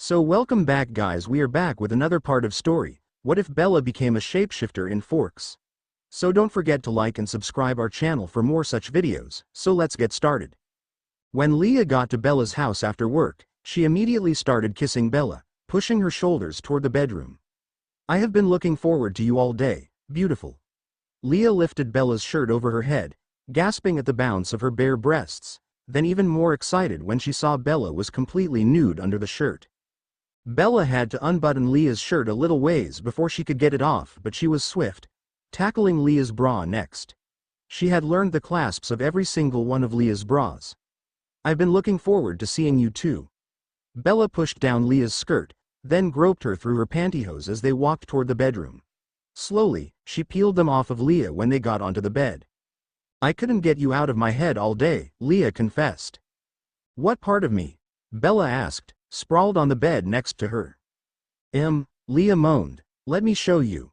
So welcome back guys, we are back with another part of story. What if Bella became a shapeshifter in Forks? So don't forget to like and subscribe our channel for more such videos, so let's get started. When Leah got to Bella's house after work, she immediately started kissing Bella, pushing her shoulders toward the bedroom. I have been looking forward to you all day, beautiful. Leah lifted Bella's shirt over her head, gasping at the bounce of her bare breasts, then even more excited when she saw Bella was completely nude under the shirt. Bella had to unbutton Leah's shirt a little ways before she could get it off, but she was swift, tackling Leah's bra next. She had learned the clasps of every single one of Leah's bras. I've been looking forward to seeing you too. Bella pushed down Leah's skirt, then groped her through her pantyhose as they walked toward the bedroom. Slowly, she peeled them off of Leah when they got onto the bed. I couldn't get you out of my head all day, Leah confessed. What part of me? Bella asked, sprawled on the bed next to her. Leah moaned. Let me show you.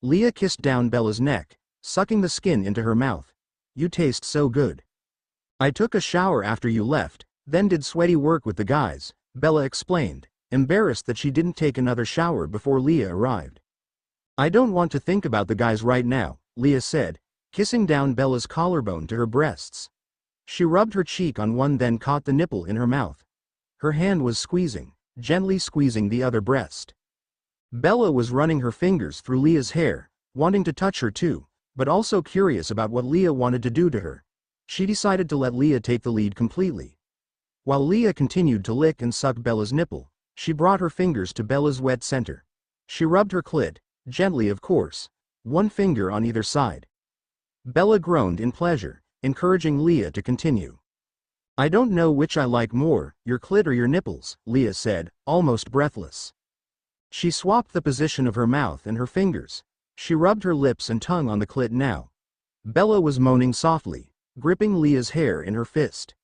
Leah kissed down Bella's neck, sucking the skin into her mouth. You taste so good. I took a shower after you left, then did sweaty work with the guys, Bella explained, embarrassed that she didn't take another shower before Leah arrived. I don't want to think about the guys right now, Leah said, kissing down Bella's collarbone to her breasts. She rubbed her cheek on one, then caught the nipple in her mouth. Her hand was gently squeezing the other breast. Bella was running her fingers through Leah's hair, wanting to touch her too, but also curious about what Leah wanted to do to her. She decided to let Leah take the lead completely. While Leah continued to lick and suck Bella's nipple, she brought her fingers to Bella's wet center. She rubbed her clit, gently of course, one finger on either side. Bella groaned in pleasure, encouraging Leah to continue. I don't know which I like more, your clit or your nipples, Leah said, almost breathless. She swapped the position of her mouth and her fingers. She rubbed her lips and tongue on the clit now. Bella was moaning softly, gripping Leah's hair in her fist.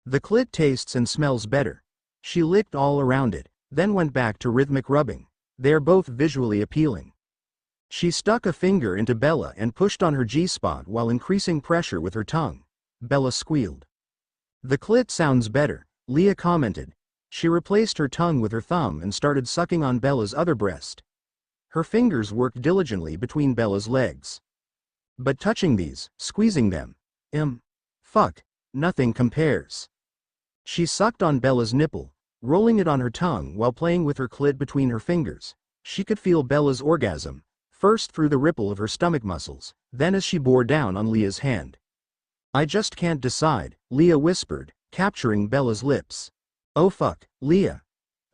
The clit tastes and smells better. She licked all around it, then went back to rhythmic rubbing. They are both visually appealing. She stuck a finger into Bella and pushed on her G-spot while increasing pressure with her tongue. Bella squealed. The clit sounds better, Leah commented. She replaced her tongue with her thumb and started sucking on Bella's other breast. Her fingers worked diligently between Bella's legs. But touching these, squeezing them, nothing compares. She sucked on Bella's nipple, rolling it on her tongue while playing with her clit between her fingers. She could feel Bella's orgasm, first through the ripple of her stomach muscles, then as she bore down on Leah's hand. I just can't decide, Leah whispered, capturing Bella's lips. Oh fuck, Leah.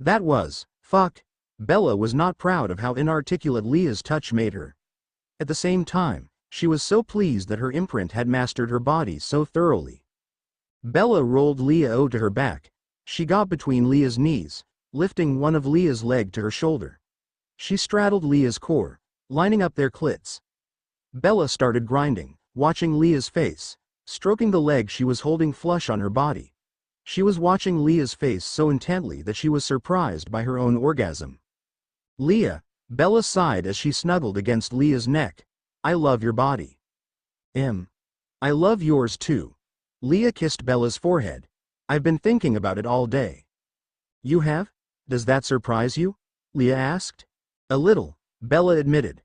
That was, fuck. Bella was not proud of how inarticulate Leah's touch made her. At the same time, she was so pleased that her imprint had mastered her body so thoroughly. Bella rolled Leah to her back. She got between Leah's knees, lifting one of Leah's legs to her shoulder. She straddled Leah's core, lining up their clits. Bella started grinding, watching Leah's face, stroking the leg she was holding flush on her body. She was watching Leah's face so intently that she was surprised by her own orgasm. Leah, Bella sighed as she snuggled against Leah's neck. I love your body. I love yours too. Leah kissed Bella's forehead. I've been thinking about it all day. You have? Does that surprise you? Leah asked. A little, Bella admitted.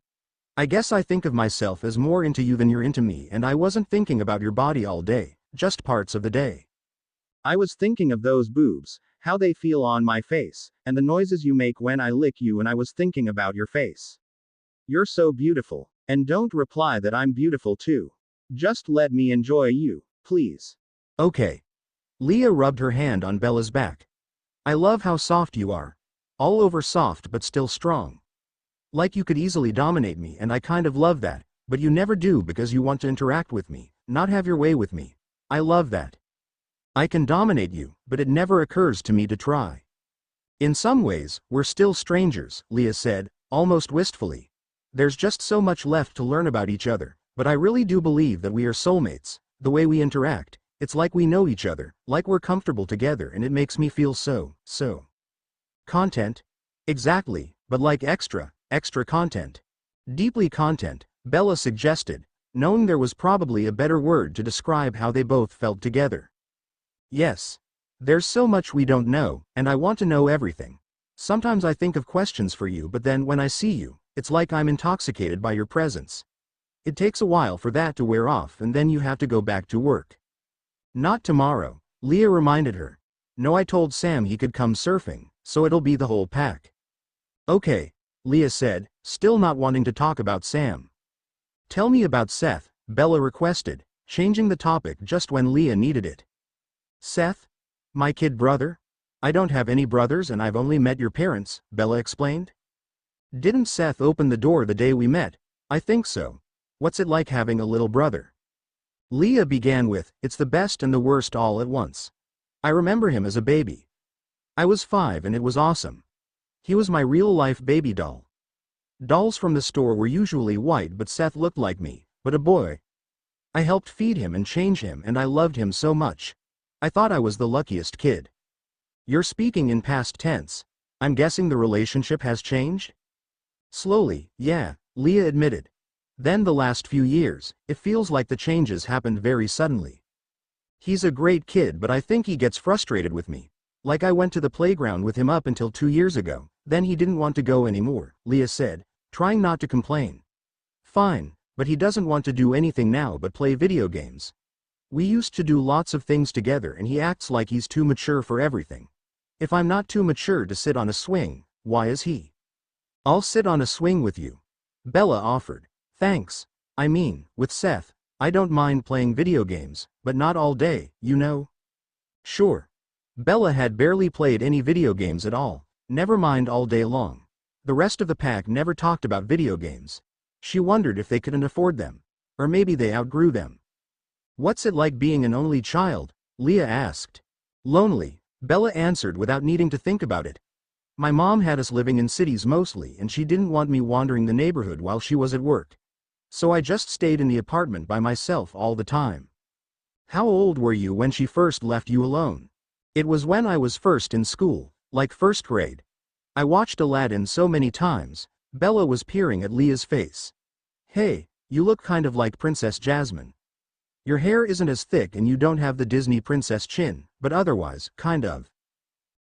I guess I think of myself as more into you than you're into me, and I wasn't thinking about your body all day, just parts of the day. I was thinking of those boobs, how they feel on my face, and the noises you make when I lick you, and I was thinking about your face. You're so beautiful, and don't reply that I'm beautiful too. Just let me enjoy you, please. Okay. Leah rubbed her hand on Bella's back. I love how soft you are. All over soft but still strong. Like you could easily dominate me, and I kind of love that, but you never do because you want to interact with me, not have your way with me. I love that. I can dominate you, but it never occurs to me to try. In some ways, we're still strangers, Leah said, almost wistfully. There's just so much left to learn about each other, but I really do believe that we are soulmates. The way we interact, it's like we know each other, like we're comfortable together, and it makes me feel so. Content? Exactly, but like extra content. Deeply content, Bella suggested, knowing there was probably a better word to describe how they both felt together. Yes. There's so much we don't know, and I want to know everything. Sometimes I think of questions for you, but then when I see you, it's like I'm intoxicated by your presence. It takes a while for that to wear off and then you have to go back to work. Not tomorrow, Leah reminded her. No, I told Sam he could come surfing, so it'll be the whole pack. Okay, Leah said, still not wanting to talk about Sam. Tell me about Seth, Bella requested, changing the topic just when Leah needed it. Seth? My kid brother? I don't have any brothers and I've only met your parents, Bella explained. Didn't Seth open the door the day we met? I think so. What's it like having a little brother? Leah began with, it's the best and the worst all at once. I remember him as a baby. I was 5 and it was awesome. He was my real-life baby doll. Dolls from the store were usually white, but Seth looked like me, but a boy. I helped feed him and change him and I loved him so much. I thought I was the luckiest kid. You're speaking in past tense. I'm guessing the relationship has changed? Slowly, yeah, Leah admitted. Then the last few years, it feels like the changes happened very suddenly. He's a great kid, but I think he gets frustrated with me. Like I went to the playground with him up until 2 years ago, then he didn't want to go anymore, Leah said, trying not to complain. Fine, but he doesn't want to do anything now but play video games. We used to do lots of things together and he acts like he's too mature for everything. If I'm not too mature to sit on a swing, why is he? I'll sit on a swing with you. Bella offered. Thanks. I mean, with Seth, I don't mind playing video games, but not all day, you know? Sure. Bella had barely played any video games at all, never mind all day long. The rest of the pack never talked about video games. She wondered if they couldn't afford them. Or maybe they outgrew them. What's it like being an only child? Leah asked. Lonely, Bella answered without needing to think about it. My mom had us living in cities mostly and she didn't want me wandering the neighborhood while she was at work. So I just stayed in the apartment by myself all the time. How old were you when she first left you alone? It was when I was first in school, like first grade. I watched Aladdin so many times. Bella was peering at Leah's face. Hey, you look kind of like Princess Jasmine. Your hair isn't as thick and you don't have the Disney princess chin, but otherwise, kind of.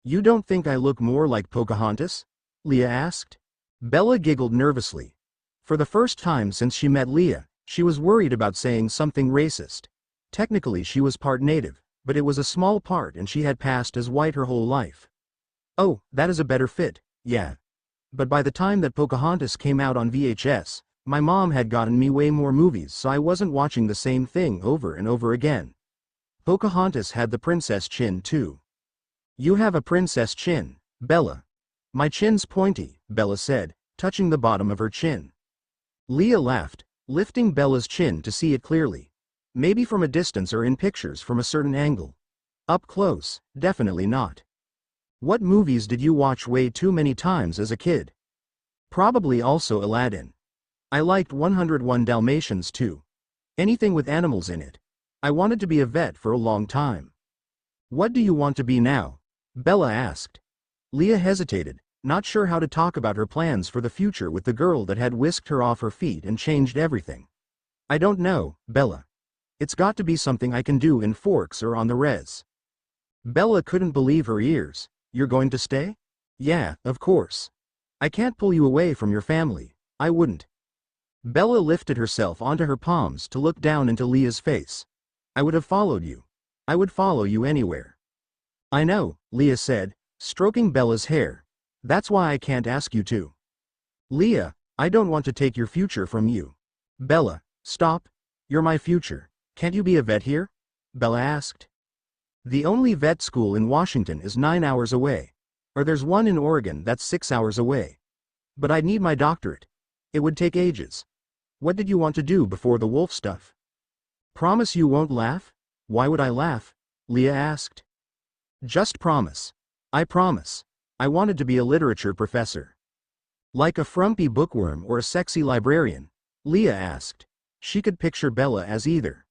You don't think I look more like Pocahontas? Leah asked. Bella giggled nervously. For the first time since she met Leah, she was worried about saying something racist. Technically she was part native, but it was a small part and she had passed as white her whole life. Oh, that is a better fit, yeah. But by the time that Pocahontas came out on VHS, my mom had gotten me way more movies, so I wasn't watching the same thing over and over again. Pocahontas had the princess chin too. You have a princess chin, Bella. My chin's pointy, Bella said, touching the bottom of her chin. Leah laughed, lifting Bella's chin to see it clearly. Maybe from a distance or in pictures from a certain angle. Up close, definitely not. What movies did you watch way too many times as a kid? Probably also Aladdin. I liked 101 Dalmatians too. Anything with animals in it. I wanted to be a vet for a long time. What do you want to be now? Bella asked. Leah hesitated, not sure how to talk about her plans for the future with the girl that had whisked her off her feet and changed everything. I don't know, Bella. It's got to be something I can do in Forks or on the res. Bella couldn't believe her ears. You're going to stay? Yeah, of course. I can't pull you away from your family. I wouldn't. Bella lifted herself onto her palms to look down into Leah's face. I would have followed you. I would follow you anywhere. I know, Leah said, stroking Bella's hair. That's why I can't ask you to. Leah, I don't want to take your future from you. Bella, stop. You're my future. Can't you be a vet here? Bella asked. The only vet school in Washington is 9 hours away. Or there's one in Oregon that's 6 hours away. But I'd need my doctorate. It would take ages. What did you want to do before the wolf stuff? Promise you won't laugh? Why would I laugh? Leah asked. Just promise. I promise. I wanted to be a literature professor. Like a frumpy bookworm or a sexy librarian? Leah asked. She could picture Bella as either.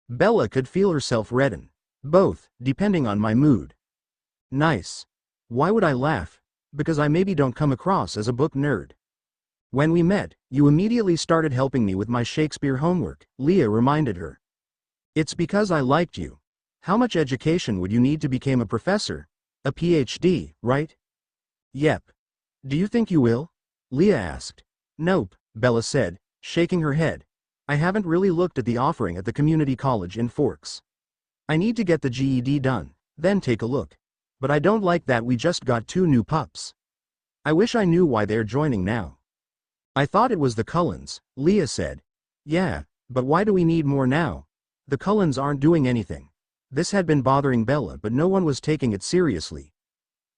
Bella could feel herself redden. Both, depending on my mood. Nice. Why would I laugh? Because I maybe don't come across as a book nerd. When we met, you immediately started helping me with my Shakespeare homework, Leah reminded her. It's because I liked you. How much education would you need to become a professor? A PhD, right? Yep. Do you think you will? Leah asked. Nope, Bella said, shaking her head. I haven't really looked at the offering at the community college in Forks. I need to get the GED done, then take a look. But I don't like that we just got 2 new pups. I wish I knew why they're joining now. I thought it was the Cullens, Leah said. Yeah, but why do we need more now? The Cullens aren't doing anything. This had been bothering Bella, but no one was taking it seriously.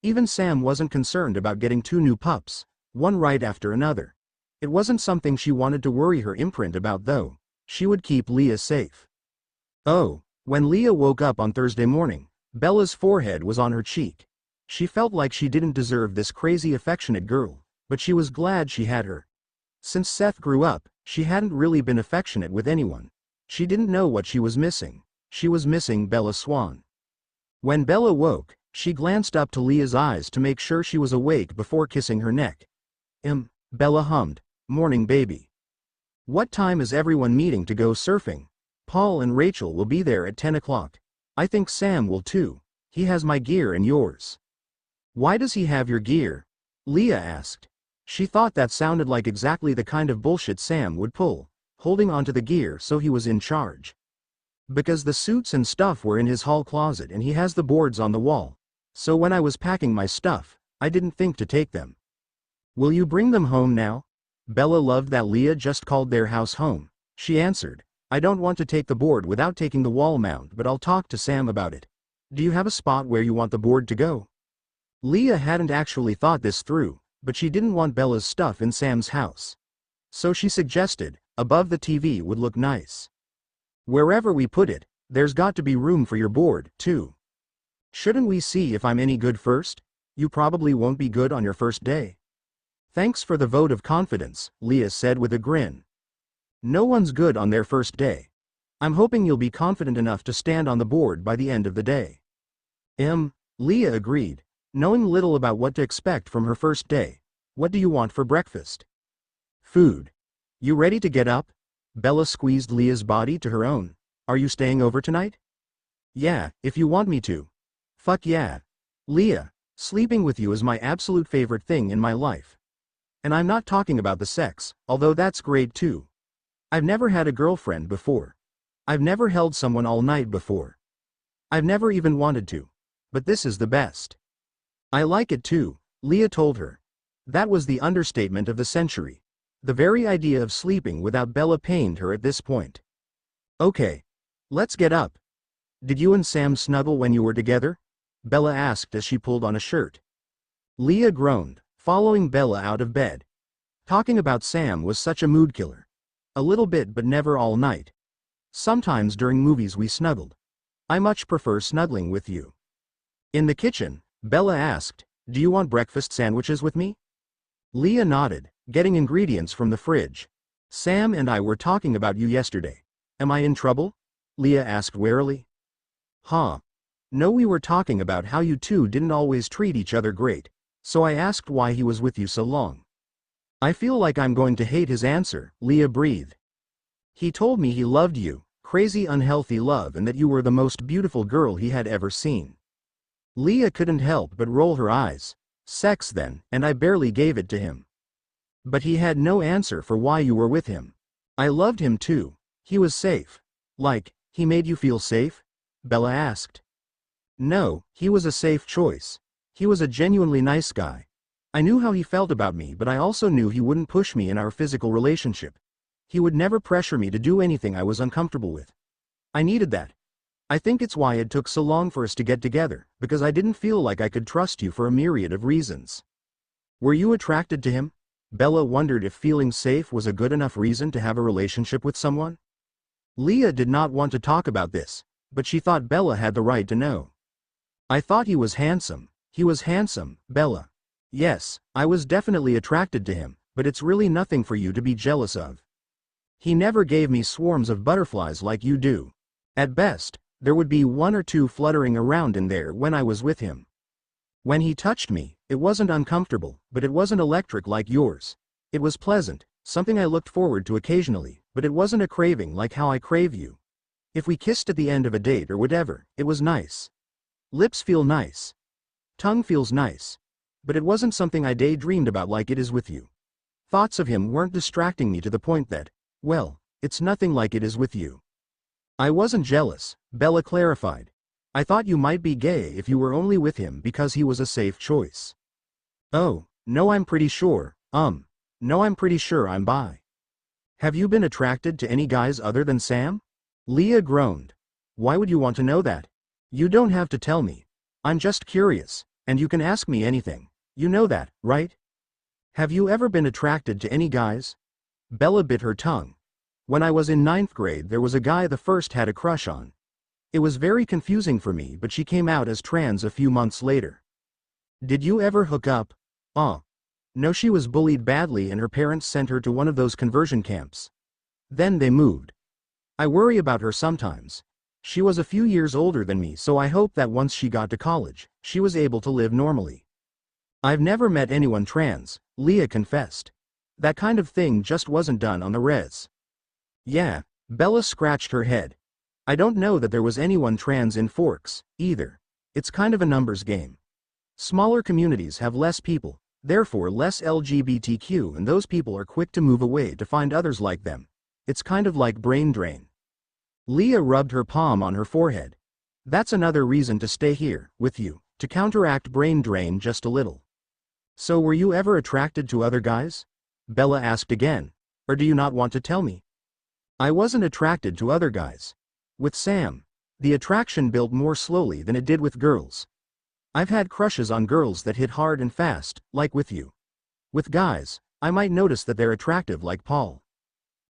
Even Sam wasn't concerned about getting 2 new pups, one right after another. It wasn't something she wanted to worry her imprint about though. She would keep Leah safe. Oh, when Leah woke up on Thursday morning, Bella's forehead was on her cheek. She felt like she didn't deserve this crazy affectionate girl, but she was glad she had her. Since Seth grew up, she hadn't really been affectionate with anyone. She didn't know what she was missing. She was missing Bella Swan. When Bella woke, she glanced up to Leah's eyes to make sure she was awake before kissing her neck. Bella hummed, "Morning, baby. What time is everyone meeting to go surfing? Paul and Rachel will be there at 10 o'clock. I think Sam will too. He has my gear and yours." "Why does he have your gear?" Leah asked. She thought that sounded like exactly the kind of bullshit Sam would pull, holding onto the gear so he was in charge. "Because the suits and stuff were in his hall closet and he has the boards on the wall. So when I was packing my stuff, I didn't think to take them." "Will you bring them home now?" Bella loved that Leah just called their house home. She answered, "I don't want to take the board without taking the wall mount, but I'll talk to Sam about it. Do you have a spot where you want the board to go?" Leah hadn't actually thought this through, but she didn't want Bella's stuff in Sam's house. So she suggested, above the TV would look nice. "Wherever we put it, there's got to be room for your board, too. Shouldn't we see if I'm any good first? You probably won't be good on your first day." "Thanks for the vote of confidence," Leah said with a grin. "No one's good on their first day. I'm hoping you'll be confident enough to stand on the board by the end of the day." Leah agreed, knowing little about what to expect from her first day. "What do you want for breakfast?" "Food. You ready to get up?" Bella squeezed Leah's body to her own. "Are you staying over tonight?" "Yeah, if you want me to." "Fuck yeah. Leah, sleeping with you is my absolute favorite thing in my life. And I'm not talking about the sex, although that's great too. I've never had a girlfriend before. I've never held someone all night before. I've never even wanted to. But this is the best." "I like it too," Leah told her. That was the understatement of the century. The very idea of sleeping without Bella pained her at this point. "Okay. Let's get up. Did you and Sam snuggle when you were together?" Bella asked as she pulled on a shirt. Leah groaned, following Bella out of bed. Talking about Sam was such a mood killer. A little bit but never all night. Sometimes during movies we snuggled. I much prefer snuggling with you. In the kitchen, Bella asked, "Do you want breakfast sandwiches with me?" Leah nodded, getting ingredients from the fridge. "Sam and I were talking about you yesterday. Am I in trouble?" Leah asked warily. "Huh. No, we were talking about how you two didn't always treat each other great, so I asked why he was with you so long." "I feel like I'm going to hate his answer," Leah breathed. "He told me he loved you, crazy unhealthy love, and that you were the most beautiful girl he had ever seen." Leah couldn't help but roll her eyes. "Sex then, and I barely gave it to him." "But he had no answer for why you were with him." "I loved him too. He was safe." "Like, he made you feel safe?" Bella asked. "No, he was a safe choice. He was a genuinely nice guy. I knew how he felt about me, but I also knew he wouldn't push me in our physical relationship. He would never pressure me to do anything I was uncomfortable with. I needed that. I think it's why it took so long for us to get together, because I didn't feel like I could trust you for a myriad of reasons." "Were you attracted to him?" Bella wondered if feeling safe was a good enough reason to have a relationship with someone. Leah did not want to talk about this, but she thought Bella had the right to know. "I thought he was handsome." "He was handsome, Bella. Yes, I was definitely attracted to him, but it's really nothing for you to be jealous of. He never gave me swarms of butterflies like you do. At best, there would be 1 or 2 fluttering around in there when I was with him. When he touched me, it wasn't uncomfortable, but it wasn't electric like yours. It was pleasant, something I looked forward to occasionally, but it wasn't a craving like how I crave you. If we kissed at the end of a date or whatever, it was nice. Lips feel nice. Tongue feels nice. but it wasn't something I daydreamed about like it is with you. Thoughts of him weren't distracting me to the point that, well, it's nothing like it is with you. I wasn't jealous, Bella clarified. I thought you might be gay if you were only with him because he was a safe choice. Oh, no, I'm pretty sure, no, I'm pretty sure I'm bi. Have you been attracted to any guys other than Sam? Leah groaned. Why would you want to know that? You don't have to tell me. I'm just curious, and you can ask me anything. You know that, right? Have you ever been attracted to any guys? Bella bit her tongue. When I was in 9th grade there was a guy the first had a crush on. It was very confusing for me, but she came out as trans a few months later. Did you ever hook up? No, she was bullied badly and her parents sent her to one of those conversion camps. Then they moved. I worry about her sometimes. She was a few years older than me, so I hope that once she got to college, she was able to live normally. I've never met anyone trans, Leah confessed. That kind of thing just wasn't done on the res. Yeah, Bella scratched her head. I don't know that there was anyone trans in Forks, either. It's kind of a numbers game. Smaller communities have less people, therefore less LGBTQ, and those people are quick to move away to find others like them. It's kind of like brain drain. Leah rubbed her palm on her forehead. That's another reason to stay here, with you, to counteract brain drain just a little. So were you ever attracted to other guys? Bella asked again. Or do you not want to tell me? I wasn't attracted to other guys. With Sam, the attraction built more slowly than it did with girls. I've had crushes on girls that hit hard and fast, like with you. With guys, I might notice that they're attractive like Paul.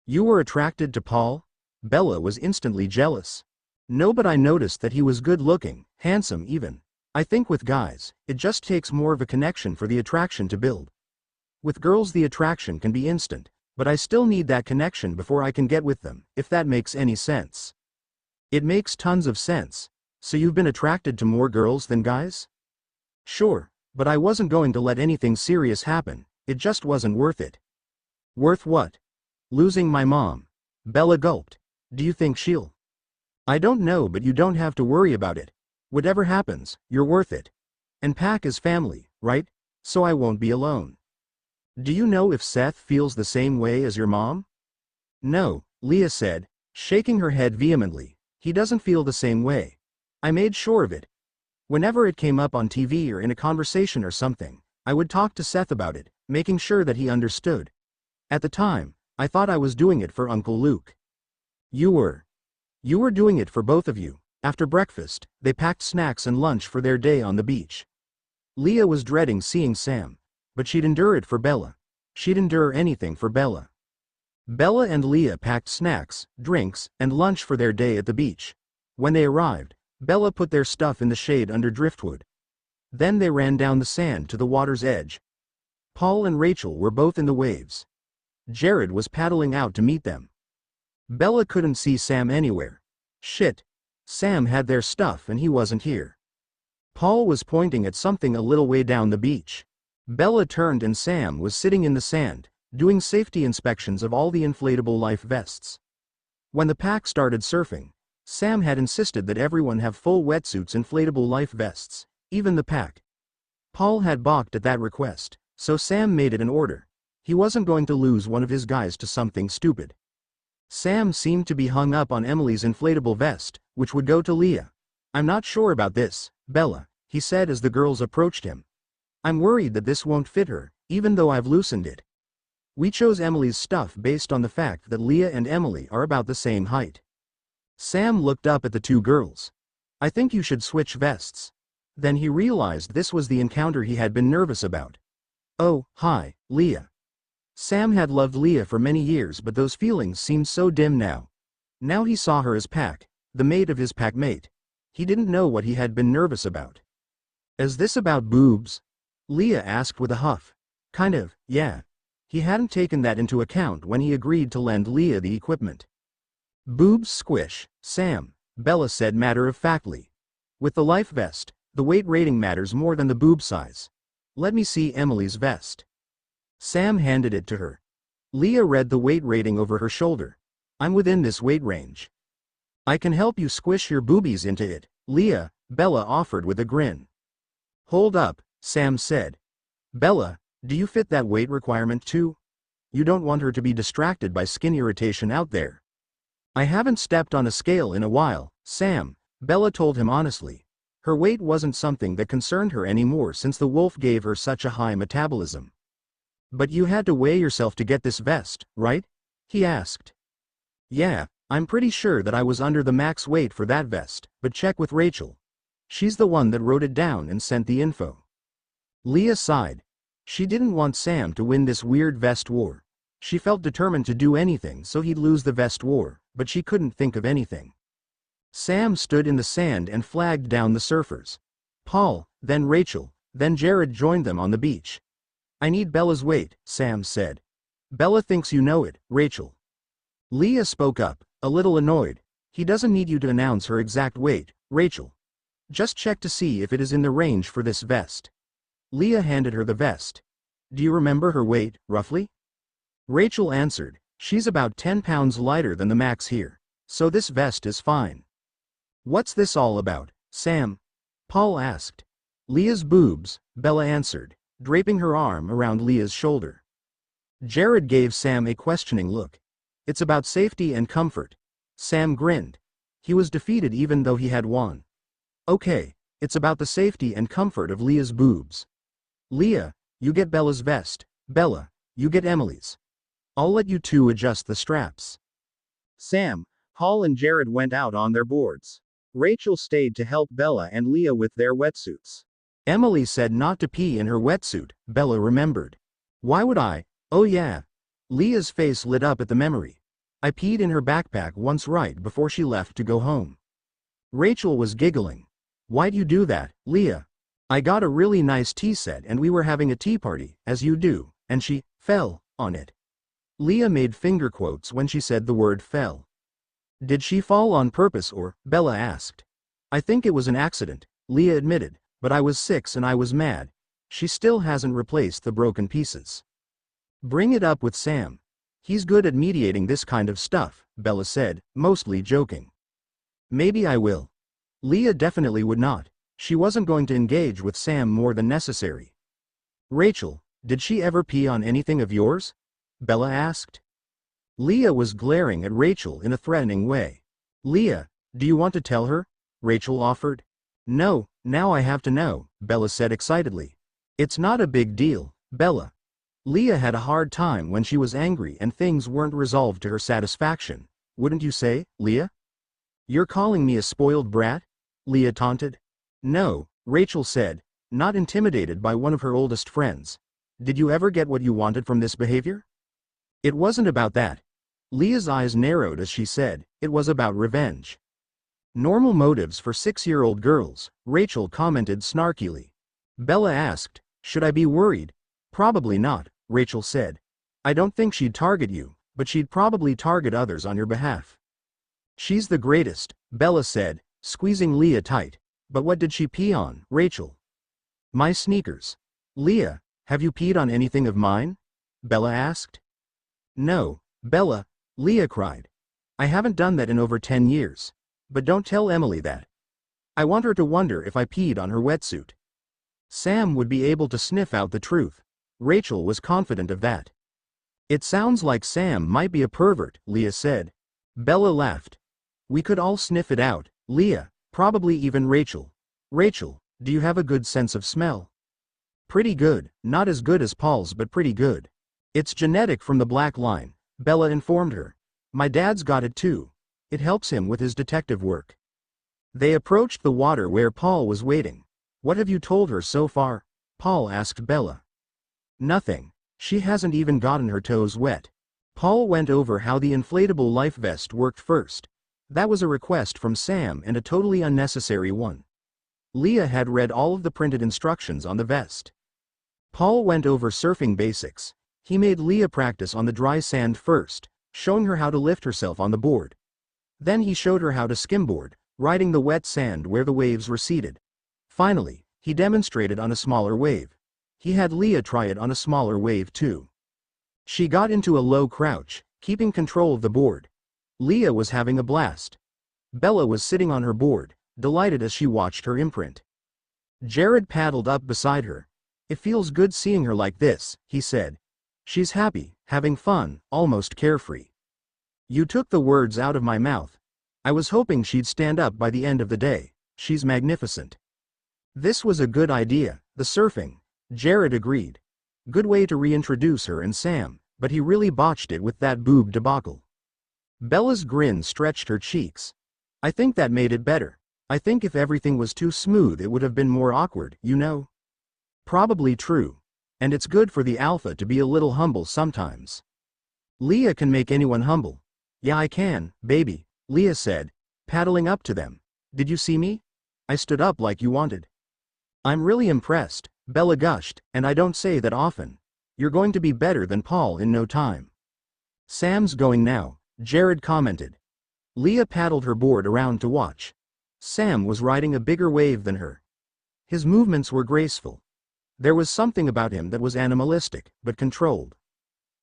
You were attracted to Paul? Bella was instantly jealous. No, but I noticed that he was good looking, handsome even. I think with guys, it just takes more of a connection for the attraction to build. With girls the attraction can be instant, but I still need that connection before I can get with them, if that makes any sense. It makes tons of sense. So you've been attracted to more girls than guys? Sure, but I wasn't going to let anything serious happen, it just wasn't worth it. Worth what? Losing my mom. Bella gulped. Do you think she'll? I don't know, but you don't have to worry about it. Whatever happens, you're worth it. And Pac is family, right? So I won't be alone. Do you know if Seth feels the same way as your mom? No, Leah said, shaking her head vehemently. He doesn't feel the same way. I made sure of it. Whenever it came up on TV or in a conversation or something, I would talk to Seth about it, making sure that he understood. At the time, I thought I was doing it for Uncle Luke. You were doing it for both of you. After breakfast, they packed snacks and lunch for their day on the beach. Leah was dreading seeing Sam, but she'd endure it for Bella. She'd endure anything for Bella. Bella and Leah packed snacks, drinks, and lunch for their day at the beach. When they arrived, Bella put their stuff in the shade under driftwood. Then they ran down the sand to the water's edge. Paul and Rachel were both in the waves. Jared was paddling out to meet them. Bella couldn't see Sam anywhere. Shit. Sam had their stuff and he wasn't here. Paul was pointing at something a little way down the beach. Bella turned and Sam was sitting in the sand, doing safety inspections of all the inflatable life vests. When the pack started surfing, Sam had insisted that everyone have full wetsuits inflatable life vests, even the pack. Paul had balked at that request, so Sam made it an order. He wasn't going to lose one of his guys to something stupid. Sam seemed to be hung up on Emily's inflatable vest, which would go to Leah. I'm not sure about this, Bella, he said as the girls approached him. I'm worried that this won't fit her, even though I've loosened it. We chose Emily's stuff based on the fact that Leah and Emily are about the same height. Sam looked up at the two girls. I think you should switch vests. Then he realized this was the encounter he had been nervous about. Oh, hi, Leah. Sam had loved Leah for many years, but those feelings seemed so dim now. Now he saw her as Pac, the mate of his pack mate. He didn't know what he had been nervous about. Is this about boobs? Leah asked with a huff. Kind of, yeah. He hadn't taken that into account when he agreed to lend Leah the equipment. Boobs squish, Sam, Bella said matter-of-factly. With the life vest, the weight rating matters more than the boob size. Let me see Emily's vest. Sam handed it to her. Leah read the weight rating over her shoulder. I'm within this weight range. I can help you squish your boobies into it, Leah, Bella offered with a grin. Hold up, Sam said. Bella, do you fit that weight requirement too? You don't want her to be distracted by skin irritation out there. I haven't stepped on a scale in a while, Sam, Bella told him honestly. Her weight wasn't something that concerned her anymore since the wolf gave her such a high metabolism. But you had to weigh yourself to get this vest, right? He asked. Yeah, I'm pretty sure that I was under the max weight for that vest, but check with Rachel. She's the one that wrote it down and sent the info. Leah sighed. She didn't want Sam to win this weird vest war. She felt determined to do anything so he'd lose the vest war, but she couldn't think of anything. Sam stood in the sand and flagged down the surfers. Paul, then Rachel, then Jared joined them on the beach. I need Bella's weight, Sam said. Bella thinks you know it, Rachel. Leah spoke up, a little annoyed. He doesn't need you to announce her exact weight, Rachel. Just check to see if it is in the range for this vest. Leah handed her the vest. Do you remember her weight, roughly? Rachel answered, she's about 10 pounds lighter than the max here, so this vest is fine. What's this all about, Sam? Paul asked. Leah's boobs, Bella answered, draping her arm around Leah's shoulder. Jared gave Sam a questioning look. It's about safety and comfort. Sam grinned. He was defeated even though he had won. Okay, it's about the safety and comfort of Leah's boobs. Leah, you get Bella's vest. Bella, you get Emily's. I'll let you two adjust the straps. Sam, Paul and Jared went out on their boards. Rachel stayed to help Bella and Leah with their wetsuits. Emily said not to pee in her wetsuit, Bella remembered. Why would I? Oh yeah. Leah's face lit up at the memory. I peed in her backpack once right before she left to go home. Rachel was giggling. Why'd you do that, Leah? I got a really nice tea set and we were having a tea party, as you do, and she fell on it. Leah made finger quotes when she said the word fell. Did she fall on purpose or? Bella asked. I think it was an accident, Leah admitted, but I was 6 and I was mad. She still hasn't replaced the broken pieces. Bring it up with Sam. He's good at mediating this kind of stuff, Bella said, mostly joking. Maybe I will. Leah definitely would not. She wasn't going to engage with Sam more than necessary. Rachel, did she ever pee on anything of yours? Bella asked. Leah was glaring at Rachel in a threatening way. Leah, do you want to tell her? Rachel offered. No, now I have to know, Bella said excitedly. It's not a big deal, Bella. Leah had a hard time when she was angry and things weren't resolved to her satisfaction, wouldn't you say, Leah? You're calling me a spoiled brat? Leah taunted. No, Rachel said, not intimidated by one of her oldest friends. Did you ever get what you wanted from this behavior? It wasn't about that. Leah's eyes narrowed as she said, it was about revenge. Normal motives for 6-year-old girls, Rachel commented snarkily. Bella asked, should I be worried? Probably not, Rachel said. I don't think she'd target you, but she'd probably target others on your behalf. She's the greatest, Bella said, squeezing Leah tight. But what did she pee on, Rachel? My sneakers. Leah, have you peed on anything of mine? Bella asked. No, Bella, Leah cried. I haven't done that in over 10 years. But don't tell Emily that. I want her to wonder if I peed on her wetsuit. Sam would be able to sniff out the truth. Rachel was confident of that. It sounds like Sam might be a pervert, Leah said. Bella laughed. We could all sniff it out, Leah, probably even Rachel. Rachel, do you have a good sense of smell? Pretty good, not as good as Paul's but pretty good. It's genetic from the black line, Bella informed her. My dad's got it too. It helps him with his detective work. They approached the water where Paul was waiting. What have you told her so far? Paul asked Bella. Nothing. She hasn't even gotten her toes wet. Paul went over how the inflatable life vest worked first. That was a request from Sam and a totally unnecessary one. Leah had read all of the printed instructions on the vest. Paul went over surfing basics. He made Leah practice on the dry sand first, showing her how to lift herself on the board. Then he showed her how to skimboard, riding the wet sand where the waves receded. Finally, he demonstrated on a smaller wave. He had Leah try it on a smaller wave too. She got into a low crouch, keeping control of the board. Leah was having a blast. Bella was sitting on her board, delighted as she watched her imprint. Jared paddled up beside her. It feels good seeing her like this, he said. She's happy, having fun, almost carefree. You took the words out of my mouth. I was hoping she'd stand up by the end of the day. She's magnificent. This was a good idea, the surfing. Jared agreed. Good way to reintroduce her and Sam, but he really botched it with that boob debacle. Bella's grin stretched her cheeks. I think that made it better. I think if everything was too smooth it would have been more awkward, you know? Probably true. And it's good for the alpha to be a little humble sometimes. Leah can make anyone humble. Yeah, I can, baby, Leah said, paddling up to them. Did you see me? I stood up like you wanted. I'm really impressed, Bella gushed, and I don't say that often. You're going to be better than Paul in no time. Sam's going now, Jared commented. Leah paddled her board around to watch. Sam was riding a bigger wave than her. His movements were graceful. There was something about him that was animalistic, but controlled.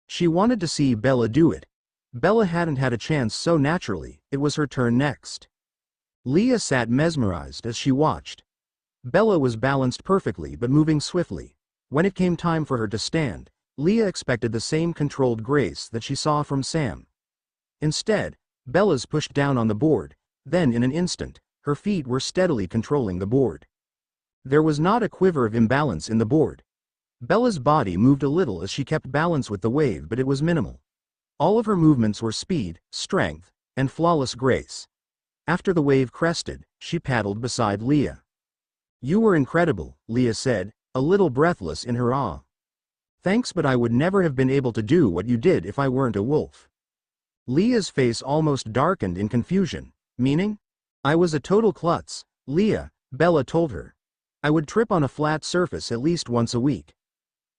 She wanted to see Bella do it. Bella hadn't had a chance so naturally. It was her turn next. Leah sat mesmerized as she watched. Bella was balanced perfectly but moving swiftly. When it came time for her to stand, Leah expected the same controlled grace that she saw from Sam. Instead, Bella's pushed down on the board, then in an instant, her feet were steadily controlling the board. There was not a quiver of imbalance in the board. Bella's body moved a little as she kept balance with the wave, but it was minimal. All of her movements were speed, strength, and flawless grace. After the wave crested, she paddled beside Leah. You were incredible, Leah said, a little breathless in her awe. Thanks, but I would never have been able to do what you did if I weren't a wolf. Leah's face almost darkened in confusion. Meaning? I was a total klutz, Leah, Bella told her. I would trip on a flat surface at least once a week.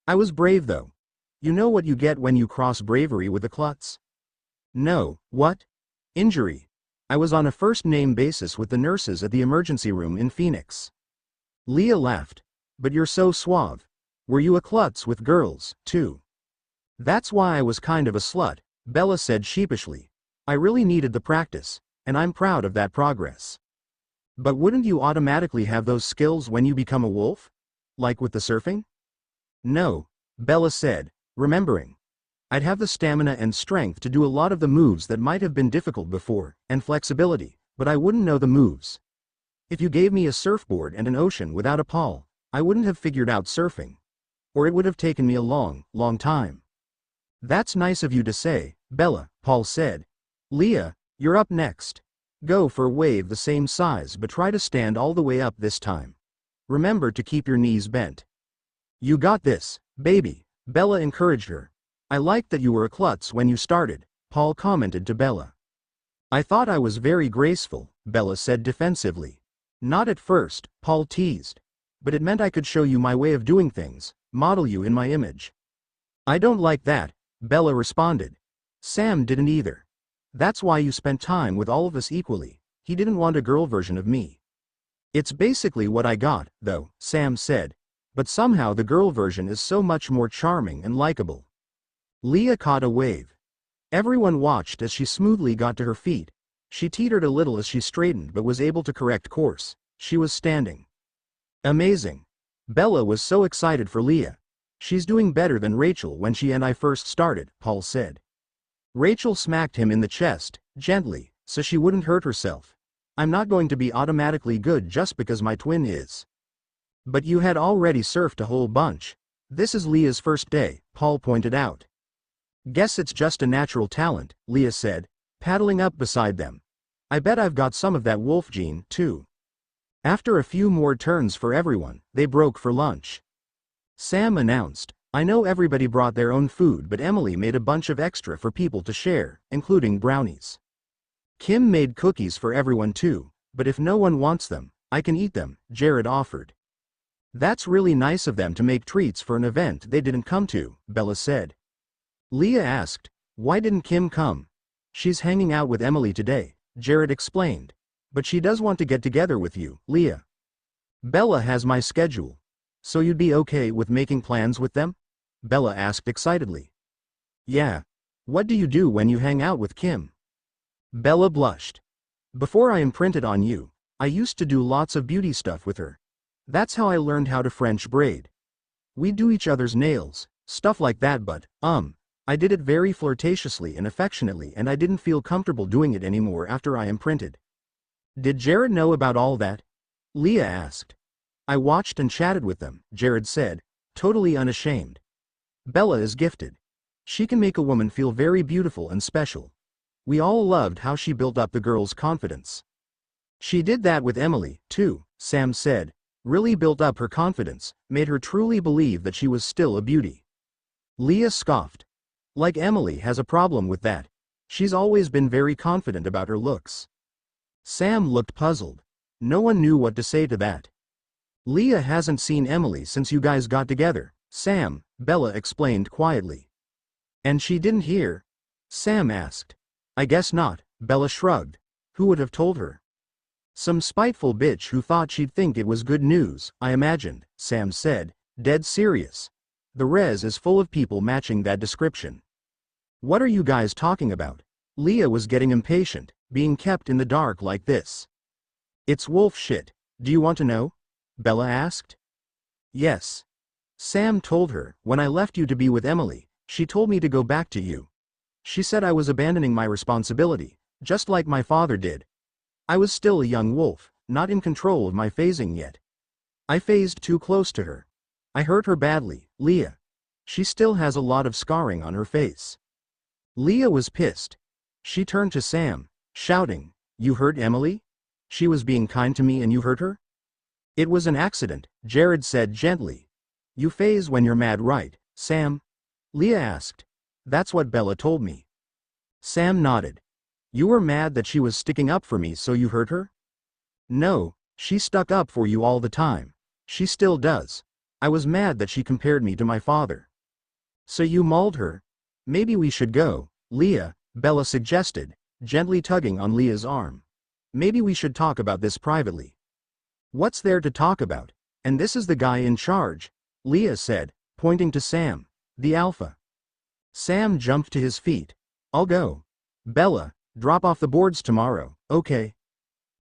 I was brave though. You know what you get when you cross bravery with a klutz? No, what? Injury. I was on a first-name basis with the nurses at the emergency room in Phoenix. Leah laughed. But you're so suave. Were you a klutz with girls, too? That's why I was kind of a slut, Bella said sheepishly. I really needed the practice, and I'm proud of that progress. But wouldn't you automatically have those skills when you become a wolf? Like with the surfing? No, Bella said, remembering. I'd have the stamina and strength to do a lot of the moves that might have been difficult before, and flexibility, but I wouldn't know the moves. If you gave me a surfboard and an ocean without a pawl, I wouldn't have figured out surfing. Or it would have taken me a long, long time. That's nice of you to say, Bella, Paul said. Leah, you're up next. Go for a wave the same size but try to stand all the way up this time. Remember to keep your knees bent. You got this, baby, Bella encouraged her. I liked that you were a klutz when you started, Paul commented to Bella. I thought I was very graceful, Bella said defensively. Not at first, Paul teased. But it meant I could show you my way of doing things, model you in my image. I don't like that, Bella responded. Sam didn't either. That's why you spent time with all of us equally. He didn't want a girl version of me. It's basically what I got, though, Sam said. But somehow the girl version is so much more charming and likable. Leah caught a wave. Everyone watched as she smoothly got to her feet. She teetered a little as she straightened but was able to correct course. She was standing. Amazing. Bella was so excited for Leah. She's doing better than Rachel when she and I first started, Paul said. Rachel smacked him in the chest, gently, so she wouldn't hurt herself. I'm not going to be automatically good just because my twin is. But you had already surfed a whole bunch. This is Leah's first day, Paul pointed out. Guess it's just a natural talent, Leah said, paddling up beside them. I bet I've got some of that wolf gene, too. After a few more turns for everyone, they broke for lunch. Sam announced, I know everybody brought their own food, but Emily made a bunch of extra for people to share, including brownies. Kim made cookies for everyone too, but if no one wants them, I can eat them, Jared offered. That's really nice of them to make treats for an event they didn't come to, Bella said. Leah asked, why didn't Kim come? She's hanging out with Emily today, Jared explained. But she does want to get together with you, Leah. Bella has my schedule. So you'd be okay with making plans with them? Bella asked excitedly. Yeah. What do you do when you hang out with Kim? Bella blushed. Before I imprinted on you, I used to do lots of beauty stuff with her. That's how I learned how to French braid. We'd do each other's nails, stuff like that, but, I did it very flirtatiously and affectionately, and I didn't feel comfortable doing it anymore after I imprinted. Did Jared know about all that? Leah asked. I watched and chatted with them, Jared said, totally unashamed. Bella is gifted. She can make a woman feel very beautiful and special. We all loved how she built up the girl's confidence. She did that with Emily, too, Sam said. Really built up her confidence, made her truly believe that she was still a beauty. Leah scoffed. Like Emily has a problem with that. She's always been very confident about her looks. Sam looked puzzled. No one knew what to say to that. Leah hasn't seen Emily since you guys got together, Sam, Bella explained quietly. And she didn't hear? Sam asked. I guess not, Bella shrugged. Who would have told her? Some spiteful bitch who thought she'd think it was good news, I imagined, Sam said, dead serious. The res is full of people matching that description. What are you guys talking about? Leah was getting impatient, being kept in the dark like this. It's wolf shit. Do you want to know? Bella asked. Yes. Sam told her, when I left you to be with Emily, she told me to go back to you. She said I was abandoning my responsibility, just like my father did. I was still a young wolf, not in control of my phasing yet. I phased too close to her. I hurt her badly, Leah. She still has a lot of scarring on her face. Leah was pissed. She turned to Sam, shouting, You hurt Emily? She was being kind to me and you hurt her? It was an accident, Jared said gently. You phase when you're mad, right, Sam? Leah asked. That's what Bella told me. Sam nodded. You were mad that she was sticking up for me, so you hurt her? No, she stuck up for you all the time. She still does. I was mad that she compared me to my father. So you mauled her? Maybe we should go, Leah, Bella suggested, gently tugging on Leah's arm. Maybe we should talk about this privately. What's there to talk about? And this is the guy in charge, Leah said, pointing to Sam, the alpha. Sam jumped to his feet. I'll go. Bella, drop off the boards tomorrow, okay?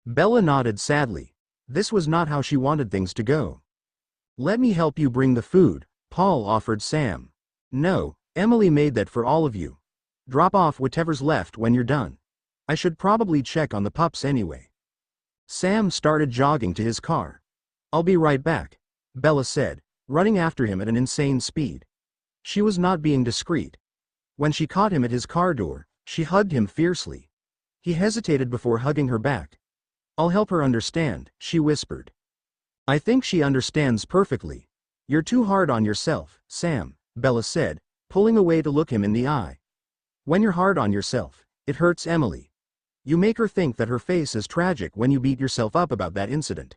Bella nodded sadly. This was not how she wanted things to go. Let me help you bring the food, Paul offered Sam. No, Emily made that for all of you. Drop off whatever's left when you're done. I should probably check on the pups anyway. Sam started jogging to his car. I'll be right back, Bella said, running after him at an insane speed. She was not being discreet. When she caught him at his car door, she hugged him fiercely. He hesitated before hugging her back. I'll help her understand, she whispered. I think she understands perfectly. You're too hard on yourself, Sam, Bella said, pulling away to look him in the eye. When you're hard on yourself, it hurts Emily. You make her think that her face is tragic when you beat yourself up about that incident.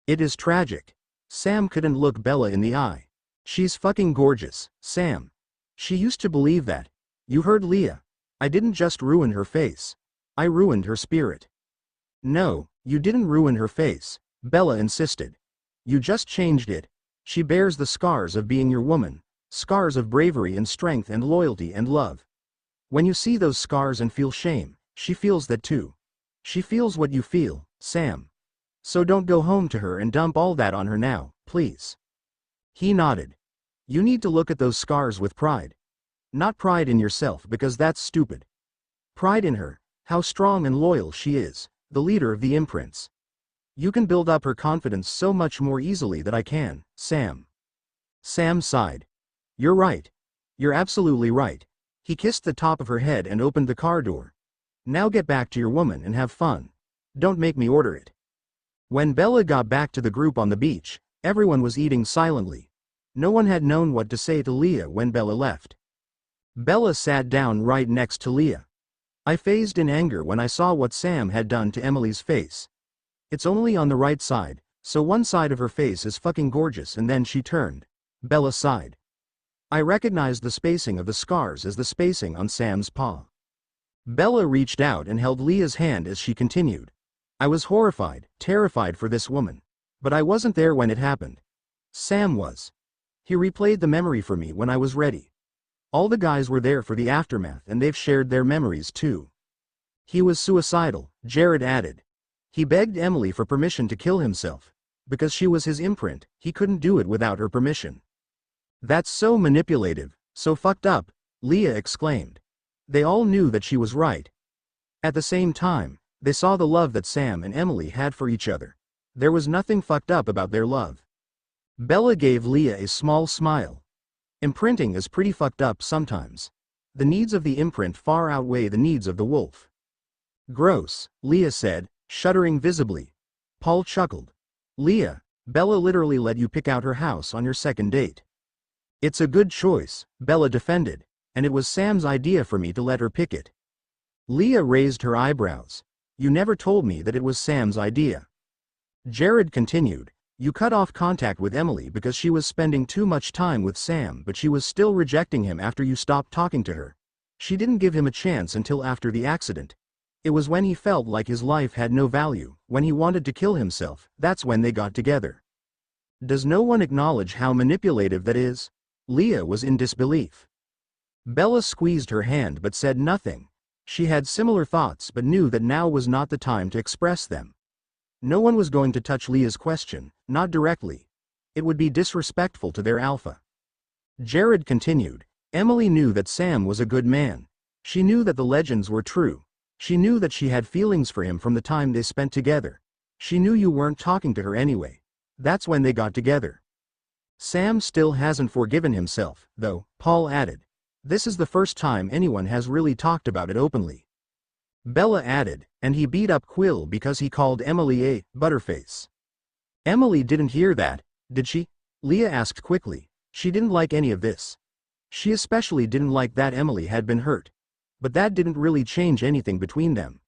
It is tragic. Sam couldn't look Bella in the eye. She's fucking gorgeous, Sam. She used to believe that. You heard Leah. I didn't just ruin her face. I ruined her spirit. No, you didn't ruin her face, Bella insisted. You just changed it. She bears the scars of being your woman, scars of bravery and strength and loyalty and love. When you see those scars and feel shame, she feels that too. She feels what you feel, Sam. So don't go home to her and dump all that on her now, please. He nodded. You need to look at those scars with pride. Not pride in yourself, because that's stupid. Pride in her, how strong and loyal she is, the leader of the imprints. You can build up her confidence so much more easily than I can, Sam. Sam sighed. You're right. You're absolutely right. He kissed the top of her head and opened the car door. Now get back to your woman and have fun. Don't make me order it. When Bella got back to the group on the beach, everyone was eating silently. No one had known what to say to Leah when Bella left. Bella sat down right next to Leah. I phased in anger when I saw what Sam had done to Emily's face. It's only on the right side, so one side of her face is fucking gorgeous, and then she turned. Bella sighed. I recognized the spacing of the scars as the spacing on Sam's paw. Bella reached out and held Leah's hand as she continued. I was horrified, terrified for this woman. But I wasn't there when it happened. Sam was. He replayed the memory for me when I was ready. All the guys were there for the aftermath, and they've shared their memories too. He was suicidal, Jared added. He begged Emily for permission to kill himself. Because she was his imprint, he couldn't do it without her permission. That's so manipulative, so fucked up, Leah exclaimed. They all knew that she was right. At the same time, they saw the love that Sam and Emily had for each other. There was nothing fucked up about their love. Bella gave Leah a small smile. Imprinting is pretty fucked up sometimes. The needs of the imprint far outweigh the needs of the wolf. Gross, Leah said, shuddering visibly. Paul chuckled. Leah, Bella literally let you pick out her house on your second date. It's a good choice, Bella defended, and it was Sam's idea for me to let her pick it. Leah raised her eyebrows. You never told me that it was Sam's idea. Jared continued. You cut off contact with Emily because she was spending too much time with Sam, but she was still rejecting him after you stopped talking to her. She didn't give him a chance until after the accident. It was when he felt like his life had no value, when he wanted to kill himself, that's when they got together. Does no one acknowledge how manipulative that is? Leah was in disbelief. Bella squeezed her hand but said nothing. She had similar thoughts but knew that now was not the time to express them. No one was going to touch Leah's question, not directly. It would be disrespectful to their alpha. Jared continued. Emily knew that Sam was a good man. She knew that the legends were true. She knew that she had feelings for him from the time they spent together. She knew you weren't talking to her anyway. That's when they got together. Sam still hasn't forgiven himself, though, Paul added. This is the first time anyone has really talked about it openly. Bella added, and he beat up Quill because he called Emily a butterface. Emily didn't hear that, did she? Leah asked quickly. She didn't like any of this. She especially didn't like that Emily had been hurt. But that didn't really change anything between them.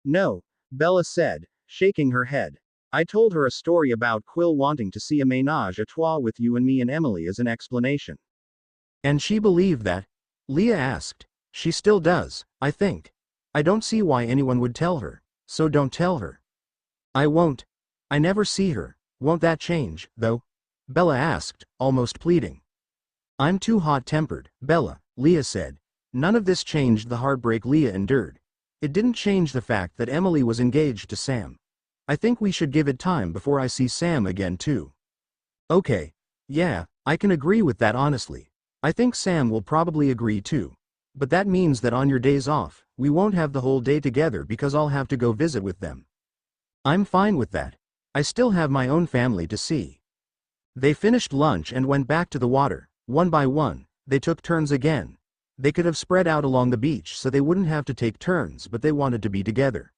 No, Bella said, shaking her head. I told her a story about Quill wanting to see a ménage à trois with you and me and Emily as an explanation. And she believed that? Leah asked. She still does, I think. I don't see why anyone would tell her, so don't tell her. I won't. I never see her. Won't that change, though? Bella asked, almost pleading. I'm too hot-tempered, Bella, Leah said. None of this changed the heartbreak Leah endured. It didn't change the fact that Emily was engaged to Sam. I think we should give it time before I see Sam again too. Okay. Yeah, I can agree with that honestly. I think Sam will probably agree too. But that means that on your days off, we won't have the whole day together because I'll have to go visit with them. I'm fine with that. I still have my own family to see. They finished lunch and went back to the water. One by one, they took turns again. They could have spread out along the beach so they wouldn't have to take turns, but they wanted to be together.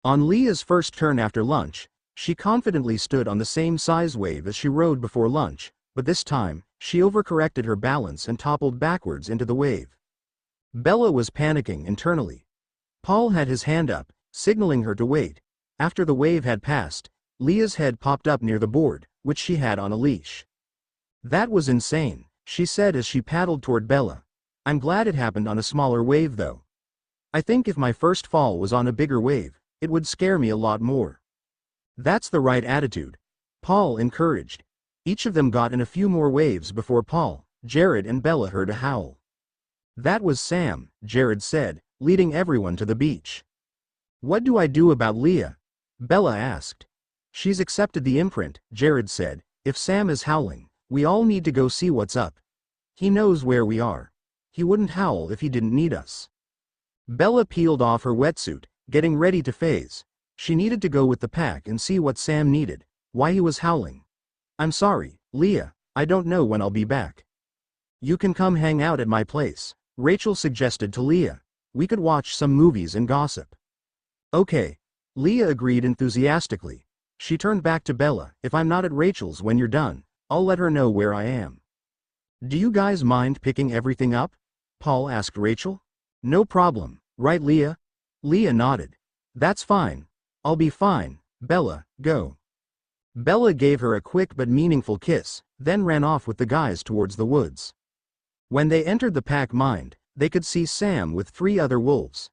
On Leah's first turn after lunch, she confidently stood on the same size wave as she rode before lunch, but this time, she overcorrected her balance and toppled backwards into the wave. Bella was panicking internally. Paul had his hand up, signaling her to wait. After the wave had passed, Leah's head popped up near the board, which she had on a leash. That was insane, she said as she paddled toward Bella. I'm glad it happened on a smaller wave though. I think if my first fall was on a bigger wave, it would scare me a lot more. That's the right attitude, Paul encouraged. Each of them got in a few more waves before Paul, Jared and Bella heard a howl. That was Sam, Jared said, leading everyone to the beach. What do I do about Leah? Bella asked. She's accepted the imprint, Jared said. If Sam is howling, we all need to go see what's up. He knows where we are. He wouldn't howl if he didn't need us. Bella peeled off her wetsuit, getting ready to phase. She needed to go with the pack and see what Sam needed, why he was howling. I'm sorry, Leah, I don't know when I'll be back. You can come hang out at my place, Rachel suggested to Leah. We could watch some movies and gossip. Okay. Leah agreed enthusiastically. She turned back to Bella. If I'm not at Rachel's when you're done, I'll let her know where I am. Do you guys mind picking everything up? Paul asked Rachel. No problem, right Leah? Leah nodded. That's fine. I'll be fine. Bella, go. Bella gave her a quick but meaningful kiss, then ran off with the guys towards the woods. When they entered the pack mind, they could see Sam with 3 other wolves.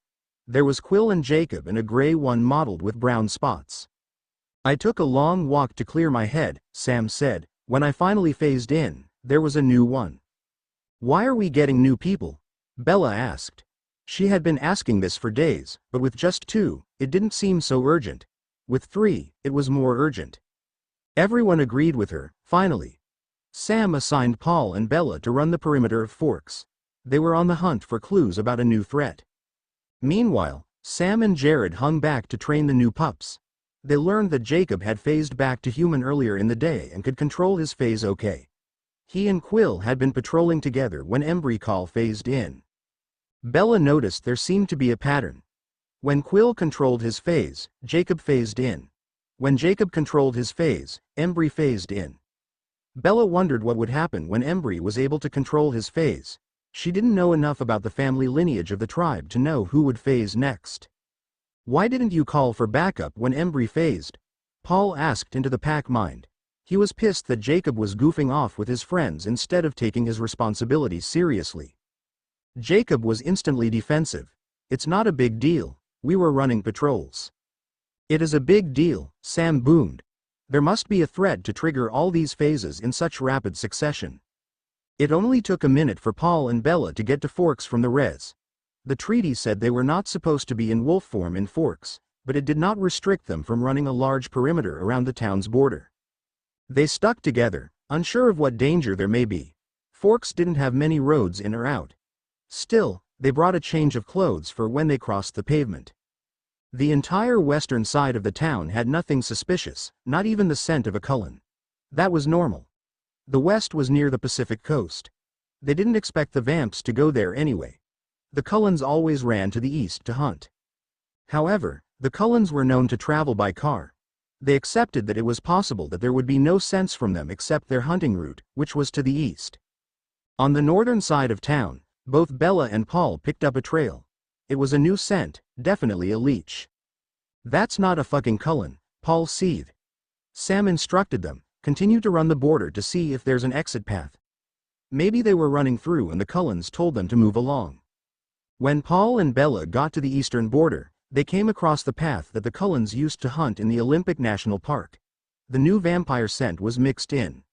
There was Quill and Jacob and a gray one mottled with brown spots. I took a long walk to clear my head, Sam said. When I finally phased in, there was a new one. Why are we getting new people? Bella asked. She had been asking this for days, but with just 2, it didn't seem so urgent. With 3, it was more urgent. Everyone agreed with her, finally. Sam assigned Paul and Bella to run the perimeter of Forks. They were on the hunt for clues about a new threat. Meanwhile, Sam and Jared hung back to train the new pups. They learned that Jacob had phased back to human earlier in the day and could control his phase okay. He and Quill had been patrolling together when Embry phased in. Bella noticed there seemed to be a pattern. When Quill controlled his phase, Jacob phased in. When Jacob controlled his phase, Embry phased in. Bella wondered what would happen when Embry was able to control his phase. She didn't know enough about the family lineage of the tribe to know who would phase next. "Why didn't you call for backup when Embry phased?" Paul asked into the pack mind. He was pissed that Jacob was goofing off with his friends instead of taking his responsibilities seriously. Jacob was instantly defensive. "It's not a big deal. We were running patrols." "It is a big deal," Sam boomed. "There must be a thread to trigger all these phases in such rapid succession." It only took a minute for Paul and Bella to get to Forks from the res. The treaty said they were not supposed to be in wolf form in Forks, but it did not restrict them from running a large perimeter around the town's border. They stuck together, unsure of what danger there may be. Forks didn't have many roads in or out. Still, they brought a change of clothes for when they crossed the pavement. The entire western side of the town had nothing suspicious, not even the scent of a cullen. That was normal. The west was near the Pacific coast. They didn't expect the vamps to go there anyway. The Cullens always ran to the east to hunt. However, the Cullens were known to travel by car. They accepted that it was possible that there would be no sense from them except their hunting route, which was to the east. On the northern side of town, both Bella and Paul picked up a trail. It was a new scent, definitely a leech. "That's not a fucking Cullen," Paul seethed. Sam instructed them, "Continue to run the border to see if there's an exit path." Maybe they were running through and the Cullens told them to move along. When Paul and Bella got to the eastern border, they came across the path that the Cullens used to hunt in the Olympic National Park. The new vampire scent was mixed in.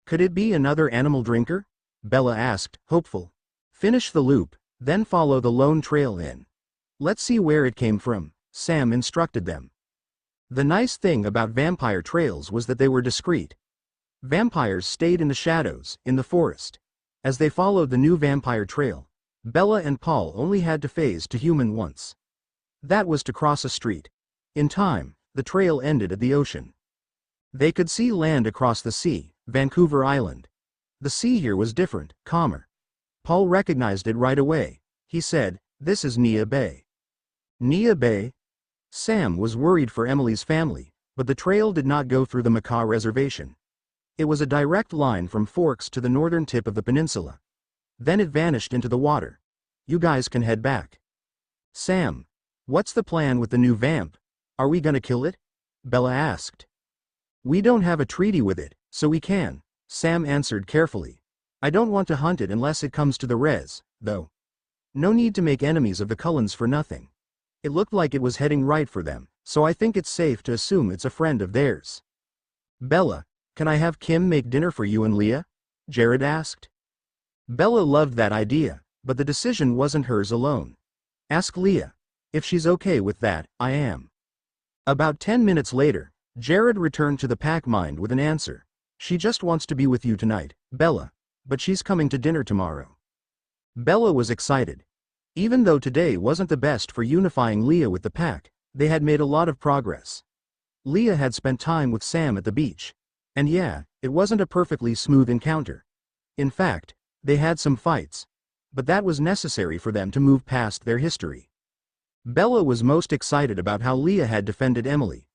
"Could it be another animal drinker?" Bella asked, hopeful. "Finish the loop, then follow the lone trail in. Let's see where it came from," Sam instructed them. The nice thing about vampire trails was that they were discreet. Vampires stayed in the shadows, in the forest. As they followed the new vampire trail, Bella and Paul only had to phase to human once. That was to cross a street. In time, the trail ended at the ocean. They could see land across the sea, Vancouver Island. The sea here was different, calmer. Paul recognized it right away. He said, "This is Nia Bay." Nia Bay? Sam was worried for Emily's family, but the trail did not go through the Macaw Reservation. It was a direct line from Forks to the northern tip of the peninsula. Then it vanished into the water. "You guys can head back." "Sam, what's the plan with the new vamp? Are we gonna kill it?" Bella asked. "We don't have a treaty with it, so we can," Sam answered carefully. "I don't want to hunt it unless it comes to the res, though. No need to make enemies of the Cullens for nothing. It looked like it was heading right for them, so I think it's safe to assume it's a friend of theirs." "Bella, can I have Kim make dinner for you and Leah?" Jared asked. Bella loved that idea, but the decision wasn't hers alone. "Ask Leah. If she's okay with that, I am." About 10 minutes later, Jared returned to the pack mind with an answer. "She just wants to be with you tonight, Bella. But she's coming to dinner tomorrow." Bella was excited. Even though today wasn't the best for unifying Leah with the pack, they had made a lot of progress. Leah had spent time with Sam at the beach. And yeah, it wasn't a perfectly smooth encounter. In fact, they had some fights. But that was necessary for them to move past their history. Bella was most excited about how Leah had defended Emily.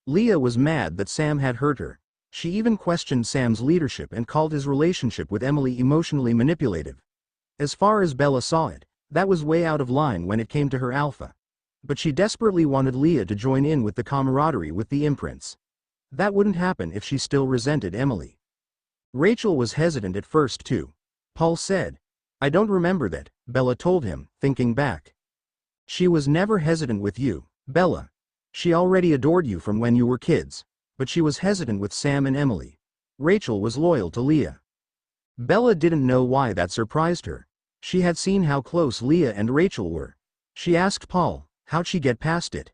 Leah was mad that Sam had hurt her. She even questioned Sam's leadership and called his relationship with Emily emotionally manipulative. As far as Bella saw it, that was way out of line when it came to her alpha. But she desperately wanted Leah to join in with the camaraderie with the imprints. That wouldn't happen if she still resented Emily. Rachel was hesitant at first too. Paul said, "I don't remember that," Bella told him, thinking back. "She was never hesitant with you, Bella. She already adored you from when you were kids. But she was hesitant with Sam and Emily. Rachel was loyal to Leah." Bella didn't know why that surprised her. She had seen how close Leah and Rachel were. She asked Paul, how'd she get past it?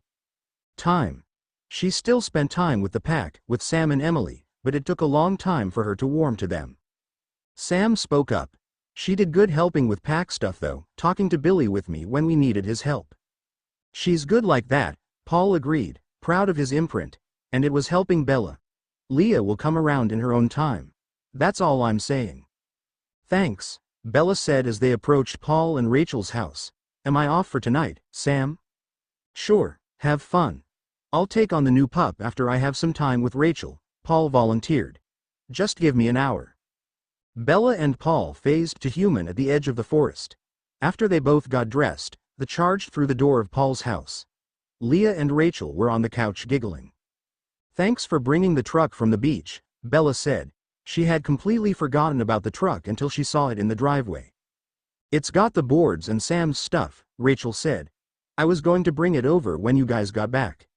Time. She still spent time with the pack, with Sam and Emily, but it took a long time for her to warm to them. Sam spoke up. She did good helping with pack stuff though, talking to Billy with me when we needed his help. She's good like that, Paul agreed, proud of his imprint, and it was helping Bella. Leah will come around in her own time. That's all I'm saying. Thanks, Bella said as they approached Paul and Rachel's house. Am I off for tonight, Sam? Sure, have fun. I'll take on the new pup after I have some time with Rachel, Paul volunteered. Just give me an hour. Bella and Paul phased to human at the edge of the forest. After they both got dressed, they charged through the door of Paul's house. Leah and Rachel were on the couch giggling. Thanks for bringing the truck from the beach, Bella said. She had completely forgotten about the truck until she saw it in the driveway. It's got the boards and Sam's stuff, Rachel said. I was going to bring it over when you guys got back.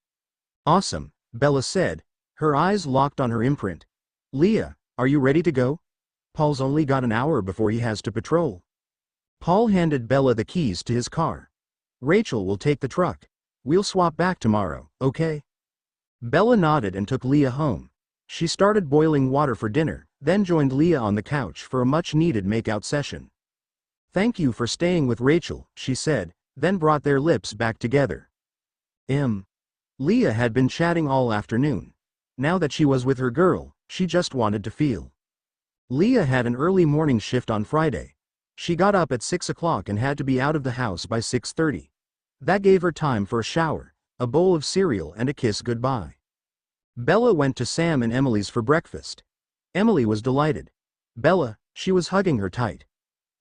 Awesome, Bella said, her eyes locked on her imprint. Leah, are you ready to go? Paul's only got an hour before he has to patrol. Paul handed Bella the keys to his car. Rachel will take the truck. We'll swap back tomorrow, okay? Bella nodded and took Leah home. She started boiling water for dinner, then joined Leah on the couch for a much-needed make-out session. Thank you for staying with Rachel, she said, then brought their lips back together. Leah had been chatting all afternoon. Now that she was with her girl, she just wanted to feel. Leah had an early morning shift on Friday. She got up at 6 o'clock and had to be out of the house by 6:30. That gave her time for a shower, a bowl of cereal and a kiss goodbye. Bella went to Sam and Emily's for breakfast. Emily was delighted. Bella, she was hugging her tight.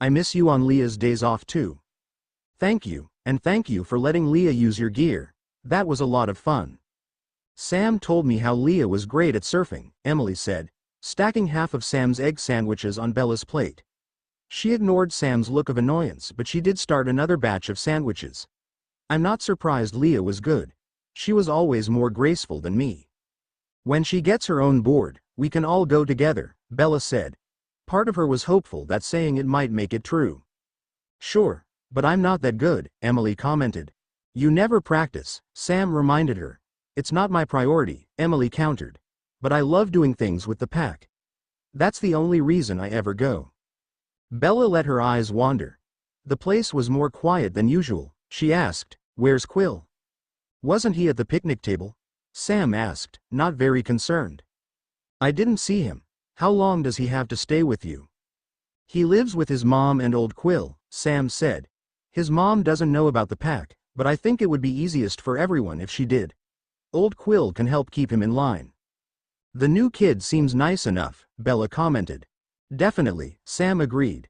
I miss you on Leah's days off too. Thank you, and thank you for letting Leah use your gear. That was a lot of fun. Sam told me how Leah was great at surfing, Emily said, stacking half of Sam's egg sandwiches on Bella's plate. She ignored Sam's look of annoyance, but she did start another batch of sandwiches. I'm not surprised Leah was good. She was always more graceful than me. When she gets her own board, we can all go together, Bella said. Part of her was hopeful that saying it might make it true. Sure, but I'm not that good, Emily commented. You never practice, Sam reminded her. It's not my priority, Emily countered. But I love doing things with the pack. That's the only reason I ever go. Bella let her eyes wander. The place was more quiet than usual. She asked, where's Quill? Wasn't he at the picnic table? Sam asked, not very concerned. I didn't see him. How long does he have to stay with you? He lives with his mom and old Quill, Sam said. His mom doesn't know about the pack, but I think it would be easiest for everyone if she did. Old Quill can help keep him in line. The new kid seems nice enough, Bella commented. Definitely, Sam agreed.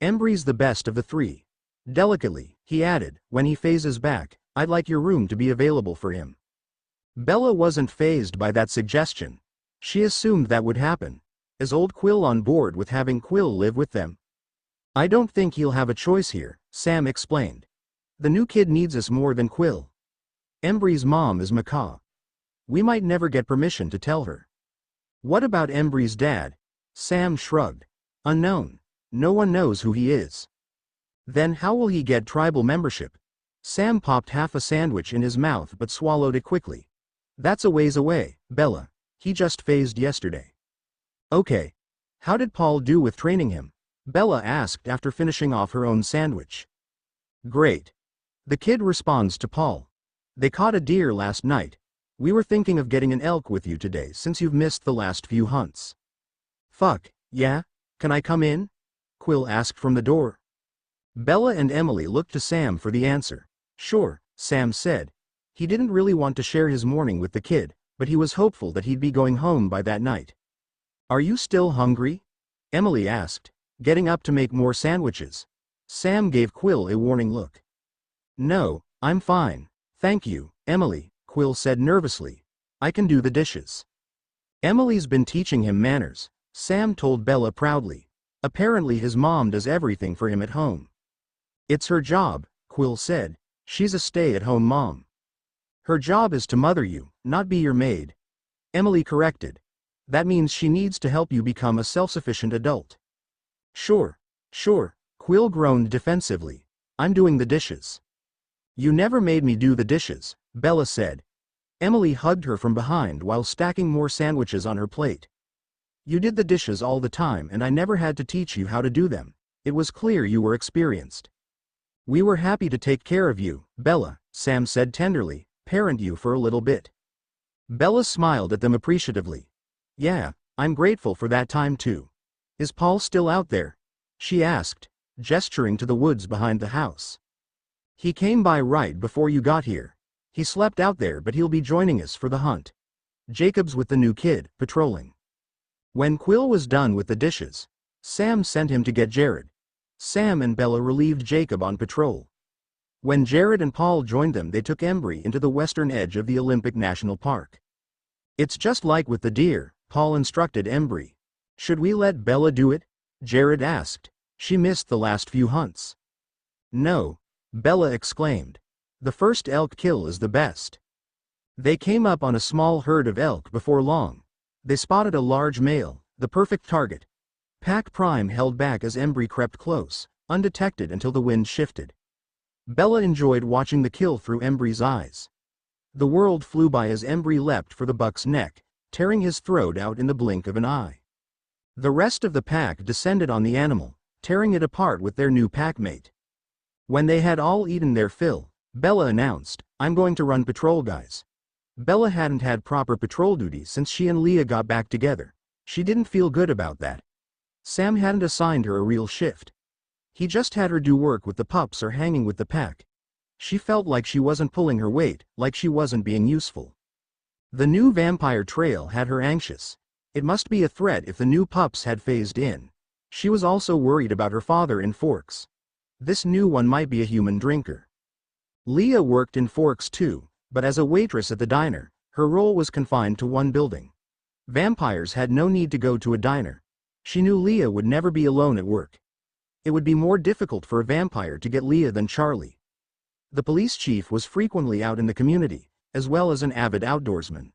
Embry's the best of the three. Delicately, he added, when he phases back, I'd like your room to be available for him. Bella wasn't fazed by that suggestion. She assumed that would happen. Is old Quill on board with having Quill live with them? I don't think he'll have a choice here, Sam explained. The new kid needs us more than Quill. Embry's mom is macaw. We might never get permission to tell her. What about Embry's dad? Sam shrugged. Unknown. No one knows who he is. Then how will he get tribal membership? Sam popped half a sandwich in his mouth but swallowed it quickly. That's a ways away, Bella. He just phased yesterday. Okay. How did Paul do with training him? Bella asked after finishing off her own sandwich. Great. The kid responds to Paul. They caught a deer last night. We were thinking of getting an elk with you today since you've missed the last few hunts. Fuck, yeah? Can I come in? Quill asked from the door. Bella and Emily looked to Sam for the answer. Sure, Sam said. He didn't really want to share his morning with the kid, but he was hopeful that he'd be going home by that night. Are you still hungry? Emily asked, getting up to make more sandwiches. Sam gave Quill a warning look. No, I'm fine, thank you, Emily, Quill said nervously. I can do the dishes. Emily's been teaching him manners, Sam told Bella proudly. Apparently his mom does everything for him at home. It's her job, Quill said. She's a stay-at-home mom. Her job is to mother you, not be your maid. Emily corrected. That means she needs to help you become a self-sufficient adult. Sure, Quill groaned defensively. I'm doing the dishes. You never made me do the dishes, Bella said. Emily hugged her from behind while stacking more sandwiches on her plate. You did the dishes all the time and I never had to teach you how to do them. It was clear you were experienced. We were happy to take care of you, Bella, Sam said tenderly, parent you for a little bit. Bella smiled at them appreciatively. Yeah, I'm grateful for that time too. Is Paul still out there? She asked, gesturing to the woods behind the house. He came by right before you got here. He slept out there but he'll be joining us for the hunt. Jacob's with the new kid, patrolling. When Quill was done with the dishes, Sam sent him to get Jared. Sam and Bella relieved Jacob on patrol. When Jared and Paul joined them, they took Embry into the western edge of the Olympic National Park. It's just like with the deer, Paul instructed Embry. Should we let Bella do it? Jared asked. She missed the last few hunts. No, Bella exclaimed. The first elk kill is the best. They came up on a small herd of elk before long. They spotted a large male, the perfect target. Pack Prime held back as Embry crept close, undetected until the wind shifted. Bella enjoyed watching the kill through Embry's eyes. The world flew by as Embry leapt for the buck's neck, tearing his throat out in the blink of an eye. The rest of the pack descended on the animal, tearing it apart with their new packmate. When they had all eaten their fill, Bella announced, I'm going to run patrol, guys. Bella hadn't had proper patrol duty since she and Leah got back together. She didn't feel good about that. Sam hadn't assigned her a real shift. He just had her do work with the pups or hanging with the pack. She felt like she wasn't pulling her weight, like she wasn't being useful. The new vampire trail had her anxious. It must be a threat if the new pups had phased in. She was also worried about her father in Forks. This new one might be a human drinker. Leah worked in Forks too, but as a waitress at the diner, her role was confined to one building. Vampires had no need to go to a diner. She knew Leah would never be alone at work. It would be more difficult for a vampire to get Leah than Charlie. The police chief was frequently out in the community, as well as an avid outdoorsman.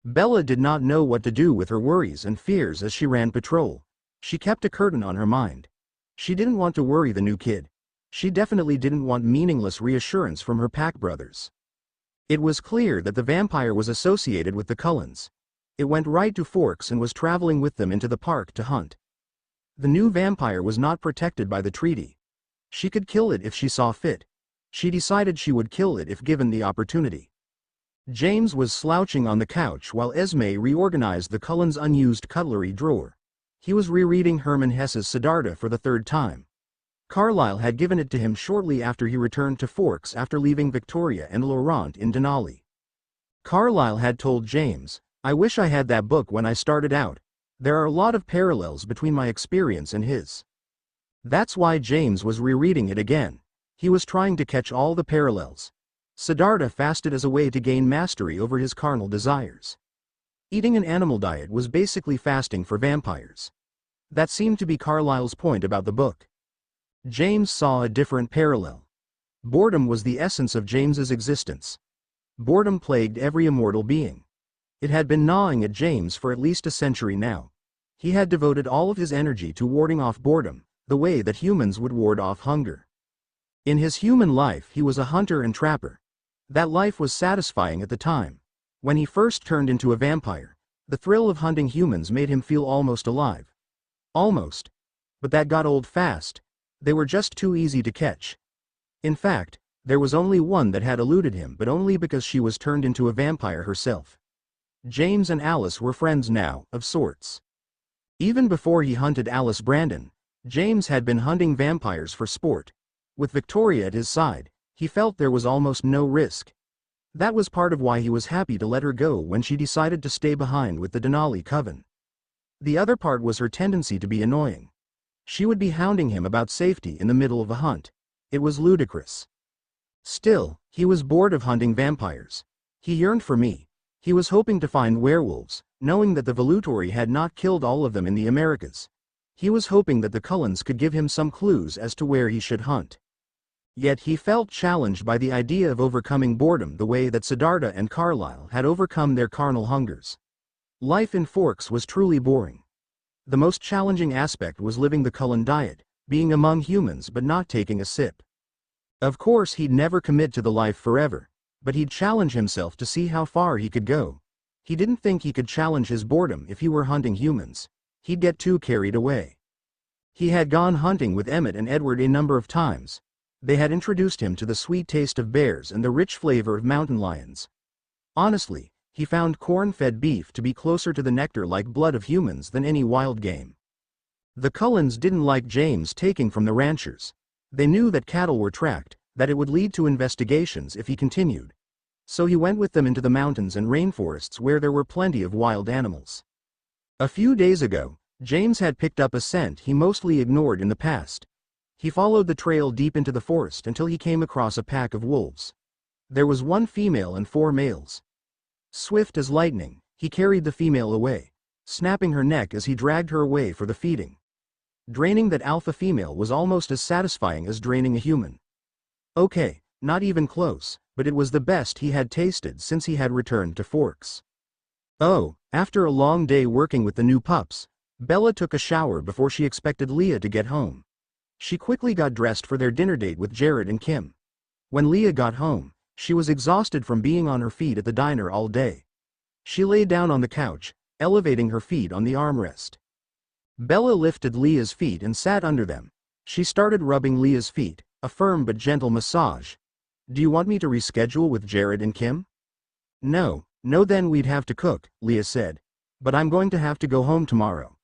Bella did not know what to do with her worries and fears as she ran patrol. She kept a curtain on her mind. She didn't want to worry the new kid. She definitely didn't want meaningless reassurance from her pack brothers. It was clear that the vampire was associated with the Cullens. It went right to Forks and was traveling with them into the park to hunt. The new vampire was not protected by the treaty. She could kill it if she saw fit. She decided she would kill it if given the opportunity. James was slouching on the couch while Esme reorganized the Cullens' unused cutlery drawer. He was rereading Hermann Hesse's Siddhartha for the third time. Carlyle had given it to him shortly after he returned to Forks after leaving Victoria and Laurent in Denali. Carlyle had told James, I wish I had that book when I started out. There are a lot of parallels between my experience and his. That's why James was rereading it again. He was trying to catch all the parallels. Siddhartha fasted as a way to gain mastery over his carnal desires. Eating an animal diet was basically fasting for vampires. That seemed to be Carlyle's point about the book. James saw a different parallel. Boredom was the essence of James's existence. Boredom plagued every immortal being. It had been gnawing at James for at least a century now. He had devoted all of his energy to warding off boredom, the way that humans would ward off hunger. In his human life he was a hunter and trapper. That life was satisfying at the time. When he first turned into a vampire, the thrill of hunting humans made him feel almost alive. Almost. But that got old fast. They were just too easy to catch. In fact, there was only one that had eluded him, but only because she was turned into a vampire herself. James and Alice were friends now, of sorts. Even before he hunted Alice Brandon, James had been hunting vampires for sport. With Victoria at his side, he felt there was almost no risk. That was part of why he was happy to let her go when she decided to stay behind with the Denali coven. The other part was her tendency to be annoying. She would be hounding him about safety in the middle of a hunt. It was ludicrous. Still, he was bored of hunting vampires. He yearned for me. He was hoping to find werewolves, knowing that the Volutori had not killed all of them in the Americas. He was hoping that the Cullens could give him some clues as to where he should hunt. Yet he felt challenged by the idea of overcoming boredom the way that Siddhartha and Carlyle had overcome their carnal hungers. Life in Forks was truly boring. The most challenging aspect was living the Cullen diet, being among humans but not taking a sip. Of course he'd never commit to the life forever, but he'd challenge himself to see how far he could go. He didn't think he could challenge his boredom if he were hunting humans. He'd get too carried away. He had gone hunting with Emmett and Edward a number of times. They had introduced him to the sweet taste of bears and the rich flavor of mountain lions. Honestly, he found corn-fed beef to be closer to the nectar-like blood of humans than any wild game. The Cullens didn't like James taking from the ranchers. They knew that cattle were tracked, that it would lead to investigations if he continued. So he went with them into the mountains and rainforests where there were plenty of wild animals. A few days ago, James had picked up a scent he mostly ignored in the past. He followed the trail deep into the forest until he came across a pack of wolves. There was one female and 4 males. Swift as lightning, he carried the female away, snapping her neck as he dragged her away for the feeding. Draining that alpha female was almost as satisfying as draining a human. Okay, not even close, but it was the best he had tasted since he had returned to Forks. Oh, after a long day working with the new pups, Bella took a shower before she expected Leah to get home. She quickly got dressed for their dinner date with Jared and Kim. When Leah got home, she was exhausted from being on her feet at the diner all day. She lay down on the couch, elevating her feet on the armrest. Bella lifted Leah's feet and sat under them. She started rubbing Leah's feet, a firm but gentle massage. Do you want me to reschedule with Jared and Kim? No, then we'd have to cook, Leah said. But I'm going to have to go home tomorrow.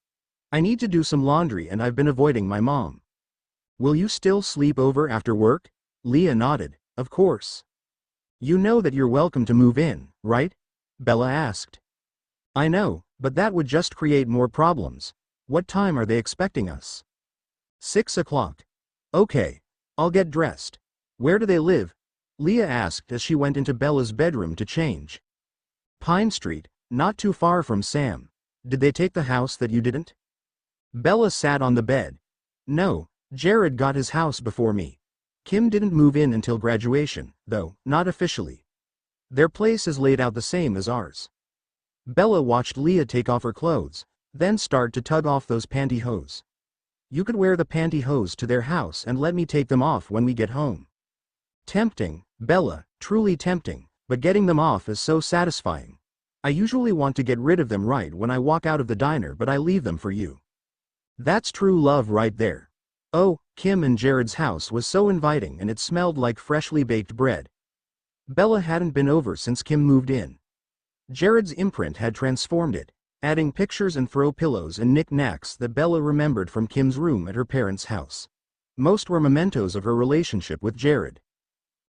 I need to do some laundry and I've been avoiding my mom. Will you still sleep over after work? Leah nodded, of course. You know that you're welcome to move in, right? Bella asked. I know, but that would just create more problems. What time are they expecting us? 6 o'clock. Okay, I'll get dressed. Where do they live? Leah asked as she went into Bella's bedroom to change. Pine Street, not too far from Sam. Did they take the house that you didn't? Bella sat on the bed. No, Jared got his house before me. Kim didn't move in until graduation, though, not officially. Their place is laid out the same as ours. Bella watched Leah take off her clothes, then start to tug off those pantyhose. You could wear the pantyhose to their house and let me take them off when we get home. Tempting, Bella, truly tempting, but getting them off is so satisfying. I usually want to get rid of them right when I walk out of the diner, but I leave them for you. That's true love right there. Oh, Kim and Jared's house was so inviting and it smelled like freshly baked bread. Bella hadn't been over since Kim moved in. Jared's imprint had transformed it, adding pictures and throw pillows and knick-knacks that Bella remembered from Kim's room at her parents' house. Most were mementos of her relationship with Jared.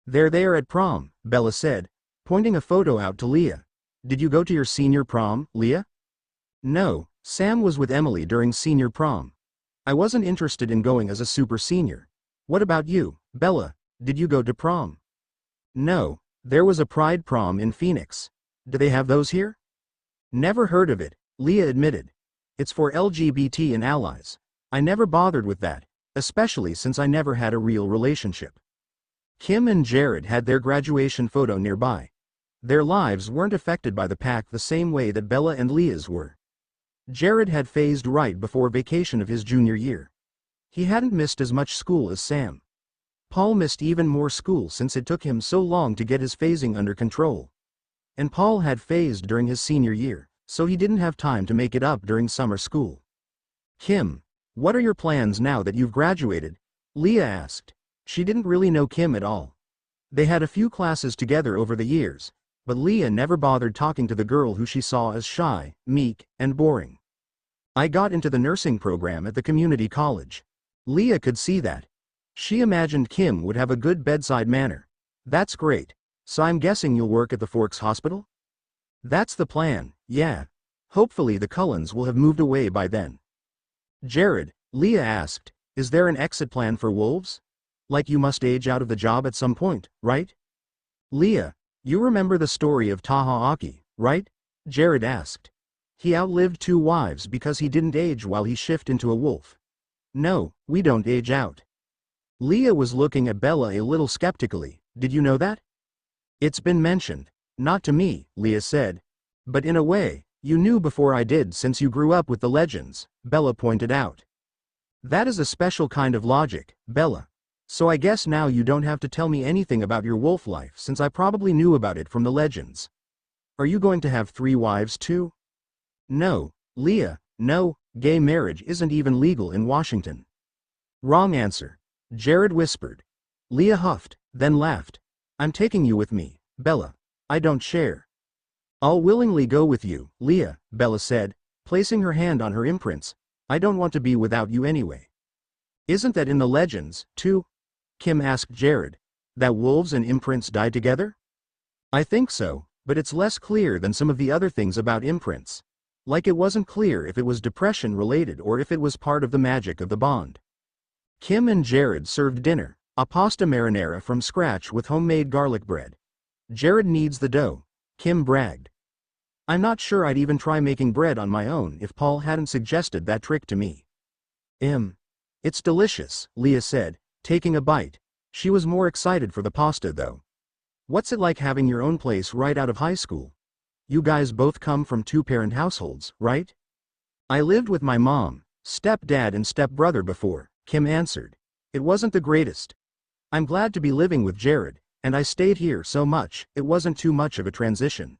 They're there at prom, Bella said, pointing a photo out to Leah. Did you go to your senior prom, Leah? No, Sam was with Emily during senior prom. I wasn't interested in going as a super senior. What about you, Bella? Did you go to prom? No, there was a pride prom in Phoenix. Do they have those here? Never heard of it, Leah admitted. It's for LGBT and allies. I never bothered with that, especially since I never had a real relationship. Kim and Jared had their graduation photo nearby. Their lives weren't affected by the pack the same way that Bella and Leah's were. Jared had phased right before vacation of his junior year. He hadn't missed as much school as Sam. Paul missed even more school since it took him so long to get his phasing under control. And Paul had phased during his senior year, so he didn't have time to make it up during summer school. Kim, what are your plans now that you've graduated? Leah asked. She didn't really know Kim at all. They had a few classes together over the years, but Leah never bothered talking to the girl who she saw as shy, meek, and boring. I got into the nursing program at the community college. Leah could see that. She imagined Kim would have a good bedside manner. That's great. So I'm guessing you'll work at the Forks Hospital? That's the plan, yeah. Hopefully the Cullens will have moved away by then. Jared, Leah asked, is there an exit plan for wolves? Like you must age out of the job at some point, right? Leah, you remember the story of Taha Aki, right? Jared asked. He outlived 2 wives because he didn't age while he shifted into a wolf. No, we don't age out. Leah was looking at Bella a little skeptically. Did you know that? It's been mentioned. Not to me, Leah said. But in a way, you knew before I did since you grew up with the legends, Bella pointed out. That is a special kind of logic, Bella. So I guess now you don't have to tell me anything about your wolf life since I probably knew about it from the legends. Are you going to have 3 wives too? No, Leah, no, gay marriage isn't even legal in Washington. Wrong answer, Jared whispered. Leah huffed, then laughed. I'm taking you with me, Bella. I don't share. I'll willingly go with you, Leah, Bella said, placing her hand on her imprints. I don't want to be without you anyway. Isn't that in the legends, too? Kim asked Jared. That wolves and imprints die together? I think so, but it's less clear than some of the other things about imprints. Like it wasn't clear if it was depression related or if it was part of the magic of the bond. Kim and Jared served dinner, a pasta marinara from scratch with homemade garlic bread. Jared needs the dough, Kim bragged. I'm not sure I'd even try making bread on my own if Paul hadn't suggested that trick to me. It's delicious, Leah said, taking a bite. She was more excited for the pasta though. What's it like having your own place right out of high school? You guys both come from 2-parent households, right? I lived with my mom, stepdad and stepbrother before, Kim answered. It wasn't the greatest. I'm glad to be living with Jared, and I stayed here so much, it wasn't too much of a transition.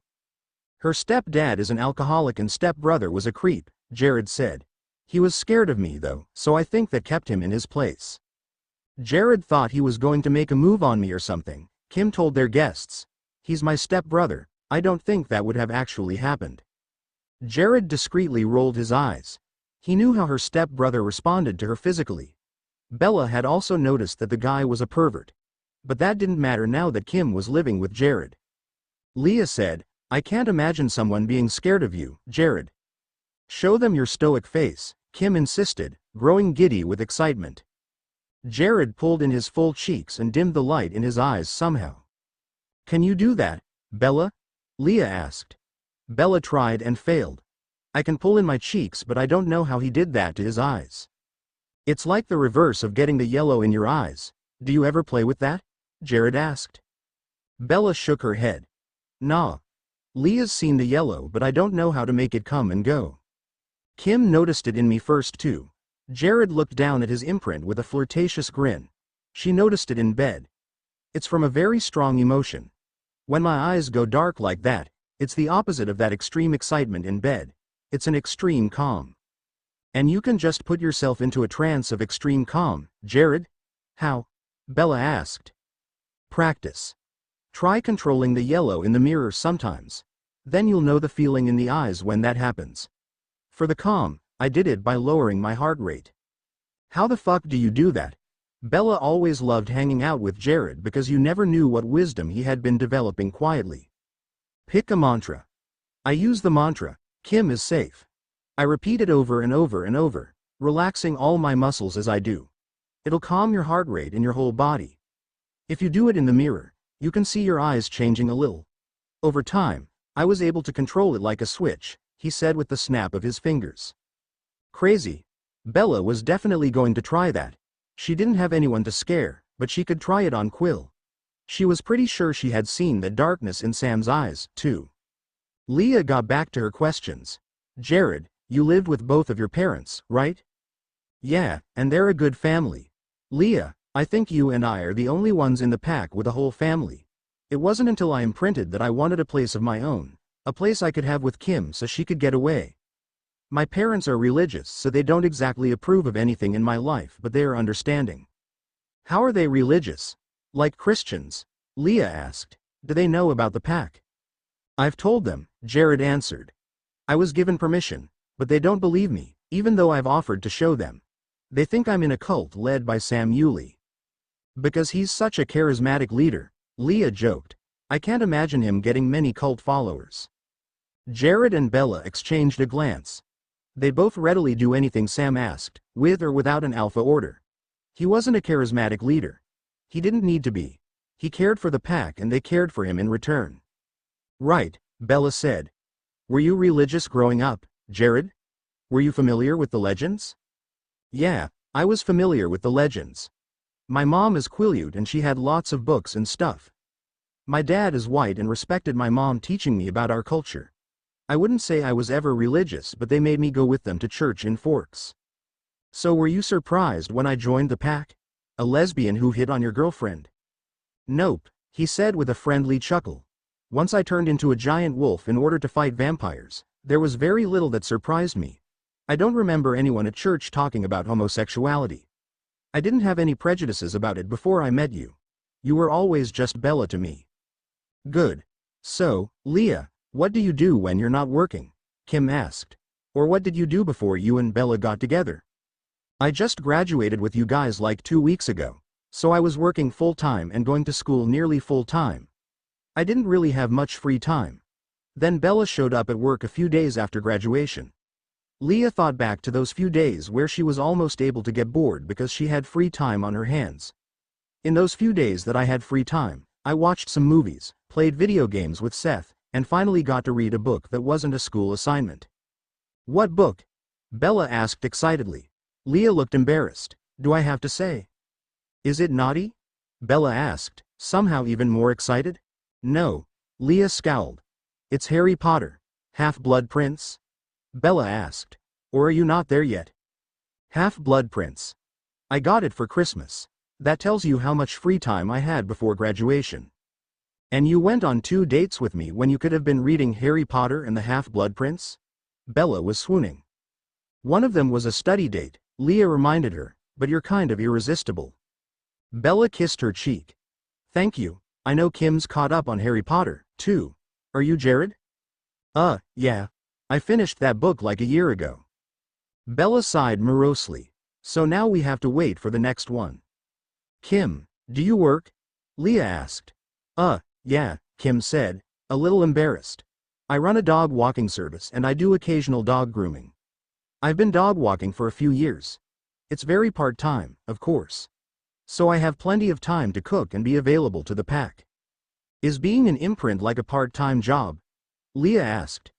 Her stepdad is an alcoholic and stepbrother was a creep, Jared said. He was scared of me though, so I think that kept him in his place. Jared thought he was going to make a move on me or something, Kim told their guests. He's my stepbrother, I don't think that would have actually happened. Jared discreetly rolled his eyes. He knew how her stepbrother responded to her physically. Bella had also noticed that the guy was a pervert. But that didn't matter now that Kim was living with Jared. Leah said, I can't imagine someone being scared of you, Jared. Show them your stoic face, Kim insisted, growing giddy with excitement. Jared pulled in his full cheeks and dimmed the light in his eyes somehow. Can you do that, Bella? Leah asked. Bella tried and failed. I can pull in my cheeks but I don't know how he did that to his eyes. It's like the reverse of getting the yellow in your eyes. Do you ever play with that? Jared asked. Bella shook her head. Nah. Leah's seen the yellow but I don't know how to make it come and go. Kim noticed it in me first too. Jared looked down at his imprint with a flirtatious grin. She noticed it in bed. It's from a very strong emotion. When my eyes go dark like that, it's the opposite of that extreme excitement in bed. It's an extreme calm. And you can just put yourself into a trance of extreme calm, Jared? How? Bella asked. Practice. Try controlling the yellow in the mirror sometimes. Then you'll know the feeling in the eyes when that happens. For the calm, I did it by lowering my heart rate. How the fuck do you do that? Bella always loved hanging out with Jared because you never knew what wisdom he had been developing quietly. Pick a mantra. I use the mantra, Kim is safe. I repeat it over and over and over, relaxing all my muscles as I do. It'll calm your heart rate and your whole body. If you do it in the mirror, you can see your eyes changing a little. Over time, I was able to control it like a switch, he said with the snap of his fingers. Crazy. Bella was definitely going to try that. She didn't have anyone to scare, but she could try it on Quill. She was pretty sure she had seen the darkness in Sam's eyes, too. Leah got back to her questions. Jared, you lived with both of your parents, right? Yeah, and they're a good family. Leah, I think you and I are the only ones in the pack with a whole family. It wasn't until I imprinted that I wanted a place of my own, a place I could have with Kim so she could get away. My parents are religious so they don't exactly approve of anything in my life but they are understanding. How are they religious? Like Christians? Leah asked. Do they know about the pack? I've told them, Jared answered. I was given permission, but they don't believe me, even though I've offered to show them. They think I'm in a cult led by Sam Yulee. Because he's such a charismatic leader, Leah joked. I can't imagine him getting many cult followers. Jared and Bella exchanged a glance. They both readily do anything Sam asked, with or without an alpha order. He wasn't a charismatic leader. He didn't need to be. He cared for the pack and they cared for him in return. Right, Bella said. Were you religious growing up, Jared? Were you familiar with the legends? Yeah, I was familiar with the legends. My mom is Quileute and she had lots of books and stuff. My dad is white and respected my mom teaching me about our culture. I wouldn't say I was ever religious but they made me go with them to church in Forks. So were you surprised when I joined the pack? A lesbian who hit on your girlfriend? Nope, he said with a friendly chuckle. Once I turned into a giant wolf in order to fight vampires. There was very little that surprised me. I don't remember anyone at church talking about homosexuality. I didn't have any prejudices about it before I met you. You were always just Bella to me. Good. So, Leah, what do you do when you're not working? Kim asked. Or what did you do before you and Bella got together? I just graduated with you guys like 2 weeks ago, so I was working full-time and going to school nearly full-time. I didn't really have much free time. Then Bella showed up at work a few days after graduation. Leah thought back to those few days where she was almost able to get bored because she had free time on her hands. In those few days that I had free time, I watched some movies, played video games with Seth, and finally got to read a book that wasn't a school assignment. What book? Bella asked excitedly. Leah looked embarrassed. Do I have to say? Is it naughty? Bella asked, somehow even more excited. No. Leah scowled. It's Harry Potter. Half-Blood Prince? Bella asked. Or are you not there yet? Half-Blood Prince. I got it for Christmas. That tells you how much free time I had before graduation. And you went on 2 dates with me when you could have been reading Harry Potter and the Half-Blood Prince? Bella was swooning. One of them was a study date, Leah reminded her, but you're kind of irresistible. Bella kissed her cheek. Thank you. I know Kim's caught up on Harry Potter, too. Are you Jared? Yeah. I finished that book like a year ago. Bella sighed morosely. So now we have to wait for the next one. Kim, do you work? Leah asked. Yeah, Kim said, a little embarrassed. I run a dog walking service and I do occasional dog grooming. I've been dog walking for a few years. It's very part-time, of course. So I have plenty of time to cook and be available to the pack. Is being an imprint like a part-time job? Leah asked.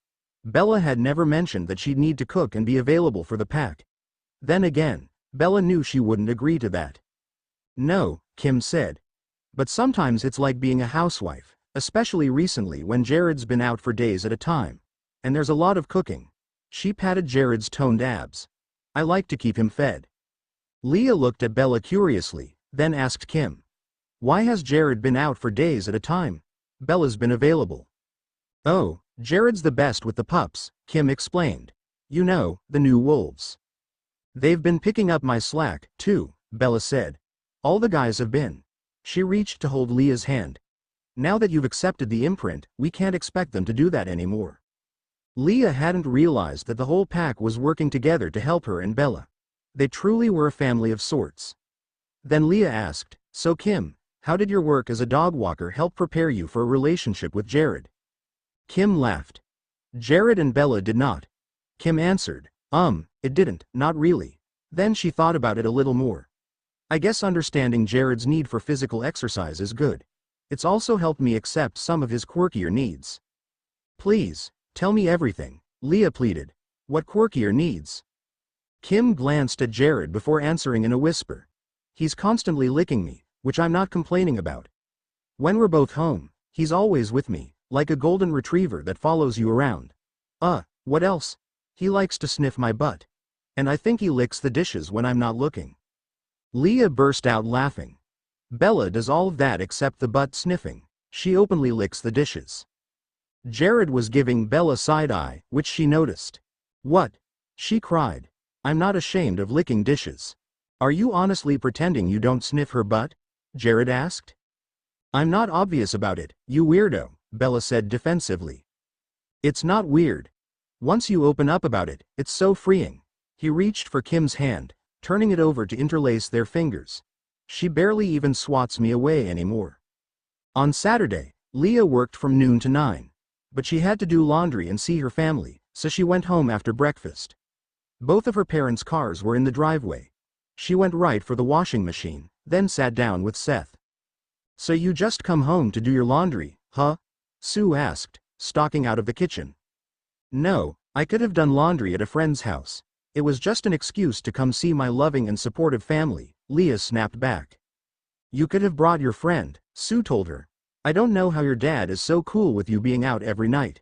Bella had never mentioned that she'd need to cook and be available for the pack. Then again, Bella knew she wouldn't agree to that. No, Kim said. But sometimes it's like being a housewife, especially recently when Jared's been out for days at a time. And there's a lot of cooking. She patted Jared's toned abs. I like to keep him fed. Leah looked at Bella curiously, then asked Kim. Why has Jared been out for days at a time? Bella's been available. Oh, Jared's the best with the pups, Kim explained. You know, the new wolves. They've been picking up my slack, too, Bella said. All the guys have been. She reached to hold Leah's hand. Now that you've accepted the imprint, we can't expect them to do that anymore. Leah hadn't realized that the whole pack was working together to help her and Bella. They truly were a family of sorts. Then Leah asked, so Kim, how did your work as a dog walker help prepare you for a relationship with Jared? Kim laughed. Jared and Bella did not. Kim answered, it didn't, not really. Then she thought about it a little more. I guess understanding Jared's need for physical exercise is good. It's also helped me accept some of his quirkier needs. Please, tell me everything, Leah pleaded. What quirkier needs? Kim glanced at Jared before answering in a whisper. He's constantly licking me, which I'm not complaining about. When we're both home, he's always with me, like a golden retriever that follows you around. What else? He likes to sniff my butt. And I think he licks the dishes when I'm not looking. Leah burst out laughing. Bella does all of that except the butt sniffing. She openly licks the dishes. Jared was giving Bella side-eye, which she noticed. What? She cried. I'm not ashamed of licking dishes. Are you honestly pretending you don't sniff her butt? Jared asked. I'm not obvious about it, you weirdo, Bella said defensively. It's not weird. Once you open up about it, it's so freeing. He reached for Kim's hand, turning it over to interlace their fingers. She barely even swats me away anymore. On Saturday, Leah worked from noon to 9. But she had to do laundry and see her family, so she went home after breakfast. Both of her parents' cars were in the driveway. She went right for the washing machine, then sat down with Seth. So you just come home to do your laundry, huh? Sue asked, stalking out of the kitchen. No, I could have done laundry at a friend's house. It was just an excuse to come see my loving and supportive family, Leah snapped back. You could have brought your friend, Sue told her. I don't know how your dad is so cool with you being out every night.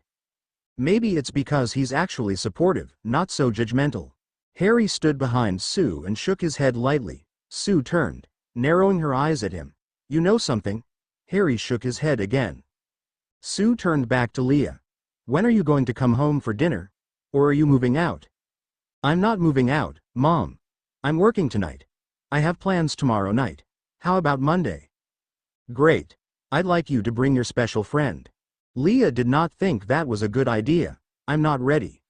Maybe it's because he's actually supportive, not so judgmental. Harry stood behind Sue and shook his head lightly. Sue turned, narrowing her eyes at him. You know something? Harry shook his head again. Sue turned back to Leah. When are you going to come home for dinner? Or are you moving out? I'm not moving out, Mom. I'm working tonight. I have plans tomorrow night. How about Monday? Great. I'd like you to bring your special friend. Leah did not think that was a good idea. I'm not ready.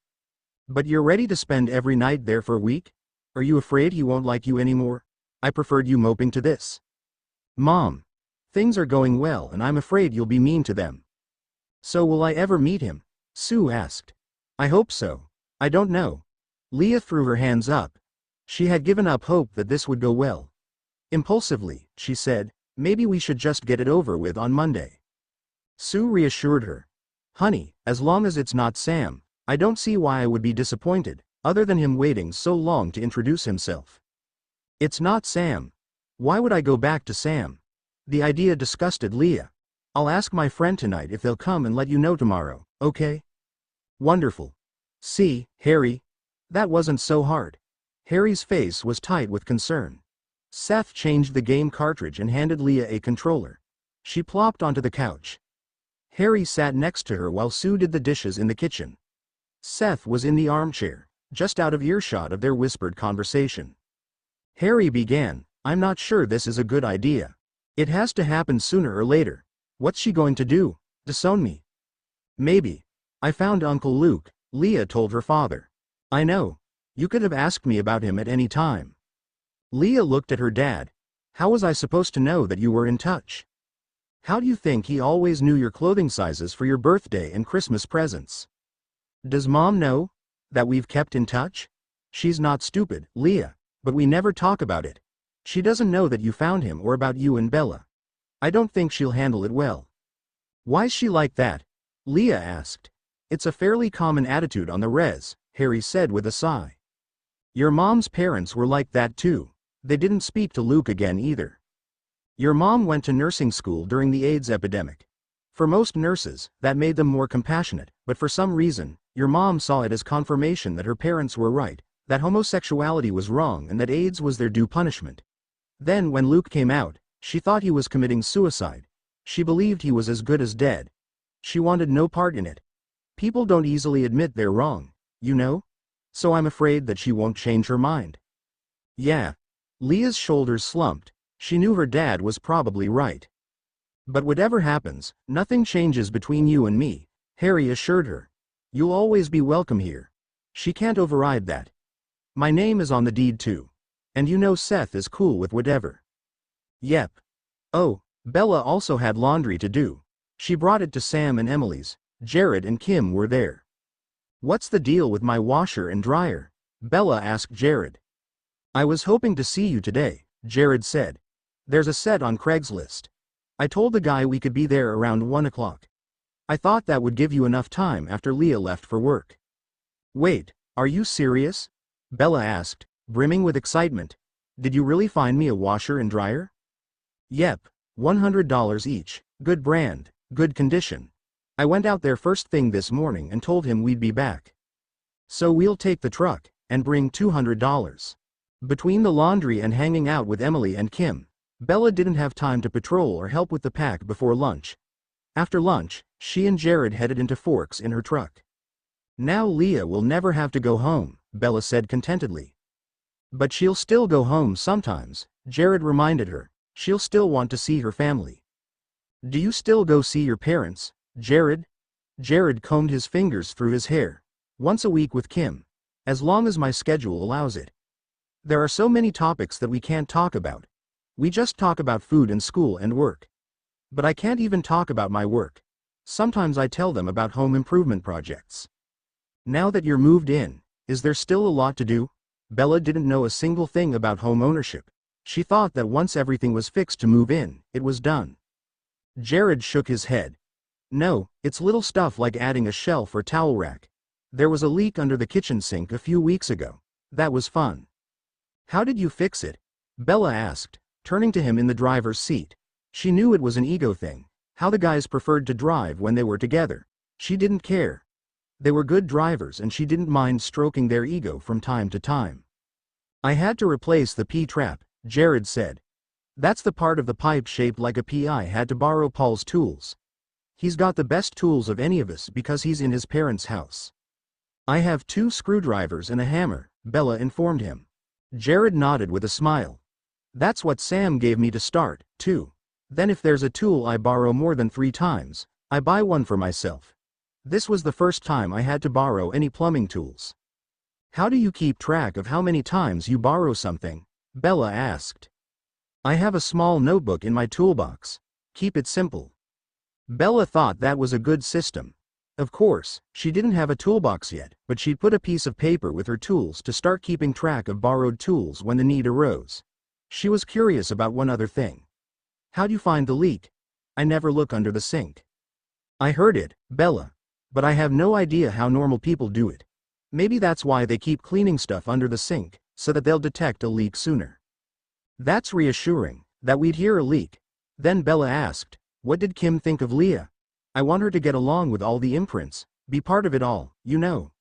But you're ready to spend every night there for a week? Are you afraid he won't like you anymore? I preferred you moping to this. Mom. Things are going well and I'm afraid you'll be mean to them. So will I ever meet him? Sue asked. I hope so. I don't know. Leah threw her hands up. She had given up hope that this would go well. Impulsively, she said, maybe we should just get it over with on Monday. Sue reassured her. Honey, as long as it's not Sam, I don't see why I would be disappointed, other than him waiting so long to introduce himself. It's not Sam. Why would I go back to Sam? The idea disgusted Leah. I'll ask my friend tonight if they'll come and let you know tomorrow, okay? Wonderful. See, Harry? That wasn't so hard. Harry's face was tight with concern. Seth changed the game cartridge and handed Leah a controller. She plopped onto the couch. Harry sat next to her while Sue did the dishes in the kitchen. Seth was in the armchair, just out of earshot of their whispered conversation. Harry began, I'm not sure this is a good idea. It has to happen sooner or later. What's she going to do? Disown me? Maybe. I found Uncle Luke, Leah told her father. I know. You could have asked me about him at any time. Leah looked at her dad. How was I supposed to know that you were in touch? How do you think he always knew your clothing sizes for your birthday and Christmas presents? Does Mom know that we've kept in touch? She's not stupid, Leah, but we never talk about it. She doesn't know that you found him or about you and Bella. I don't think she'll handle it well. Why's she like that? Leah asked. It's a fairly common attitude on the res, Harry said with a sigh. Your mom's parents were like that too. They didn't speak to Luke again either. Your mom went to nursing school during the AIDS epidemic. For most nurses, that made them more compassionate, but for some reason, your mom saw it as confirmation that her parents were right, that homosexuality was wrong and that AIDS was their due punishment. Then when Luke came out, she thought he was committing suicide. She believed he was as good as dead. She wanted no part in it. People don't easily admit they're wrong, you know? So I'm afraid that she won't change her mind. Yeah. Leah's shoulders slumped. She knew her dad was probably right. But whatever happens, nothing changes between you and me, Harry assured her. You'll always be welcome here. She can't override that. My name is on the deed too. And you know Seth is cool with whatever. Yep. Oh, Bella also had laundry to do. She brought it to Sam and Emily's. Jared and Kim were there. What's the deal with my washer and dryer? Bella asked Jared. I was hoping to see you today, Jared said. There's a set on Craigslist. I told the guy we could be there around 1 o'clock. I thought that would give you enough time after Leah left for work. Wait, are you serious? Bella asked, brimming with excitement. Did you really find me a washer and dryer? Yep, $100 each, good brand, good condition. I went out there first thing this morning and told him we'd be back. So we'll take the truck and bring $200. Between the laundry and hanging out with Emily and Kim, Bella didn't have time to patrol or help with the pack before lunch. After lunch, she and Jared headed into Forks in her truck. Now Leah will never have to go home, Bella said contentedly. But she'll still go home sometimes, Jared reminded her. She'll still want to see her family. Do you still go see your parents, Jared? Jared combed his fingers through his hair. Once a week with Kim. As long as my schedule allows it. There are so many topics that we can't talk about. We just talk about food and school and work. But I can't even talk about my work. Sometimes I tell them about home improvement projects. Now that you're moved in, is there still a lot to do? Bella didn't know a single thing about home ownership. She thought that once everything was fixed to move in, it was done. Jared shook his head. No, it's little stuff like adding a shelf or towel rack. There was a leak under the kitchen sink a few weeks ago. That was fun. How did you fix it? Bella asked, turning to him in the driver's seat. She knew it was an ego thing, how the guys preferred to drive when they were together. She didn't care. They were good drivers and she didn't mind stroking their ego from time to time. I had to replace the P-trap, Jared said. That's the part of the pipe shaped like a pea. I had to borrow Paul's tools. He's got the best tools of any of us because he's in his parents' house. I have 2 screwdrivers and a hammer, Bella informed him. Jared nodded with a smile. That's what Sam gave me to start, too. Then if there's a tool I borrow more than 3 times, I buy one for myself. This was the first time I had to borrow any plumbing tools. How do you keep track of how many times you borrow something? Bella asked. I have a small notebook in my toolbox. Keep it simple. Bella thought that was a good system. Of course, she didn't have a toolbox yet, but she'd put a piece of paper with her tools to start keeping track of borrowed tools when the need arose. She was curious about one other thing. How'd you find the leak? I never look under the sink. I heard it, Bella. But I have no idea how normal people do it. Maybe that's why they keep cleaning stuff under the sink, so that they'll detect a leak sooner. That's reassuring, that we'd hear a leak. Then Bella asked, what did Kim think of Leah? I want her to get along with all the imprints, be part of it all, you know.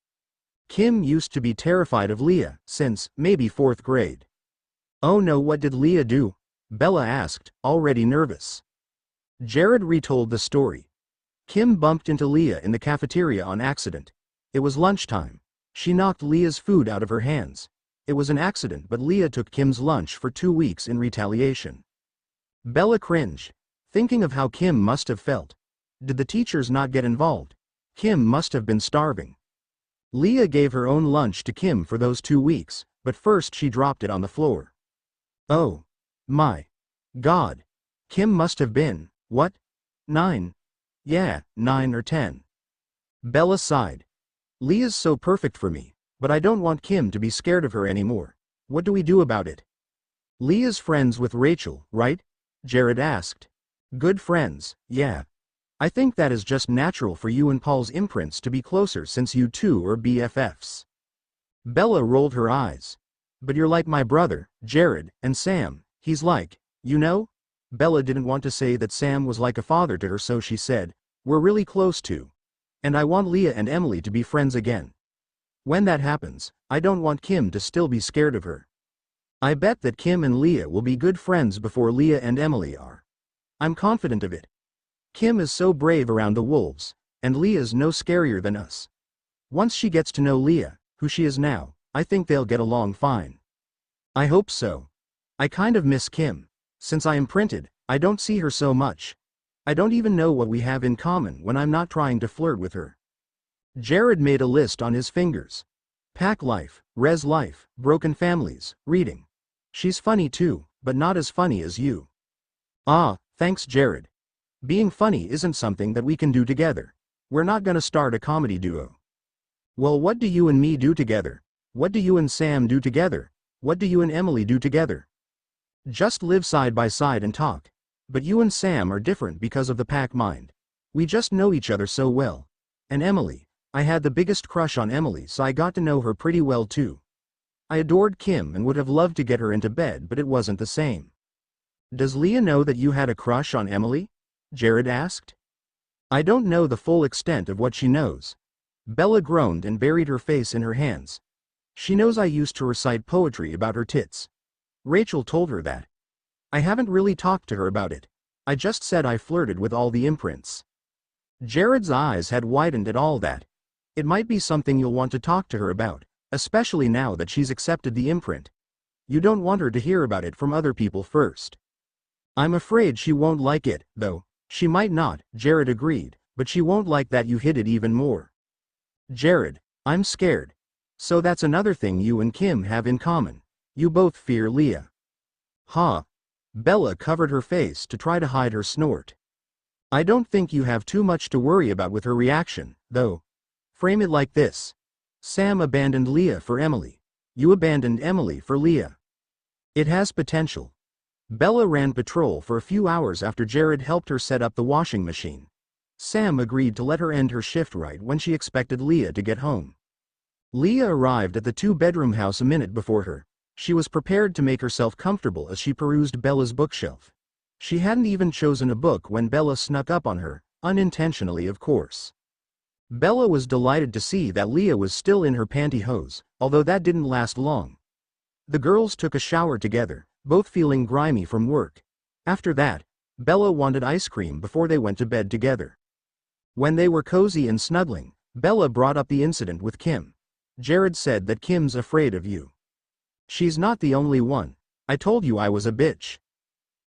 Kim used to be terrified of Leah, since, maybe 4th grade. Oh no, what did Leah do? Bella asked, already nervous. Jared retold the story. Kim bumped into Leah in the cafeteria on accident. It was lunchtime. She knocked Leah's food out of her hands. It was an accident, but Leah took Kim's lunch for 2 weeks in retaliation. Bella cringed, thinking of how Kim must have felt. Did the teachers not get involved? Kim must have been starving. Leah gave her own lunch to Kim for those 2 weeks, but first she dropped it on the floor. Oh. My. God. Kim must have been, what? 9? Yeah, 9 or 10. Bella sighed. Leah's so perfect for me, but I don't want Kim to be scared of her anymore. What do we do about it? Leah's friends with Rachel, right? Jared asked. Good friends, yeah. I think that is just natural for you and Paul's imprints to be closer since you 2 are BFFs. Bella rolled her eyes. But you're like my brother, Jared, and Sam, he's like, you know? Bella didn't want to say that Sam was like a father to her, so she said, we're really close to. And I want Leah and Emily to be friends again. When that happens, I don't want Kim to still be scared of her. I bet that Kim and Leah will be good friends before Leah and Emily are. I'm confident of it. Kim is so brave around the wolves, and Leah's no scarier than us. Once she gets to know Leah, who she is now, I think they'll get along fine. I hope so. I kind of miss Kim. Since I imprinted, I don't see her so much. I don't even know what we have in common when I'm not trying to flirt with her. Jared made a list on his fingers. Pack life, res life, broken families, reading. She's funny too, but not as funny as you. Ah, thanks Jared. Being funny isn't something that we can do together. We're not gonna start a comedy duo. Well, what do you and me do together? What do you and Sam do together? What do you and Emily do together? Just live side by side and talk. But you and Sam are different because of the pack mind. We just know each other so well. And Emily, I had the biggest crush on Emily, so I got to know her pretty well too. I adored Kim and would have loved to get her into bed, but it wasn't the same. Does Leah know that you had a crush on Emily? Jared asked. I don't know the full extent of what she knows. Bella groaned and buried her face in her hands. She knows I used to recite poetry about her tits. Rachel told her that. I haven't really talked to her about it. I just said I flirted with all the imprints. Jared's eyes had widened at all that. It might be something you'll want to talk to her about, especially now that she's accepted the imprint. You don't want her to hear about it from other people first. I'm afraid she won't like it, though. She might not, Jared agreed, but she won't like that you hid it even more. Jared, I'm scared. So that's another thing you and Kim have in common. You both fear Leah. Huh? Bella covered her face to try to hide her snort. I don't think you have too much to worry about with her reaction, though. Frame it like this. Sam abandoned Leah for Emily. You abandoned Emily for Leah. It has potential. Bella ran patrol for a few hours after Jared helped her set up the washing machine. Sam agreed to let her end her shift right when she expected Leah to get home. Leah arrived at the 2-bedroom house a minute before her. She was prepared to make herself comfortable as she perused Bella's bookshelf. She hadn't even chosen a book when Bella snuck up on her, unintentionally of course. Bella was delighted to see that Leah was still in her pantyhose, although that didn't last long. The girls took a shower together, both feeling grimy from work. After that, Bella wanted ice cream before they went to bed together. When they were cozy and snuggling, Bella brought up the incident with Kim. Jared said that Kim's afraid of you. She's not the only one. I told you I was a bitch.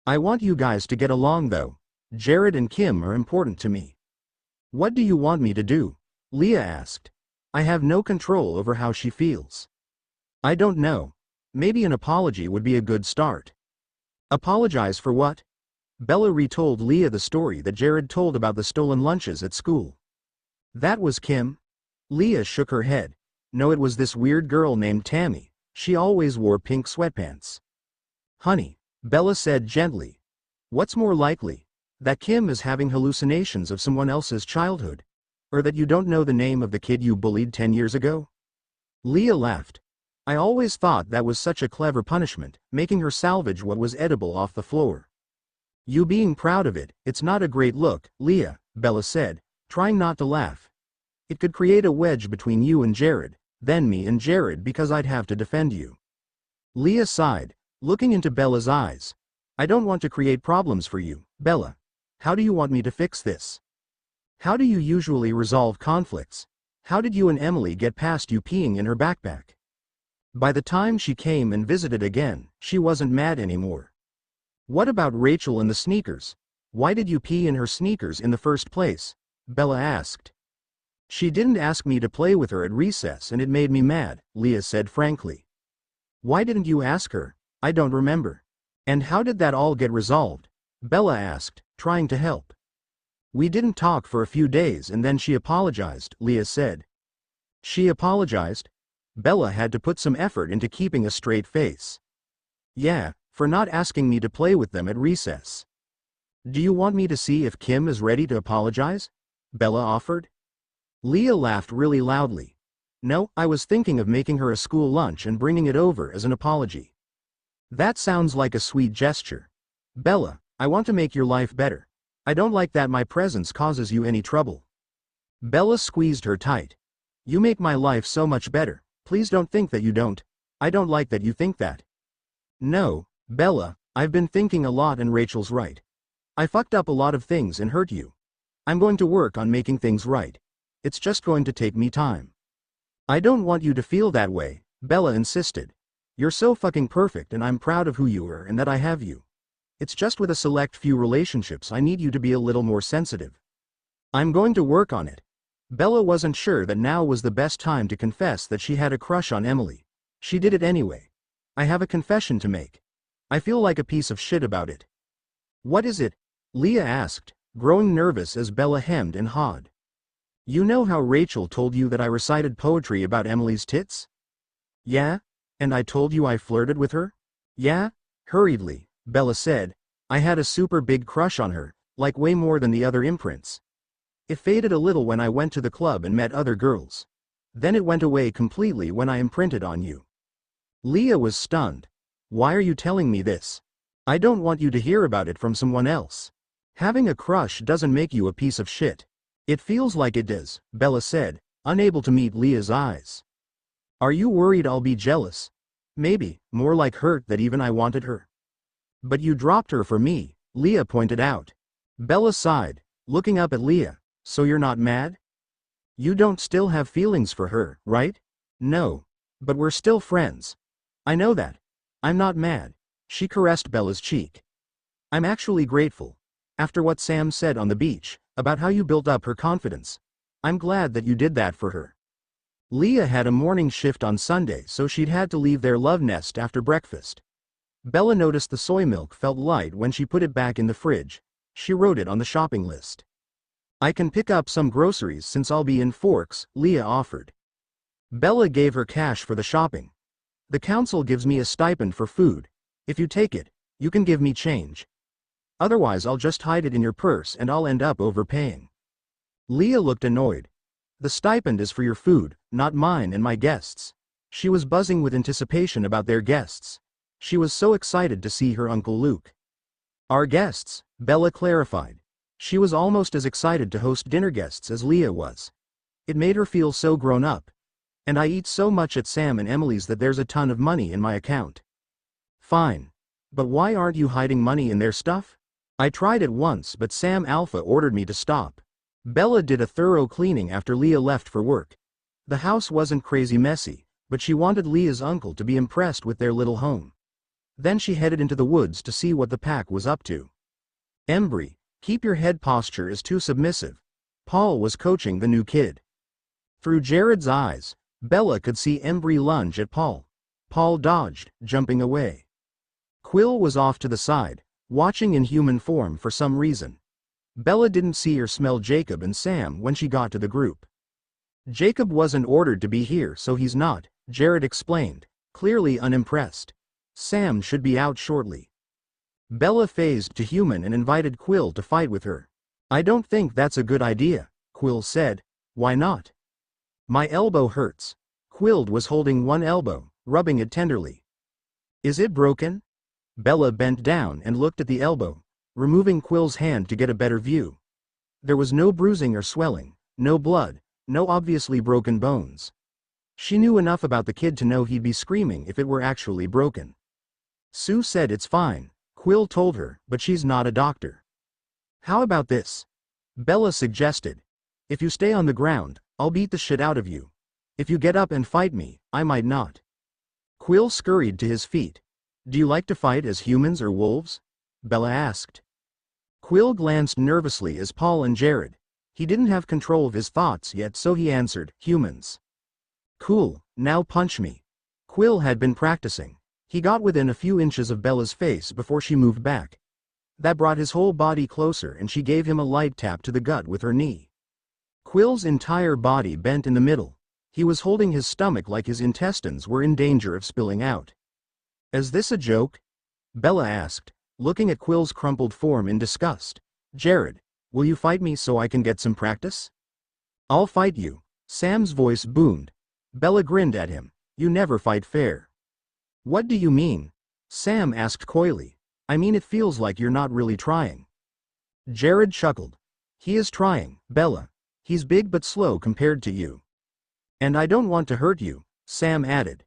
I want you guys to get along though. Jared and Kim are important to me. What do you want me to do? Leah asked. I have no control over how she feels. I don't know. Maybe an apology would be a good start. Apologize for what? Bella retold Leah the story that Jared told about the stolen lunches at school. That was Kim? Leah shook her head. No, it was this weird girl named Tammy. She always wore pink sweatpants. Honey, Bella said gently. What's more likely? That Kim is having hallucinations of someone else's childhood? Or that you don't know the name of the kid you bullied 10 years ago? Leah laughed. I always thought that was such a clever punishment, making her salvage what was edible off the floor. You being proud of it, it's not a great look, Leah, Bella said, trying not to laugh. It could create a wedge between you and Jared, then me and Jared because I'd have to defend you. Leah sighed, looking into Bella's eyes. I don't want to create problems for you, Bella. How do you want me to fix this? How do you usually resolve conflicts? How did you and Emily get past you peeing in her backpack? By the time she came and visited again, she wasn't mad anymore. What about Rachel and the sneakers? Why did you pee in her sneakers in the first place? Bella asked. She didn't ask me to play with her at recess and it made me mad, Leah said frankly. Why didn't you ask her? I don't remember. And how did that all get resolved? Bella asked, trying to help. We didn't talk for a few days and then she apologized, Leah said. She apologized? Bella had to put some effort into keeping a straight face. Yeah, for not asking me to play with them at recess. Do you want me to see if Kim is ready to apologize? Bella offered. Leah laughed really loudly. No, I was thinking of making her a school lunch and bringing it over as an apology. That sounds like a sweet gesture. Bella, I want to make your life better. I don't like that my presence causes you any trouble. Bella squeezed her tight. You make my life so much better. Please don't think that you don't. I don't like that you think that. No, Bella, I've been thinking a lot and Rachel's right. I fucked up a lot of things and hurt you. I'm going to work on making things right. It's just going to take me time. I don't want you to feel that way, Bella insisted. You're so fucking perfect and I'm proud of who you are and that I have you. It's just with a select few relationships I need you to be a little more sensitive. I'm going to work on it. Bella wasn't sure that now was the best time to confess that she had a crush on Emily. She did it anyway. I have a confession to make. I feel like a piece of shit about it. What is it? Leah asked, growing nervous as Bella hemmed and hawed. You know how Rachel told you that I recited poetry about Emily's tits? Yeah? And I told you I flirted with her? Yeah? Hurriedly, Bella said. I had a super big crush on her, like way more than the other imprints. It faded a little when I went to the club and met other girls. Then it went away completely when I imprinted on you. Leah was stunned. Why are you telling me this? I don't want you to hear about it from someone else. Having a crush doesn't make you a piece of shit. It feels like it does, Bella said, unable to meet Leah's eyes. Are you worried I'll be jealous? Maybe, more like hurt that even I wanted her. But you dropped her for me, Leah pointed out. Bella sighed, looking up at Leah. So you're not mad? You don't still have feelings for her, right? No. But we're still friends. I know that. I'm not mad. She caressed Bella's cheek. I'm actually grateful. After what Sam said on the beach, about how you built up her confidence. I'm glad that you did that for her. Leah had a morning shift on Sunday so she'd had to leave their love nest after breakfast. Bella noticed the soy milk felt light when she put it back in the fridge. She wrote it on the shopping list. I can pick up some groceries since I'll be in Forks, Leah offered. Bella gave her cash for the shopping. The council gives me a stipend for food. If you take it, you can give me change. Otherwise I'll just hide it in your purse and I'll end up overpaying. Leah looked annoyed. The stipend is for your food, not mine and my guests. She was buzzing with anticipation about their guests. She was so excited to see her Uncle Luke. Our guests, Bella clarified. She was almost as excited to host dinner guests as Leah was. It made her feel so grown up. And I eat so much at Sam and Emily's that there's a ton of money in my account. Fine. But why aren't you hiding money in their stuff? I tried it once but Sam Alpha ordered me to stop. Bella did a thorough cleaning after Leah left for work. The house wasn't crazy messy, but she wanted Leah's uncle to be impressed with their little home. Then she headed into the woods to see what the pack was up to. Embry, keep your head posture is too submissive. Paul was coaching the new kid. Through Jared's eyes, Bella could see Embry lunge at Paul. Paul dodged, jumping away. Quill was off to the side, watching in human form for some reason. Bella didn't see or smell Jacob and Sam when she got to the group. Jacob wasn't ordered to be here, so he's not, Jared explained, clearly unimpressed. Sam should be out shortly. Bella phased to human and invited Quill to fight with her. I don't think that's a good idea, Quill said. Why not? My elbow hurts. Quill was holding one elbow, rubbing it tenderly. Is it broken? Bella bent down and looked at the elbow, removing Quill's hand to get a better view. There was no bruising or swelling, no blood, no obviously broken bones. She knew enough about the kid to know he'd be screaming if it were actually broken. Sue said it's fine, Quill told her, but she's not a doctor. How about this? Bella suggested. If you stay on the ground, I'll beat the shit out of you. If you get up and fight me, I might not. Quill scurried to his feet. Do you like to fight as humans or wolves? Bella asked. Quill glanced nervously at Paul and Jared. He didn't have control of his thoughts yet, so he answered, humans. Cool, now punch me. Quill had been practicing. He got within a few inches of Bella's face before she moved back. That brought his whole body closer and she gave him a light tap to the gut with her knee. Quill's entire body bent in the middle. He was holding his stomach like his intestines were in danger of spilling out. Is this a joke? Bella asked, looking at Quill's crumpled form in disgust. Jared, will you fight me so I can get some practice? I'll fight you, Sam's voice boomed. Bella grinned at him. You never fight fair. What do you mean? Sam asked coyly. I mean it feels like you're not really trying. Jared chuckled. He is trying, Bella. He's big but slow compared to you. And I don't want to hurt you, Sam added.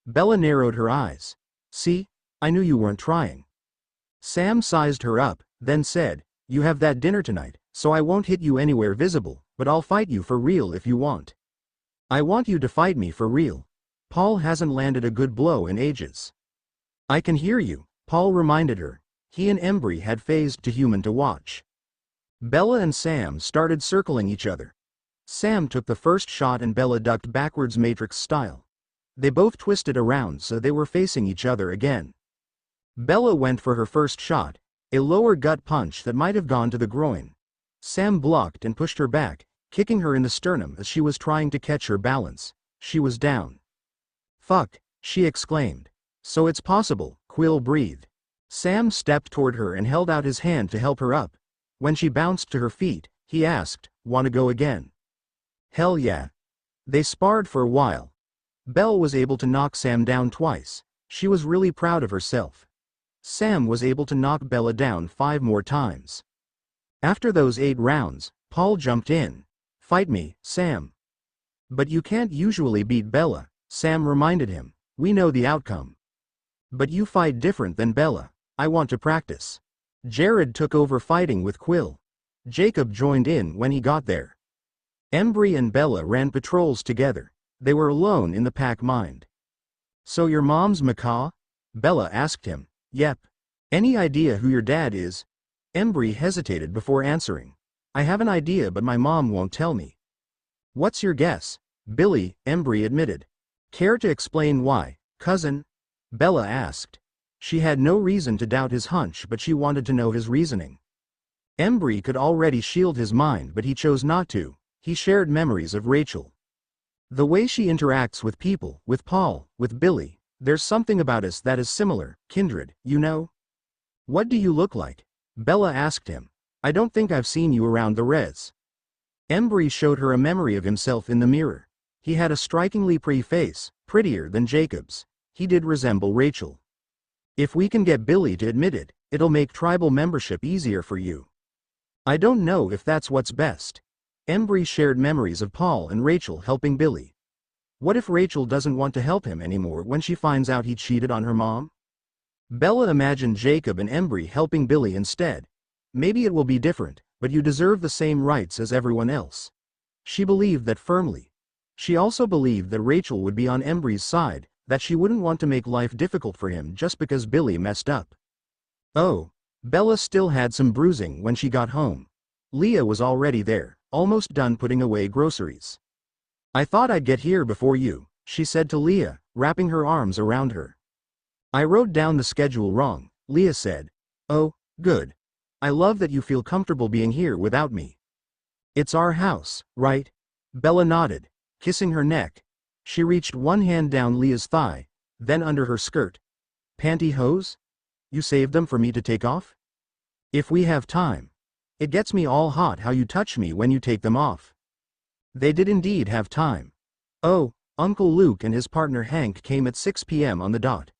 Bella narrowed her eyes. See, I knew you weren't trying. Sam sized her up, then said, you have that dinner tonight, so I won't hit you anywhere visible, but I'll fight you for real if you want. I want you to fight me for real. Paul hasn't landed a good blow in ages. I can hear you, Paul reminded her. He and Embry had phased to human to watch. Bella and Sam started circling each other. Sam took the first shot and Bella ducked backwards Matrix style. They both twisted around so they were facing each other again. Bella went for her first shot, a lower gut punch that might have gone to the groin. Sam blocked and pushed her back, kicking her in the sternum as she was trying to catch her balance. She was down. Fuck, she exclaimed. So it's possible, Quill breathed. Sam stepped toward her and held out his hand to help her up. When she bounced to her feet, he asked, "Want to go again?" Hell yeah. They sparred for a while. Belle was able to knock Sam down twice. She was really proud of herself. Sam was able to knock Bella down 5 more times. After those 8 rounds, Paul jumped in. "Fight me, Sam." "But you can't usually beat Bella," Sam reminded him. "We know the outcome." "But you fight different than Bella. I want to practice." Jared took over fighting with Quill. Jacob joined in when he got there. Embry and Bella ran patrols together. They were alone in the pack mind. "So your mom's macaw?" Bella asked him. "Yep. Any idea who your dad is?" Embry hesitated before answering. "I have an idea, but my mom won't tell me." "What's your guess?" "Billy," Embry admitted. "Care to explain why, cousin?" Bella asked. She had no reason to doubt his hunch, but she wanted to know his reasoning. Embry could already shield his mind, but he chose not to. He shared memories of Rachel. The way she interacts with people, with Paul, with Billy, there's something about us that is similar, kindred, you know? "What do you look like?" Bella asked him. "I don't think I've seen you around the res." Embry showed her a memory of himself in the mirror. He had a strikingly pretty face, prettier than Jacob's. He did resemble Rachel. "If we can get Billy to admit it, it'll make tribal membership easier for you." "I don't know if that's what's best." Embry shared memories of Paul and Rachel helping Billy. What if Rachel doesn't want to help him anymore when she finds out he cheated on her mom? Bella imagined Jacob and Embry helping Billy instead. Maybe it will be different, but you deserve the same rights as everyone else. She believed that firmly. She also believed that Rachel would be on Embry's side, that she wouldn't want to make life difficult for him just because Billy messed up. Oh, Bella still had some bruising when she got home. Leah was already there, almost done putting away groceries. I thought I'd get here before you, she said to Leah, wrapping her arms around her. I wrote down the schedule wrong, Leah said. Oh, good. I love that you feel comfortable being here without me. It's our house, right? Bella nodded, kissing her neck. She reached one hand down Leah's thigh, then under her skirt. Pantyhose? You saved them for me to take off? If we have time. It gets me all hot how you touch me when you take them off. They did indeed have time. Oh, Uncle Luke and his partner Hank came at 6 p.m. on the dot.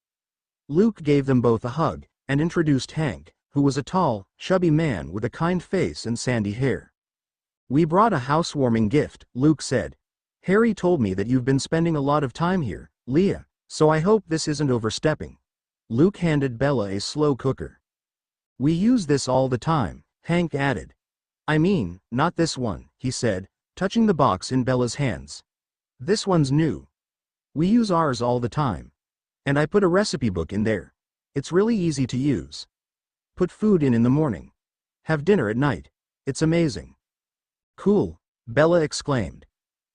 Luke gave them both a hug, and introduced Hank, who was a tall, chubby man with a kind face and sandy hair. We brought a housewarming gift, Luke said. Harry told me that you've been spending a lot of time here, Leah, so I hope this isn't overstepping. Luke handed Bella a slow cooker. We use this all the time, Hank added. I mean, not this one, he said, touching the box in Bella's hands. This one's new. We use ours all the time. And I put a recipe book in there. It's really easy to use. Put food in the morning. Have dinner at night. It's amazing. Cool, Bella exclaimed.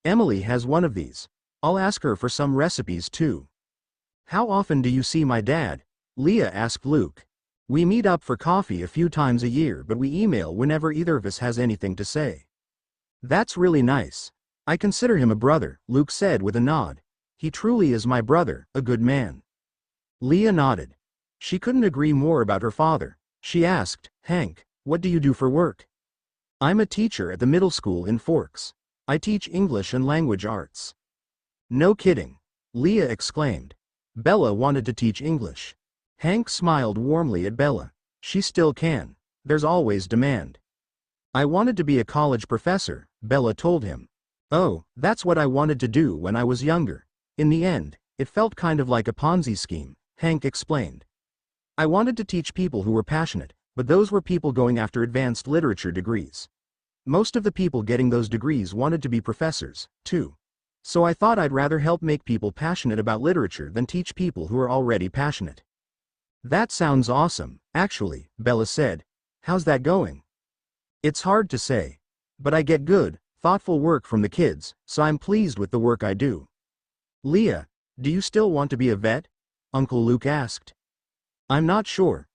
Emily has one of these. I'll ask her for some recipes too. How often do you see my dad? Leah asked Luke. We meet up for coffee a few times a year, but we email whenever either of us has anything to say. That's really nice. I consider him a brother, Luke said with a nod. He truly is my brother, a good man. Leah nodded. She couldn't agree more about her father. She asked, Hank, what do you do for work? I'm a teacher at the middle school in Forks. I teach English and language arts. No kidding, Leah exclaimed. Bella wanted to teach English. Hank smiled warmly at Bella. She still can. There's always demand. I wanted to be a college professor, Bella told him. Oh, that's what I wanted to do when I was younger. In the end, it felt kind of like a Ponzi scheme, Hank explained. I wanted to teach people who were passionate, but those were people going after advanced literature degrees. Most of the people getting those degrees wanted to be professors, too. So I thought I'd rather help make people passionate about literature than teach people who are already passionate. That sounds awesome, actually, Bella said. How's that going? It's hard to say. But I get good, thoughtful work from the kids, so I'm pleased with the work I do. Leah, do you still want to be a vet? Uncle Luke asked. I'm not sure.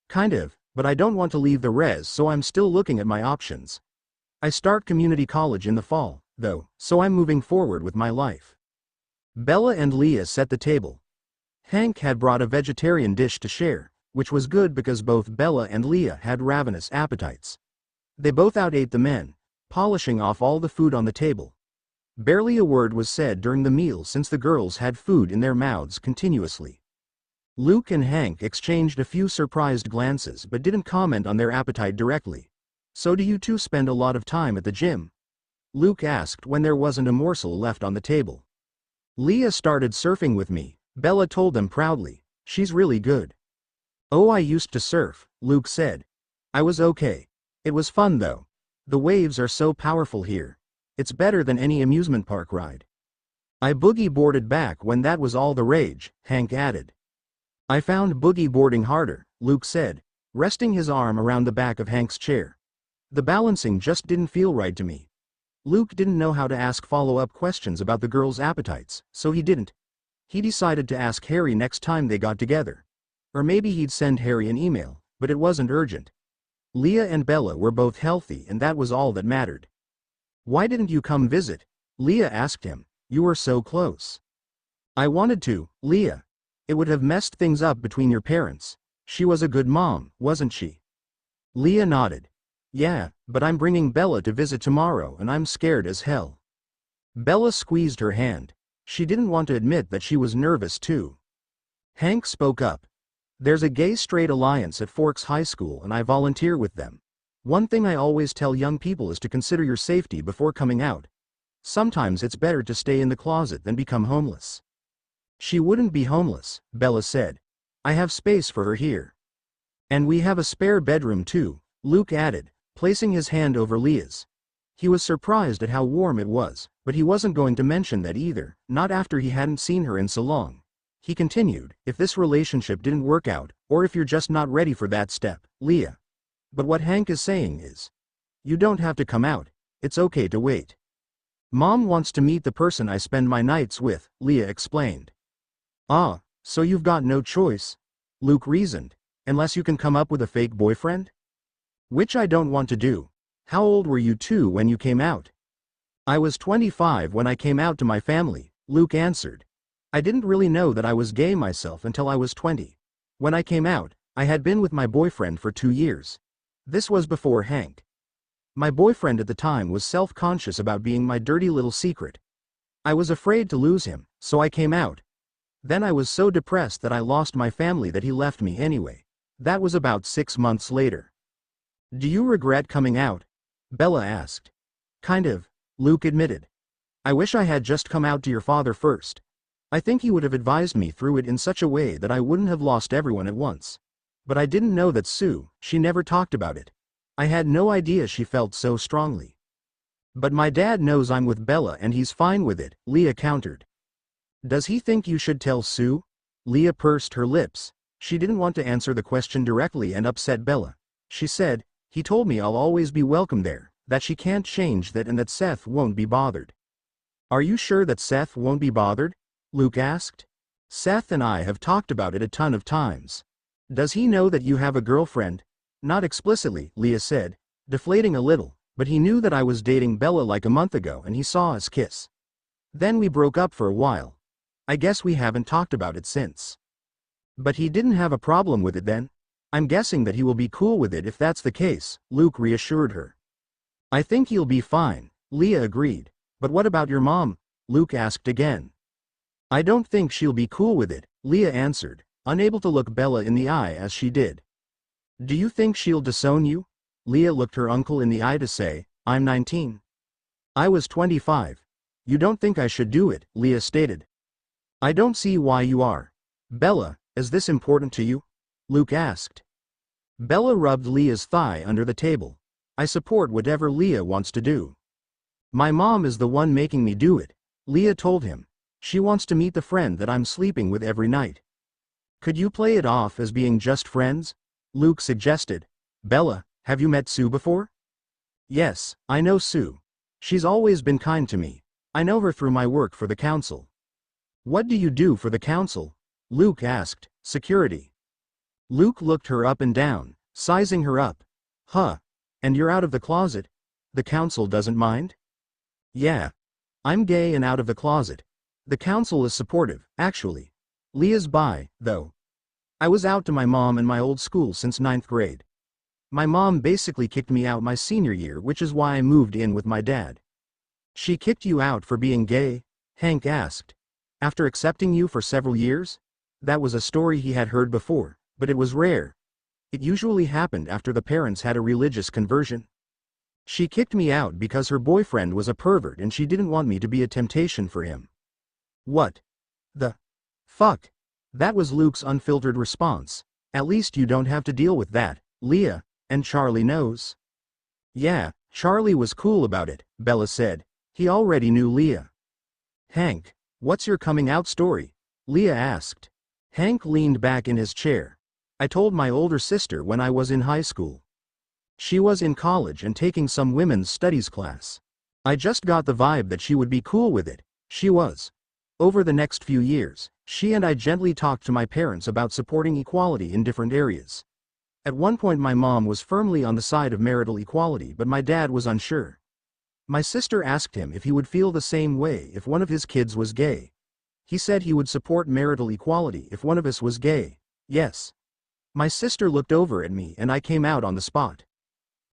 Kind of, but I don't want to leave the res, so I'm still looking at my options. I start community college in the fall, though, so I'm moving forward with my life. Bella and Leah set the table. Hank had brought a vegetarian dish to share, which was good because both Bella and Leah had ravenous appetites. They both outate the men, polishing off all the food on the table. Barely a word was said during the meal since the girls had food in their mouths continuously. Luke and Hank exchanged a few surprised glances but didn't comment on their appetite directly. So do you two spend a lot of time at the gym? Luke asked when there wasn't a morsel left on the table. Leah started surfing with me, Bella told them proudly. She's really good. Oh, I used to surf, Luke said. I was okay. It was fun though. The waves are so powerful here. It's better than any amusement park ride. I boogie boarded back when that was all the rage, Hank added. I found boogie boarding harder, Luke said, resting his arm around the back of Hank's chair. The balancing just didn't feel right to me. Luke didn't know how to ask follow-up questions about the girls' appetites, so he didn't. He decided to ask Harry next time they got together. Or maybe he'd send Harry an email, but it wasn't urgent. Leah and Bella were both healthy and that was all that mattered. Why didn't you come visit? Leah asked him. You were so close. I wanted to, Leah. It would have messed things up between your parents. She was a good mom, wasn't she? Leah nodded. Yeah, but I'm bringing Bella to visit tomorrow and I'm scared as hell. Bella squeezed her hand. She didn't want to admit that she was nervous too. Hank spoke up. There's a gay-straight alliance at Forks High School and I volunteer with them. One thing I always tell young people is to consider your safety before coming out. Sometimes it's better to stay in the closet than become homeless. She wouldn't be homeless, Bella said. I have space for her here. And we have a spare bedroom too, Luke added, placing his hand over Leah's. He was surprised at how warm it was, but he wasn't going to mention that either, not after he hadn't seen her in so long. He continued, if this relationship didn't work out, or if you're just not ready for that step, Leah. But what Hank is saying is, you don't have to come out, it's okay to wait. Mom wants to meet the person I spend my nights with, Leah explained. Ah, so you've got no choice, Luke reasoned, unless you can come up with a fake boyfriend? Which I don't want to do. How old were you two when you came out? I was 25 when I came out to my family, Luke answered. I didn't really know that I was gay myself until I was 20. When I came out, I had been with my boyfriend for 2 years. This was before Hank. My boyfriend at the time was self-conscious about being my dirty little secret. I was afraid to lose him, so I came out. Then I was so depressed that I lost my family that he left me anyway. That was about 6 months later. Do you regret coming out? Bella asked. Kind of, Luke admitted. I wish I had just come out to your father first. I think he would have advised me through it in such a way that I wouldn't have lost everyone at once. But I didn't know that Sue, she never talked about it. I had no idea she felt so strongly. But my dad knows I'm with Bella and he's fine with it, Leah countered. Does he think you should tell Sue? Leah pursed her lips. She didn't want to answer the question directly and upset Bella. She said, he told me I'll always be welcome there, that she can't change that and that Seth won't be bothered. Are you sure that Seth won't be bothered? Luke asked. Seth and I have talked about it a ton of times. Does he know that you have a girlfriend? Not explicitly, Leah said, deflating a little, but he knew that I was dating Bella like a month ago and he saw us kiss. Then we broke up for a while. I guess we haven't talked about it since. But he didn't have a problem with it then? I'm guessing that he will be cool with it if that's the case, Luke reassured her. I think he'll be fine, Leah agreed. But what about your mom? Luke asked again. I don't think she'll be cool with it, Leah answered, unable to look Bella in the eye as she did. Do you think she'll disown you? Leah looked her uncle in the eye to say, I'm 19. I was 25. You don't think I should do it, Leah stated. I don't see why you are. Bella, is this important to you? Luke asked. Bella rubbed Leah's thigh under the table. I support whatever Leah wants to do. My mom is the one making me do it, Leah told him. She wants to meet the friend that I'm sleeping with every night. Could you play it off as being just friends? Luke suggested. Bella, have you met Sue before? Yes, I know Sue. She's always been kind to me. I know her through my work for the council. What do you do for the council? Luke asked. Security. Luke looked her up and down, sizing her up. Huh. And you're out of the closet? The council doesn't mind? Yeah. I'm gay and out of the closet. The council is supportive, actually. Leah's bi, though. I was out to my mom and my old school since 9th grade. My mom basically kicked me out my senior year, which is why I moved in with my dad. She kicked you out for being gay? Hank asked. After accepting you for several years? That was a story he had heard before, but it was rare. It usually happened after the parents had a religious conversion. She kicked me out because her boyfriend was a pervert and she didn't want me to be a temptation for him. What the fuck? That was Luke's unfiltered response. At least you don't have to deal with that, Leah, and Charlie knows. Yeah, Charlie was cool about it, Bella said. He already knew Leah. Hank, what's your coming out story? Leah asked. Hank leaned back in his chair. I told my older sister when I was in high school. She was in college and taking some women's studies class. I just got the vibe that she would be cool with it. She was. Over the next few years, she and I gently talked to my parents about supporting equality in different areas. At one point my mom was firmly on the side of marital equality, but my dad was unsure. My sister asked him if he would feel the same way if one of his kids was gay. He said he would support marital equality if one of us was gay. Yes. My sister looked over at me and I came out on the spot.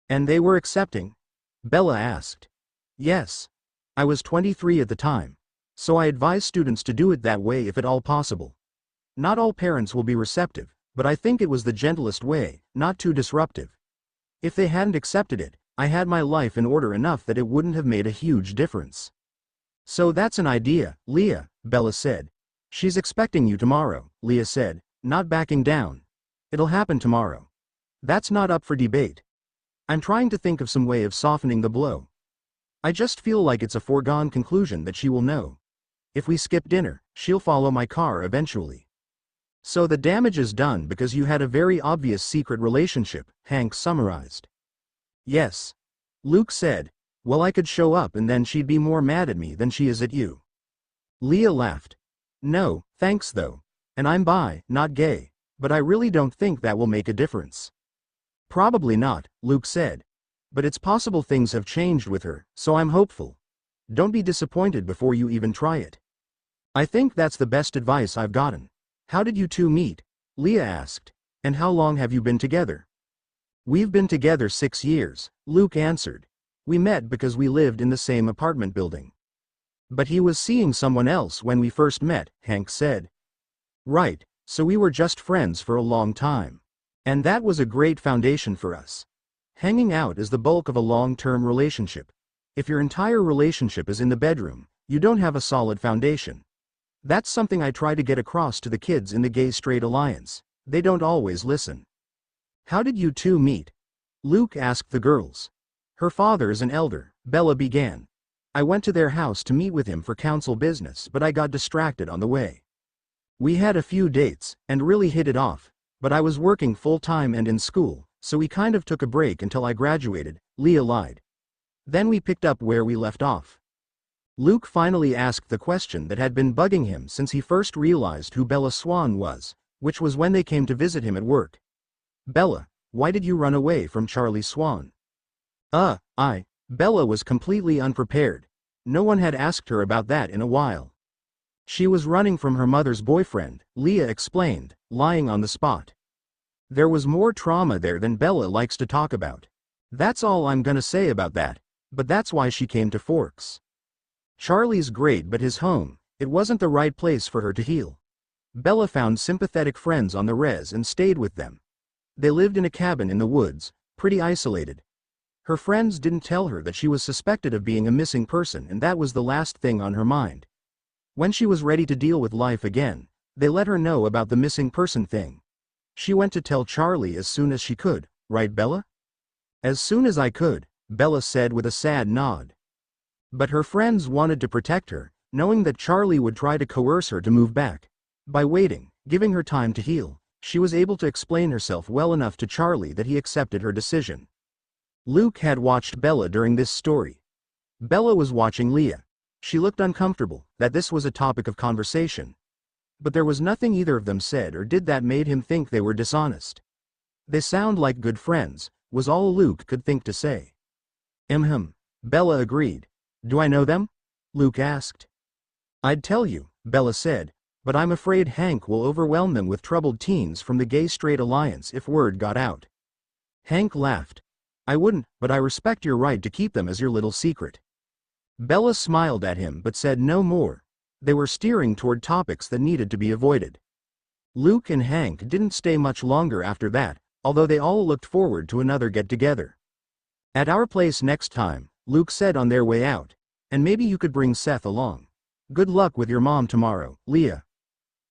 And they were accepting? Bella asked. Yes. I was 23 at the time. So I advise students to do it that way if at all possible. Not all parents will be receptive, but I think it was the gentlest way, not too disruptive. If they hadn't accepted it, I had my life in order enough that it wouldn't have made a huge difference. So that's an idea, Leah, Bella said. She's expecting you tomorrow, Leah said, not backing down. It'll happen tomorrow. That's not up for debate. I'm trying to think of some way of softening the blow. I just feel like it's a foregone conclusion that she will know. If we skip dinner, she'll follow my car eventually. So the damage is done because you had a very obvious secret relationship, Hank summarized. Yes. Luke said. Well, I could show up and then she'd be more mad at me than she is at you. Leah laughed. No, thanks though. And I'm bi, not gay. But I really don't think that will make a difference. Probably not, Luke said. But it's possible things have changed with her, so I'm hopeful. Don't be disappointed before you even try it. I think that's the best advice I've gotten. How did you two meet? Leah asked. And how long have you been together? We've been together 6 years, Luke answered. We met because we lived in the same apartment building. But he was seeing someone else when we first met, Hank said. Right, so we were just friends for a long time. And that was a great foundation for us. Hanging out is the bulk of a long-term relationship. If your entire relationship is in the bedroom, you don't have a solid foundation. That's something I try to get across to the kids in the gay-straight alliance. They don't always listen. How did you two meet? Luke asked the girls. Her father is an elder, Bella began. I went to their house to meet with him for council business, but I got distracted on the way. We had a few dates, and really hit it off, but I was working full-time and in school, so we kind of took a break until I graduated, Leah lied. Then we picked up where we left off. Luke finally asked the question that had been bugging him since he first realized who Bella Swan was, which was when they came to visit him at work. Bella, why did you run away from Charlie Swan? Bella was completely unprepared. No one had asked her about that in a while. She was running from her mother's boyfriend, Leah explained, lying on the spot. There was more trauma there than Bella likes to talk about. That's all I'm gonna say about that, but that's why she came to Forks. Charlie's great, but his home, it wasn't the right place for her to heal. Bella found sympathetic friends on the res and stayed with them. They lived in a cabin in the woods, pretty isolated. Her friends didn't tell her that she was suspected of being a missing person, and that was the last thing on her mind. When she was ready to deal with life again, they let her know about the missing person thing. She went to tell Charlie as soon as she could, right Bella? As soon as I could, Bella said with a sad nod. But her friends wanted to protect her, knowing that Charlie would try to coerce her to move back. By waiting, giving her time to heal, she was able to explain herself well enough to Charlie that he accepted her decision. Luke had watched Bella during this story. Bella was watching Leah. She looked uncomfortable that this was a topic of conversation. But there was nothing either of them said or did that made him think they were dishonest. They sound like good friends, was all Luke could think to say. Bella agreed. Do I know them? Luke asked. I'd tell you, Bella said, but I'm afraid Hank will overwhelm them with troubled teens from the gay-straight alliance if word got out. Hank laughed. I wouldn't, but I respect your right to keep them as your little secret. Bella smiled at him but said no more. They were steering toward topics that needed to be avoided. Luke and Hank didn't stay much longer after that, although they all looked forward to another get-together. At our place next time, Luke said on their way out, and maybe you could bring Seth along. Good luck with your mom tomorrow, Leah.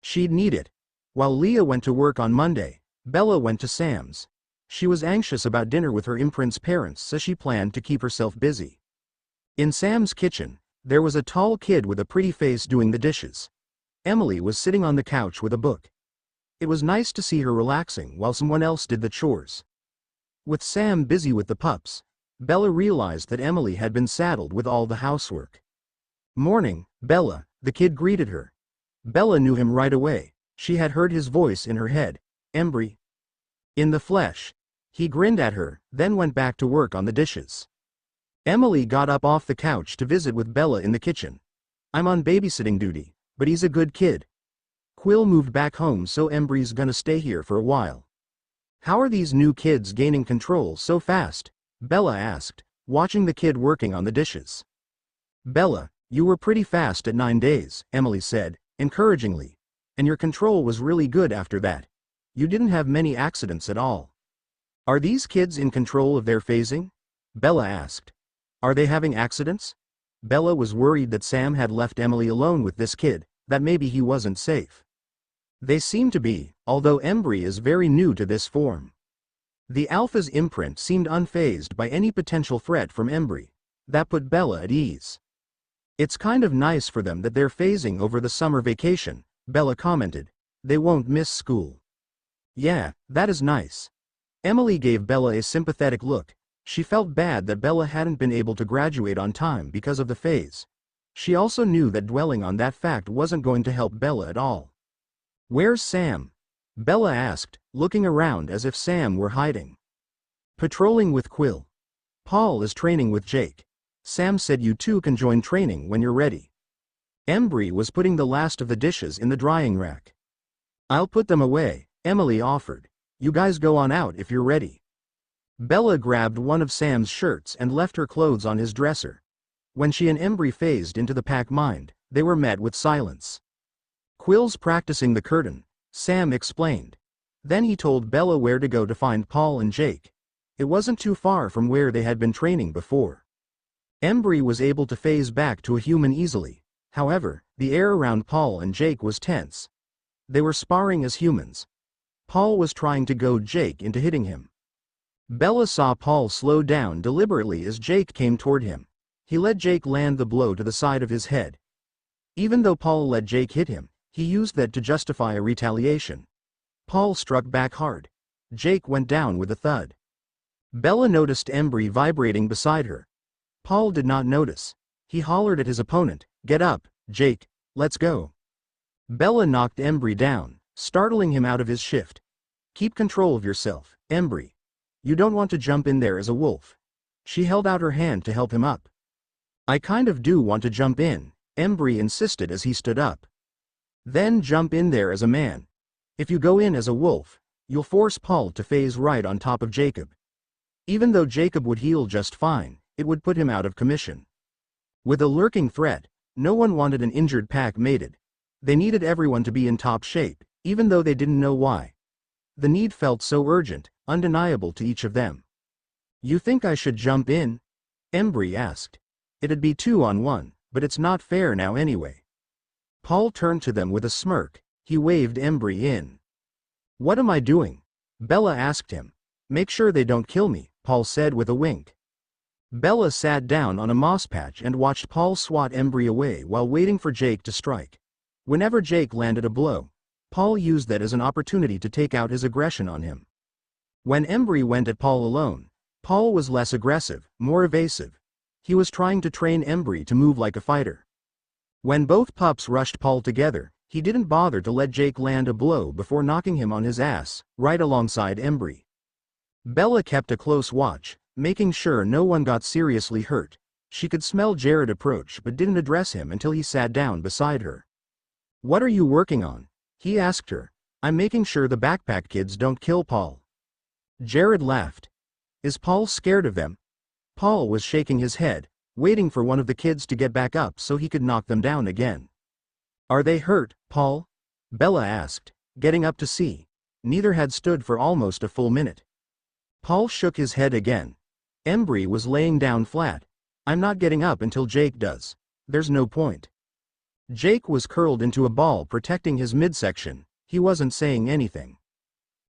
She'd need it. While Leah went to work on Monday, Bella went to Sam's. She was anxious about dinner with her imprint's parents, so she planned to keep herself busy. In Sam's kitchen, there was a tall kid with a pretty face doing the dishes. Emily was sitting on the couch with a book. It was nice to see her relaxing while someone else did the chores. With Sam busy with the pups, Bella realized that Emily had been saddled with all the housework. Morning, Bella, the kid greeted her. Bella knew him right away. She had heard his voice in her head. Embry. In the flesh. He grinned at her, then went back to work on the dishes. Emily got up off the couch to visit with Bella in the kitchen. I'm on babysitting duty, but he's a good kid. Quill moved back home, so Embry's gonna stay here for a while. How are these new kids gaining control so fast? Bella asked, watching the kid working on the dishes. Bella, you were pretty fast at 9 days, Emily said, encouragingly. And your control was really good after that. You didn't have many accidents at all. Are these kids in control of their phasing? Bella asked. Are they having accidents? Bella was worried that Sam had left Emily alone with this kid, that maybe he wasn't safe. They seem to be, although Embry is very new to this form. The Alpha's imprint seemed unfazed by any potential threat from Embry. That put Bella at ease. It's kind of nice for them that they're phasing over the summer vacation, Bella commented. They won't miss school. Yeah, that is nice. Emily gave Bella a sympathetic look. She felt bad that Bella hadn't been able to graduate on time because of the phase. She also knew that dwelling on that fact wasn't going to help Bella at all. Where's Sam? Bella asked, looking around as if Sam were hiding. Patrolling with Quill. Paul is training with Jake. Sam said you two can join training when you're ready. Embry was putting the last of the dishes in the drying rack. I'll put them away, Emily offered. You guys go on out if you're ready. Bella grabbed one of Sam's shirts and left her clothes on his dresser. When she and Embry phased into the pack mind, they were met with silence. Quill's practicing the curtain, Sam explained. Then he told Bella where to go to find Paul and Jake. It wasn't too far from where they had been training before. Embry was able to phase back to a human easily. However, the air around Paul and Jake was tense. They were sparring as humans. Paul was trying to goad Jake into hitting him. Bella saw Paul slow down deliberately as Jake came toward him. He let Jake land the blow to the side of his head. Even though Paul let Jake hit him, he used that to justify a retaliation. Paul struck back hard. Jake went down with a thud. Bella noticed Embry vibrating beside her. Paul did not notice. He hollered at his opponent, "Get up, Jake, let's go." Bella knocked Embry down, startling him out of his shift. "Keep control of yourself, Embry. You don't want to jump in there as a wolf." She held out her hand to help him up. "I kind of do want to jump in," Embry insisted as he stood up. "Then jump in there as a man. If you go in as a wolf, you'll force Paul to phase right on top of Jacob. Even though Jacob would heal just fine, it would put him out of commission." With a lurking threat, no one wanted an injured pack mated. They needed everyone to be in top shape, even though they didn't know why. The need felt so urgent, undeniable to each of them. "You think I should jump in?" Embry asked. "It'd be 2-on-1, but it's not fair now anyway." Paul turned to them with a smirk. He waved Embry in. "What am I doing?" Bella asked him. "Make sure they don't kill me," Paul said with a wink. Bella sat down on a moss patch and watched Paul swat Embry away while waiting for Jake to strike. Whenever Jake landed a blow, Paul used that as an opportunity to take out his aggression on him. When Embry went at Paul alone, Paul was less aggressive, more evasive. He was trying to train Embry to move like a fighter. When both pups rushed Paul together, he didn't bother to let Jake land a blow before knocking him on his ass, right alongside Embry. Bella kept a close watch, making sure no one got seriously hurt. She could smell Jared approach but didn't address him until he sat down beside her. "What are you working on?" he asked her. "I'm making sure the backpack kids don't kill Paul." Jared laughed. "Is Paul scared of them?" Paul was shaking his head, waiting for one of the kids to get back up so he could knock them down again. "Are they hurt, Paul?" Bella asked, getting up to see. Neither had stood for almost a full minute. Paul shook his head again. Embry was laying down flat. "I'm not getting up until Jake does. There's no point." Jake was curled into a ball protecting his midsection. He wasn't saying anything.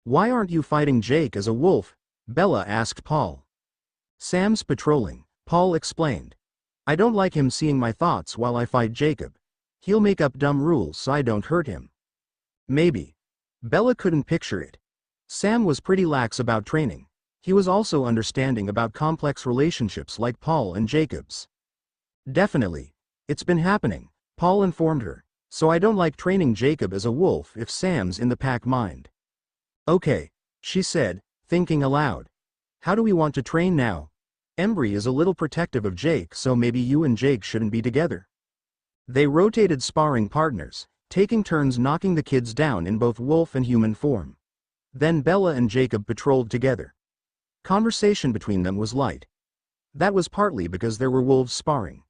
"Why aren't you fighting Jake as a wolf?" Bella asked Paul. "Sam's patrolling," Paul explained. "I don't like him seeing my thoughts while I fight Jacob. He'll make up dumb rules so I don't hurt him." Maybe. Bella couldn't picture it. Sam was pretty lax about training. He was also understanding about complex relationships like Paul and Jacob's. "Definitely. It's been happening," Paul informed her. "So I don't like training Jacob as a wolf if Sam's in the pack mind." "Okay," she said, thinking aloud. "How do we want to train now? Embry is a little protective of Jake, so maybe you and Jake shouldn't be together." They rotated sparring partners, taking turns knocking the kids down in both wolf and human form. Then Bella and Jacob patrolled together. Conversation between them was light. That was partly because there were wolves sparring.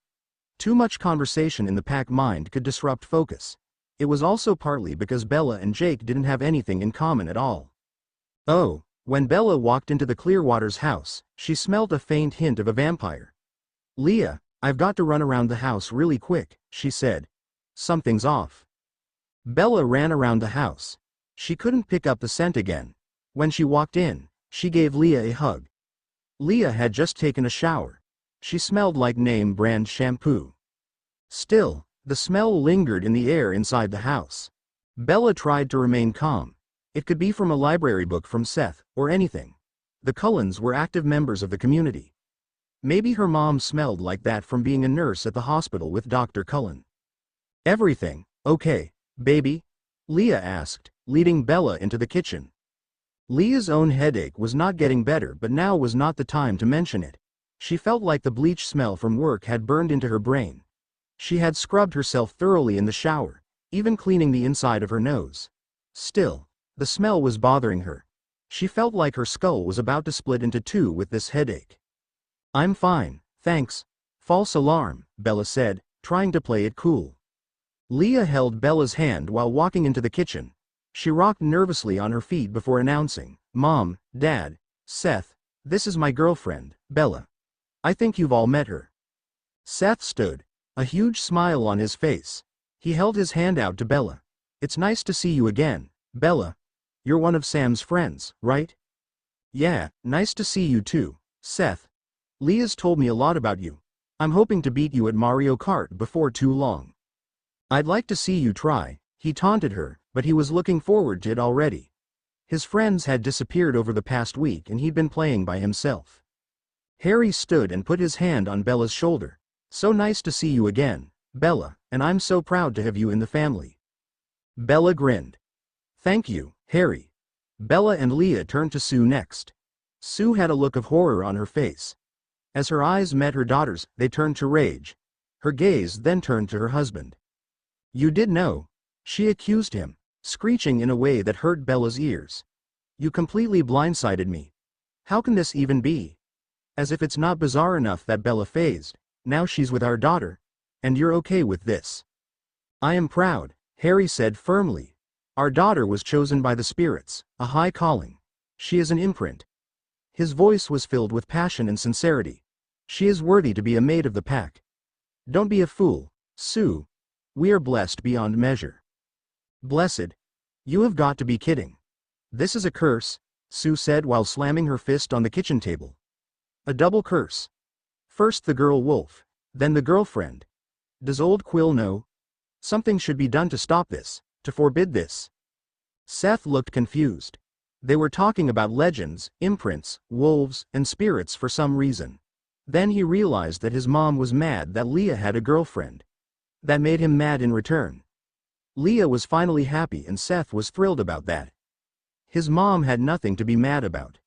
Too much conversation in the pack mind could disrupt focus. It was also partly because Bella and Jake didn't have anything in common at all. Oh, when Bella walked into the Clearwater's house, she smelled a faint hint of a vampire. "Leah, I've got to run around the house really quick," she said. "Something's off." Bella ran around the house. She couldn't pick up the scent again. When she walked in, She gave Leah a hug. Leah had just taken a shower. She smelled like name-brand shampoo. Still, the smell lingered in the air inside the house. Bella tried to remain calm. It could be from a library book from Seth, or anything. The Cullens were active members of the community. Maybe her mom smelled like that from being a nurse at the hospital with Dr. Cullen. "Everything okay, baby?" Leah asked, leading Bella into the kitchen. Leah's own headache was not getting better, but now was not the time to mention it. She felt like the bleach smell from work had burned into her brain. She had scrubbed herself thoroughly in the shower, even cleaning the inside of her nose. Still, the smell was bothering her. She felt like her skull was about to split into two with this headache. "I'm fine, thanks." "False alarm," Bella said, trying to play it cool. Leah held Bella's hand while walking into the kitchen. She rocked nervously on her feet before announcing, "Mom, Dad, Seth, this is my girlfriend, Bella. I think you've all met her." Seth stood, a huge smile on his face. He held his hand out to Bella. "It's nice to see you again, Bella. You're one of Sam's friends, right?" "Yeah, nice to see you too, Seth. Leah's told me a lot about you. I'm hoping to beat you at Mario Kart before too long." "I'd like to see you try," he taunted her, but he was looking forward to it already. His friends had disappeared over the past week and he'd been playing by himself. Harry stood and put his hand on Bella's shoulder. "So nice to see you again, Bella, and I'm so proud to have you in the family." Bella grinned. "Thank you, Harry." Bella and Leah turned to Sue next. Sue had a look of horror on her face. As her eyes met her daughter's, they turned to rage. Her gaze then turned to her husband. "You did know?" she accused him, screeching in a way that hurt Bella's ears. "You completely blindsided me. How can this even be?" As if it's not bizarre enough that Bella phased, now she's with our daughter. And you're okay with this? "I am proud," Harry said firmly. "Our daughter was chosen by the spirits, a high calling. She is an imprint." His voice was filled with passion and sincerity. "She is worthy to be a maid of the pack. Don't be a fool, Sue. We are blessed beyond measure." "Blessed? You have got to be kidding. This is a curse," Sue said while slamming her fist on the kitchen table. "A double curse. First the girl wolf, then the girlfriend. Does old Quill know? Something should be done to stop this, to forbid this." Seth looked confused. They were talking about legends, imprints, wolves, and spirits for some reason. Then he realized that his mom was mad that Leah had a girlfriend. That made him mad in return. Leah was finally happy and Seth was thrilled about that. His mom had nothing to be mad about.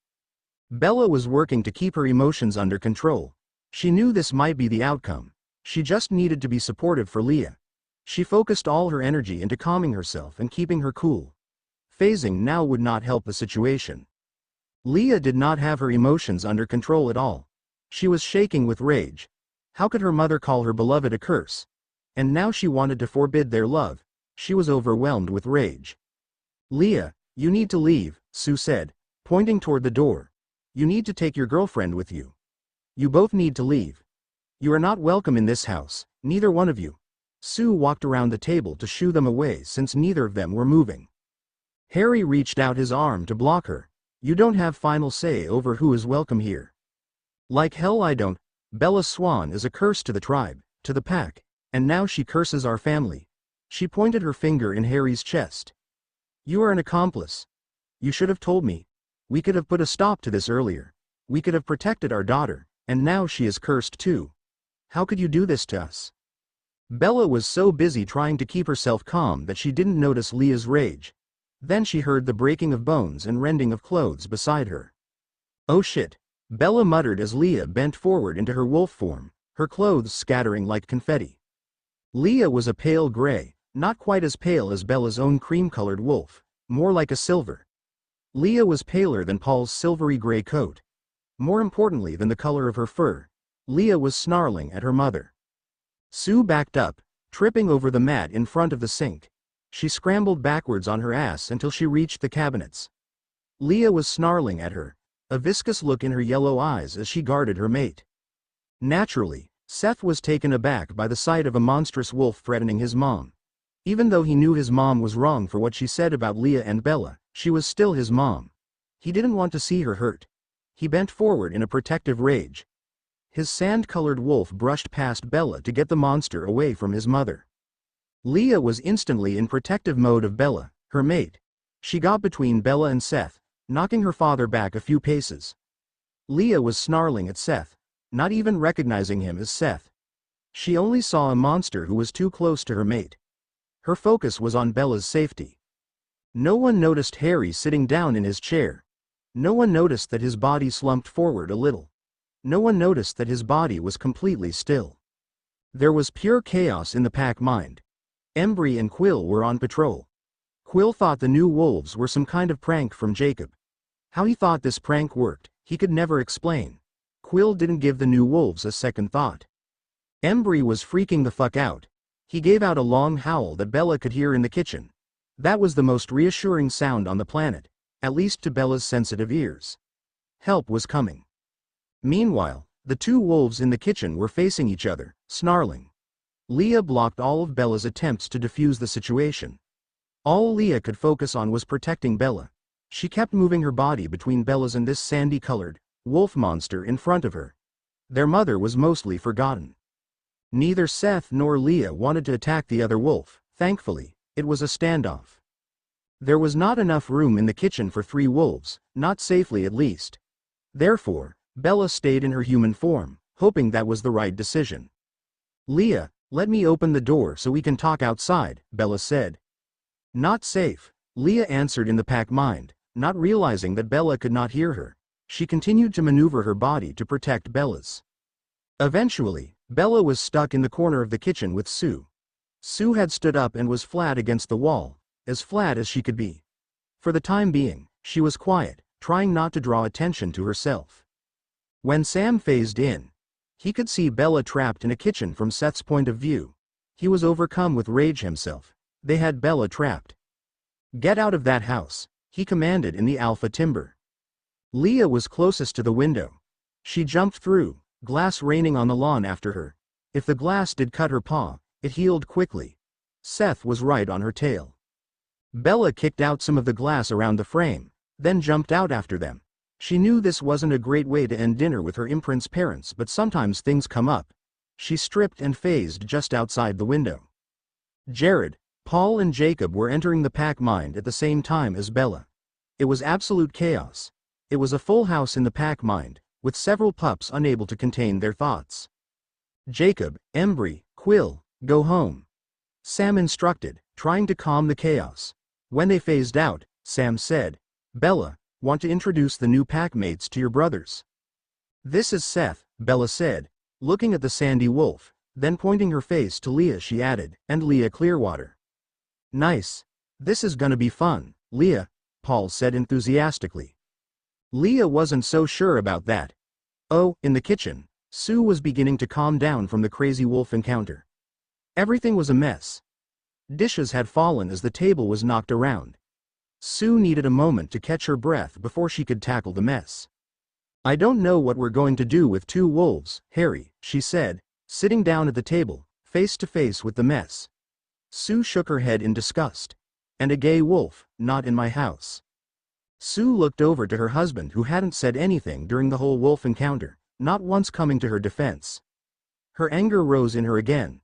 Bella was working to keep her emotions under control. She knew this might be the outcome. She just needed to be supportive for Leah. She focused all her energy into calming herself and keeping her cool. Phasing now would not help the situation. Leah did not have her emotions under control at all. She was shaking with rage. How could her mother call her beloved a curse? And now she wanted to forbid their love. She was overwhelmed with rage. "Leah, you need to leave," Sue said, pointing toward the door. "You need to take your girlfriend with you. You both need to leave. You are not welcome in this house, neither one of you." Sue walked around the table to shoo them away since neither of them were moving. Harry reached out his arm to block her. "You don't have final say over who is welcome here." "Like hell I don't. Bella Swan is a curse to the tribe, to the pack, and now she curses our family." She pointed her finger in Harry's chest. "You are an accomplice. You should have told me. We could have put a stop to this earlier. We could have protected our daughter, and now she is cursed too. How could you do this to us?" Bella was so busy trying to keep herself calm that she didn't notice Leah's rage. Then she heard the breaking of bones and rending of clothes beside her. "Oh shit," Bella muttered as Leah bent forward into her wolf form, her clothes scattering like confetti. Leah was a pale gray, not quite as pale as Bella's own cream-colored wolf, more like a silver. Leah was paler than Paul's silvery gray coat. More importantly than the color of her fur, Leah was snarling at her mother. Sue backed up, tripping over the mat in front of the sink. She scrambled backwards on her ass until she reached the cabinets. Leah was snarling at her, a viscous look in her yellow eyes as she guarded her mate. Naturally, Seth was taken aback by the sight of a monstrous wolf threatening his mom. Even though he knew his mom was wrong for what she said about Leah and Bella, she was still his mom. He didn't want to see her hurt. He bent forward in a protective rage. His sand-colored wolf brushed past Bella to get the monster away from his mother. Leah was instantly in protective mode of Bella, her mate. She got between Bella and Seth, knocking her father back a few paces. Leah was snarling at Seth, not even recognizing him as Seth. She only saw a monster who was too close to her mate. Her focus was on Bella's safety. No one noticed Harry sitting down in his chair. No one noticed that his body slumped forward a little. No one noticed that his body was completely still. There was pure chaos in the pack mind. Embry and Quill were on patrol. Quill thought the new wolves were some kind of prank from Jacob. How he thought this prank worked, he could never explain. Quill didn't give the new wolves a second thought. Embry was freaking the fuck out. He gave out a long howl that Bella could hear in the kitchen. That was the most reassuring sound on the planet, at least to Bella's sensitive ears. Help was coming. Meanwhile, the two wolves in the kitchen were facing each other, snarling. Leah blocked all of Bella's attempts to defuse the situation. All Leah could focus on was protecting Bella. She kept moving her body between Bella's and this sandy-colored wolf monster in front of her. Their mother was mostly forgotten. Neither Seth nor Leah wanted to attack the other wolf. Thankfully, it was a standoff. There was not enough room in the kitchen for 3 wolves, not safely at least. Therefore, Bella stayed in her human form, hoping that was the right decision. "Leah, let me open the door so we can talk outside," Bella said. "Not safe," Leah answered in the pack mind, not realizing that Bella could not hear her. She continued to maneuver her body to protect Bella's. Eventually, Bella was stuck in the corner of the kitchen with Sue. Sue had stood up and was flat against the wall, as flat as she could be. For the time being, she was quiet, trying not to draw attention to herself. When Sam phased in, he could see Bella trapped in a kitchen from Seth's point of view. He was overcome with rage himself. They had Bella trapped. "Get out of that house," he commanded in the alpha timbre. Leah was closest to the window. She jumped through, glass raining on the lawn after her. If the glass did cut her paw, it healed quickly. Seth was right on her tail. Bella kicked out some of the glass around the frame, then jumped out after them. She knew this wasn't a great way to end dinner with her imprint's parents, but sometimes things come up. She stripped and phased just outside the window. Jared, Paul and Jacob were entering the pack mind at the same time as Bella. It was absolute chaos. It was a full house in the pack mind, with several pups unable to contain their thoughts. "Jacob, Embry, Quill, go home," Sam instructed, trying to calm the chaos. When they phased out, Sam said, "Bella, want to introduce the new pack mates to your brothers?" "This is Seth," Bella said, looking at the sandy wolf, then pointing her face to Leah she added, "and Leah Clearwater." "Nice. This is gonna be fun, Leah," Paul said enthusiastically. Leah wasn't so sure about that. Oh, in the kitchen, Sue was beginning to calm down from the crazy wolf encounter. Everything was a mess. Dishes had fallen as the table was knocked around. Sue needed a moment to catch her breath before she could tackle the mess. "I don't know what we're going to do with 2 wolves, Harry," she said, sitting down at the table, face to face with the mess. Sue shook her head in disgust. "And a gay wolf, not in my house." Sue looked over to her husband, who hadn't said anything during the whole wolf encounter, not once coming to her defense. Her anger rose in her again.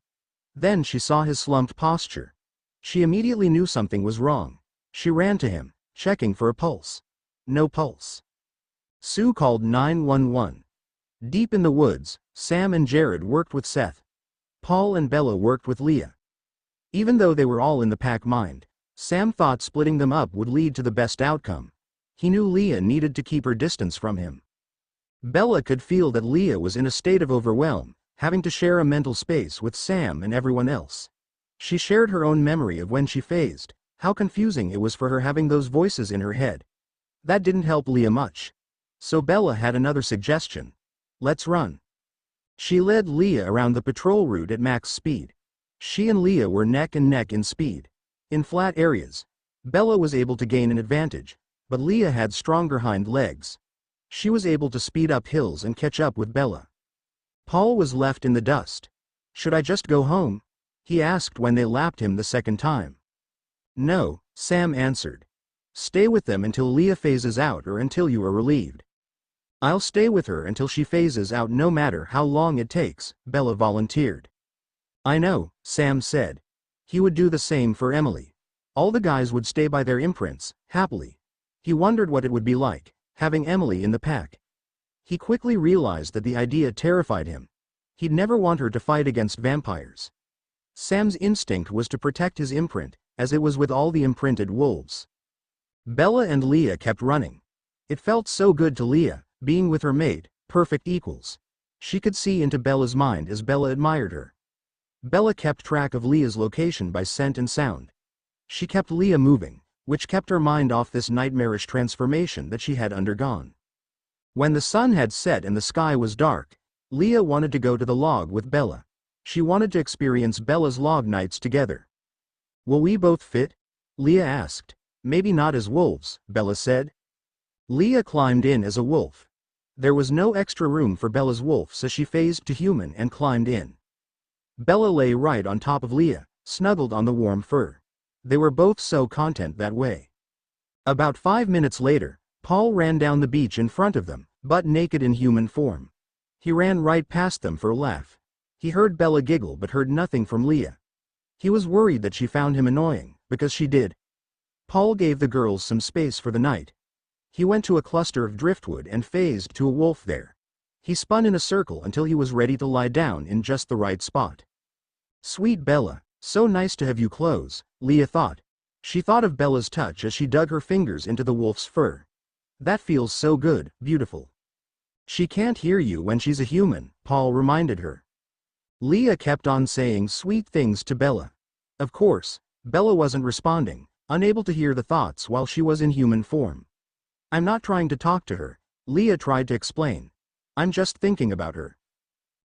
Then she saw his slumped posture. She immediately knew something was wrong. She ran to him, checking for a pulse. No pulse. Sue called 911. Deep in the woods, Sam and Jared worked with Seth. Paul and Bella worked with Leah. Even though they were all in the pack mind, Sam thought splitting them up would lead to the best outcome. He knew Leah needed to keep her distance from him. Bella could feel that Leah was in a state of overwhelm, having to share a mental space with Sam and everyone else. She shared her own memory of when she phased, how confusing it was for her having those voices in her head. That didn't help Leah much. So Bella had another suggestion. "Let's run." She led Leah around the patrol route at max speed. She and Leah were neck and neck in speed. In flat areas, Bella was able to gain an advantage, but Leah had stronger hind legs. She was able to speed up hills and catch up with Bella. Paul was left in the dust. "Should I just go home?" he asked when they lapped him the second time. "No," Sam answered. Stay with them until Leah phases out or until you are relieved. I'll stay with her until she phases out no matter how long it takes, Bella volunteered. I know, Sam said. He would do the same for Emily. All the guys would stay by their imprints, happily. He wondered what it would be like, having Emily in the pack. He quickly realized that the idea terrified him. He'd never want her to fight against vampires. Sam's instinct was to protect his imprint, as it was with all the imprinted wolves. Bella and Leah kept running. It felt so good to Leah, being with her mate, perfect equals. She could see into Bella's mind as Bella admired her. Bella kept track of Leah's location by scent and sound. She kept Leah moving, which kept her mind off this nightmarish transformation that she had undergone. When the sun had set and the sky was dark, Leah wanted to go to the log with Bella. She wanted to experience Bella's log nights together. Will we both fit? Leah asked. Maybe not as wolves, Bella said. Leah climbed in as a wolf. There was no extra room for Bella's wolf, so she phased to human and climbed in. Bella lay right on top of Leah, snuggled on the warm fur. They were both so content that way. About 5 minutes later, Paul ran down the beach in front of them, butt naked in human form. He ran right past them for a laugh. He heard Bella giggle but heard nothing from Leah. He was worried that she found him annoying, because she did. Paul gave the girls some space for the night. He went to a cluster of driftwood and phased to a wolf there. He spun in a circle until he was ready to lie down in just the right spot. Sweet Bella, so nice to have you close, Leah thought. She thought of Bella's touch as she dug her fingers into the wolf's fur. That feels so good, beautiful. She can't hear you when she's a human, Paul reminded her. Leah kept on saying sweet things to Bella. Of course, Bella wasn't responding, unable to hear the thoughts while she was in human form. I'm not trying to talk to her, Leah tried to explain. I'm just thinking about her.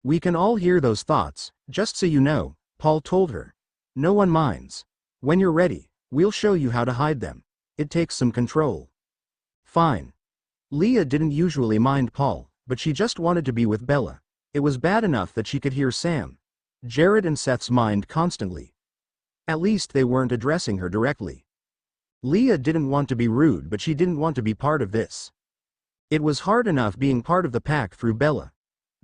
We can all hear those thoughts, just so you know, Paul told her. No one minds. When you're ready, we'll show you how to hide them. It takes some control. Fine. Leah didn't usually mind Paul, but she just wanted to be with Bella. It was bad enough that she could hear Sam, Jared and Seth's mind constantly. At least they weren't addressing her directly. Leah didn't want to be rude, but she didn't want to be part of this. It was hard enough being part of the pack through Bella.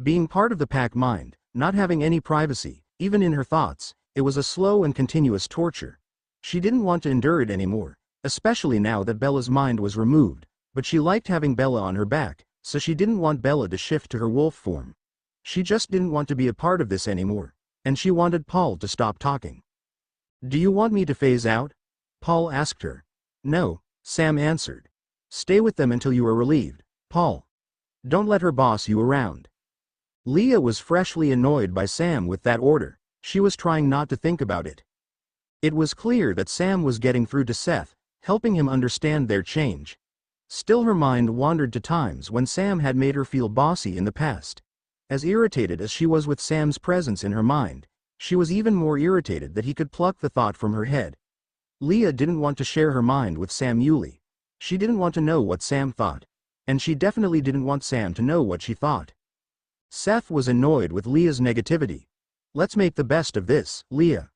Being part of the pack mind, not having any privacy, even in her thoughts, it was a slow and continuous torture. She didn't want to endure it anymore, especially now that Bella's mind was removed, but she liked having Bella on her back, so she didn't want Bella to shift to her wolf form. She just didn't want to be a part of this anymore, and she wanted Paul to stop talking. Do you want me to phase out? Paul asked her. No, Sam answered. Stay with them until you are relieved, Paul. Don't let her boss you around. Leah was freshly annoyed by Sam with that order. She was trying not to think about it. It was clear that Sam was getting through to Seth, helping him understand their change. Still, her mind wandered to times when Sam had made her feel bossy in the past. As irritated as she was with Sam's presence in her mind, she was even more irritated that he could pluck the thought from her head. Leah didn't want to share her mind with Sam Yulee. She didn't want to know what Sam thought. And she definitely didn't want Sam to know what she thought. Seth was annoyed with Leah's negativity. Let's make the best of this, Leah.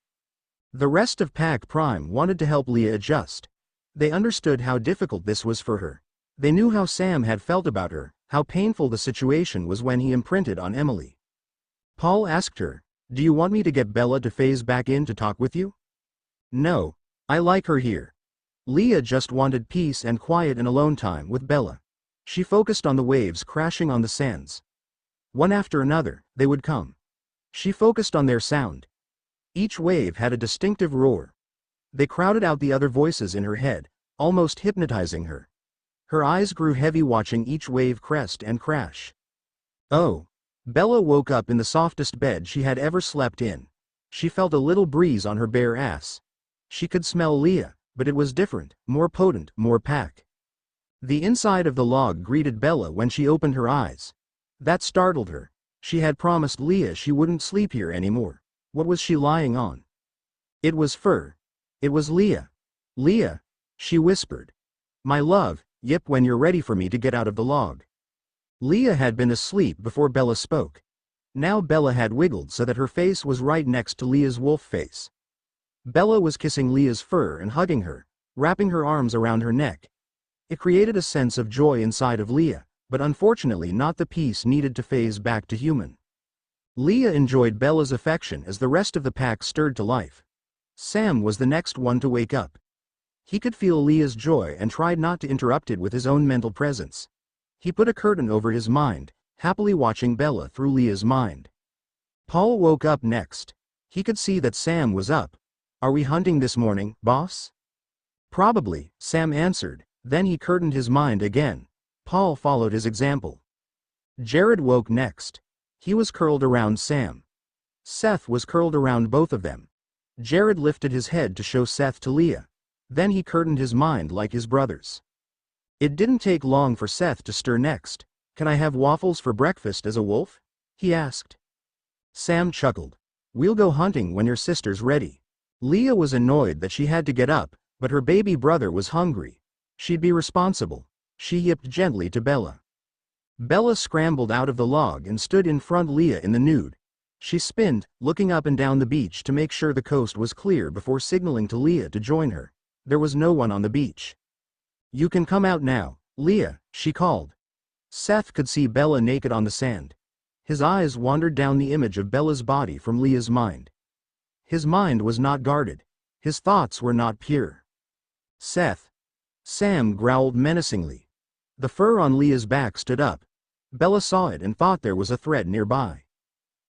The rest of Pack Prime wanted to help Leah adjust. They understood how difficult this was for her. They knew how Sam had felt about her, how painful the situation was when he imprinted on Emily. Paul asked her, do you want me to get Bella to phase back in to talk with you? No, I like her here. Leah just wanted peace and quiet and alone time with Bella. She focused on the waves crashing on the sands. One after another, they would come. She focused on their sound. Each wave had a distinctive roar. They crowded out the other voices in her head, almost hypnotizing her. Her eyes grew heavy watching each wave crest and crash. Oh. Bella woke up in the softest bed she had ever slept in. She felt a little breeze on her bare ass. She could smell Leah, but it was different, more potent, more pack. The inside of the log greeted Bella when she opened her eyes. That startled her. She had promised Leah she wouldn't sleep here anymore. What was she lying on? It was fur. It was Leah. Leah, she whispered. My love, yip when you're ready for me to get out of the log. Leah had been asleep before Bella spoke. Now Bella had wiggled so that her face was right next to Leah's wolf face. Bella was kissing Leah's fur and hugging her, wrapping her arms around her neck. It created a sense of joy inside of Leah, but unfortunately not the peace needed to phase back to human. Leah enjoyed Bella's affection as the rest of the pack stirred to life. Sam was the next one to wake up. He could feel Leah's joy and tried not to interrupt it with his own mental presence. He put a curtain over his mind, happily watching Bella through Leah's mind. Paul woke up next. He could see that Sam was up. "Are we hunting this morning, boss?" "Probably," Sam answered, then he curtained his mind again. Paul followed his example. Jared woke next. He was curled around Sam. Seth was curled around both of them. Jared lifted his head to show Seth to Leah. Then he curtained his mind like his brothers. It didn't take long for Seth to stir next. "Can I have waffles for breakfast as a wolf?" he asked. Sam chuckled. "We'll go hunting when your sister's ready." Leah was annoyed that she had to get up, but her baby brother was hungry. She'd be responsible. She yipped gently to Bella. Bella scrambled out of the log and stood in front of Leah in the nude. She spinned, looking up and down the beach to make sure the coast was clear before signaling to Leah to join her. There was no one on the beach. "You can come out now, Leah," she called. Seth could see Bella naked on the sand. His eyes wandered down the image of Bella's body from Leah's mind. His mind was not guarded. His thoughts were not pure. "Seth." Sam growled menacingly. The fur on Leah's back stood up. Bella saw it and thought there was a thread nearby.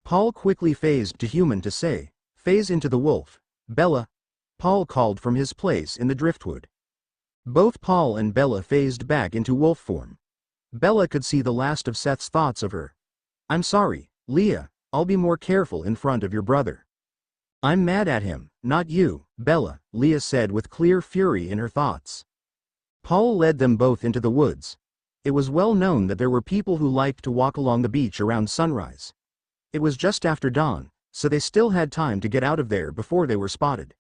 Paul quickly phased to human to say, "Phase into the wolf, Bella." Paul called from his place in the driftwood. Both Paul and Bella phased back into wolf form. Bella could see the last of Seth's thoughts of her. "I'm sorry, Leah, I'll be more careful in front of your brother." "I'm mad at him, not you, Bella," Leah said with clear fury in her thoughts. Paul led them both into the woods. It was well known that there were people who liked to walk along the beach around sunrise. It was just after dawn, so they still had time to get out of there before they were spotted.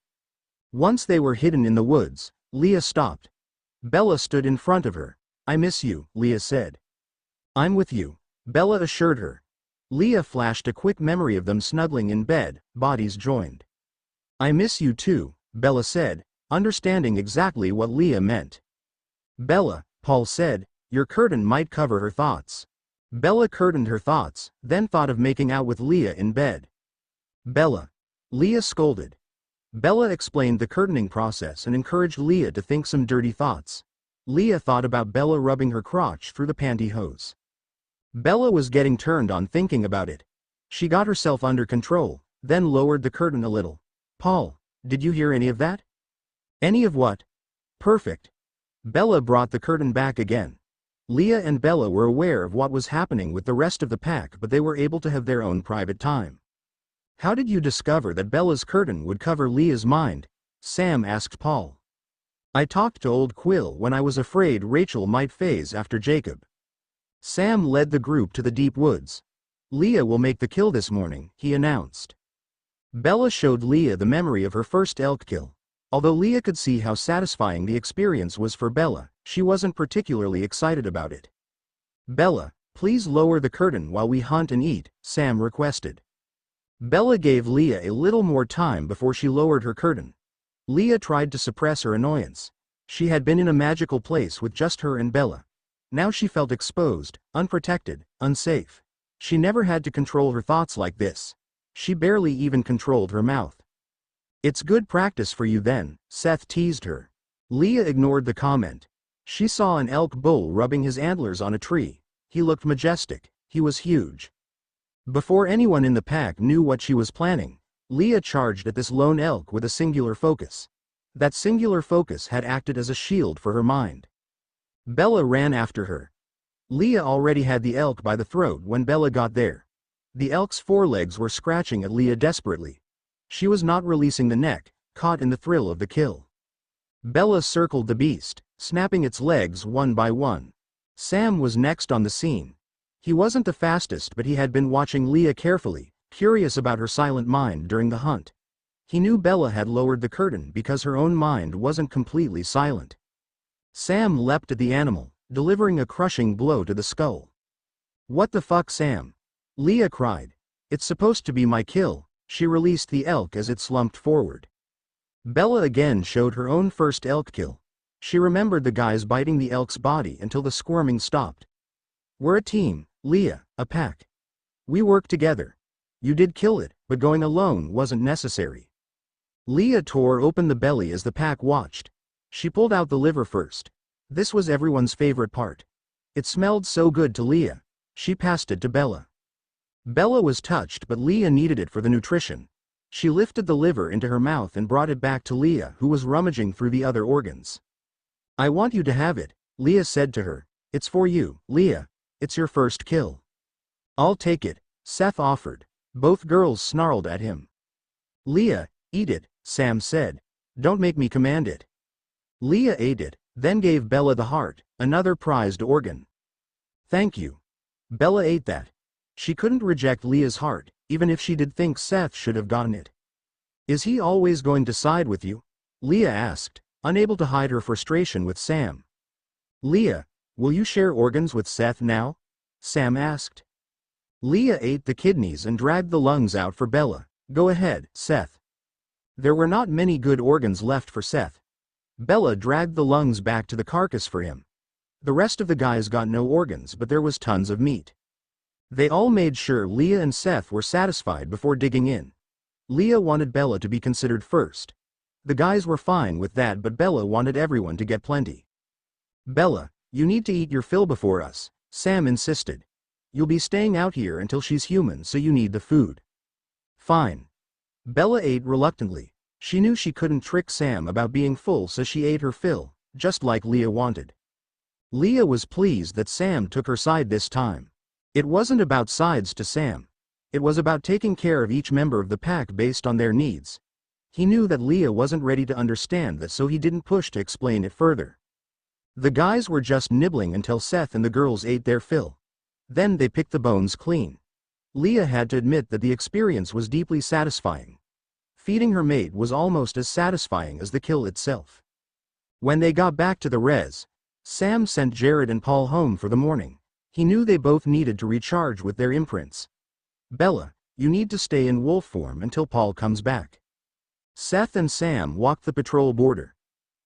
Once they were hidden in the woods, Leah stopped. Bella stood in front of her. "I miss you," Leah said. "I'm with you," Bella assured her. Leah flashed a quick memory of them snuggling in bed, bodies joined. "I miss you too," Bella said, understanding exactly what Leah meant. "Bella," Paul said, "your curtain might cover her thoughts." Bella curtained her thoughts, then thought of making out with Leah in bed. "Bella," Leah scolded. Bella explained the curtaining process and encouraged Leah to think some dirty thoughts. Leah thought about Bella rubbing her crotch through the pantyhose. Bella was getting turned on thinking about it. She got herself under control, then lowered the curtain a little. "Paul, did you hear any of that?" "Any of what?" "Perfect." Bella brought the curtain back again. Leah and Bella were aware of what was happening with the rest of the pack, but they were able to have their own private time. "How did you discover that Bella's curtain would cover Leah's mind?" Sam asked Paul. "I talked to old Quill when I was afraid Rachel might phase after Jacob." Sam led the group to the deep woods. "Leah will make the kill this morning," he announced. Bella showed Leah the memory of her first elk kill. Although Leah could see how satisfying the experience was for Bella, she wasn't particularly excited about it. "Bella, please lower the curtain while we hunt and eat," Sam requested. Bella gave Leah a little more time before she lowered her curtain. Leah tried to suppress her annoyance. She had been in a magical place with just her and Bella. Now she felt exposed, unprotected, unsafe. She never had to control her thoughts like this. She barely even controlled her mouth. "It's good practice for you then," Seth teased her. Leah ignored the comment. She saw an elk bull rubbing his antlers on a tree. He looked majestic. He was huge. Before anyone in the pack knew what she was planning, Leah charged at this lone elk with a singular focus. That singular focus had acted as a shield for her mind. Bella ran after her. Leah already had the elk by the throat when Bella got there. The elk's forelegs were scratching at Leah desperately. She was not releasing the neck, caught in the thrill of the kill. Bella circled the beast, snapping its legs one by one. Sam was next on the scene. He wasn't the fastest, but he had been watching Leah carefully, curious about her silent mind during the hunt. He knew Bella had lowered the curtain because her own mind wasn't completely silent. Sam leapt at the animal, delivering a crushing blow to the skull. "What the fuck, Sam?" Leah cried. "It's supposed to be my kill." She released the elk as it slumped forward. Bella again showed her own first elk kill. She remembered the guys biting the elk's body until the squirming stopped. "We're a team, Leah, a pack. We work together. You did kill it, but going alone wasn't necessary." Leah tore open the belly as the pack watched. She pulled out the liver first. This was everyone's favorite part. It smelled so good to Leah. She passed it to Bella. Bella was touched, but Leah needed it for the nutrition. She lifted the liver into her mouth and brought it back to Leah, who was rummaging through the other organs. "I want you to have it," Leah said to her. "It's for you, Leah. It's your first kill." "I'll take it," Seth offered. Both girls snarled at him. "Leah, eat it," Sam said. "Don't make me command it." Leah ate it, then gave Bella the heart, another prized organ. "Thank you." Bella ate that. She couldn't reject Leah's heart, even if she did think Seth should have gotten it. "Is he always going to side with you?" Leah asked, unable to hide her frustration with Sam. "Leah, will you share organs with Seth now?" Sam asked. Leah ate the kidneys and dragged the lungs out for Bella. "Go ahead, Seth." There were not many good organs left for Seth. Bella dragged the lungs back to the carcass for him. The rest of the guys got no organs, but there was tons of meat. They all made sure Leah and Seth were satisfied before digging in. Leah wanted Bella to be considered first. The guys were fine with that, but Bella wanted everyone to get plenty. "Bella, you need to eat your fill before us," Sam insisted. "You'll be staying out here until she's human, so you need the food." "Fine." Bella ate reluctantly. She knew she couldn't trick Sam about being full, so she ate her fill, just like Leah wanted. Leah was pleased that Sam took her side this time. It wasn't about sides to Sam. It was about taking care of each member of the pack based on their needs. He knew that Leah wasn't ready to understand that, so he didn't push to explain it further. The guys were just nibbling until Seth and the girls ate their fill. Then they picked the bones clean. Leah had to admit that the experience was deeply satisfying. Feeding her mate was almost as satisfying as the kill itself. When they got back to the res, Sam sent Jared and Paul home for the morning. He knew they both needed to recharge with their imprints. "Bella, you need to stay in wolf form until Paul comes back." Seth and Sam walked the patrol border.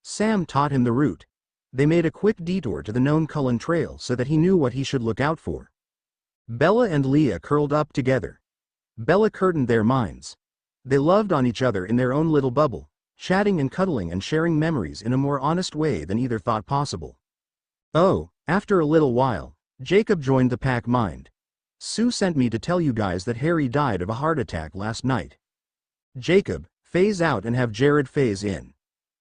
Sam taught him the route. They made a quick detour to the known Cullen Trail so that he knew what he should look out for. Bella and Leah curled up together. Bella curtained their minds. They loved on each other in their own little bubble, chatting and cuddling and sharing memories in a more honest way than either thought possible. Oh, after a little while, Jacob joined the pack mind. "Sue sent me to tell you guys that Harry died of a heart attack last night." "Jacob, phase out and have Jared phase in,"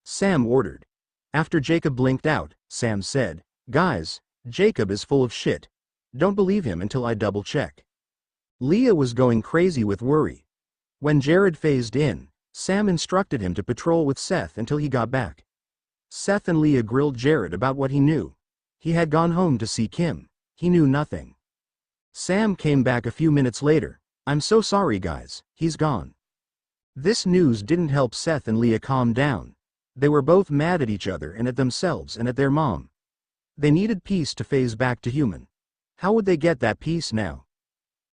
Sam ordered. After Jacob blinked out, Sam said, "Guys, Jacob is full of shit. Don't believe him until I double check." Leah was going crazy with worry. When Jared phased in, Sam instructed him to patrol with Seth until he got back. Seth and Leah grilled Jared about what he knew. He had gone home to see Kim. He knew nothing. Sam came back a few minutes later. "I'm so sorry guys, he's gone." This news didn't help Seth and Leah calm down. They were both mad at each other and at themselves and at their mom. They needed peace to phase back to human. How would they get that peace now?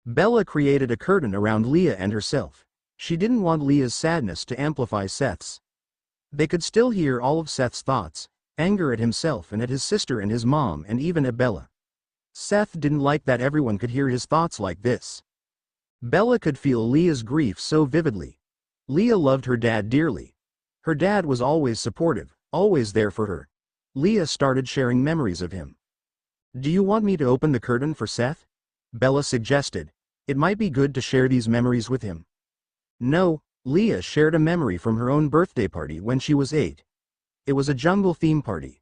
Bella created a curtain around Leah and herself. She didn't want Leah's sadness to amplify Seth's. They could still hear all of Seth's thoughts, anger at himself and at his sister and his mom and even at Bella. Seth didn't like that everyone could hear his thoughts like this. Bella could feel Leah's grief so vividly. Leah loved her dad dearly. Her dad was always supportive, always there for her. Leah started sharing memories of him. "Do you want me to open the curtain for Seth?" Bella suggested. "It might be good to share these memories with him." No, Leah shared a memory from her own birthday party when she was 8. It was a jungle theme party.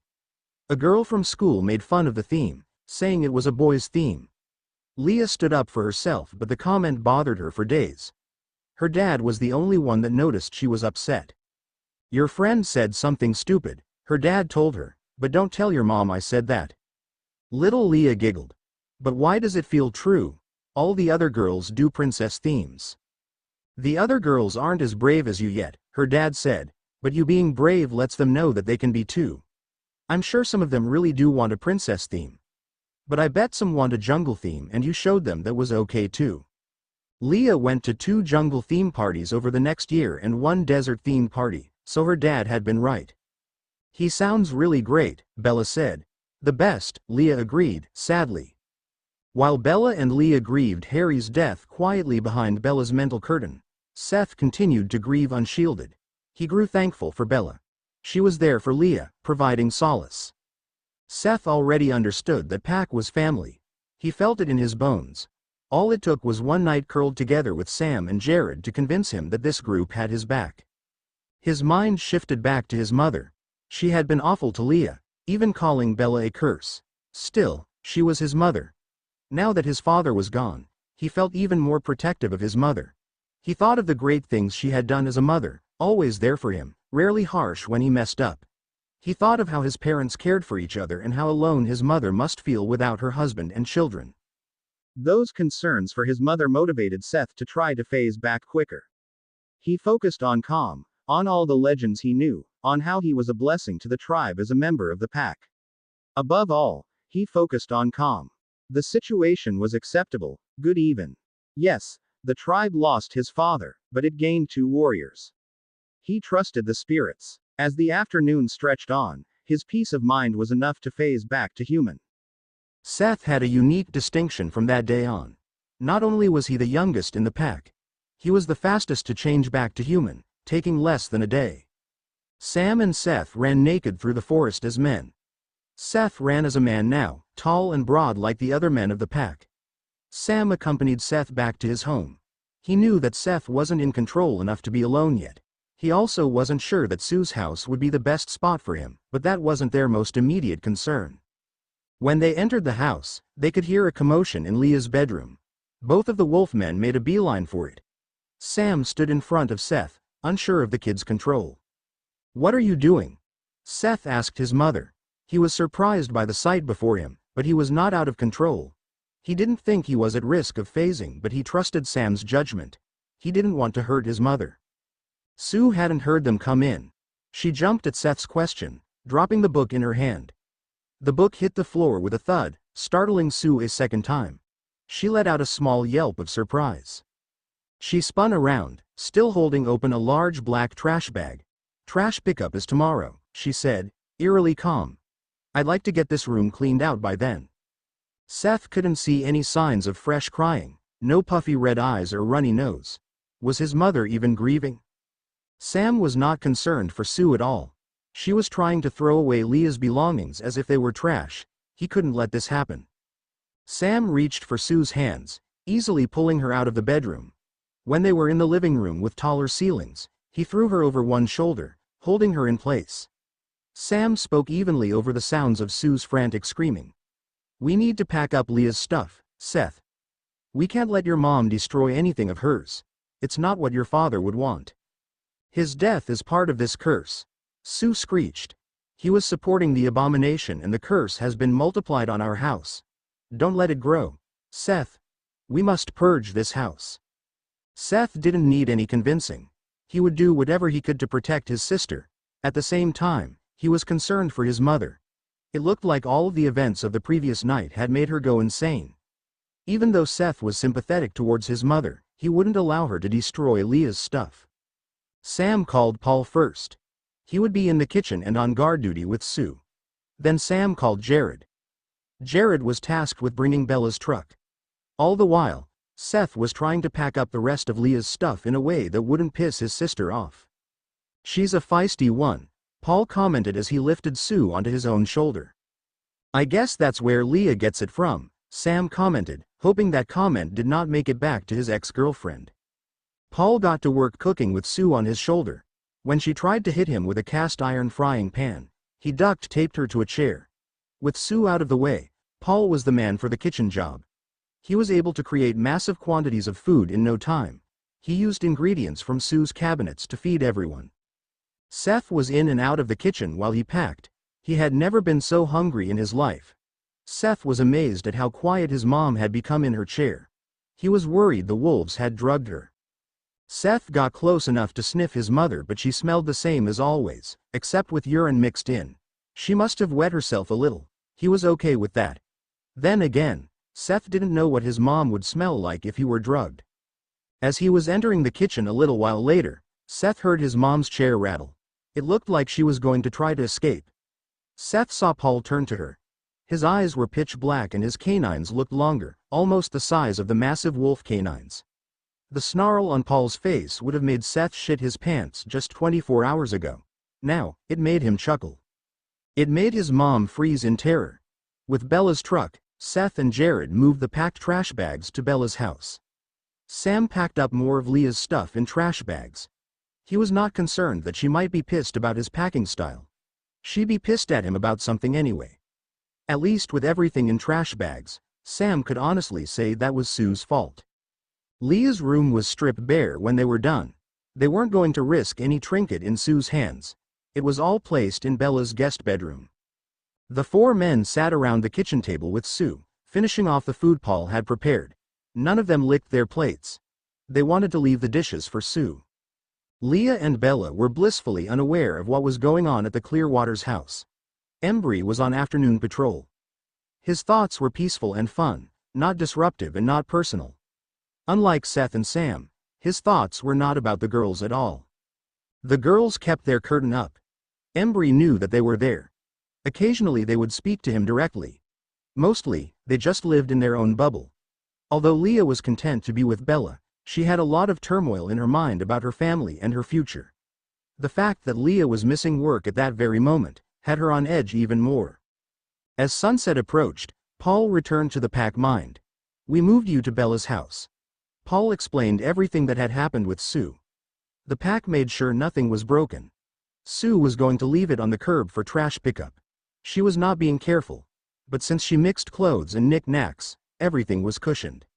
A girl from school made fun of the theme, saying it was a boys' theme. Leah stood up for herself, but the comment bothered her for days. Her dad was the only one that noticed she was upset. "Your friend said something stupid," her dad told her, "but don't tell your mom I said that." Little Leah giggled. "But why does it feel true? All the other girls do princess themes." "The other girls aren't as brave as you yet," her dad said, "but you being brave lets them know that they can be too. I'm sure some of them really do want a princess theme. But I bet some want a jungle theme, and you showed them that was okay too." Leah went to 2 jungle theme parties over the next year and 1 desert themed party, So her dad had been right. He sounds really great, Bella said. The best, Leah agreed, sadly. While Bella and Leah grieved Harry's death quietly behind Bella's mental curtain, Seth continued to grieve unshielded. He grew thankful for Bella. She was there for Leah, providing solace. Seth already understood that Pack was family. He felt it in his bones. All it took was one night curled together with Sam and Jared to convince him that this group had his back. His mind shifted back to his mother. She had been awful to Leah, even calling Bella a curse. Still, she was his mother. Now that his father was gone, he felt even more protective of his mother. He thought of the great things she had done as a mother, always there for him, rarely harsh when he messed up. He thought of how his parents cared for each other and how alone his mother must feel without her husband and children. Those concerns for his mother motivated Seth to try to phase back quicker. He focused on calm, on all the legends he knew, on how he was a blessing to the tribe as a member of the pack. Above all, he focused on calm. The situation was acceptable, good even. Yes, the tribe lost his father, but it gained 2 warriors. He trusted the spirits. As the afternoon stretched on, his peace of mind was enough to phase back to human. Seth had a unique distinction from that day on. Not only was he the youngest in the pack, he was the fastest to change back to human, taking less than a day. Sam and Seth ran naked through the forest as men. Seth ran as a man now, tall and broad like the other men of the pack. Sam accompanied Seth back to his home. He knew that Seth wasn't in control enough to be alone yet. He also wasn't sure that Sue's house would be the best spot for him, but that wasn't their most immediate concern. When they entered the house, they could hear a commotion in Leah's bedroom. Both of the wolfmen made a beeline for it. Sam stood in front of Seth, unsure of the kid's control. "What are you doing?" Seth asked his mother. He was surprised by the sight before him, but he was not out of control. He didn't think he was at risk of phasing, but he trusted Sam's judgment. He didn't want to hurt his mother. Sue hadn't heard them come in. She jumped at Seth's question, dropping the book in her hand. The book hit the floor with a thud, startling Sue a second time. She let out a small yelp of surprise. She spun around, still holding open a large black trash bag. "Trash pickup is tomorrow," she said, eerily calm. "I'd like to get this room cleaned out by then." Seth couldn't see any signs of fresh crying, no puffy red eyes or runny nose. Was his mother even grieving? Sam was not concerned for Sue at all. She was trying to throw away Leah's belongings as if they were trash. He couldn't let this happen. Sam reached for Sue's hands, easily pulling her out of the bedroom. When they were in the living room with taller ceilings, he threw her over one shoulder, holding her in place. Sam spoke evenly over the sounds of Sue's frantic screaming. "We need to pack up Leah's stuff, Seth. We can't let your mom destroy anything of hers. It's not what your father would want. His death is part of this curse." Sue screeched. "He was supporting the abomination and the curse has been multiplied on our house. Don't let it grow. Seth. We must purge this house." Seth didn't need any convincing. He would do whatever he could to protect his sister. At the same time, he was concerned for his mother. It looked like all of the events of the previous night had made her go insane. Even though Seth was sympathetic towards his mother, he wouldn't allow her to destroy Leah's stuff. Sam called Paul first. He would be in the kitchen and on guard duty with Sue. Then Sam called Jared. Jared was tasked with bringing Bella's truck. All the while, Seth was trying to pack up the rest of Leah's stuff in a way that wouldn't piss his sister off. "She's a feisty one," Paul commented as he lifted Sue onto his own shoulder. "I guess that's where Leah gets it from," Sam commented, hoping that comment did not make it back to his ex-girlfriend. Paul got to work cooking with Sue on his shoulder. When she tried to hit him with a cast-iron frying pan, he duct-taped her to a chair. With Sue out of the way, Paul was the man for the kitchen job. He was able to create massive quantities of food in no time. He used ingredients from Sue's cabinets to feed everyone. Seth was in and out of the kitchen while he packed. He had never been so hungry in his life. Seth was amazed at how quiet his mom had become in her chair. He was worried the wolves had drugged her. Seth got close enough to sniff his mother, but she smelled the same as always, except with urine mixed in. She must have wet herself a little. He was okay with that. Then again, Seth didn't know what his mom would smell like if he were drugged. As he was entering the kitchen a little while later, Seth heard his mom's chair rattle. It looked like she was going to try to escape. Seth saw Paul turn to her. His eyes were pitch black and his canines looked longer, almost the size of the massive wolf canines. The snarl on Paul's face would have made Seth shit his pants just 24 hours ago. Now, it made him chuckle. It made his mom freeze in terror. With Bella's truck, Seth and Jared moved the packed trash bags to Bella's house. Sam packed up more of Leah's stuff in trash bags. He was not concerned that she might be pissed about his packing style. She'd be pissed at him about something anyway. At least with everything in trash bags, Sam could honestly say that was Sue's fault. Leah's room was stripped bare when they were done. They weren't going to risk any trinket in Sue's hands. It was all placed in Bella's guest bedroom. The four men sat around the kitchen table with Sue, finishing off the food Paul had prepared. None of them licked their plates. They wanted to leave the dishes for Sue. Leah and Bella were blissfully unaware of what was going on at the Clearwater's house. Embry was on afternoon patrol. His thoughts were peaceful and fun, not disruptive and not personal. Unlike Seth and Sam, his thoughts were not about the girls at all. The girls kept their curtain up. Embry knew that they were there. Occasionally they would speak to him directly. Mostly, they just lived in their own bubble. Although Leah was content to be with Bella, she had a lot of turmoil in her mind about her family and her future. The fact that Leah was missing work at that very moment had her on edge even more. As sunset approached, Paul returned to the pack mind. "We moved you to Bella's house." Paul explained everything that had happened with Sue. The pack made sure nothing was broken. Sue was going to leave it on the curb for trash pickup. She was not being careful. But since she mixed clothes and knick-knacks, everything was cushioned.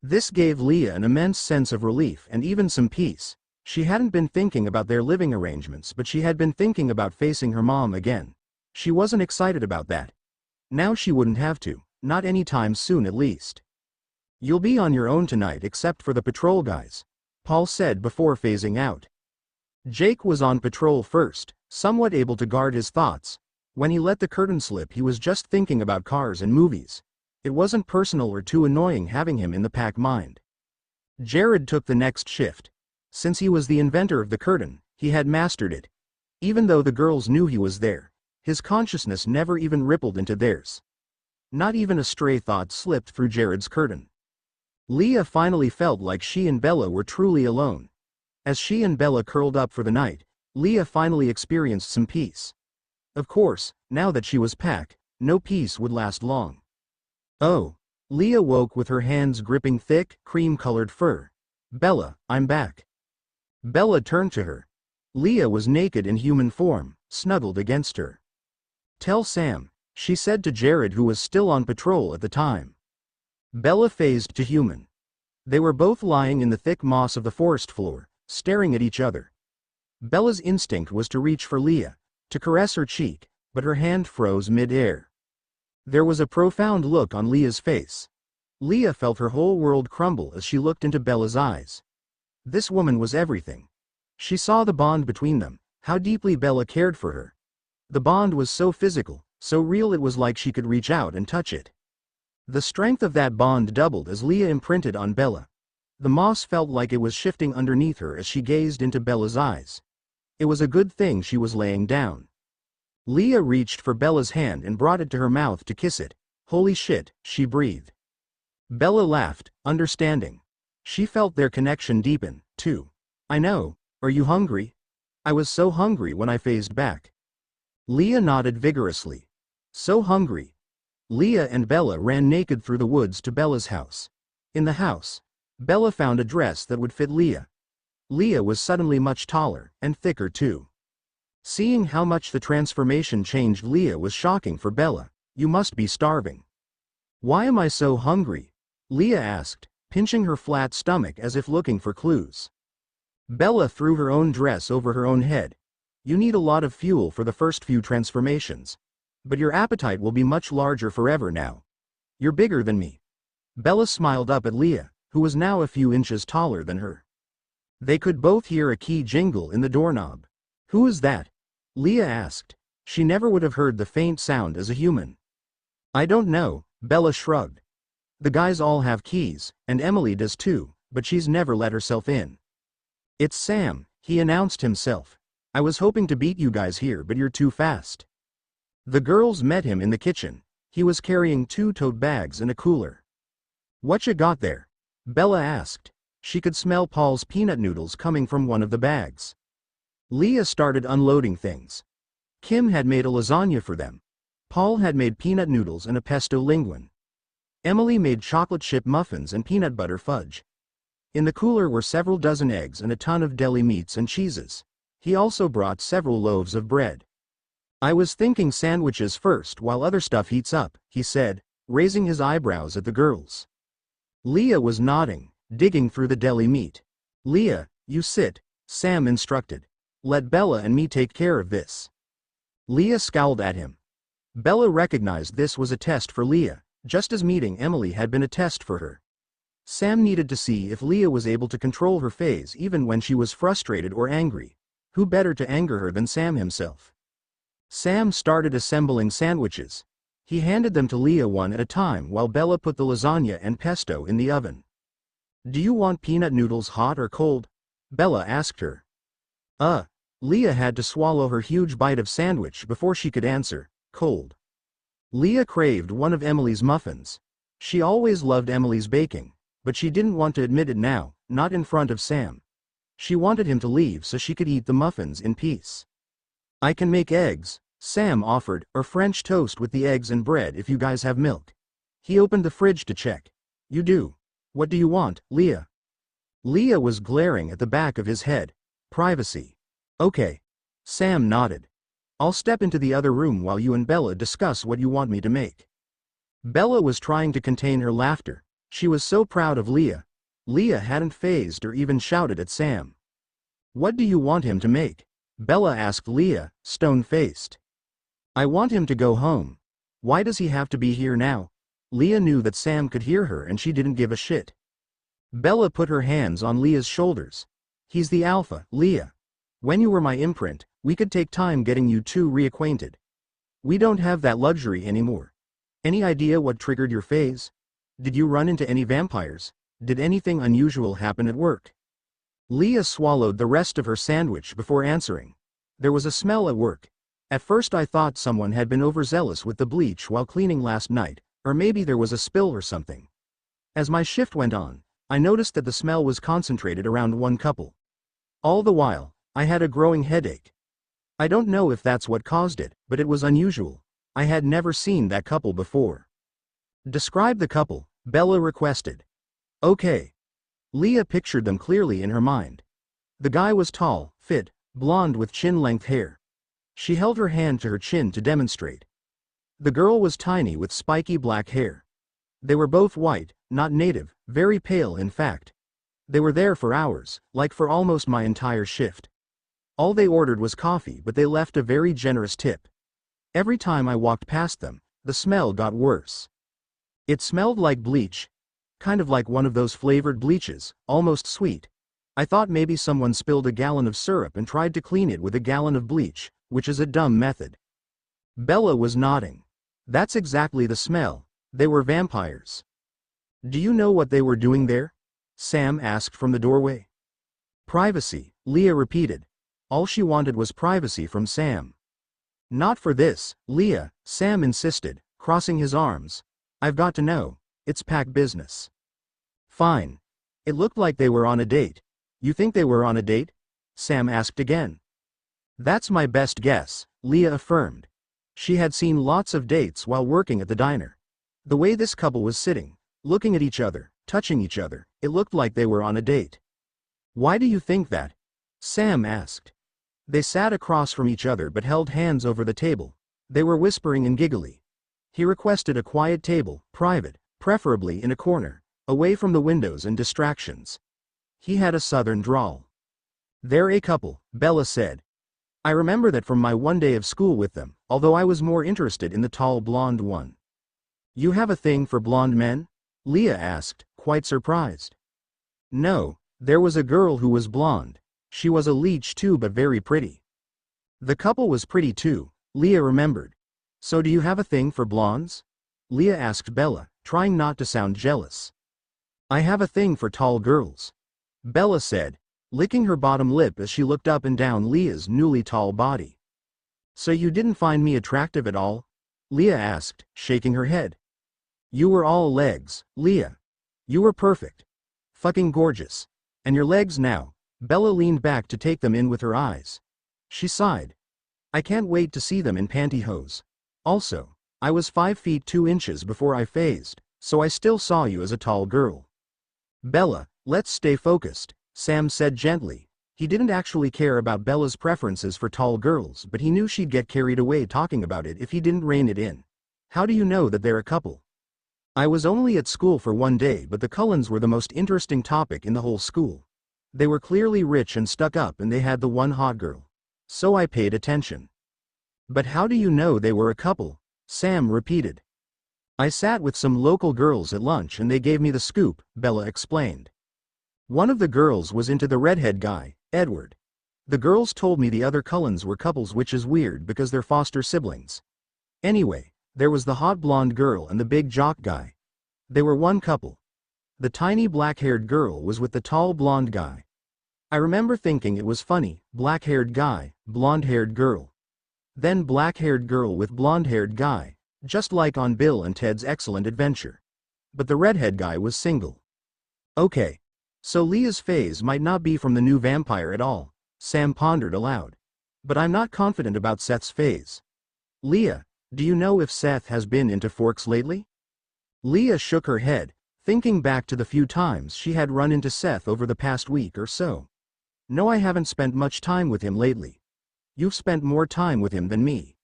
This gave Leah an immense sense of relief and even some peace. She hadn't been thinking about their living arrangements, but she had been thinking about facing her mom again. She wasn't excited about that. Now she wouldn't have to, not anytime soon at least. "You'll be on your own tonight except for the patrol guys," Paul said before phasing out. Jake was on patrol first, somewhat able to guard his thoughts. When he let the curtain slip, he was just thinking about cars and movies. It wasn't personal or too annoying having him in the pack mind. Jared took the next shift. Since he was the inventor of the curtain, he had mastered it. Even though the girls knew he was there, his consciousness never even rippled into theirs. Not even a stray thought slipped through Jared's curtain. Leah finally felt like she and Bella were truly alone. As she and Bella curled up for the night, Leah finally experienced some peace. Of course, now that she was packed, no peace would last long. "Oh." Leah woke with her hands gripping thick, cream-colored fur. "Bella, I'm back." Bella turned to her. Leah was naked in human form, snuggled against her. "Tell Sam," she said to Jared, who was still on patrol at the time. Bella phased to human. They were both lying in the thick moss of the forest floor, staring at each other. Bella's instinct was to reach for Leah, to caress her cheek, but her hand froze mid-air. There was a profound look on Leah's face. Leah felt her whole world crumble as she looked into Bella's eyes. This woman was everything. She saw the bond between them, how deeply Bella cared for her. The bond was so physical, so real, it was like she could reach out and touch it. The strength of that bond doubled as Leah imprinted on Bella. The moss felt like it was shifting underneath her as she gazed into Bella's eyes. It was a good thing she was laying down. Leah reached for Bella's hand and brought it to her mouth to kiss it. "Holy shit," she breathed. Bella laughed, understanding. She felt their connection deepen, too. "I know. Are you hungry?" "I was so hungry when I phased back." Leah nodded vigorously. "So hungry." Leah and Bella ran naked through the woods to Bella's house. In the house, Bella found a dress that would fit Leah. Leah was suddenly much taller, and thicker too. Seeing how much the transformation changed Leah was shocking for Bella. "You must be starving." "Why am I so hungry?" Leah asked, pinching her flat stomach as if looking for clues. Bella threw her own dress over her own head. "You need a lot of fuel for the first few transformations. But your appetite will be much larger forever now. You're bigger than me." Bella smiled up at Leah, who was now a few inches taller than her. They could both hear a key jingle in the doorknob. "Who is that?" Leah asked. She never would have heard the faint sound as a human. "I don't know," Bella shrugged. "The guys all have keys, and Emily does too, but she's never let herself in." "It's Sam," he announced himself. I was hoping to beat you guys here, but you're too fast. The girls met him in the kitchen. He was carrying 2 tote bags and a cooler. What you got there? Bella asked. She could smell Paul's peanut noodles coming from one of the bags. Leah started unloading things. Kim had made a lasagna for them. Paul had made peanut noodles and a pesto linguine. Emily made chocolate chip muffins and peanut butter fudge. In the cooler were several dozen eggs and a ton of deli meats and cheeses. He also brought several loaves of bread. I was thinking sandwiches first while other stuff heats up, he said, raising his eyebrows at the girls. Leah was nodding, digging through the deli meat. Leah, you sit, Sam instructed. Let Bella and me take care of this. Leah scowled at him. Bella recognized this was a test for Leah, just as meeting Emily had been a test for her. Sam needed to see if Leah was able to control her phase even when she was frustrated or angry. Who better to anger her than Sam himself? Sam started assembling sandwiches. He handed them to Leah one at a time while Bella put the lasagna and pesto in the oven. Do you want peanut noodles hot or cold? Bella asked her. Leah had to swallow her huge bite of sandwich before she could answer, cold. Leah craved one of Emily's muffins. She always loved Emily's baking, but she didn't want to admit it now, not in front of Sam. She wanted him to leave so she could eat the muffins in peace. I can make eggs, Sam offered, or French toast with the eggs and bread if you guys have milk. He opened the fridge to check. You do. What do you want, Leah? Leah was glaring at the back of his head. Privacy. Okay. Sam nodded. I'll step into the other room while you and Bella discuss what you want me to make. Bella was trying to contain her laughter. She was so proud of Leah. Leah hadn't phased or even shouted at Sam. What do you want him to make? Bella asked Leah, stone-faced. I want him to go home. Why does he have to be here now? Leah knew that Sam could hear her and she didn't give a shit. Bella put her hands on Leah's shoulders. He's the alpha, Leah. When you were my imprint, we could take time getting you two reacquainted. We don't have that luxury anymore. Any idea what triggered your phase? Did you run into any vampires? Did anything unusual happen at work? Leah swallowed the rest of her sandwich before answering. There was a smell at work. At first I thought someone had been overzealous with the bleach while cleaning last night, or maybe there was a spill or something. As my shift went on, I noticed that the smell was concentrated around one couple. All the while, I had a growing headache. I don't know if that's what caused it, but it was unusual. I had never seen that couple before. Describe the couple, Bella requested. Okay. Leah pictured them clearly in her mind. The guy was tall, fit, blonde with chin-length hair. She held her hand to her chin to demonstrate. The girl was tiny with spiky black hair. They were both white, not native, very pale in fact. They were there for hours, like for almost my entire shift. All they ordered was coffee, but they left a very generous tip. Every time I walked past them, the smell got worse. It smelled like bleach. Kind of like one of those flavored bleaches, almost sweet. I thought maybe someone spilled a gallon of syrup and tried to clean it with a gallon of bleach, which is a dumb method. Bella was nodding. That's exactly the smell. They were vampires. Do you know what they were doing there? Sam asked from the doorway. Privacy, Leah repeated. All she wanted was privacy from Sam. Not for this, Leah, Sam insisted, crossing his arms. I've got to know. It's pack business. Fine. It looked like they were on a date. You think they were on a date? Sam asked again. That's my best guess, Leah affirmed. She had seen lots of dates while working at the diner. The way this couple was sitting, looking at each other, touching each other, it looked like they were on a date. Why do you think that? Sam asked. They sat across from each other but held hands over the table. They were whispering and giggly. He requested a quiet table, private, preferably in a corner, away from the windows and distractions. He had a southern drawl. They're a couple, Bella said. I remember that from my one day of school with them, although I was more interested in the tall blonde one. You have a thing for blonde men? Leah asked, quite surprised. No, there was a girl who was blonde. She was a leech too, but very pretty. The couple was pretty too, Leah remembered. So do you have a thing for blondes? Leah asked Bella, trying not to sound jealous. I have a thing for tall girls. Bella said, licking her bottom lip as she looked up and down Leah's newly tall body. "So you didn't find me attractive at all?" Leah asked, shaking her head. "You were all legs, Leah. You were perfect. Fucking gorgeous. And your legs now." Bella leaned back to take them in with her eyes. She sighed. "I can't wait to see them in pantyhose. Also, I was 5 feet 2 inches before I phased, so I still saw you as a tall girl." "Bella, let's stay focused," Sam said gently. He didn't actually care about Bella's preferences for tall girls, but he knew she'd get carried away talking about it if he didn't rein it in. "How do you know that they're a couple?" "I was only at school for 1 day, but the Cullens were the most interesting topic in the whole school. They were clearly rich and stuck up, and they had the one hot girl. So I paid attention." "But how do you know they were a couple?" Sam repeated. "I sat with some local girls at lunch and they gave me the scoop," Bella explained. "One of the girls was into the redhead guy, Edward. The girls told me the other Cullens were couples, which is weird because they're foster siblings. Anyway, there was the hot blonde girl and the big jock guy. They were one couple. The tiny black-haired girl was with the tall blonde guy. I remember thinking it was funny, black-haired guy, blonde-haired girl. Then black-haired girl with blonde-haired guy, just like on Bill and Ted's Excellent Adventure. But the redhead guy was single." "Okay. So Leah's phase might not be from the new vampire at all," Sam pondered aloud. "But I'm not confident about Seth's phase. Leah, do you know if Seth has been into Forks lately?" Leah shook her head, thinking back to the few times she had run into Seth over the past week or so. "No, I haven't spent much time with him lately." "You've spent more time with him than me."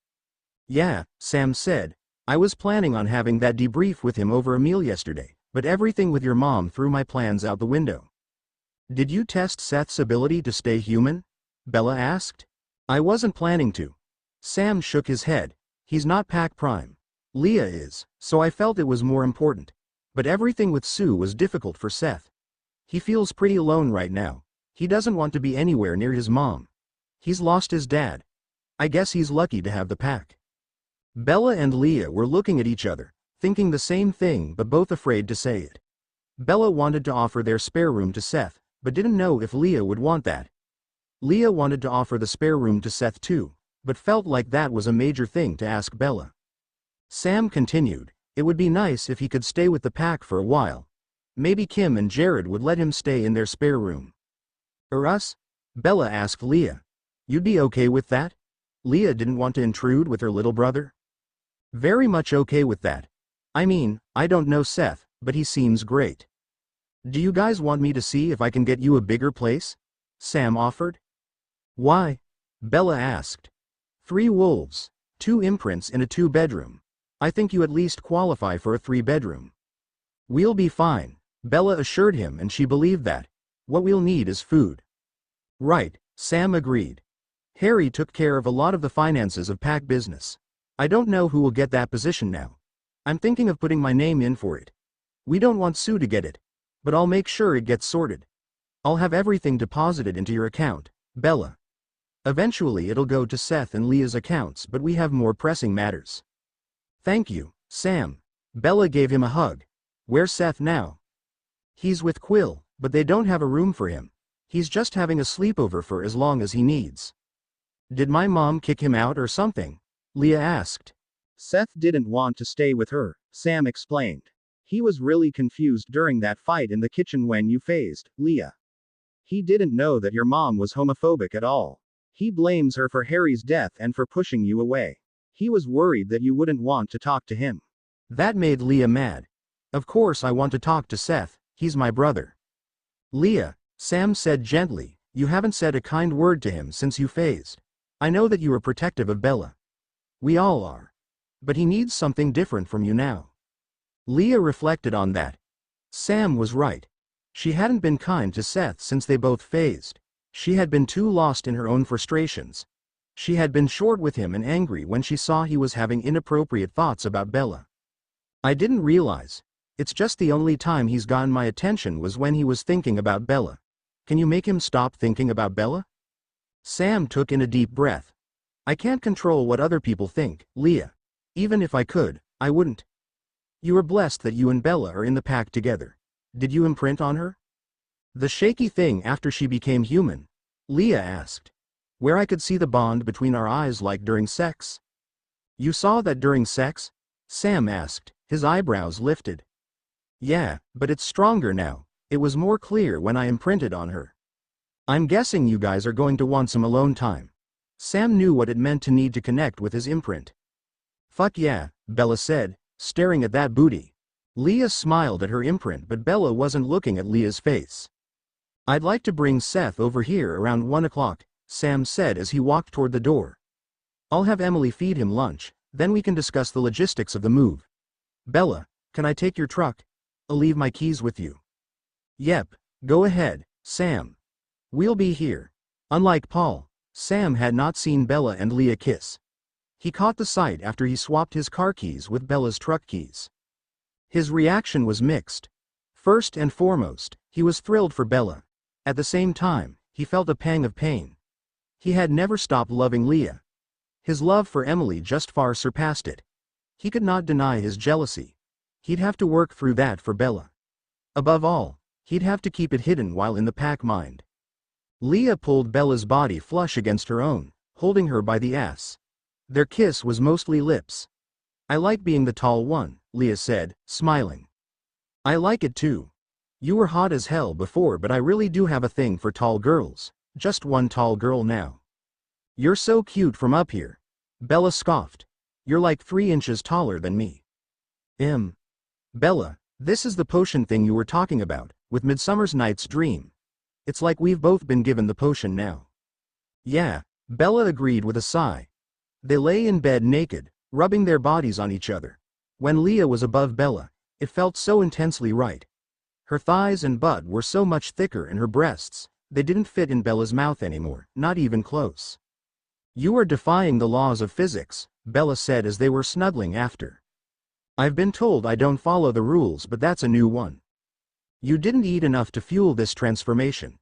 "Yeah," Sam said. "I was planning on having that debrief with him over a meal yesterday, but everything with your mom threw my plans out the window." "Did you test Seth's ability to stay human?" Bella asked. "I wasn't planning to." Sam shook his head. "He's not Pac Prime. Leah is, so I felt it was more important. But everything with Sue was difficult for Seth. He feels pretty alone right now. He doesn't want to be anywhere near his mom. He's lost his dad. I guess he's lucky to have the pack." Bella and Leah were looking at each other, thinking the same thing but both afraid to say it. Bella wanted to offer their spare room to Seth, but didn't know if Leah would want that. Leah wanted to offer the spare room to Seth too, but felt like that was a major thing to ask Bella. Sam continued, "It would be nice if he could stay with the pack for a while. Maybe Kim and Jared would let him stay in their spare room." "Or us?" Bella asked Leah. "You'd be okay with that?" Leah didn't want to intrude with her little brother. "Very much okay with that. I mean, I don't know Seth, but he seems great." "Do you guys want me to see if I can get you a bigger place?" Sam offered. "Why?" Bella asked. 3 wolves, 2 imprints in a 2-bedroom. I think you at least qualify for a 3-bedroom. "We'll be fine," Bella assured him, and she believed that. "What we'll need is food." "Right," Sam agreed. "Harry took care of a lot of the finances of Pack Business. I don't know who will get that position now. I'm thinking of putting my name in for it. We don't want Sue to get it, but I'll make sure it gets sorted. I'll have everything deposited into your account, Bella. Eventually it'll go to Seth and Leah's accounts, but we have more pressing matters." "Thank you, Sam." Bella gave him a hug. "Where's Seth now?" "He's with Quill, but they don't have a room for him. He's just having a sleepover for as long as he needs." "Did my mom kick him out or something?" Leah asked. "Seth didn't want to stay with her," Sam explained. "He was really confused during that fight in the kitchen when you phased, Leah. He didn't know that your mom was homophobic at all. He blames her for Harry's death and for pushing you away. He was worried that you wouldn't want to talk to him." That made Leah mad. "Of course I want to talk to Seth, he's my brother." "Leah," Sam said gently, "you haven't said a kind word to him since you phased. I know that you are protective of Bella. We all are. But he needs something different from you now." Leah reflected on that. Sam was right. She hadn't been kind to Seth since they both phased. She had been too lost in her own frustrations. She had been short with him and angry when she saw he was having inappropriate thoughts about Bella. "I didn't realize. It's just the only time he's gotten my attention was when he was thinking about Bella. Can you make him stop thinking about Bella?" Sam took in a deep breath. "I can't control what other people think, Leah. Even if I could, I wouldn't. You are blessed that you and Bella are in the pack together. Did you imprint on her?" The shaky thing after she became human? Leah asked. Where I could see the bond between our eyes like during sex? You saw that during sex? Sam asked, his eyebrows lifted. Yeah, but it's stronger now. It was more clear when I imprinted on her. I'm guessing you guys are going to want some alone time. Sam knew what it meant to need to connect with his imprint. Fuck yeah, Bella said, staring at that booty. Leah smiled at her imprint, but Bella wasn't looking at Leah's face. I'd like to bring Seth over here around 1 o'clock, Sam said as he walked toward the door. I'll have Emily feed him lunch, then we can discuss the logistics of the move. Bella, can I take your truck? I'll leave my keys with you. Yep, go ahead, Sam. We'll be here. Unlike Paul, Sam had not seen Bella and Leah kiss. He caught the sight after he swapped his car keys with Bella's truck keys. His reaction was mixed. First and foremost, he was thrilled for Bella. At the same time, he felt a pang of pain. He had never stopped loving Leah. His love for Emily just far surpassed it. He could not deny his jealousy. He'd have to work through that for Bella. Above all, he'd have to keep it hidden while in the pack mind. Leah pulled Bella's body flush against her own, holding her by the ass. Their kiss was mostly lips. I like being the tall one, Leah said, smiling. I like it too. You were hot as hell before, but I really do have a thing for tall girls. Just one tall girl now. You're so cute from up here. Bella scoffed. You're like 3 inches taller than me. Bella, this is the potion thing you were talking about, with Midsummer's Night's Dream. It's like we've both been given the potion now. Yeah, Bella agreed with a sigh. They lay in bed naked, rubbing their bodies on each other. When Leah was above Bella, it felt so intensely right. Her thighs and butt were so much thicker, and her breasts, they didn't fit in Bella's mouth anymore, not even close. You are defying the laws of physics, Bella said as they were snuggling after. I've been told I don't follow the rules, but that's a new one. You didn't eat enough to fuel this transformation.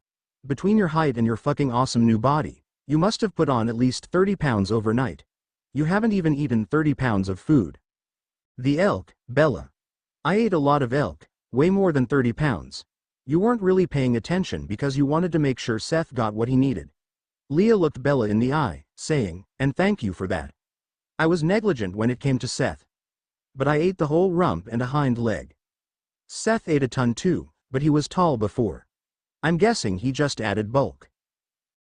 Between your height and your fucking awesome new body, you must have put on at least 30 pounds overnight. You haven't even eaten 30 pounds of food. The elk, Bella. I ate a lot of elk, way more than 30 pounds. You weren't really paying attention because you wanted to make sure Seth got what he needed. Leah looked Bella in the eye, saying, and thank you for that. I was negligent when it came to Seth. But I ate the whole rump and a hind leg. Seth ate a ton too, but he was tall before. I'm guessing he just added bulk.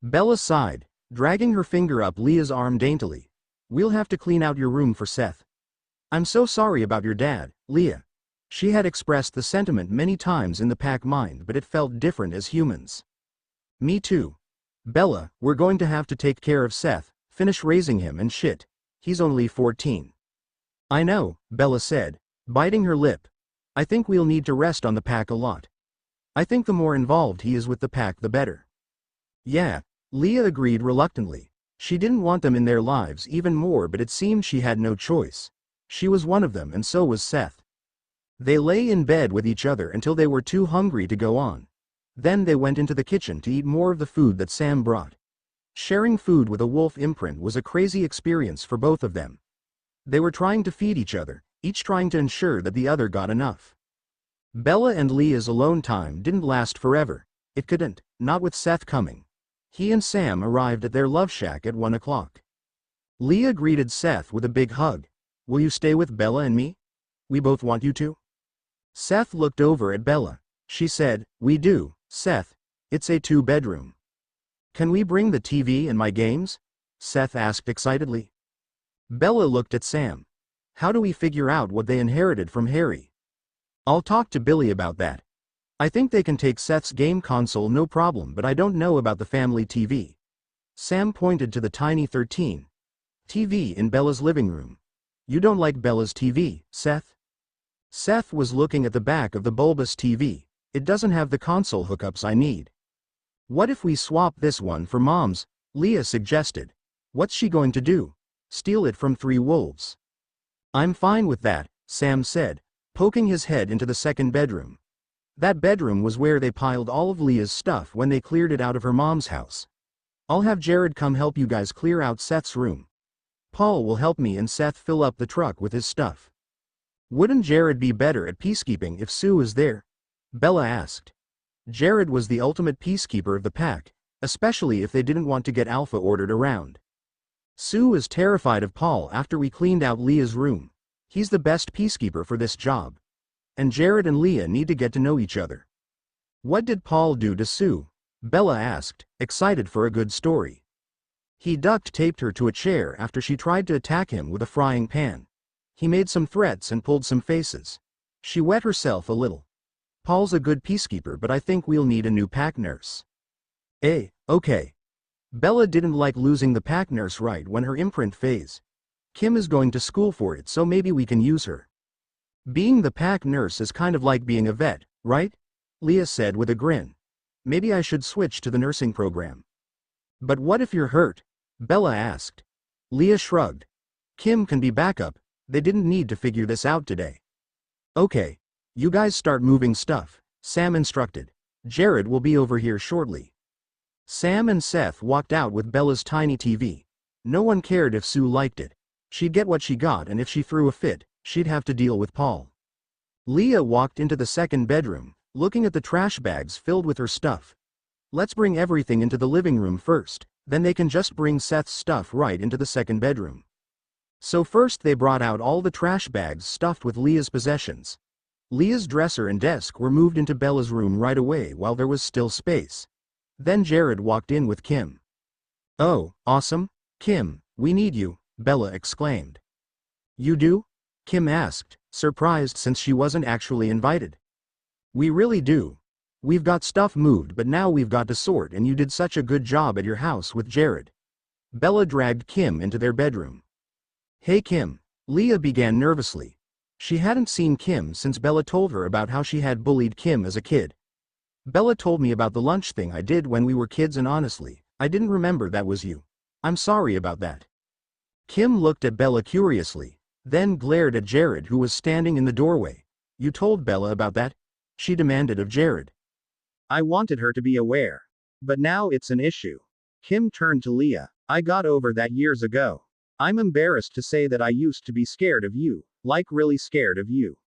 Bella sighed, dragging her finger up Leah's arm daintily. We'll have to clean out your room for Seth. I'm so sorry about your dad, Leah. She had expressed the sentiment many times in the pack mind, but it felt different as humans. Me too. Bella, we're going to have to take care of Seth, finish raising him and shit. He's only 14. I know, Bella said, biting her lip. I think we'll need to rest on the pack a lot. I think the more involved he is with the pack the better. Yeah, Leah agreed reluctantly. She didn't want them in their lives even more, but it seemed she had no choice. She was one of them and so was Seth. They lay in bed with each other until they were too hungry to go on. Then they went into the kitchen to eat more of the food that Sam brought. Sharing food with a wolf imprint was a crazy experience for both of them. They were trying to feed each other, each trying to ensure that the other got enough. Bella and Leah's alone time didn't last forever. It couldn't, not with Seth coming. He and Sam arrived at their love shack at 1 o'clock. Leah greeted Seth with a big hug. Will you stay with Bella and me? We both want you to. Seth looked over at Bella. She said, we do, Seth. It's a 2-bedroom. Can we bring the TV and my games? Seth asked excitedly. Bella looked at Sam. How do we figure out what they inherited from Harry? I'll talk to Billy about that. I think they can take Seth's game console no problem, but I don't know about the family TV. Sam pointed to the tiny 13 TV in Bella's living room. You don't like Bella's TV, Seth? Seth was looking at the back of the bulbous TV. It doesn't have the console hookups I need. What if we swap this one for Mom's? Leah suggested. What's she going to do? Steal it from 3 wolves? I'm fine with that, Sam said, poking his head into the second bedroom. That bedroom was where they piled all of Leah's stuff when they cleared it out of her mom's house. I'll have Jared come help you guys clear out Seth's room. Paul will help me and Seth fill up the truck with his stuff. Wouldn't Jared be better at peacekeeping if Sue is there? Bella asked. Jared was the ultimate peacekeeper of the pack, especially if they didn't want to get Alpha ordered around. Sue is terrified of Paul after we cleaned out Leah's room. He's the best peacekeeper for this job. And Jared and Leah need to get to know each other. What did Paul do to Sue? Bella asked, excited for a good story. He duct taped her to a chair after she tried to attack him with a frying pan. He made some threats and pulled some faces. She wet herself a little. Paul's a good peacekeeper, but I think we'll need a new pack nurse. Okay. Bella didn't like losing the pack nurse right when her imprint phase. Kim is going to school for it, so maybe we can use her. Being the pack nurse is kind of like being a vet, right? Leah said with a grin. Maybe I should switch to the nursing program. But what if you're hurt? Bella asked. Leah shrugged. Kim can be backup. They didn't need to figure this out today. Okay. You guys start moving stuff, Sam instructed. Jared will be over here shortly. Sam and Seth walked out with Bella's tiny TV. No one cared if Sue liked it. She'd get what she got, and if she threw a fit, she'd have to deal with Paul. Leah walked into the second bedroom, looking at the trash bags filled with her stuff. Let's bring everything into the living room first, then they can just bring Seth's stuff right into the second bedroom. So first they brought out all the trash bags stuffed with Leah's possessions. Leah's dresser and desk were moved into Bella's room right away while there was still space. Then Jared walked in with Kim. Oh, awesome. Kim, we need you, Bella exclaimed. You do? Kim asked, surprised since she wasn't actually invited. We really do. We've got stuff moved, but now we've got to sort, and you did such a good job at your house with Jared. Bella dragged Kim into their bedroom. Hey Kim, Leah began nervously. She hadn't seen Kim since Bella told her about how she had bullied Kim as a kid. Bella told me about the lunch thing I did when we were kids, and honestly, I didn't remember that was you. I'm sorry about that. Kim looked at Bella curiously, then glared at Jared, who was standing in the doorway. You told Bella about that? She demanded of Jared. I wanted her to be aware. But now it's an issue. Kim turned to Leah. I got over that years ago. I'm embarrassed to say that I used to be scared of you, like really scared of you.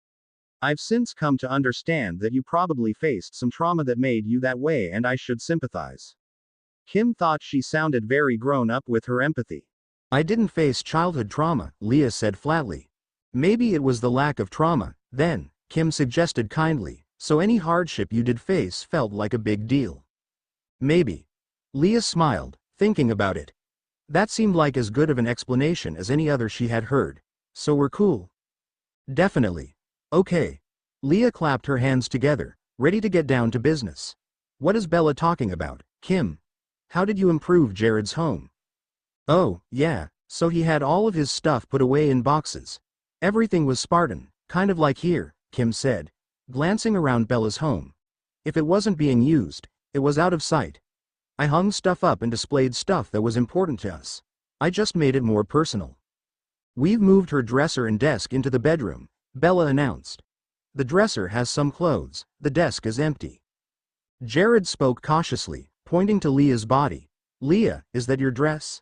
I've since come to understand that you probably faced some trauma that made you that way, and I should sympathize. Kim thought she sounded very grown up with her empathy. I didn't face childhood trauma, Leah said flatly. Maybe it was the lack of trauma, then, Kim suggested kindly, so any hardship you did face felt like a big deal. Maybe. Leah smiled, thinking about it. That seemed like as good of an explanation as any other she had heard. So we're cool. Definitely. Okay. Leah clapped her hands together, ready to get down to business. What is Bella talking about, Kim? How did you improve Jared's home? Oh, yeah, so he had all of his stuff put away in boxes. Everything was Spartan, kind of like here, Kim said, glancing around Bella's home. If it wasn't being used, it was out of sight. I hung stuff up and displayed stuff that was important to us. I just made it more personal. We've moved her dresser and desk into the bedroom, Bella announced. The dresser has some clothes, the desk is empty. Jared spoke cautiously, pointing to Leah's body. Leah, is that your dress?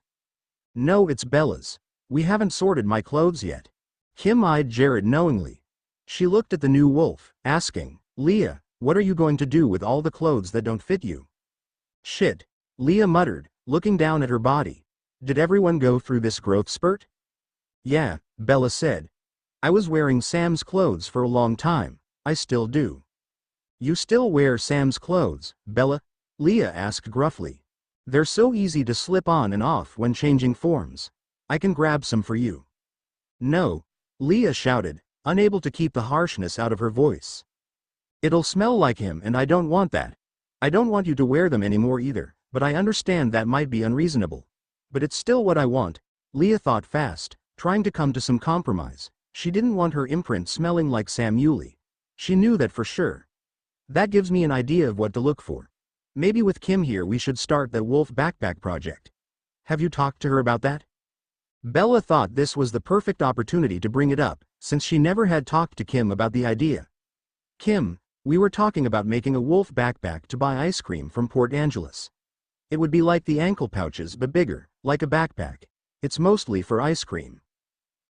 No, it's Bella's. We haven't sorted my clothes yet. Kim eyed Jared knowingly. She looked at the new wolf, asking, Leah, what are you going to do with all the clothes that don't fit you? Shit, Leah muttered, looking down at her body. Did everyone go through this growth spurt? Yeah, Bella said. I was wearing Sam's clothes for a long time. I still do. You still wear Sam's clothes, Bella? Leah asked gruffly. They're so easy to slip on and off when changing forms. I can grab some for you. No, Leah shouted, unable to keep the harshness out of her voice. It'll smell like him, and I don't want that. I don't want you to wear them anymore either, but I understand that might be unreasonable. But it's still what I want. Leah thought fast, trying to come to some compromise. She didn't want her imprint smelling like Sam Yulee. She knew that for sure. That gives me an idea of what to look for. Maybe with Kim here we should start that wolf backpack project. Have you talked to her about that? Bella thought this was the perfect opportunity to bring it up, since she never had talked to Kim about the idea. Kim, we were talking about making a wolf backpack to buy ice cream from Port Angeles. It would be like the ankle pouches but bigger, like a backpack. It's mostly for ice cream.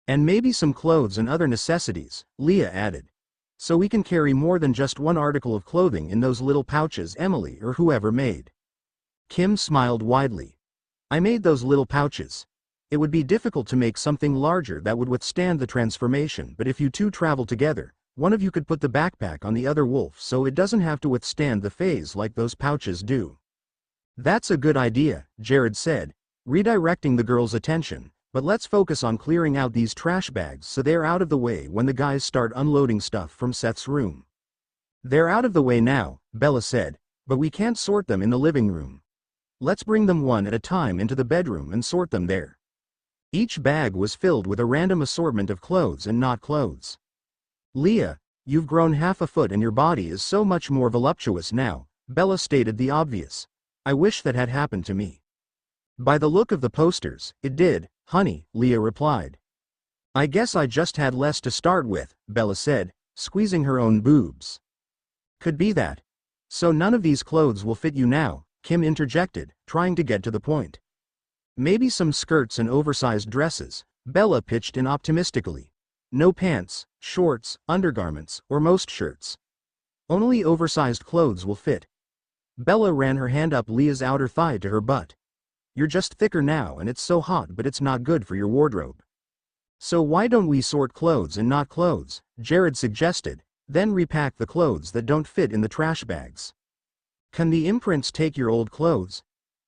And maybe some clothes and other necessities, Leah added. So we can carry more than just one article of clothing in those little pouches Emily or whoever made. Kim smiled widely. I made those little pouches. It would be difficult to make something larger that would withstand the transformation, but if you two travel together, one of you could put the backpack on the other wolf so it doesn't have to withstand the phase like those pouches do. That's a good idea, Jared said, redirecting the girl's attention, but let's focus on clearing out these trash bags so they're out of the way when the guys start unloading stuff from Seth's room. They're out of the way now, Bella said, but we can't sort them in the living room. Let's bring them one at a time into the bedroom and sort them there. Each bag was filled with a random assortment of clothes and not clothes. Leah, you've grown half a foot and your body is so much more voluptuous now, Bella stated the obvious. I wish that had happened to me. By the look of the posters, it did, honey, Leah replied. I guess I just had less to start with, Bella said, squeezing her own boobs. Could be that. So none of these clothes will fit you now, Kim interjected, trying to get to the point. Maybe some skirts and oversized dresses, Bella pitched in optimistically. No pants, shorts, undergarments, or most shirts. Only oversized clothes will fit. Bella ran her hand up Leah's outer thigh to her butt. You're just thicker now and it's so hot, but it's not good for your wardrobe. So why don't we sort clothes and not clothes, Jared suggested, then repack the clothes that don't fit in the trash bags. Can the imprints take your old clothes?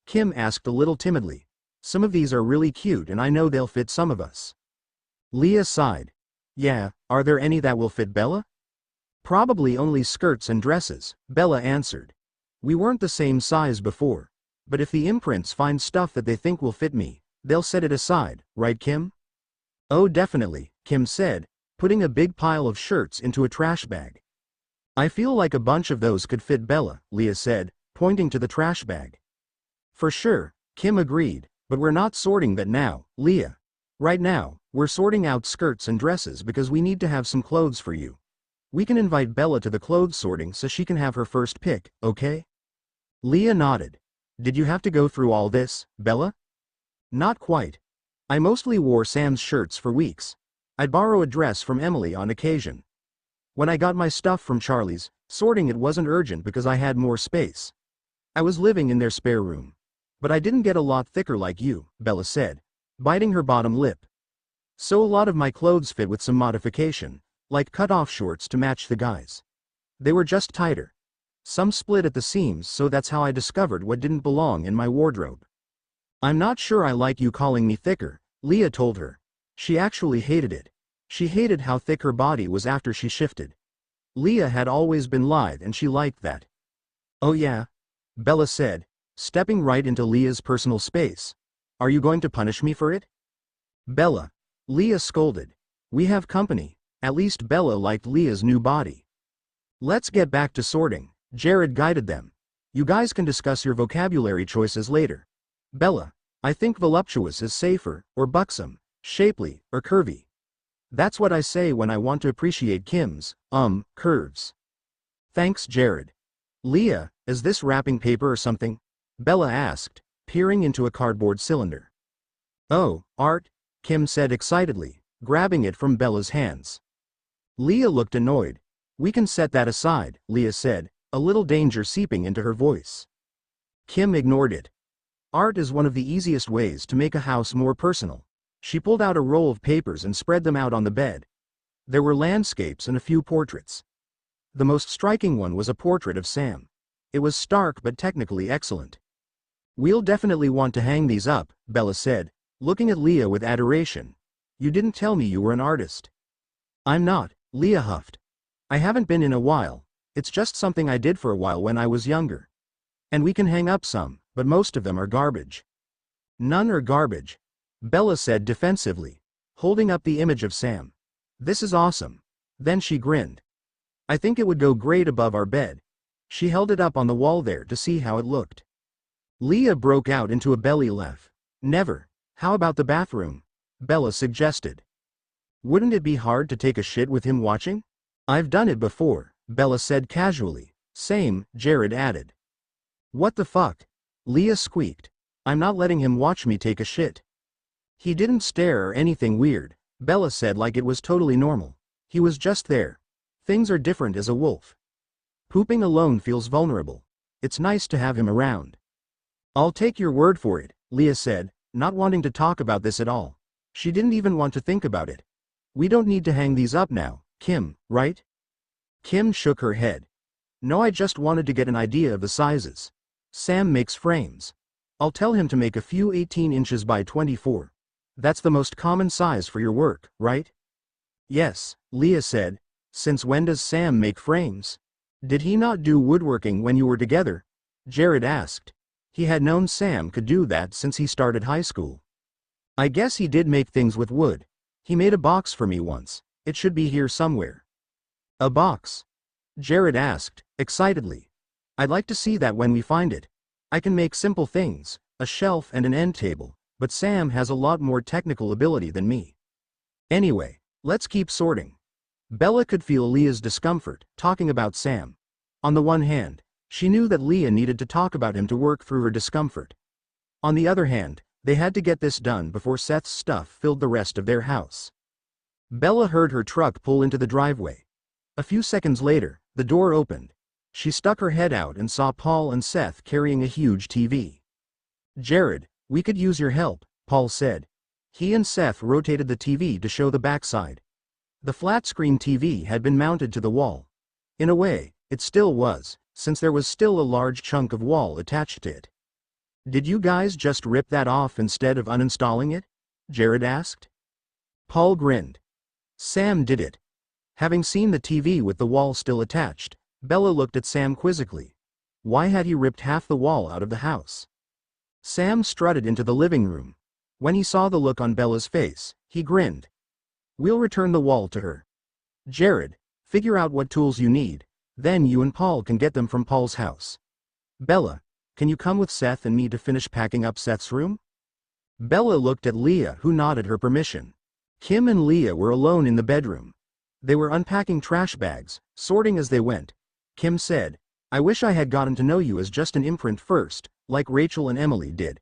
Kim asked a little timidly. Some of these are really cute and I know they'll fit some of us. Leah sighed. Yeah, are there any that will fit Bella? Probably only skirts and dresses, Bella answered. We weren't the same size before. But if the imprints find stuff that they think will fit me, they'll set it aside, right Kim? Oh definitely, Kim said, putting a big pile of shirts into a trash bag. I feel like a bunch of those could fit Bella, Leah said, pointing to the trash bag. For sure, Kim agreed, but we're not sorting that now, Leah. Right now, we're sorting out skirts and dresses because we need to have some clothes for you. We can invite Bella to the clothes sorting so she can have her first pick, okay? Leah nodded. Did you have to go through all this, Bella? Not quite. I mostly wore Sam's shirts for weeks. I'd borrow a dress from Emily on occasion. When I got my stuff from Charlie's, sorting it wasn't urgent because I had more space. I was living in their spare room. But I didn't get a lot thicker like you, Bella said, biting her bottom lip. So a lot of my clothes fit with some modification, like cut-off shorts to match the guys. They were just tighter. Some split at the seams, so that's how I discovered what didn't belong in my wardrobe. I'm not sure I like you calling me thicker, Leah told her. She actually hated it. She hated how thick her body was after she shifted. Leah had always been lithe and she liked that. Oh yeah? Bella said, stepping right into Leah's personal space. Are you going to punish me for it? Bella. Leah scolded. We have company. At least Bella liked Leah's new body. Let's get back to sorting. Jared guided them. You guys can discuss your vocabulary choices later. Bella, I think voluptuous is safer, or buxom, shapely, or curvy. That's what I say when I want to appreciate Kim's, curves. Thanks Jared. Leah, is this wrapping paper or something? Bella asked, peering into a cardboard cylinder. Oh, art, Kim said excitedly, grabbing it from Bella's hands. Leah looked annoyed. We can set that aside, Leah said, a little danger seeping into her voice. Kim ignored it. Art is one of the easiest ways to make a house more personal. She pulled out a roll of papers and spread them out on the bed. There were landscapes and a few portraits. The most striking one was a portrait of Sam. It was stark but technically excellent. We'll definitely want to hang these up, Bella said, looking at Leah with adoration. You didn't tell me you were an artist. I'm not, Leah huffed. I haven't been in a while. It's just something I did for a while when I was younger. And we can hang up some, but most of them are garbage. None are garbage, Bella said defensively, holding up the image of Sam. This is awesome. Then she grinned. I think it would go great above our bed. She held it up on the wall there to see how it looked. Leah broke out into a belly laugh. Never. How about the bathroom? Bella suggested. Wouldn't it be hard to take a shit with him watching? I've done it before, Bella said casually. Same, Jared added. What the fuck? Leah squeaked. I'm not letting him watch me take a shit. He didn't stare or anything weird, Bella said like it was totally normal. He was just there. Things are different as a wolf. Pooping alone feels vulnerable. It's nice to have him around. I'll take your word for it, Leah said, not wanting to talk about this at all. She didn't even want to think about it. We don't need to hang these up now, Kim, right? Kim shook her head. No, I just wanted to get an idea of the sizes. Sam makes frames. I'll tell him to make a few 18 inches by 24. That's the most common size for your work, right? Yes, Leah said. Since when does Sam make frames? Did he not do woodworking when you were together? Jared asked. He had known Sam could do that since he started high school. I guess he did make things with wood. He made a box for me once. It should be here somewhere. A box? Jared asked, excitedly. I'd like to see that when we find it. I can make simple things, a shelf and an end table, but Sam has a lot more technical ability than me. Anyway, let's keep sorting. Bella could feel Leah's discomfort, talking about Sam. On the one hand, she knew that Leah needed to talk about him to work through her discomfort. On the other hand, they had to get this done before Seth's stuff filled the rest of their house. Bella heard her truck pull into the driveway. A few seconds later, the door opened. She stuck her head out and saw Paul and Seth carrying a huge TV. Jared, we could use your help, Paul said. He and Seth rotated the TV to show the backside. The flat-screen TV had been mounted to the wall. In a way, it still was, since there was still a large chunk of wall attached to it. Did you guys just rip that off instead of uninstalling it? Jared asked. Paul grinned. Sam did it. Having seen the TV with the wall still attached, Bella looked at Sam quizzically. Why had he ripped half the wall out of the house? Sam strutted into the living room. When he saw the look on Bella's face, he grinned. We'll return the wall to her. Jared, figure out what tools you need, then you and Paul can get them from Paul's house. Bella, can you come with Seth and me to finish packing up Seth's room? Bella looked at Leah, who nodded her permission. Kim and Leah were alone in the bedroom. They were unpacking trash bags, sorting as they went. Kim said, I wish I had gotten to know you as just an imprint first, like Rachel and Emily did.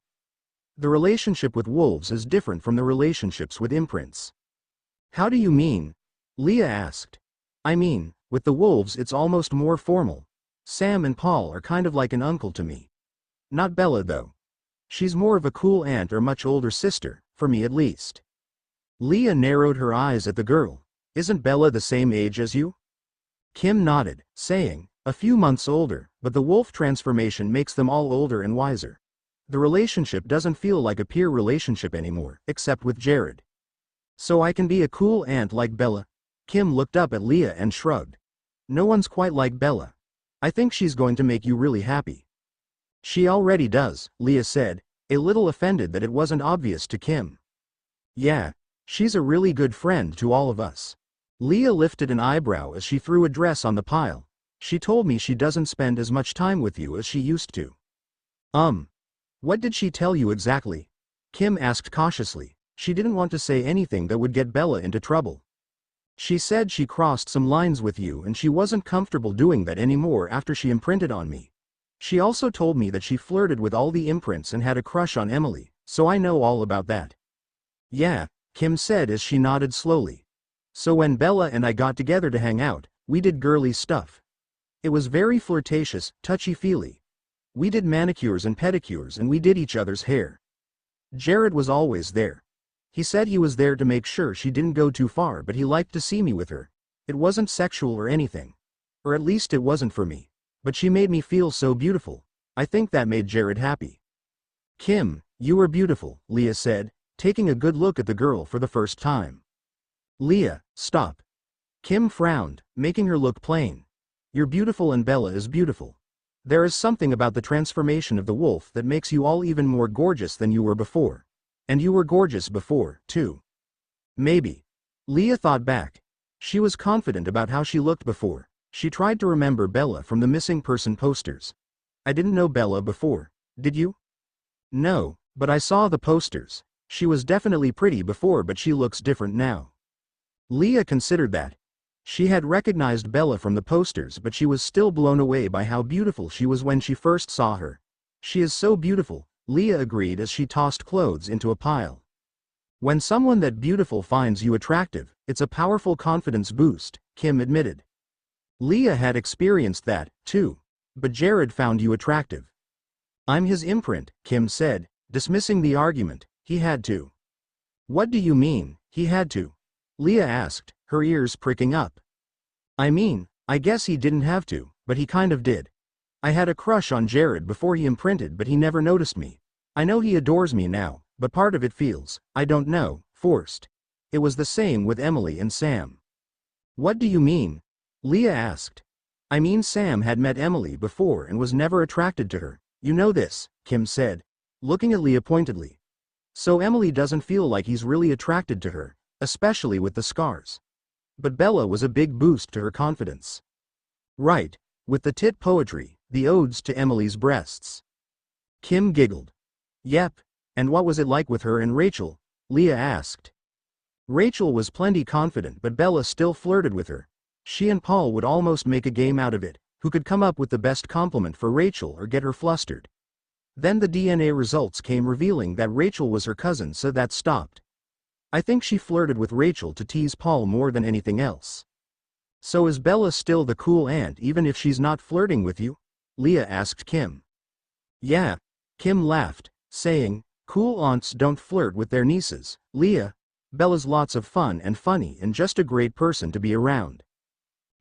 The relationship with wolves is different from the relationships with imprints. How do you mean? Leah asked. I mean, with the wolves it's almost more formal. Sam and Paul are kind of like an uncle to me. Not Bella though. She's more of a cool aunt or much older sister, for me at least. Leah narrowed her eyes at the girl. Isn't Bella the same age as you? Kim nodded, saying, a few months older, but the wolf transformation makes them all older and wiser. The relationship doesn't feel like a peer relationship anymore, except with Jared. So I can be a cool aunt like Bella? Kim looked up at Leah and shrugged. No one's quite like Bella. I think she's going to make you really happy. She already does, Leah said, a little offended that it wasn't obvious to Kim. Yeah, she's a really good friend to all of us. Leah lifted an eyebrow as she threw a dress on the pile. She told me she doesn't spend as much time with you as she used to. What did she tell you exactly? Kim asked cautiously. She didn't want to say anything that would get Bella into trouble. She said she crossed some lines with you and she wasn't comfortable doing that anymore after she imprinted on me. She also told me that she flirted with all the imprints and had a crush on Emily, so I know all about that. Yeah, Kim said as she nodded slowly. So when Bella and I got together to hang out, we did girly stuff. It was very flirtatious, touchy-feely. We did manicures and pedicures and we did each other's hair. Jared was always there. He said he was there to make sure she didn't go too far, but he liked to see me with her. It wasn't sexual or anything. Or at least it wasn't for me. But she made me feel so beautiful. I think that made Jared happy. Kim, you were beautiful, Leah said, taking a good look at the girl for the first time. Leah, stop. Kim frowned, making her look plain. You're beautiful and Bella is beautiful. There is something about the transformation of the wolf that makes you all even more gorgeous than you were before. And you were gorgeous before, too. Maybe. Leah thought back. She was confident about how she looked before. She tried to remember Bella from the missing person posters. I didn't know Bella before, did you? No, but I saw the posters. She was definitely pretty before, but she looks different now. Leah considered that. She had recognized Bella from the posters, but she was still blown away by how beautiful she was when she first saw her. She is so beautiful, Leah agreed as she tossed clothes into a pile. When someone that beautiful finds you attractive, it's a powerful confidence boost, Kim admitted. Leah had experienced that, too. But Jared found you attractive. I'm his imprint, Kim said, dismissing the argument. He had to. What do you mean, he had to? Leah asked, her ears pricking up. I mean, I guess he didn't have to, but he kind of did. I had a crush on Jared before he imprinted, but he never noticed me. I know he adores me now, but part of it feels, I don't know, forced. It was the same with Emily and Sam. What do you mean? Leah asked. I mean, Sam had met Emily before and was never attracted to her. You know this, Kim said, looking at Leah pointedly. So Emily doesn't feel like he's really attracted to her, especially with the scars. But Bella was a big boost to her confidence. Right, with the tit poetry, the odes to Emily's breasts. Kim giggled. Yep, and what was it like with her and Rachel? Leah asked. Rachel was plenty confident, but Bella still flirted with her. She and Paul would almost make a game out of it, who could come up with the best compliment for Rachel or get her flustered. Then the DNA results came revealing that Rachel was her cousin, so that stopped. I think she flirted with Rachel to tease Paul more than anything else. So is Bella still the cool aunt even if she's not flirting with you? Leah asked Kim. Yeah. Kim laughed, saying, cool aunts don't flirt with their nieces, Leah. Bella's lots of fun and funny and just a great person to be around.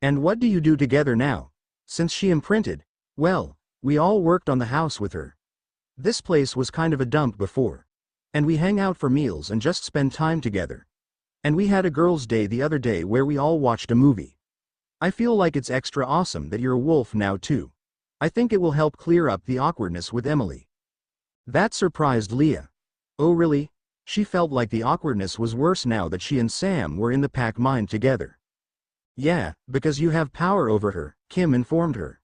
And what do you do together now? Since she imprinted, well, we all worked on the house with her. This place was kind of a dump before. And we hang out for meals and just spend time together. And we had a girls' day the other day where we all watched a movie. I feel like it's extra awesome that you're a wolf now too. I think it will help clear up the awkwardness with Emily. That surprised Leah. Oh really? She felt like the awkwardness was worse now that she and Sam were in the pack mind together. Yeah, because you have power over her, Kim informed her.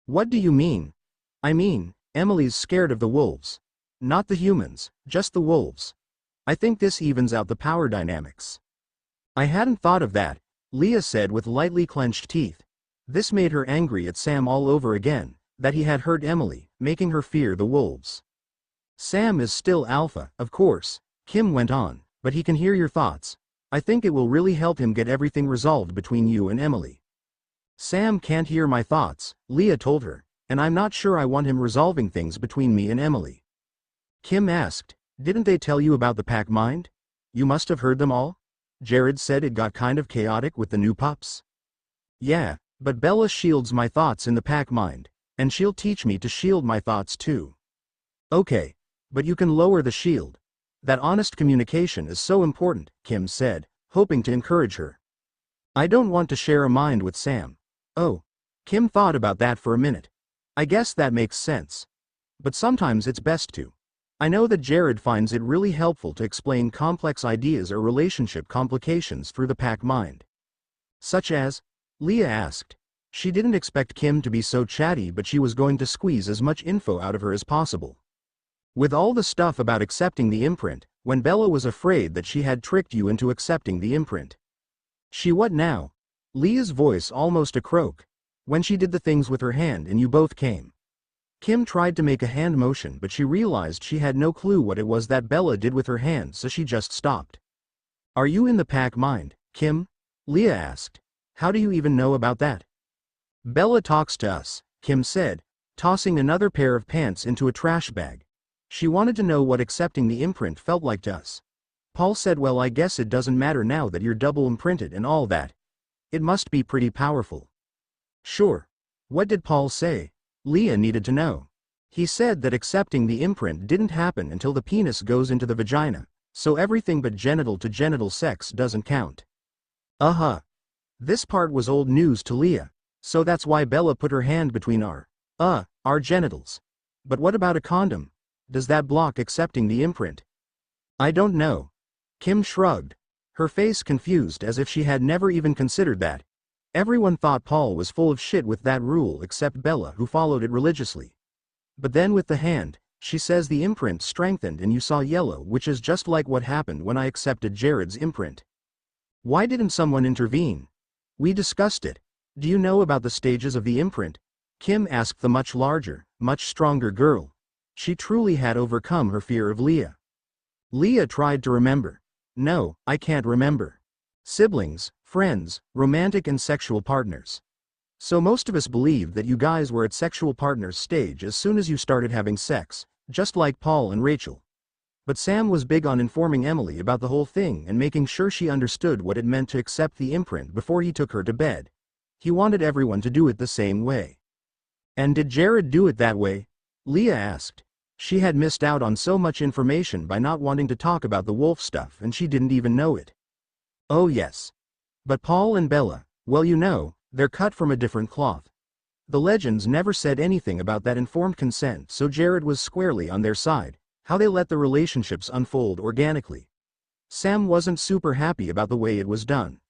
What do you mean? I mean, Emily's scared of the wolves. Not the humans, just the wolves. I think this evens out the power dynamics. I hadn't thought of that, Leah said with lightly clenched teeth. This made her angry at Sam all over again, that he had hurt Emily, making her fear the wolves. Sam is still alpha, of course, Kim went on, but he can hear your thoughts. I think it will really help him get everything resolved between you and Emily. Sam can't hear my thoughts, Leah told her, and I'm not sure I want him resolving things between me and Emily. Kim asked, didn't they tell you about the pack mind? You must have heard them all? Jared said it got kind of chaotic with the new pups. Yeah, but Bella shields my thoughts in the pack mind, and she'll teach me to shield my thoughts too. Okay, but you can lower the shield. That honest communication is so important, Kim said, hoping to encourage her. I don't want to share a mind with Sam. Oh. Kim thought about that for a minute. I guess that makes sense. But sometimes it's best to. I know that Jared finds it really helpful to explain complex ideas or relationship complications through the pack mind. Such as? Leah asked. She didn't expect Kim to be so chatty, but she was going to squeeze as much info out of her as possible. With all the stuff about accepting the imprint, when Bella was afraid that she had tricked you into accepting the imprint. She what now? Leah's voice almost a croak. When she did the things with her hand and you both came. Kim tried to make a hand motion, but she realized she had no clue what it was that Bella did with her hand, so she just stopped. Are you in the pack mind, Kim? Leah asked. How do you even know about that? Bella talks to us, Kim said, tossing another pair of pants into a trash bag. She wanted to know what accepting the imprint felt like to us. Paul said, well, I guess it doesn't matter now that you're double imprinted and all that. It must be pretty powerful. Sure. What did Paul say? Leah needed to know. He said that accepting the imprint didn't happen until the penis goes into the vagina, so everything but genital to genital sex doesn't count. Uh-huh. This part was old news to Leah, so that's why Bella put her hand between our genitals. But what about a condom? Does that block accepting the imprint? I don't know. Kim shrugged, her face confused as if she had never even considered that. Everyone thought Paul was full of shit with that rule except Bella, who followed it religiously. But then with the hand, she says the imprint strengthened and you saw yellow, which is just like what happened when I accepted Jared's imprint. Why didn't someone intervene? We discussed it. Do you know about the stages of the imprint? Kim asked the much larger, much stronger girl. She truly had overcome her fear of Leah. Leah tried to remember. No, I can't remember. Siblings, friends, romantic and sexual partners. So most of us believed that you guys were at sexual partners stage as soon as you started having sex, just like Paul and Rachel. But Sam was big on informing Emily about the whole thing and making sure she understood what it meant to accept the imprint before he took her to bed. He wanted everyone to do it the same way. And did Jared do it that way? Leah asked. She had missed out on so much information by not wanting to talk about the wolf stuff and she didn't even know it. Oh yes. But Paul and Bella, well you know, they're cut from a different cloth. The legends never said anything about that informed consent, so Jared was squarely on their side, how they let the relationships unfold organically. Sam wasn't super happy about the way it was done.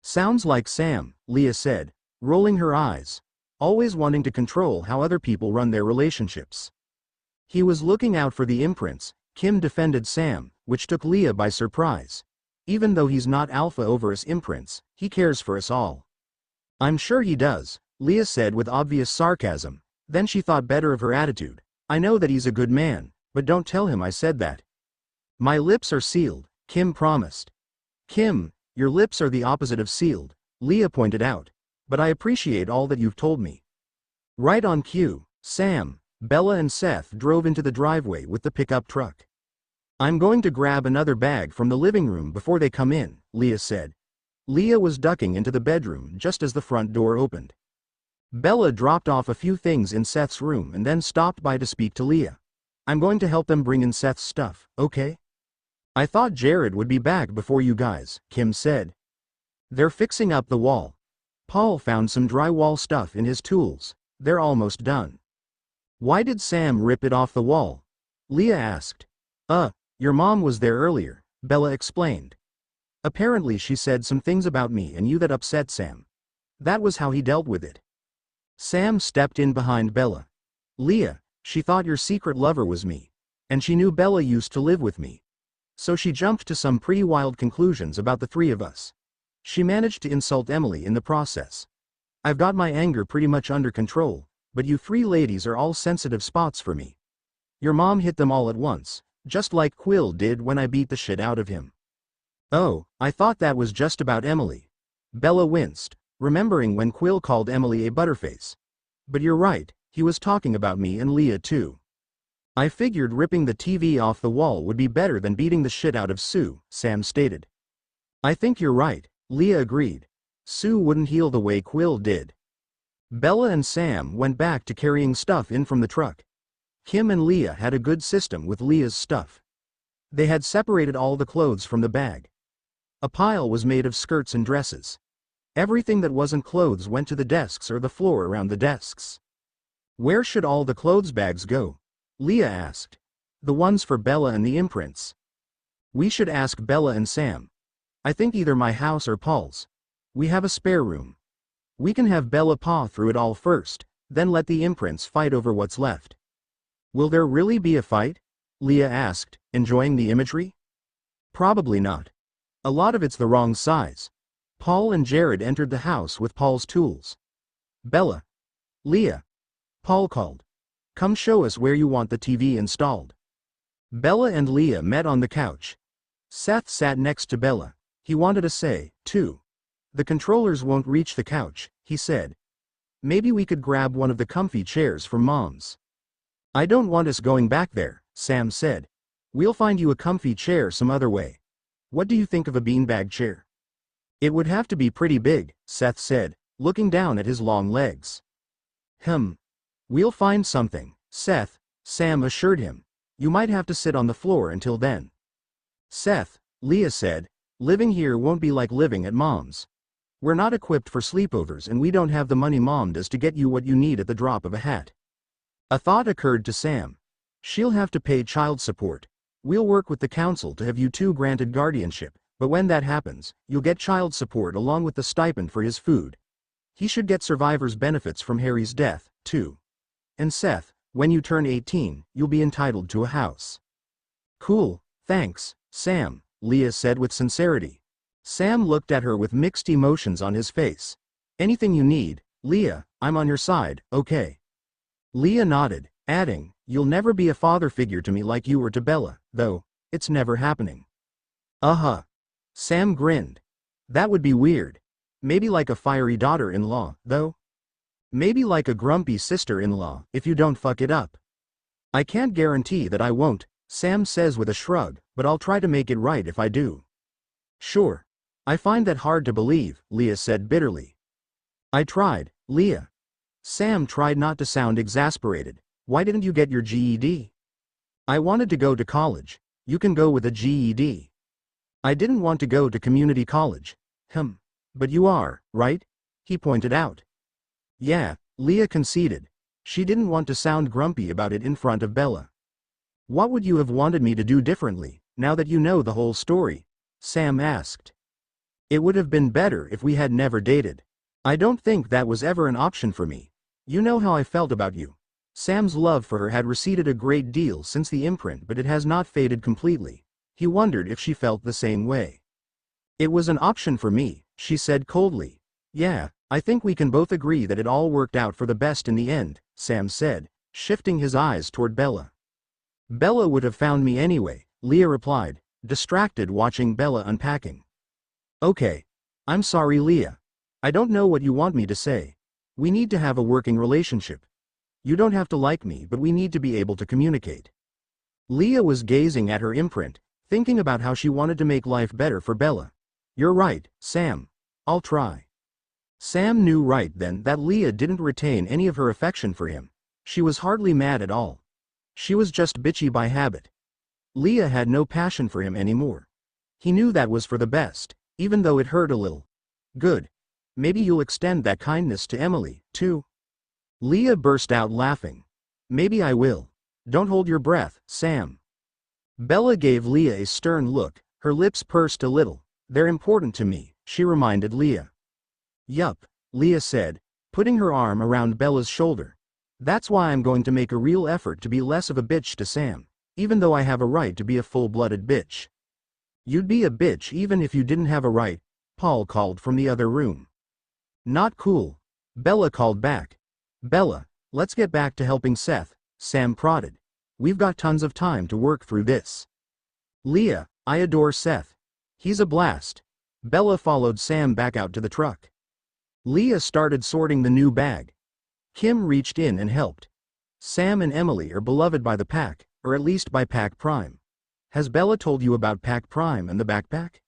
Sounds like Sam, Leah said, rolling her eyes, always wanting to control how other people run their relationships. He was looking out for the imprints, Kim defended Sam, which took Leah by surprise. Even though he's not alpha over us imprints, he cares for us all. I'm sure he does, Leah said with obvious sarcasm. Then she thought better of her attitude. I know that he's a good man, but don't tell him I said that. My lips are sealed, Kim promised. Kim, your lips are the opposite of sealed, Leah pointed out. But I appreciate all that you've told me. Right on cue, Sam, Bella and Seth drove into the driveway with the pickup truck. I'm going to grab another bag from the living room before they come in, Leah said. Leah was ducking into the bedroom just as the front door opened. Bella dropped off a few things in Seth's room and then stopped by to speak to Leah. I'm going to help them bring in Seth's stuff, okay? I thought Jared would be back before you guys, Kim said. They're fixing up the wall. Paul found some drywall stuff in his tools. They're almost done. Why did Sam rip it off the wall? Leah asked. Your mom was there earlier, Bella explained. Apparently she said some things about me and you that upset Sam. That was how he dealt with it. Sam stepped in behind Bella. Leah, she thought your secret lover was me. And she knew Bella used to live with me. So she jumped to some pretty wild conclusions about the three of us. She managed to insult Emily in the process. I've got my anger pretty much under control, but you three ladies are all sensitive spots for me. Your mom hit them all at once, just like Quill did when I beat the shit out of him. Oh, I thought that was just about Emily. Bella winced, remembering when Quill called Emily a butterface. But you're right, he was talking about me and Leah too. I figured ripping the TV off the wall would be better than beating the shit out of Sue, Sam stated. I think you're right, Leah agreed. Sue wouldn't heal the way Quill did. Bella and Sam went back to carrying stuff in from the truck. Kim and Leah had a good system with Leah's stuff. They had separated all the clothes from the bag. A pile was made of skirts and dresses. Everything that wasn't clothes went to the desks or the floor around the desks. Where should all the clothes bags go? Leah asked. The ones for Bella and the imprints. We should ask Bella and Sam. I think either my house or Paul's. We have a spare room. We can have Bella paw through it all first, then let the imprints fight over what's left. Will there really be a fight? Leah asked, enjoying the imagery. Probably not. A lot of it's the wrong size. Paul and Jared entered the house with Paul's tools. Bella. Leah. Paul called. Come show us where you want the TV installed. Bella and Leah met on the couch. Seth sat next to Bella. He wanted to say, too. The controllers won't reach the couch, he said. Maybe we could grab one of the comfy chairs from Mom's. I don't want us going back there, Sam said. We'll find you a comfy chair some other way. What do you think of a beanbag chair? It would have to be pretty big, Seth said, looking down at his long legs. We'll find something, Seth, Sam assured him. You might have to sit on the floor until then. Seth, Leah said, living here won't be like living at Mom's. We're not equipped for sleepovers and we don't have the money Mom does to get you what you need at the drop of a hat. A thought occurred to Sam. She'll have to pay child support. We'll work with the council to have you two granted guardianship, but when that happens, you'll get child support along with the stipend for his food. He should get survivor's benefits from Harry's death, too. And Seth, when you turn 18, you'll be entitled to a house. Cool, thanks, Sam, Leah said with sincerity. Sam looked at her with mixed emotions on his face. Anything you need, Leah, I'm on your side, okay? Leah nodded, adding, you'll never be a father figure to me like you were to Bella, though, it's never happening. Sam grinned. That would be weird. Maybe like a fiery daughter-in-law, though? Maybe like a grumpy sister-in-law if you don't fuck it up. I can't guarantee that I won't, Sam says with a shrug, but I'll try to make it right if I do. Sure. I find that hard to believe, Leah said bitterly. I tried, Leah. Sam tried not to sound exasperated. Why didn't you get your GED? I wanted to go to college. You can go with a GED. I didn't want to go to community college. But you are, right? He pointed out. Yeah, Leah conceded. She didn't want to sound grumpy about it in front of Bella. What would you have wanted me to do differently, now that you know the whole story? Sam asked. It would have been better if we had never dated. I don't think that was ever an option for me. You know how I felt about you. Sam's love for her had receded a great deal since the imprint, but it has not faded completely. He wondered if she felt the same way. It was an option for me, she said coldly. Yeah, I think we can both agree that it all worked out for the best in the end, Sam said, shifting his eyes toward Bella. Bella would have found me anyway, Leah replied, distracted watching Bella unpacking. Okay. I'm sorry, Leah. I don't know what you want me to say. We need to have a working relationship. You don't have to like me, but we need to be able to communicate. Leah was gazing at her imprint, thinking about how she wanted to make life better for Bella. You're right, Sam. I'll try. Sam knew right then that Leah didn't retain any of her affection for him. She was hardly mad at all. She was just bitchy by habit. Leah had no passion for him anymore. He knew that was for the best, even though it hurt a little. Good. Maybe you'll extend that kindness to Emily, too. Leah burst out laughing. Maybe I will. Don't hold your breath, Sam. Bella gave Leah a stern look, her lips pursed a little. They're important to me, she reminded Leah. Yup, Leah said, putting her arm around Bella's shoulder. That's why I'm going to make a real effort to be less of a bitch to Sam, even though I have a right to be a full-blooded bitch. You'd be a bitch even if you didn't have a right, Paul called from the other room. Not cool. Bella called back. Bella, let's get back to helping Seth, Sam prodded. We've got tons of time to work through this. Leah, I adore Seth. He's a blast. Bella followed Sam back out to the truck. Leah started sorting the new bag. Kim reached in and helped. Sam and Emily are beloved by the pack, or at least by Pack Prime. Has Bella told you about Pack Prime and the backpack?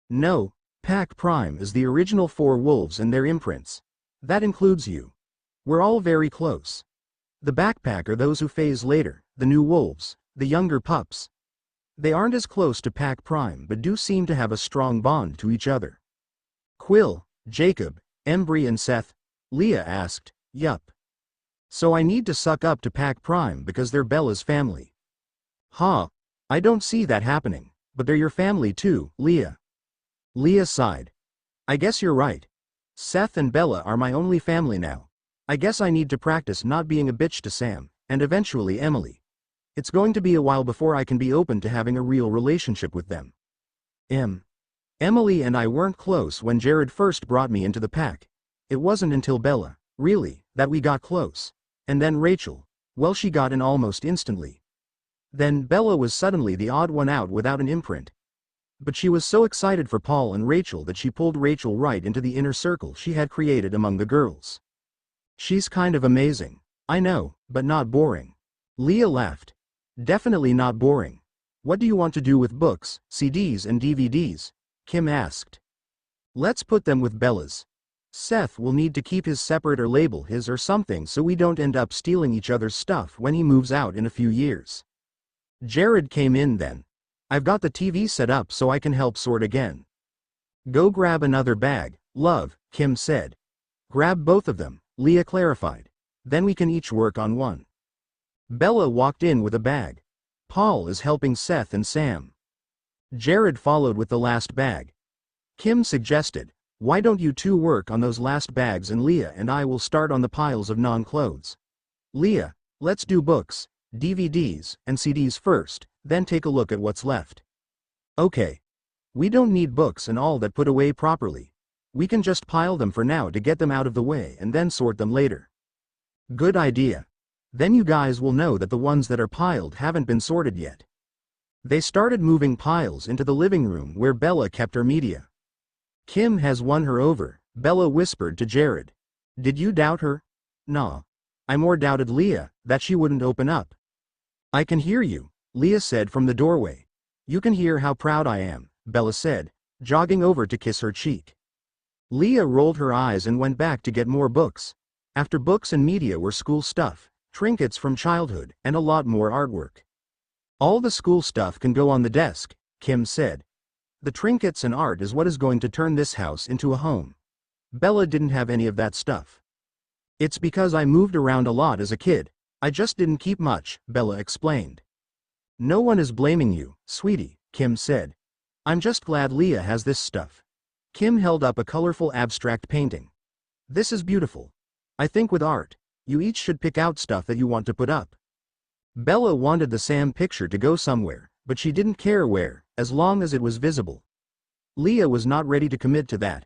No, Pack Prime is the original 4 wolves and their imprints. That includes you. We're all very close. The backpack are those who phase later, the new wolves, the younger pups. They aren't as close to Pack Prime but do seem to have a strong bond to each other. Quill, Jacob, Embry and Seth? Leah asked. Yup. So I need to suck up to Pack Prime because they're Bella's family. Huh. I don't see that happening, but they're your family too, Leah. Leah sighed. I guess you're right. Seth and Bella are my only family now. I guess I need to practice not being a bitch to Sam, and eventually Emily. It's going to be a while before I can be open to having a real relationship with them. Emily and I weren't close when Jared first brought me into the pack. It wasn't until Bella, really, that we got close. And then Rachel, well, she got in almost instantly. Then Bella was suddenly the odd one out without an imprint. But she was so excited for Paul and Rachel that she pulled Rachel right into the inner circle she had created among the girls. She's kind of amazing. I know, but not boring. Leah laughed. Definitely not boring. What do you want to do with books, CDs and DVDs? Kim asked. Let's put them with Bella's. Seth will need to keep his separate or label his or something so we don't end up stealing each other's stuff when he moves out in a few years. Jared came in then. I've got the TV set up so I can help sort again. Go grab another bag, love, Kim said. Grab both of them, Leah clarified. Then we can each work on one. Bella walked in with a bag. Paul is helping Seth and Sam. Jared followed with the last bag. Kim suggested, why don't you two work on those last bags and Leah and I will start on the piles of non-clothes. Leah, let's do books, DVDs, and CDs first, then take a look at what's left. Okay. We don't need books and all that put away properly. We can just pile them for now to get them out of the way and then sort them later. Good idea. Then you guys will know that the ones that are piled haven't been sorted yet. They started moving piles into the living room where Bella kept her media. Kim has won her over, Bella whispered to Jared. Did you doubt her? Nah. I more doubted Leah, that she wouldn't open up. I can hear you, Leah said from the doorway. You can hear how proud I am, Bella said, jogging over to kiss her cheek. Leah rolled her eyes and went back to get more books. After books and media were school stuff, trinkets from childhood, and a lot more artwork. All the school stuff can go on the desk, Kim said. The trinkets and art is what is going to turn this house into a home. Bella didn't have any of that stuff. It's because I moved around a lot as a kid. I just didn't keep much, Bella explained. No one is blaming you, sweetie, Kim said. I'm just glad Leah has this stuff. Kim held up a colorful abstract painting. This is beautiful. I think with art, you each should pick out stuff that you want to put up. Bella wanted the Sam picture to go somewhere, but she didn't care where, as long as it was visible. Leah was not ready to commit to that.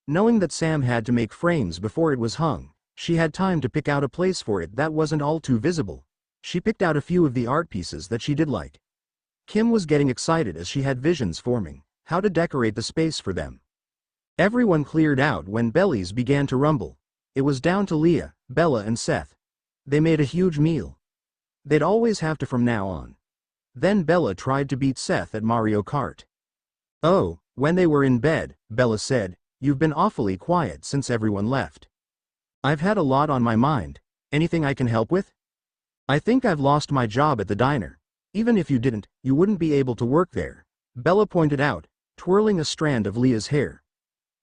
Knowing that Sam had to make frames before it was hung, she had time to pick out a place for it that wasn't all too visible. She picked out a few of the art pieces that she did like. Kim was getting excited as she had visions forming, how to decorate the space for them. Everyone cleared out when bellies began to rumble. It was down to Leah, Bella and Seth. They made a huge meal. They'd always have to from now on. Then Bella tried to beat Seth at Mario Kart. Oh, when they were in bed, Bella said, you've been awfully quiet since everyone left. I've had a lot on my mind. Anything I can help with? I think I've lost my job at the diner. Even if you didn't, you wouldn't be able to work there, Bella pointed out, twirling a strand of Leah's hair.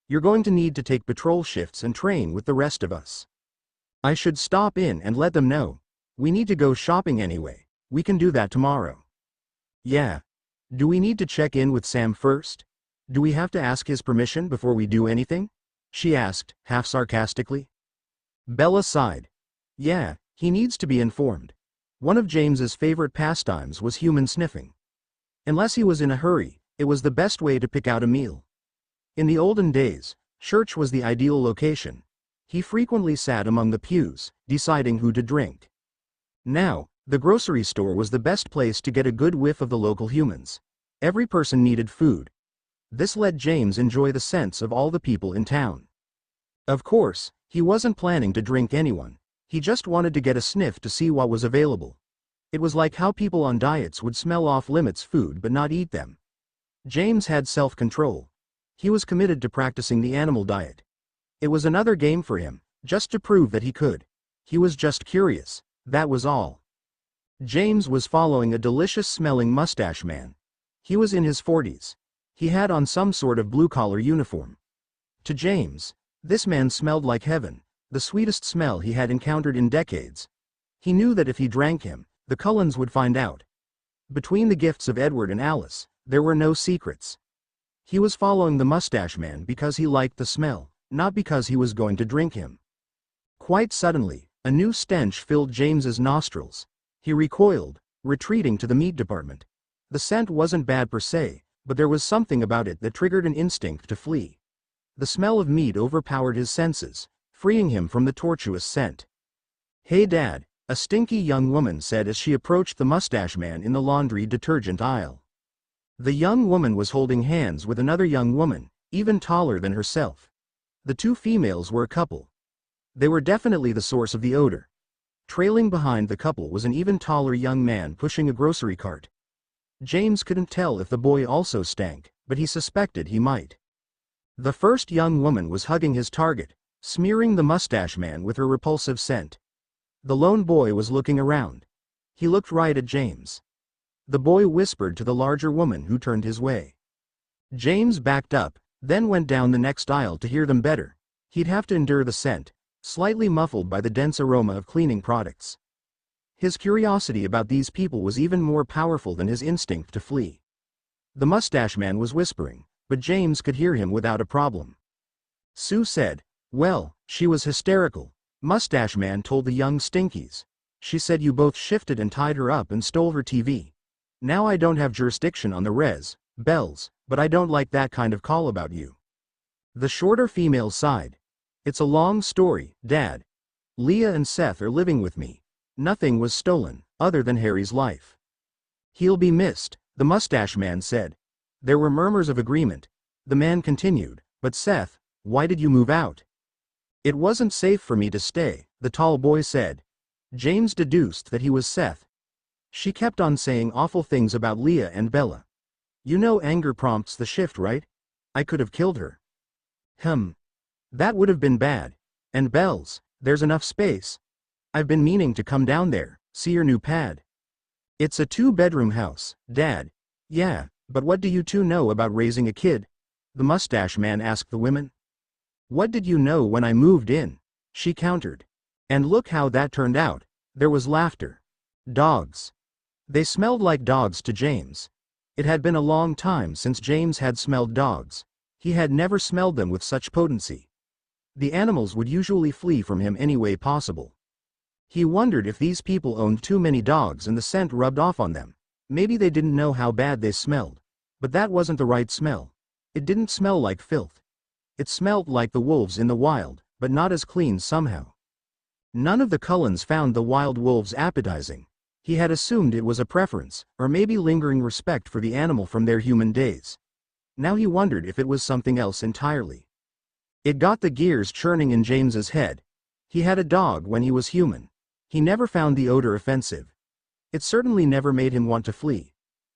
You're going to need to take patrol shifts and train with the rest of us. I should stop in and let them know. We need to go shopping anyway. We can do that tomorrow. Yeah. Do we need to check in with Sam first? Do we have to ask his permission before we do anything? She asked, half sarcastically. Bella sighed. Yeah, he needs to be informed. One of James's favorite pastimes was human sniffing. Unless he was in a hurry, it was the best way to pick out a meal. In the olden days, church was the ideal location. He frequently sat among the pews, deciding who to drink. Now, the grocery store was the best place to get a good whiff of the local humans. Every person needed food. This let James enjoy the scents of all the people in town. Of course, he wasn't planning to drink anyone. He just wanted to get a sniff to see what was available. It was like how people on diets would smell off-limits food but not eat them. James had self-control. He was committed to practicing the animal diet. It was another game for him, just to prove that he could. He was just curious, that was all. James was following a delicious-smelling mustache man. He was in his 40s. He had on some sort of blue-collar uniform. To James, this man smelled like heaven, the sweetest smell he had encountered in decades. He knew that if he drank him, the Cullens would find out. Between the gifts of Edward and Alice, there were no secrets. He was following the mustache man because he liked the smell, not because he was going to drink him. Quite suddenly, a new stench filled James's nostrils. He recoiled, retreating to the meat department. The scent wasn't bad per se, but there was something about it that triggered an instinct to flee. The smell of meat overpowered his senses, freeing him from the tortuous scent. Hey Dad, a stinky young woman said as she approached the mustache man in the laundry detergent aisle. The young woman was holding hands with another young woman, even taller than herself. The two females were a couple. They were definitely the source of the odor. Trailing behind the couple was an even taller young man pushing a grocery cart. James couldn't tell if the boy also stank, but he suspected he might. The first young woman was hugging his target, smearing the mustache man with her repulsive scent. The lone boy was looking around. He looked right at James. The boy whispered to the larger woman who turned his way. James backed up, then went down the next aisle to hear them better. He'd have to endure the scent, slightly muffled by the dense aroma of cleaning products. His curiosity about these people was even more powerful than his instinct to flee. The mustache man was whispering, but James could hear him without a problem. Sue said, well, she was hysterical, mustache man told the young stinkies. She said you both shifted and tied her up and stole her TV. Now I don't have jurisdiction on the bells, but I don't like that kind of call about you. The shorter female sighed. It's a long story, Dad. Leah and Seth are living with me. Nothing was stolen, other than Harry's life. He'll be missed, the mustache man said. There were murmurs of agreement. The man continued, but Seth, why did you move out? It wasn't safe for me to stay, the tall boy said. James deduced that he was Seth. She kept on saying awful things about Leah and Bella. You know anger prompts the shift, right? I could have killed her. That would have been bad. And Belle's, there's enough space. I've been meaning to come down there, see your new pad. It's a 2-bedroom house, Dad. Yeah, but what do you two know about raising a kid? The mustache man asked the women. What did you know when I moved in? She countered. And look how that turned out. There was laughter. Dogs. They smelled like dogs to James. It had been a long time since James had smelled dogs. He had never smelled them with such potency. The animals would usually flee from him any way possible. He wondered if these people owned too many dogs and the scent rubbed off on them. Maybe they didn't know how bad they smelled. But that wasn't the right smell. It didn't smell like filth. It smelled like the wolves in the wild, but not as clean somehow. None of the Cullens found the wild wolves appetizing. He had assumed it was a preference, or maybe lingering respect for the animal from their human days. Now he wondered if it was something else entirely. It got the gears churning in James's head. He had a dog when he was human. He never found the odor offensive. It certainly never made him want to flee.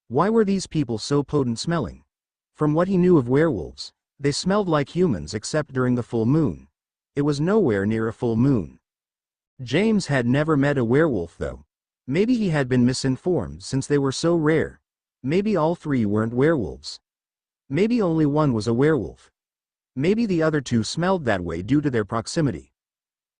Why were these people so potent smelling? From what he knew of werewolves, they smelled like humans except during the full moon. It was nowhere near a full moon. James had never met a werewolf though. Maybe he had been misinformed since they were so rare. Maybe all 3 weren't werewolves. Maybe only one was a werewolf. Maybe the other 2 smelled that way due to their proximity.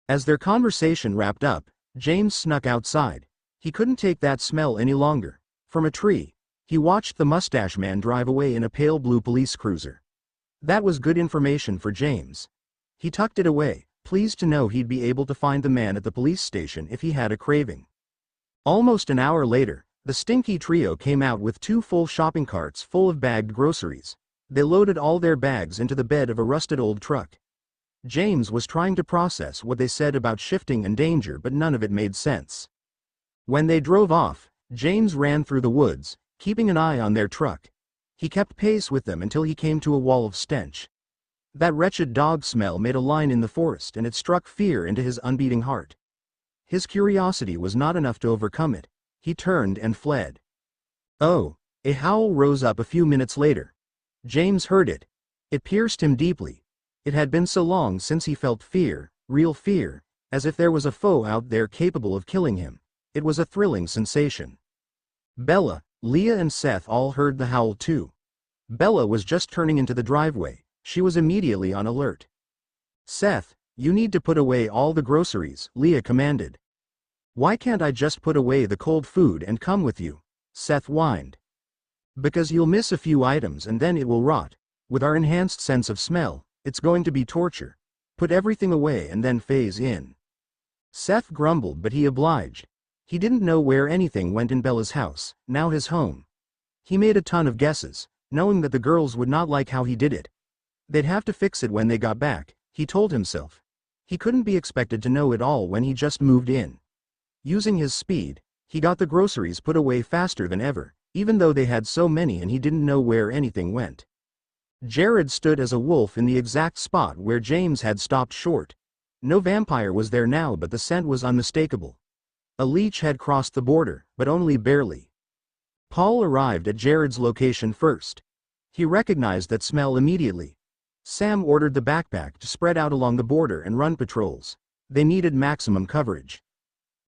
As their conversation wrapped up, James snuck outside. He couldn't take that smell any longer. From a tree, he watched the mustache man drive away in a pale blue police cruiser. That was good information for James. He tucked it away, pleased to know he'd be able to find the man at the police station if he had a craving. Almost an hour later, the stinky trio came out with 2 full shopping carts full of bagged groceries. They loaded all their bags into the bed of a rusted old truck. James was trying to process what they said about shifting and danger, but none of it made sense. When they drove off, James ran through the woods, keeping an eye on their truck. He kept pace with them until he came to a wall of stench. That wretched dog smell made a line in the forest, and it struck fear into his unbeating heart. His curiosity was not enough to overcome it. He turned and fled. Oh! A howl rose up a few minutes later. James heard it. It pierced him deeply. It had been so long since he felt fear, real fear, as if there was a foe out there capable of killing him. It was a thrilling sensation. Bella, Leah and Seth all heard the howl too. Bella was just turning into the driveway. She was immediately on alert. Seth, you need to put away all the groceries, Leah commanded. Why can't I just put away the cold food and come with you? Seth whined. Because you'll miss a few items and then it will rot. With our enhanced sense of smell, it's going to be torture. Put everything away and then phase in. Seth grumbled, but he obliged. He didn't know where anything went in Bella's house, now his home. He made a ton of guesses, knowing that the girls would not like how he did it. They'd have to fix it when they got back, he told himself. He couldn't be expected to know it all when he just moved in. Using his speed, he got the groceries put away faster than ever, even though they had so many and he didn't know where anything went. Jared stood as a wolf in the exact spot where James had stopped short. No vampire was there now, but the scent was unmistakable. A leech had crossed the border, but only barely. Paul arrived at Jared's location first. He recognized that smell immediately. Sam ordered the backpack to spread out along the border and run patrols. They needed maximum coverage.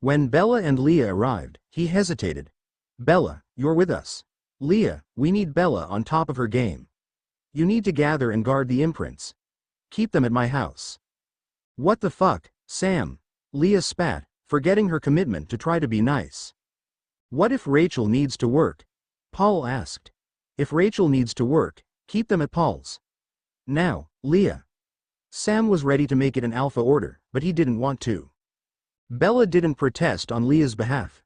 When Bella and Leah arrived, he hesitated. Bella, you're with us. Leah, we need Bella on top of her game. You need to gather and guard the imprints. Keep them at my house. What the fuck, Sam? Leah spat, forgetting her commitment to try to be nice. What if Rachel needs to work? Paul asked. If Rachel needs to work, keep them at Paul's. Now, Leah. Sam was ready to make it an alpha order, but he didn't want to. Bella didn't protest on Leah's behalf.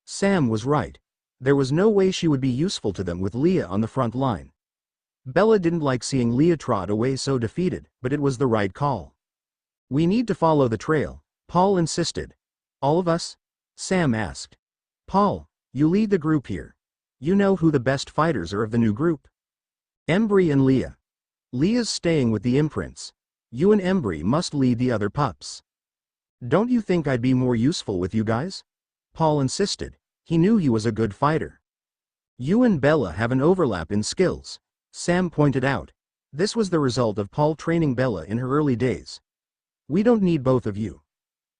Sam was right. There was no way she would be useful to them with Leah on the front line. Bella didn't like seeing Leah trot away so defeated, but it was the right call. We need to follow the trail, Paul insisted. All of us? Sam asked. Paul, you lead the group here. You know who the best fighters are of the new group. Embry and Leah. Leah's staying with the imprints. You and Embry must lead the other pups. Don't you think I'd be more useful with you guys? Paul insisted. He knew he was a good fighter. You and Bella have an overlap in skills, Sam pointed out. This was the result of Paul training Bella in her early days. We don't need both of you.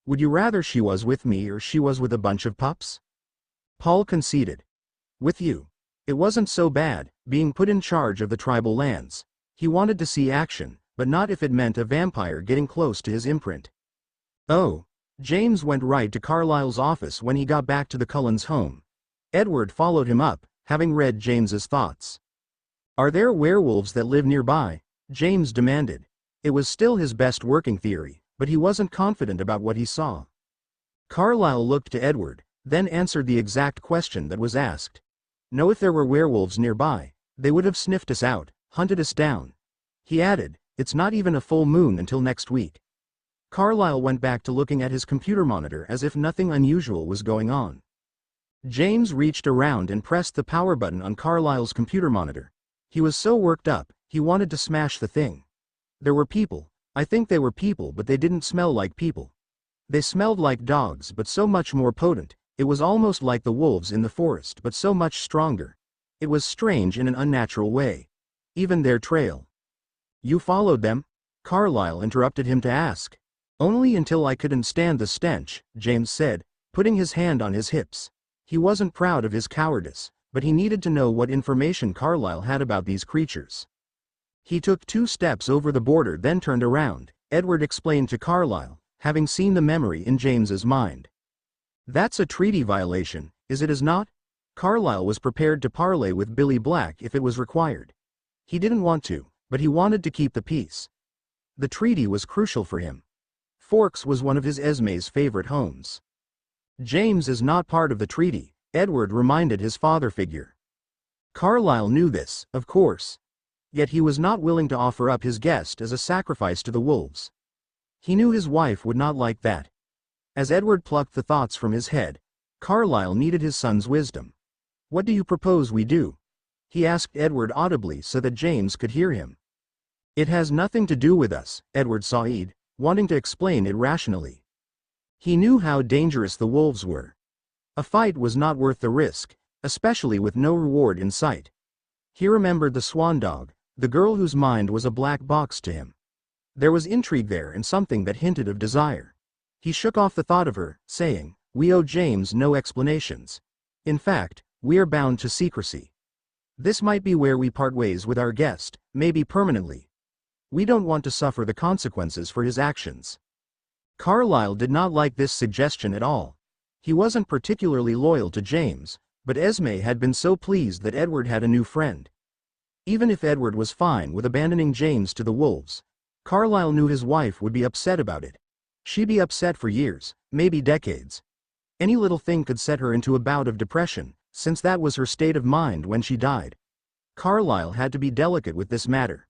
Would you rather she was with me or she was with a bunch of pups? Paul conceded. With you. It wasn't so bad, being put in charge of the tribal lands. He wanted to see action, but not if it meant a vampire getting close to his imprint. Oh. James went right to Carlisle's office when he got back to the Cullens' home. Edward followed him up, having read James's thoughts. Are there werewolves that live nearby? James demanded. It was still his best working theory, but he wasn't confident about what he saw. Carlyle looked to Edward, then answered the exact question that was asked. No, if there were werewolves nearby, they would have sniffed us out, hunted us down. He added, it's not even a full moon until next week. Carlyle went back to looking at his computer monitor as if nothing unusual was going on. James reached around and pressed the power button on Carlyle's computer monitor. He was so worked up, he wanted to smash the thing. There were people. I think they were people, but they didn't smell like people. They smelled like dogs, but so much more potent. It was almost like the wolves in the forest, but so much stronger. It was strange in an unnatural way. Even their trail. You followed them? Carlyle interrupted him to ask. Only until I couldn't stand the stench, James said, putting his hand on his hips. He wasn't proud of his cowardice, but he needed to know what information Carlyle had about these creatures. He took 2 steps over the border, then turned around. Edward explained to Carlyle, having seen the memory in James's mind. That's a treaty violation, is it not? Carlyle was prepared to parley with Billy Black if it was required. He didn't want to, but he wanted to keep the peace. The treaty was crucial for him. Forks was one of his Esme's favorite homes. James is not part of the treaty, Edward reminded his father figure. Carlyle knew this, of course. Yet he was not willing to offer up his guest as a sacrifice to the wolves. He knew his wife would not like that. As Edward plucked the thoughts from his head, Carlyle needed his son's wisdom. What do you propose we do? He asked Edward audibly so that James could hear him. It has nothing to do with us, Edward sighed, wanting to explain it rationally. He knew how dangerous the wolves were. A fight was not worth the risk, especially with no reward in sight. He remembered the Swan dog, the girl whose mind was a black box to him. There was intrigue there and something that hinted of desire. He shook off the thought of her, saying, we owe James no explanations. In fact, we are bound to secrecy. This might be where we part ways with our guest, maybe permanently. We don't want to suffer the consequences for his actions. Carlyle did not like this suggestion at all. He wasn't particularly loyal to James, but Esme had been so pleased that Edward had a new friend. Even if Edward was fine with abandoning James to the wolves, Carlyle knew his wife would be upset about it. She'd be upset for years, maybe decades. Any little thing could set her into a bout of depression, since that was her state of mind when she died. Carlyle had to be delicate with this matter.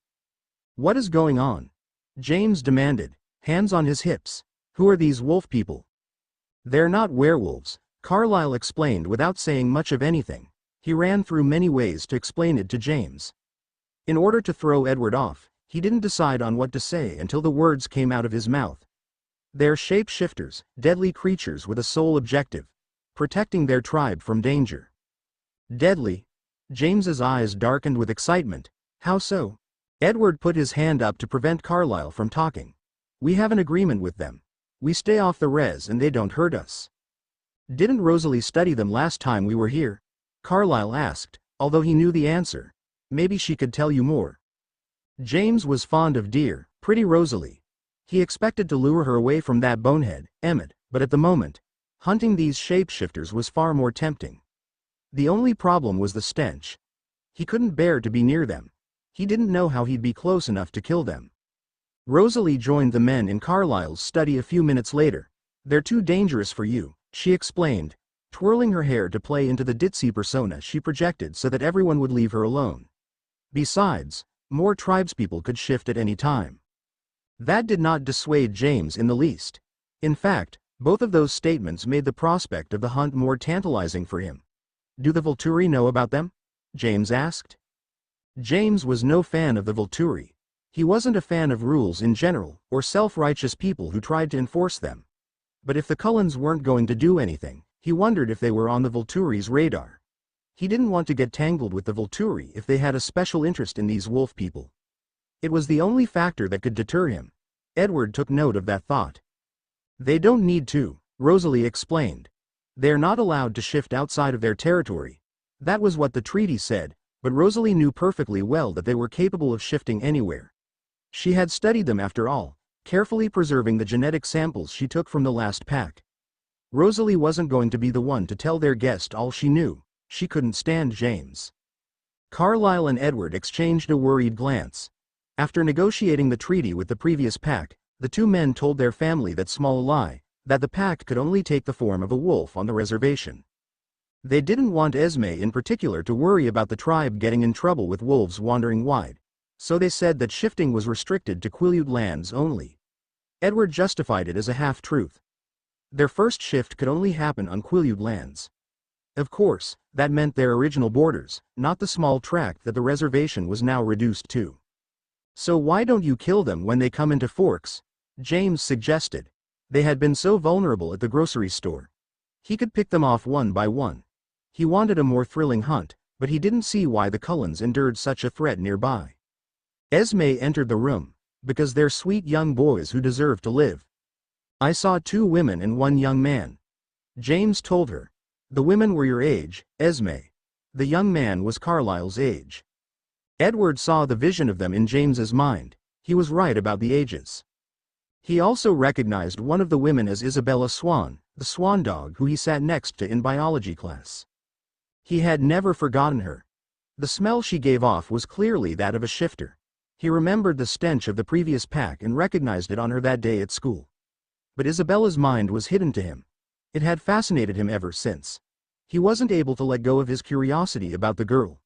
What is going on? James demanded, hands on his hips. Who are these wolf people? They're not werewolves, Carlyle explained without saying much of anything. He ran through many ways to explain it to James. In order to throw Edward off, he didn't decide on what to say until the words came out of his mouth. They're shapeshifters, deadly creatures with a sole objective: protecting their tribe from danger. Deadly? James's eyes darkened with excitement. How so? Edward put his hand up to prevent Carlyle from talking. We have an agreement with them. We stay off the res and they don't hurt us. Didn't Rosalie study them last time we were here? Carlyle asked, although he knew the answer. Maybe she could tell you more. James was fond of dear, pretty Rosalie. He expected to lure her away from that bonehead, Emmett, but at the moment, hunting these shapeshifters was far more tempting. The only problem was the stench. He couldn't bear to be near them. He didn't know how he'd be close enough to kill them. Rosalie joined the men in Carlyle's study a few minutes later. They're too dangerous for you, she explained, twirling her hair to play into the ditzy persona she projected so that everyone would leave her alone. Besides, more tribespeople could shift at any time. That did not dissuade James in the least. In fact, both of those statements made the prospect of the hunt more tantalizing for him. Do the Volturi know about them? James asked. James was no fan of the Volturi. He wasn't a fan of rules in general, or self-righteous people who tried to enforce them. But if the Cullens weren't going to do anything, he wondered if they were on the Volturi's radar. He didn't want to get tangled with the Volturi if they had a special interest in these wolf people. It was the only factor that could deter him. Edward took note of that thought. They don't need to, Rosalie explained. They're not allowed to shift outside of their territory. That was what the treaty said, but Rosalie knew perfectly well that they were capable of shifting anywhere. She had studied them after all, carefully preserving the genetic samples she took from the last pack. Rosalie wasn't going to be the one to tell their guest all she knew. She couldn't stand James. Carlyle and Edward exchanged a worried glance. After negotiating the treaty with the previous pack, the two men told their family that small lie, that the pack could only take the form of a wolf on the reservation. They didn't want Esme in particular to worry about the tribe getting in trouble with wolves wandering wide, so they said that shifting was restricted to Quileute lands only. Edward justified it as a half-truth. Their first shift could only happen on Quileute lands. Of course, that meant their original borders, not the small tract that the reservation was now reduced to. So why don't you kill them when they come into Forks? James suggested. They had been so vulnerable at the grocery store. He could pick them off one by one. He wanted a more thrilling hunt, but he didn't see why the Cullens endured such a threat nearby. Esme entered the room, because they're sweet young boys who deserve to live. I saw 2 women and 1 young man. James told her. The women were your age, Esme. The young man was Carlyle's age. Edward saw the vision of them in James's mind. He was right about the ages. He also recognized one of the women as Isabella Swan, the swan dog who he sat next to in biology class. He had never forgotten her. The smell she gave off was clearly that of a shifter. He remembered the stench of the previous pack and recognized it on her that day at school. But Isabella's mind was hidden to him. It had fascinated him ever since. He wasn't able to let go of his curiosity about the girl.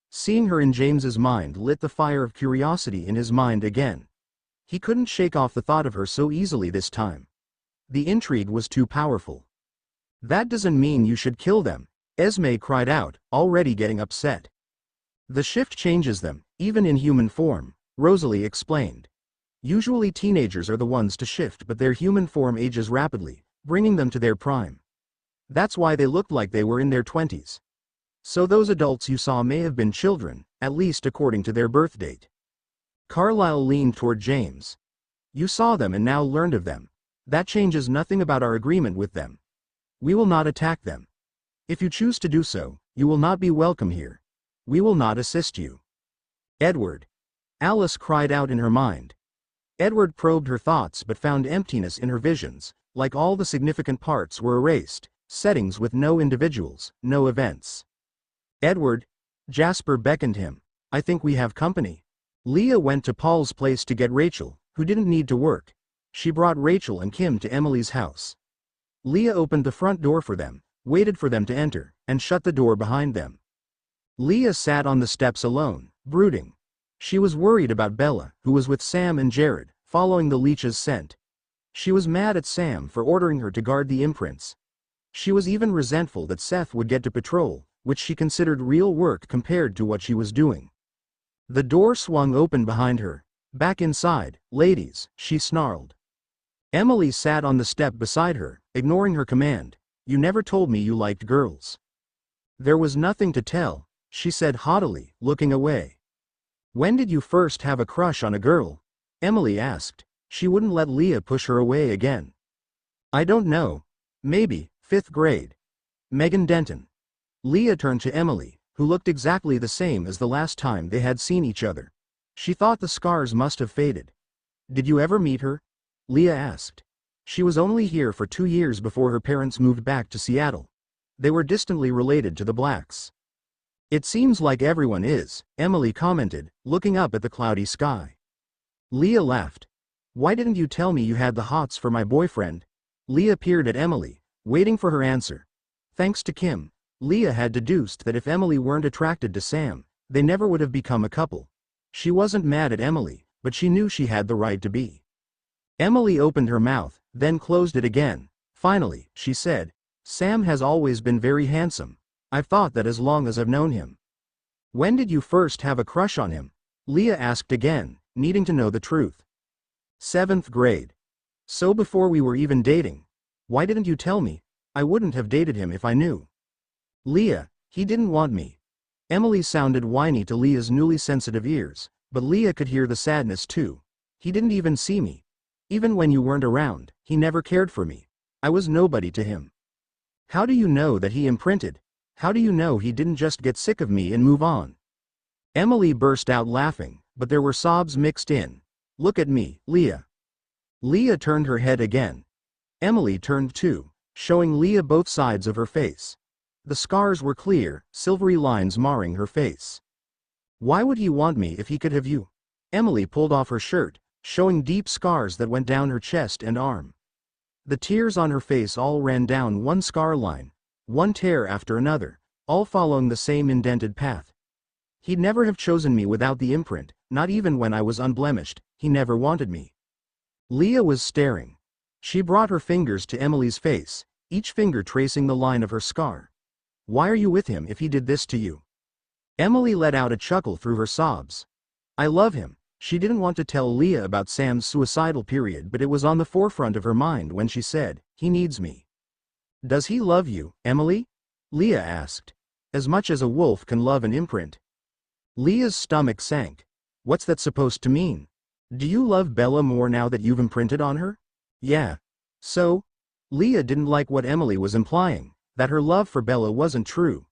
Seeing her in James's mind lit the fire of curiosity in his mind again. He couldn't shake off the thought of her so easily this time. The intrigue was too powerful. That doesn't mean you should kill them, Esme cried out, already getting upset. The shift changes them, even in human form, Rosalie explained. Usually teenagers are the ones to shift, but their human form ages rapidly, bringing them to their prime. That's why they looked like they were in their 20s. So those adults you saw may have been children, at least according to their birth date. Carlyle leaned toward James. You saw them and now learned of them. That changes nothing about our agreement with them. We will not attack them. If you choose to do so, you will not be welcome here. We will not assist you. Edward. Alice cried out in her mind. Edward probed her thoughts but found emptiness in her visions, like all the significant parts were erased, settings with no individuals, no events. Edward. Jasper beckoned him. I think we have company. Leah went to Paul's place to get Rachel, who didn't need to work. She brought Rachel and Kim to Emily's house. Leah opened the front door for them, waited for them to enter, and shut the door behind them. Leah sat on the steps alone, brooding. She was worried about Bella, who was with Sam and Jared, following the leech's scent. She was mad at Sam for ordering her to guard the imprints. She was even resentful that Seth would get to patrol, which she considered real work compared to what she was doing. The door swung open behind her. Back inside, ladies, she snarled. Emily sat on the step beside her, ignoring her command. You never told me you liked girls. There was nothing to tell, she said haughtily, looking away. When did you first have a crush on a girl? Emily asked. She wouldn't let Leah push her away again. I don't know. Maybe, 5th grade. Megan Denton. Leah turned to Emily, who looked exactly the same as the last time they had seen each other. She thought the scars must have faded. Did you ever meet her? Leah asked. She was only here for 2 years before her parents moved back to Seattle. They were distantly related to the Blacks. It seems like everyone is, Emily commented, looking up at the cloudy sky. Leah laughed. Why didn't you tell me you had the hots for my boyfriend? Leah peered at Emily, waiting for her answer. Thanks to Kim, Leah had deduced that if Emily weren't attracted to Sam, they never would have become a couple. She wasn't mad at Emily, but she knew she had the right to be. Emily opened her mouth, then closed it again. Finally, she said, Sam has always been very handsome. I've thought that as long as I've known him. When did you first have a crush on him? Leah asked again, needing to know the truth. 7th grade. So before we were even dating. Why didn't you tell me? I wouldn't have dated him if I knew. Leah, he didn't want me. Emily sounded whiny to Leah's newly sensitive ears, but Leah could hear the sadness too. He didn't even see me. Even when you weren't around, he never cared for me. I was nobody to him. How do you know that he imprinted? How do you know he didn't just get sick of me and move on? Emily burst out laughing, but there were sobs mixed in. Look at me, Leah. Leah turned her head again. Emily turned too, showing Leah both sides of her face. The scars were clear, silvery lines marring her face. Why would he want me if he could have you? Emily pulled off her shirt, showing deep scars that went down her chest and arm. The tears on her face all ran down one scar line, one tear after another, all following the same indented path. He'd never have chosen me without the imprint, not even when I was unblemished. He never wanted me. Leah was staring. She brought her fingers to Emily's face, each finger tracing the line of her scar. Why are you with him if he did this to you? Emily let out a chuckle through her sobs. I love him. She didn't want to tell Leah about Sam's suicidal period, but it was on the forefront of her mind when she said, he needs me. Does he love you, Emily? Leah asked. As much as a wolf can love an imprint. Leah's stomach sank. What's that supposed to mean? Do you love Bella more now that you've imprinted on her? Yeah. So? Leah didn't like what Emily was implying, that her love for Bella wasn't true.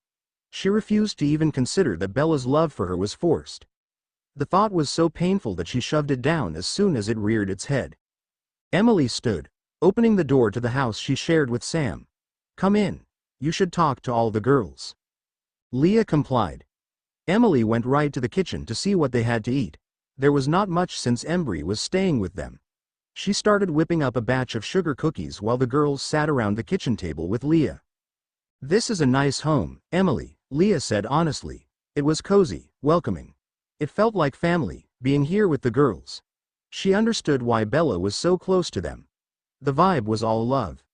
She refused to even consider that Bella's love for her was forced. The thought was so painful that she shoved it down as soon as it reared its head. Emily stood, opening the door to the house she shared with Sam. Come in. You should talk to all the girls. Leah complied. Emily went right to the kitchen to see what they had to eat. There was not much since Embry was staying with them. She started whipping up a batch of sugar cookies while the girls sat around the kitchen table with Leah. This is a nice home, Emily, Leah said honestly. It was cozy, welcoming. It felt like family, being here with the girls. She understood why Bella was so close to them. The vibe was all love.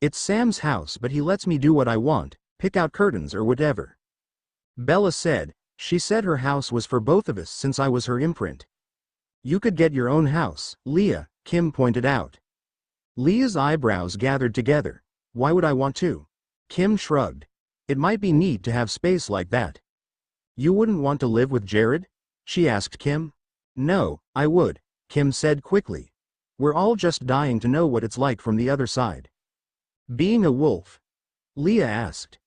It's Sam's house, but he lets me do what I want, pick out curtains or whatever. Bella said. She said her house was for both of us since I was her imprint. You could get your own house, Leah, Kim pointed out. Leah's eyebrows gathered together. Why would I want to? Kim shrugged. It might be neat to have space like that. You wouldn't want to live with Jared? She asked Kim. No, I would, Kim said quickly. We're all just dying to know what it's like from the other side. Being a wolf? Leah asked.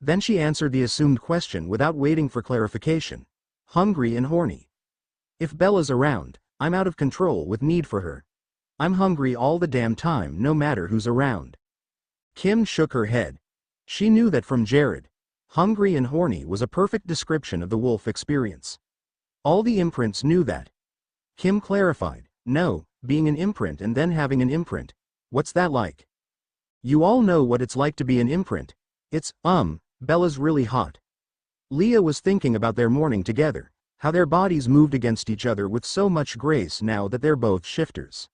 Then she answered the assumed question without waiting for clarification. Hungry and horny. If Bella's around, I'm out of control with need for her. I'm hungry all the damn time no matter who's around. Kim shook her head. She knew that from Jared. Hungry and horny was a perfect description of the wolf experience. All the imprints knew that. Kim clarified, no, being an imprint and then having an imprint. What's that like? You all know what it's like to be an imprint. It's, Bella's really hot. Leah was thinking about their morning together, how their bodies moved against each other with so much grace now that they're both shifters.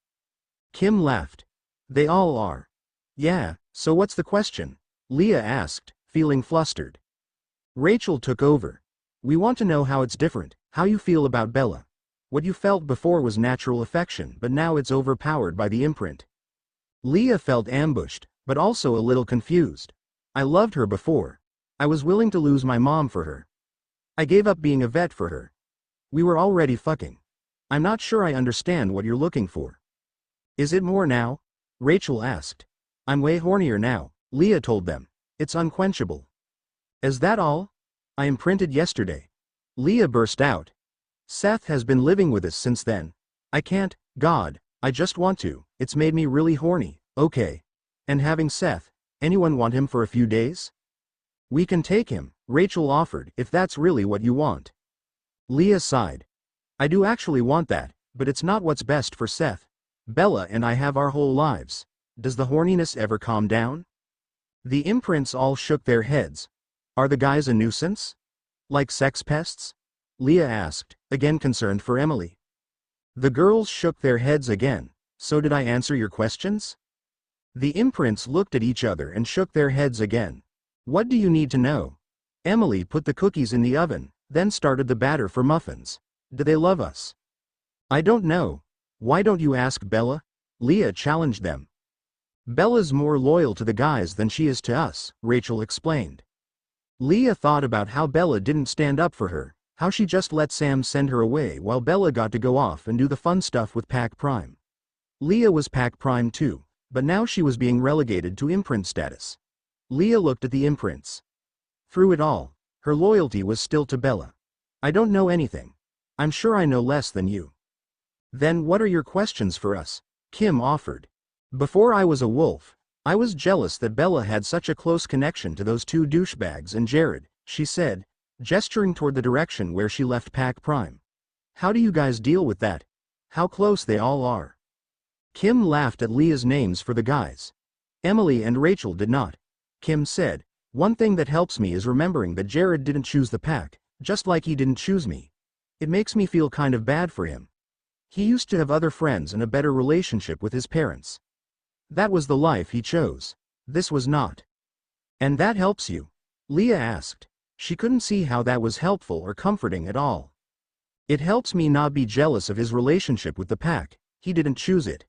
Kim laughed. They all are. Yeah, so what's the question? Leah asked, feeling flustered. Rachel took over. We want to know how it's different, how you feel about Bella. What you felt before was natural affection, but now it's overpowered by the imprint. Leah felt ambushed, but also a little confused. I loved her before. I was willing to lose my mom for her. I gave up being a vet for her. We were already fucking. I'm not sure I understand what you're looking for. Is it more now? Rachel asked. I'm way hornier now, Leah told them. It's unquenchable. Is that all? I imprinted yesterday. Leah burst out. Seth has been living with us since then. I can't, God, I just want to, it's made me really horny, okay. And having Seth, anyone want him for a few days? We can take him, Rachel offered, if that's really what you want. Leah sighed. I do actually want that, but it's not what's best for Seth. Bella and I have our whole lives. Does the horniness ever calm down? The imprints all shook their heads. Are the guys a nuisance? Like sex pests? Leah asked, again concerned for Emily. The girls shook their heads again. So did I answer your questions? The imprints looked at each other and shook their heads again. What do you need to know? Emily put the cookies in the oven, then started the batter for muffins. Do they love us? I don't know. Why don't you ask Bella? Leah challenged them. Bella's more loyal to the guys than she is to us, Rachel explained. Leah thought about how Bella didn't stand up for her, how she just let Sam send her away while Bella got to go off and do the fun stuff with Pac Prime. Leah was Pac Prime too, but now she was being relegated to imprint status. Leah looked at the imprints. Through it all, her loyalty was still to Bella. I don't know anything. I'm sure I know less than you. Then what are your questions for us? Kim offered. Before I was a wolf, I was jealous that Bella had such a close connection to those two douchebags and Jared, she said, gesturing toward the direction where she left Pac Prime. How do you guys deal with that? How close they all are. Kim laughed at Leah's names for the guys. Emily and Rachel did not. Kim said, one thing that helps me is remembering that Jared didn't choose the pack, just like he didn't choose me. It makes me feel kind of bad for him. He used to have other friends and a better relationship with his parents. That was the life he chose. This was not. And that helps you? Leah asked. She couldn't see how that was helpful or comforting at all. It helps me not be jealous of his relationship with the pack. He didn't choose it.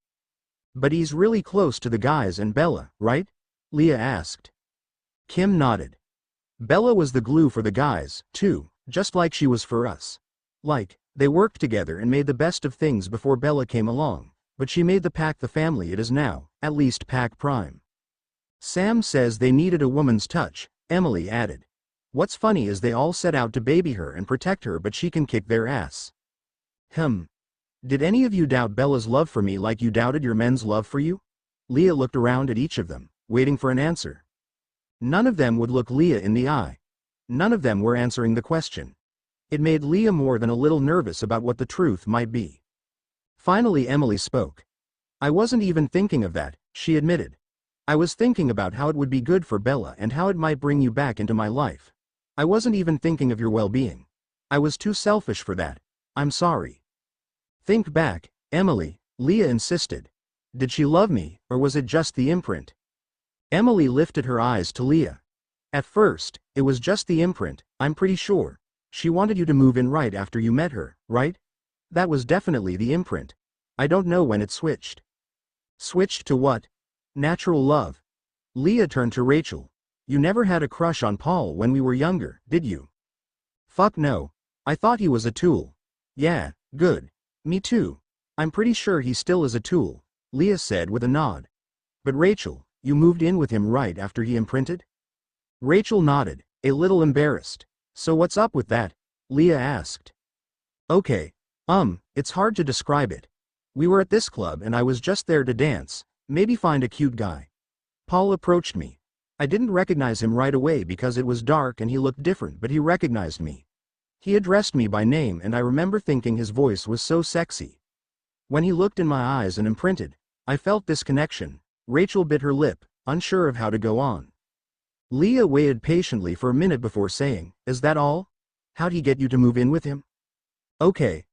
But he's really close to the guys and Bella, right? Leah asked. Kim nodded. Bella was the glue for the guys, too, just like she was for us. Like, they worked together and made the best of things before Bella came along, but she made the pack the family it is now, at least Pac Prime. Sam says they needed a woman's touch, Emily added. What's funny is they all set out to baby her and protect her, but she can kick their ass. Did any of you doubt Bella's love for me like you doubted your men's love for you? Leah looked around at each of them, waiting for an answer. None of them would look Leah in the eye. None of them were answering the question. It made Leah more than a little nervous about what the truth might be. Finally Emily spoke. I wasn't even thinking of that, she admitted. I was thinking about how it would be good for Bella and how it might bring you back into my life. I wasn't even thinking of your well-being. I was too selfish for that. I'm sorry. Think back, Emily, Leah insisted. Did she love me, or was it just the imprint? Emily lifted her eyes to Leah. At first, it was just the imprint, I'm pretty sure. She wanted you to move in right after you met her, right? That was definitely the imprint. I don't know when it switched. Switched to what? Natural love. Leah turned to Rachel. You never had a crush on Paul when we were younger, did you? Fuck no. I thought he was a tool. Yeah, good. Me too. I'm pretty sure he still is a tool, Leah said with a nod. But Rachel, you moved in with him right after he imprinted? Rachel nodded, a little embarrassed. So what's up with that? Leah asked. Okay. It's hard to describe it. We were at this club and I was just there to dance, maybe find a cute guy. Paul approached me. I didn't recognize him right away because it was dark and he looked different, but he recognized me. He addressed me by name and I remember thinking his voice was so sexy. When he looked in my eyes and imprinted, I felt this connection. Rachel bit her lip, unsure of how to go on. Leah waited patiently for a minute before saying, is that all? How'd he get you to move in with him? Okay.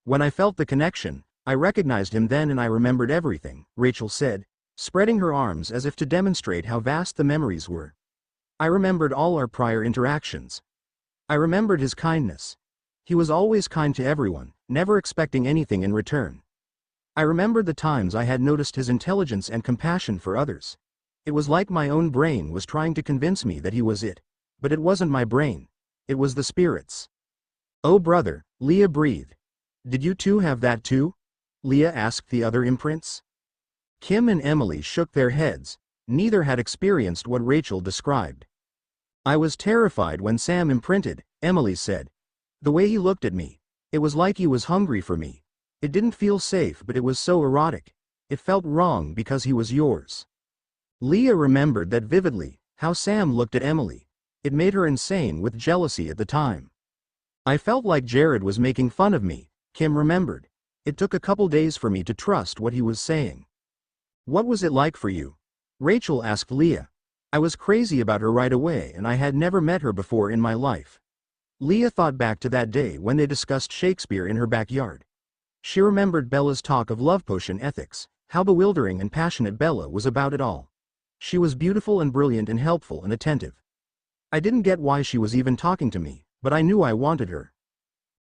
When I felt the connection, I recognized him then and I remembered everything, Rachel said, spreading her arms as if to demonstrate how vast the memories were. I remembered all our prior interactions. I remembered his kindness. He was always kind to everyone, never expecting anything in return. I remembered the times I had noticed his intelligence and compassion for others. It was like my own brain was trying to convince me that he was it. But it wasn't my brain. It was the spirit's. Oh brother, Leah breathed. Did you two have that too? Leah asked the other imprints. Kim and Emily shook their heads. Neither had experienced what Rachel described. I was terrified when Sam imprinted, Emily said. The way he looked at me. It was like he was hungry for me. It didn't feel safe, but it was so erotic. It felt wrong because he was yours. Leah remembered that vividly, how Sam looked at Emily. It made her insane with jealousy at the time. I felt like Jared was making fun of me, Kim remembered. It took a couple days for me to trust what he was saying. What was it like for you? Rachel asked Leah. I was crazy about her right away and I had never met her before in my life. Leah thought back to that day when they discussed Shakespeare in her backyard. She remembered Bella's talk of love potion ethics, how bewildering and passionate Bella was about it all. She was beautiful and brilliant and helpful and attentive. I didn't get why she was even talking to me, but I knew I wanted her.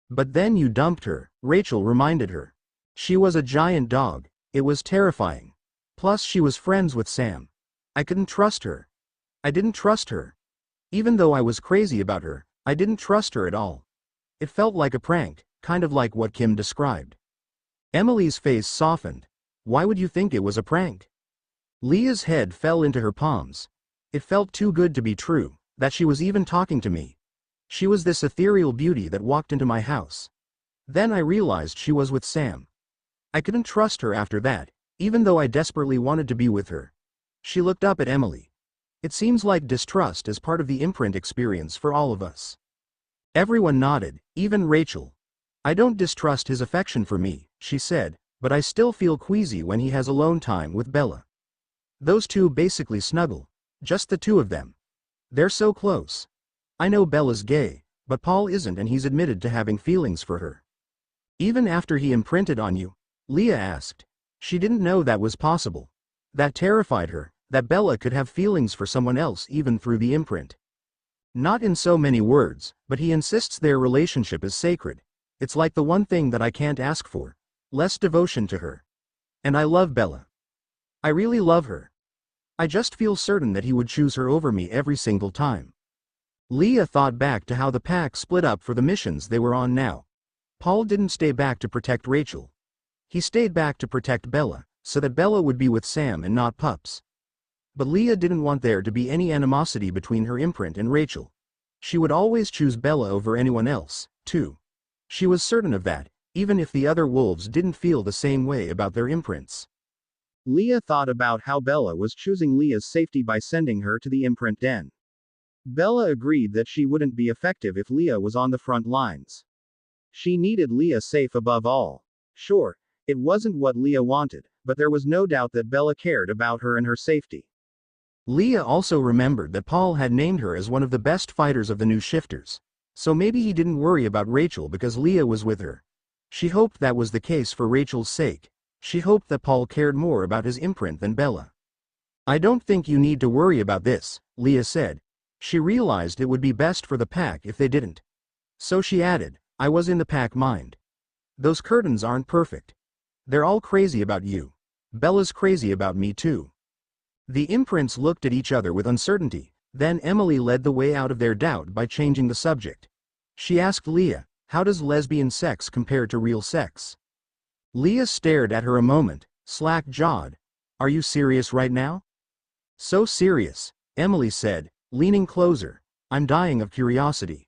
But then you dumped her, Rachel reminded her. She was a giant dog. It was terrifying. Plus she was friends with Sam. I couldn't trust her. I didn't trust her. Even though I was crazy about her, I didn't trust her at all. It felt like a prank, kind of like what Kim described. Emily's face softened. Why would you think it was a prank? Leah's head fell into her palms. It felt too good to be true, that she was even talking to me. She was this ethereal beauty that walked into my house. Then I realized she was with Sam. I couldn't trust her after that, even though I desperately wanted to be with her. She looked up at Emily. It seems like distrust is part of the imprint experience for all of us. Everyone nodded, even Rachel. I don't distrust his affection for me, she said, but I still feel queasy when he has alone time with Bella. Those two basically snuggle. Just the two of them. They're so close. I know Bella's gay, but Paul isn't, and he's admitted to having feelings for her. Even after he imprinted on you? Leah asked. She didn't know that was possible. That terrified her, that Bella could have feelings for someone else even through the imprint. Not in so many words, but he insists their relationship is sacred. It's like the one thing that I can't ask for. Less devotion to her. And I love Bella. I really love her. I just feel certain that he would choose her over me every single time. Leah thought back to how the pack split up for the missions they were on now. Paul didn't stay back to protect Rachel. He stayed back to protect Bella, so that Bella would be with Sam and not Pups. But Leah didn't want there to be any animosity between her imprint and Rachel. She would always choose Bella over anyone else, too. She was certain of that, even if the other wolves didn't feel the same way about their imprints. Leah thought about how Bella was choosing Leah's safety by sending her to the imprint den. Bella agreed that she wouldn't be effective if Leah was on the front lines. She needed Leah safe above all. Sure, it wasn't what Leah wanted, but there was no doubt that Bella cared about her and her safety. Leah also remembered that Paul had named her as one of the best fighters of the new shifters. So maybe he didn't worry about Rachel because Leah was with her. She hoped that was the case for Rachel's sake. She hoped that Paul cared more about his imprint than Bella. I don't think you need to worry about this, Leah said. She realized it would be best for the pack if they didn't. So she added, I was in the pack mind. Those curtains aren't perfect. They're all crazy about you. Bella's crazy about me too. The imprints looked at each other with uncertainty, then Emily led the way out of their doubt by changing the subject. She asked Leah, how does lesbian sex compare to real sex? Leah stared at her a moment, slack-jawed. Are you serious right now? So serious, Emily said, leaning closer. I'm dying of curiosity.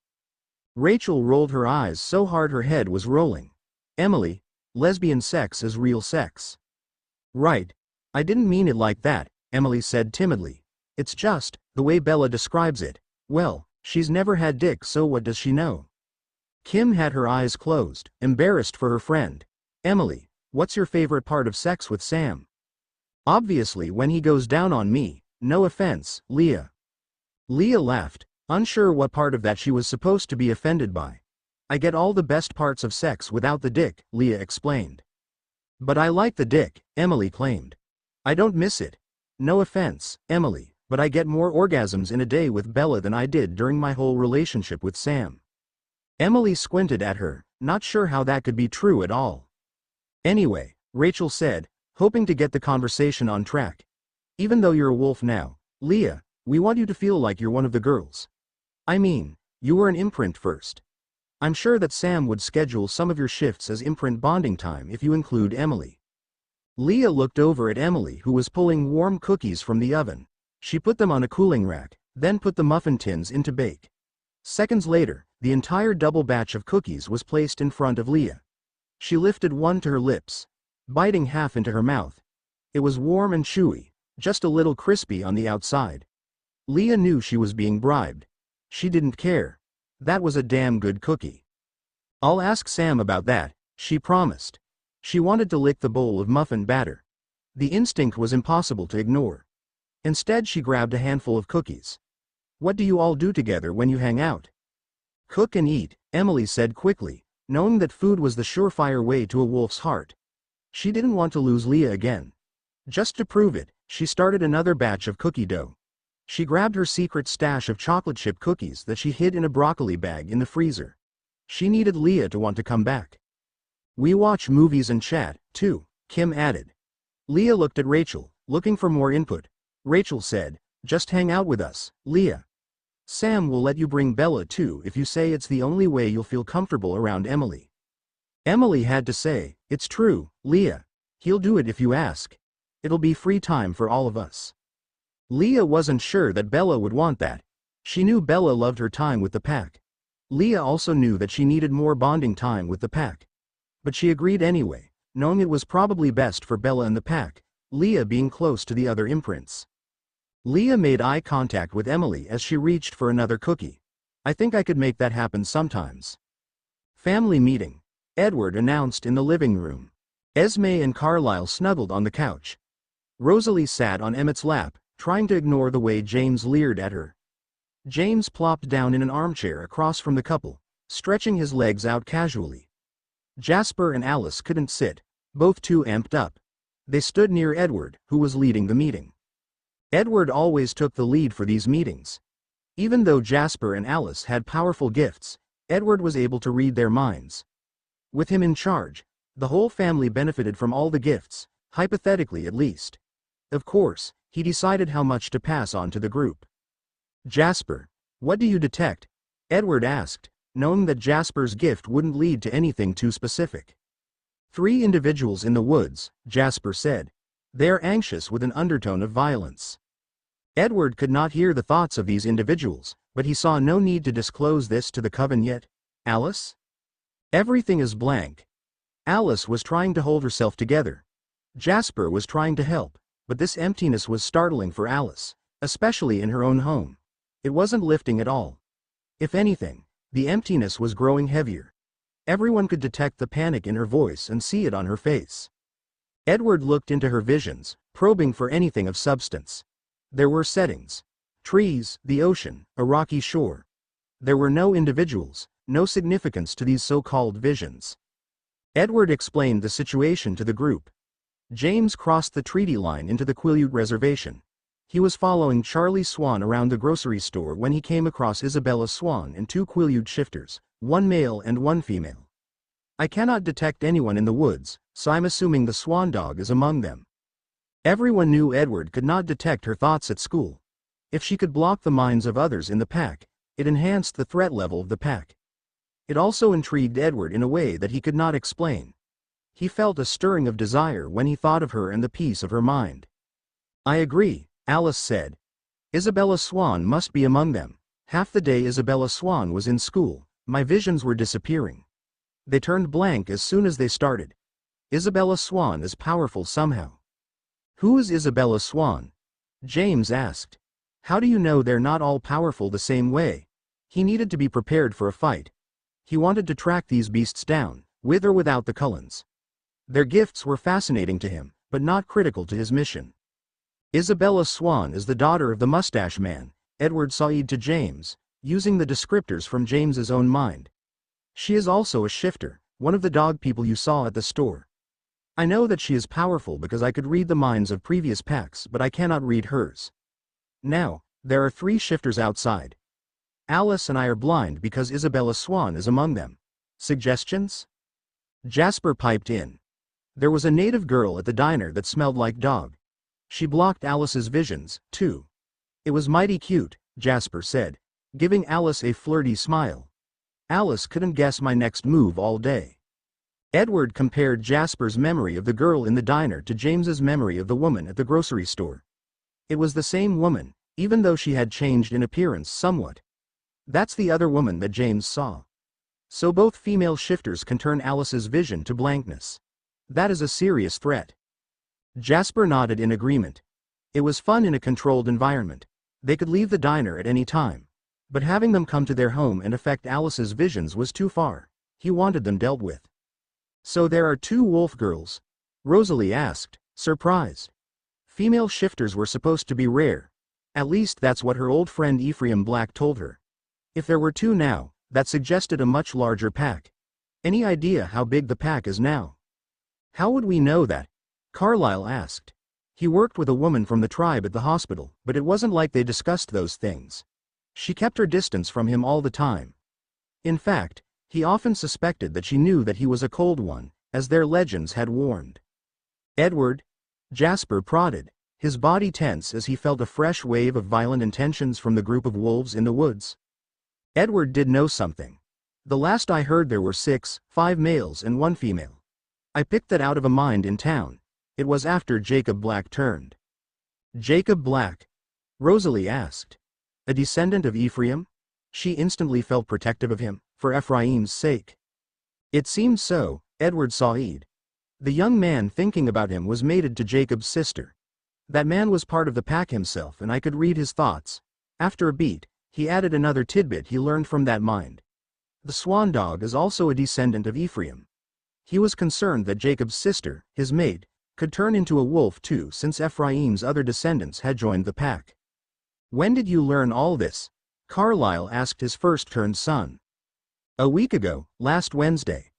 Rachel rolled her eyes so hard her head was rolling. Emily, lesbian sex is real sex. Right. I didn't mean it like that, Emily said timidly. It's just, the way Bella describes it. Well, she's never had dick, so what does she know? Kim had her eyes closed, embarrassed for her friend. Emily, what's your favorite part of sex with Sam? Obviously when he goes down on me, no offense, Leah. Leah laughed, unsure what part of that she was supposed to be offended by. I get all the best parts of sex without the dick, Leah explained. But I like the dick, Emily claimed. I don't miss it. No offense, Emily, but I get more orgasms in a day with Bella than I did during my whole relationship with Sam. Emily squinted at her, not sure how that could be true at all. Anyway, Rachel said, hoping to get the conversation on track. Even though you're a wolf now, Leah, we want you to feel like you're one of the girls. I mean, you were an imprint first. I'm sure that Sam would schedule some of your shifts as imprint bonding time if you include Emily. Leah looked over at Emily, who was pulling warm cookies from the oven. She put them on a cooling rack, then put the muffin tins in to bake. Seconds later, the entire double batch of cookies was placed in front of Leah. She lifted one to her lips, biting half into her mouth. It was warm and chewy, just a little crispy on the outside. Leah knew she was being bribed. She didn't care. That was a damn good cookie. I'll ask Sam about that, she promised. She wanted to lick the bowl of muffin batter. The instinct was impossible to ignore. Instead she grabbed a handful of cookies. What do you all do together when you hang out? Cook and eat, Emily said quickly, knowing that food was the surefire way to a wolf's heart. She didn't want to lose Leah again. Just to prove it, she started another batch of cookie dough. She grabbed her secret stash of chocolate chip cookies that she hid in a broccoli bag in the freezer. She needed Leah to want to come back. We watch movies and chat, too, Kim added. Leah looked at Rachel, Looking for more input, Rachel said, "Just hang out with us, Leah. Sam will let you bring Bella too if you say it's the only way you'll feel comfortable around Emily." Emily had to say, "It's true, Leah. He'll do it if you ask. It'll be free time for all of us." Leah wasn't sure that Bella would want that. She knew Bella loved her time with the pack. Leah also knew that she needed more bonding time with the pack. But she agreed anyway, knowing it was probably best for Bella and the pack, Leah being close to the other imprints. Leah made eye contact with Emily as she reached for another cookie. "I think I could make that happen sometimes." Family meeting. Edward announced in the living room. Esme and Carlisle snuggled on the couch. Rosalie sat on Emmett's lap, trying to ignore the way James leered at her. James plopped down in an armchair across from the couple, stretching his legs out casually. Jasper and Alice couldn't sit, both too amped up. They stood near Edward, who was leading the meeting. Edward always took the lead for these meetings. Even though Jasper and Alice had powerful gifts, Edward was able to read their minds. With him in charge, the whole family benefited from all the gifts, hypothetically at least. Of course, he decided how much to pass on to the group. "Jasper, what do you detect?" Edward asked, knowing that Jasper's gift wouldn't lead to anything too specific. "3 individuals in the woods," Jasper said. "They are anxious with an undertone of violence." Edward could not hear the thoughts of these individuals, but he saw no need to disclose this to the coven yet. "Alice?" "Everything is blank." Alice was trying to hold herself together. Jasper was trying to help, but this emptiness was startling for Alice, especially in her own home. It wasn't lifting at all. If anything, the emptiness was growing heavier. Everyone could detect the panic in her voice and see it on her face. Edward looked into her visions, probing for anything of substance. There were settings. Trees, the ocean, a rocky shore. There were no individuals, no significance to these so-called visions. Edward explained the situation to the group. James crossed the treaty line into the Quileute Reservation. He was following Charlie Swan around the grocery store when he came across Isabella Swan and 2 Quileute shifters, 1 male and 1 female. "I cannot detect anyone in the woods, so I'm assuming the Swan dog is among them." Everyone knew Edward could not detect her thoughts at school. If she could block the minds of others in the pack, it enhanced the threat level of the pack. It also intrigued Edward in a way that he could not explain. He felt a stirring of desire when he thought of her and the peace of her mind. "I agree," Alice said. "Isabella Swan must be among them. Half the day Isabella Swan was in school, my visions were disappearing. They turned blank as soon as they started. Isabella Swan is powerful somehow." "Who is Isabella Swan?" James asked. "How do you know they're not all powerful the same way?" He needed to be prepared for a fight. He wanted to track these beasts down, with or without the Cullens. Their gifts were fascinating to him, but not critical to his mission. "Isabella Swan is the daughter of the mustache man," Edward said to James, using the descriptors from James's own mind. "She is also a shifter, one of the dog people you saw at the store. I know that she is powerful because I could read the minds of previous packs, but I cannot read hers. Now, there are 3 shifters outside. Alice and I are blind because Isabella Swan is among them. Suggestions?" Jasper piped in. "There was a native girl at the diner that smelled like dog. She blocked Alice's visions, too. It was mighty cute," Jasper said, giving Alice a flirty smile. "Alice couldn't guess my next move all day." Edward compared Jasper's memory of the girl in the diner to James's memory of the woman at the grocery store. It was the same woman, even though she had changed in appearance somewhat. That's the other woman that James saw. So both female shifters can turn Alice's vision to blankness. That is a serious threat. Jasper nodded in agreement. It was fun in a controlled environment. They could leave the diner at any time. But having them come to their home and affect Alice's visions was too far. He wanted them dealt with. "So there are 2 wolf girls?" Rosalie asked, surprised. Female shifters were supposed to be rare. At least that's what her old friend Ephraim Black told her. If there were 2 now, that suggested a much larger pack. Any idea how big the pack is now? "How would we know that?" Carlisle asked. He worked with a woman from the tribe at the hospital, but it wasn't like they discussed those things. She kept her distance from him all the time. In fact, he often suspected that she knew that he was a cold one, as their legends had warned. "Edward?" Jasper prodded. his body tense as he felt a fresh wave of violent intentions from the group of wolves in the woods. Edward did know something. The last I heard there were 6, 5 males and 1 female. I picked that out of a mind in town. It was after Jacob Black turned. Jacob Black? Rosalie asked. A descendant of Ephraim? She instantly felt protective of him, for Ephraim's sake. It seemed so, Edward Said. The young man thinking about him was mated to Jacob's sister. That man was part of the pack himself and I could read his thoughts. After a beat, he added another tidbit he learned from that mind. The Swan dog is also a descendant of Ephraim. He was concerned that Jacob's sister, his mate, could turn into a wolf too since Ephraim's other descendants had joined the pack. When did you learn all this? Carlyle asked his first-turned son. A week ago, last Wednesday.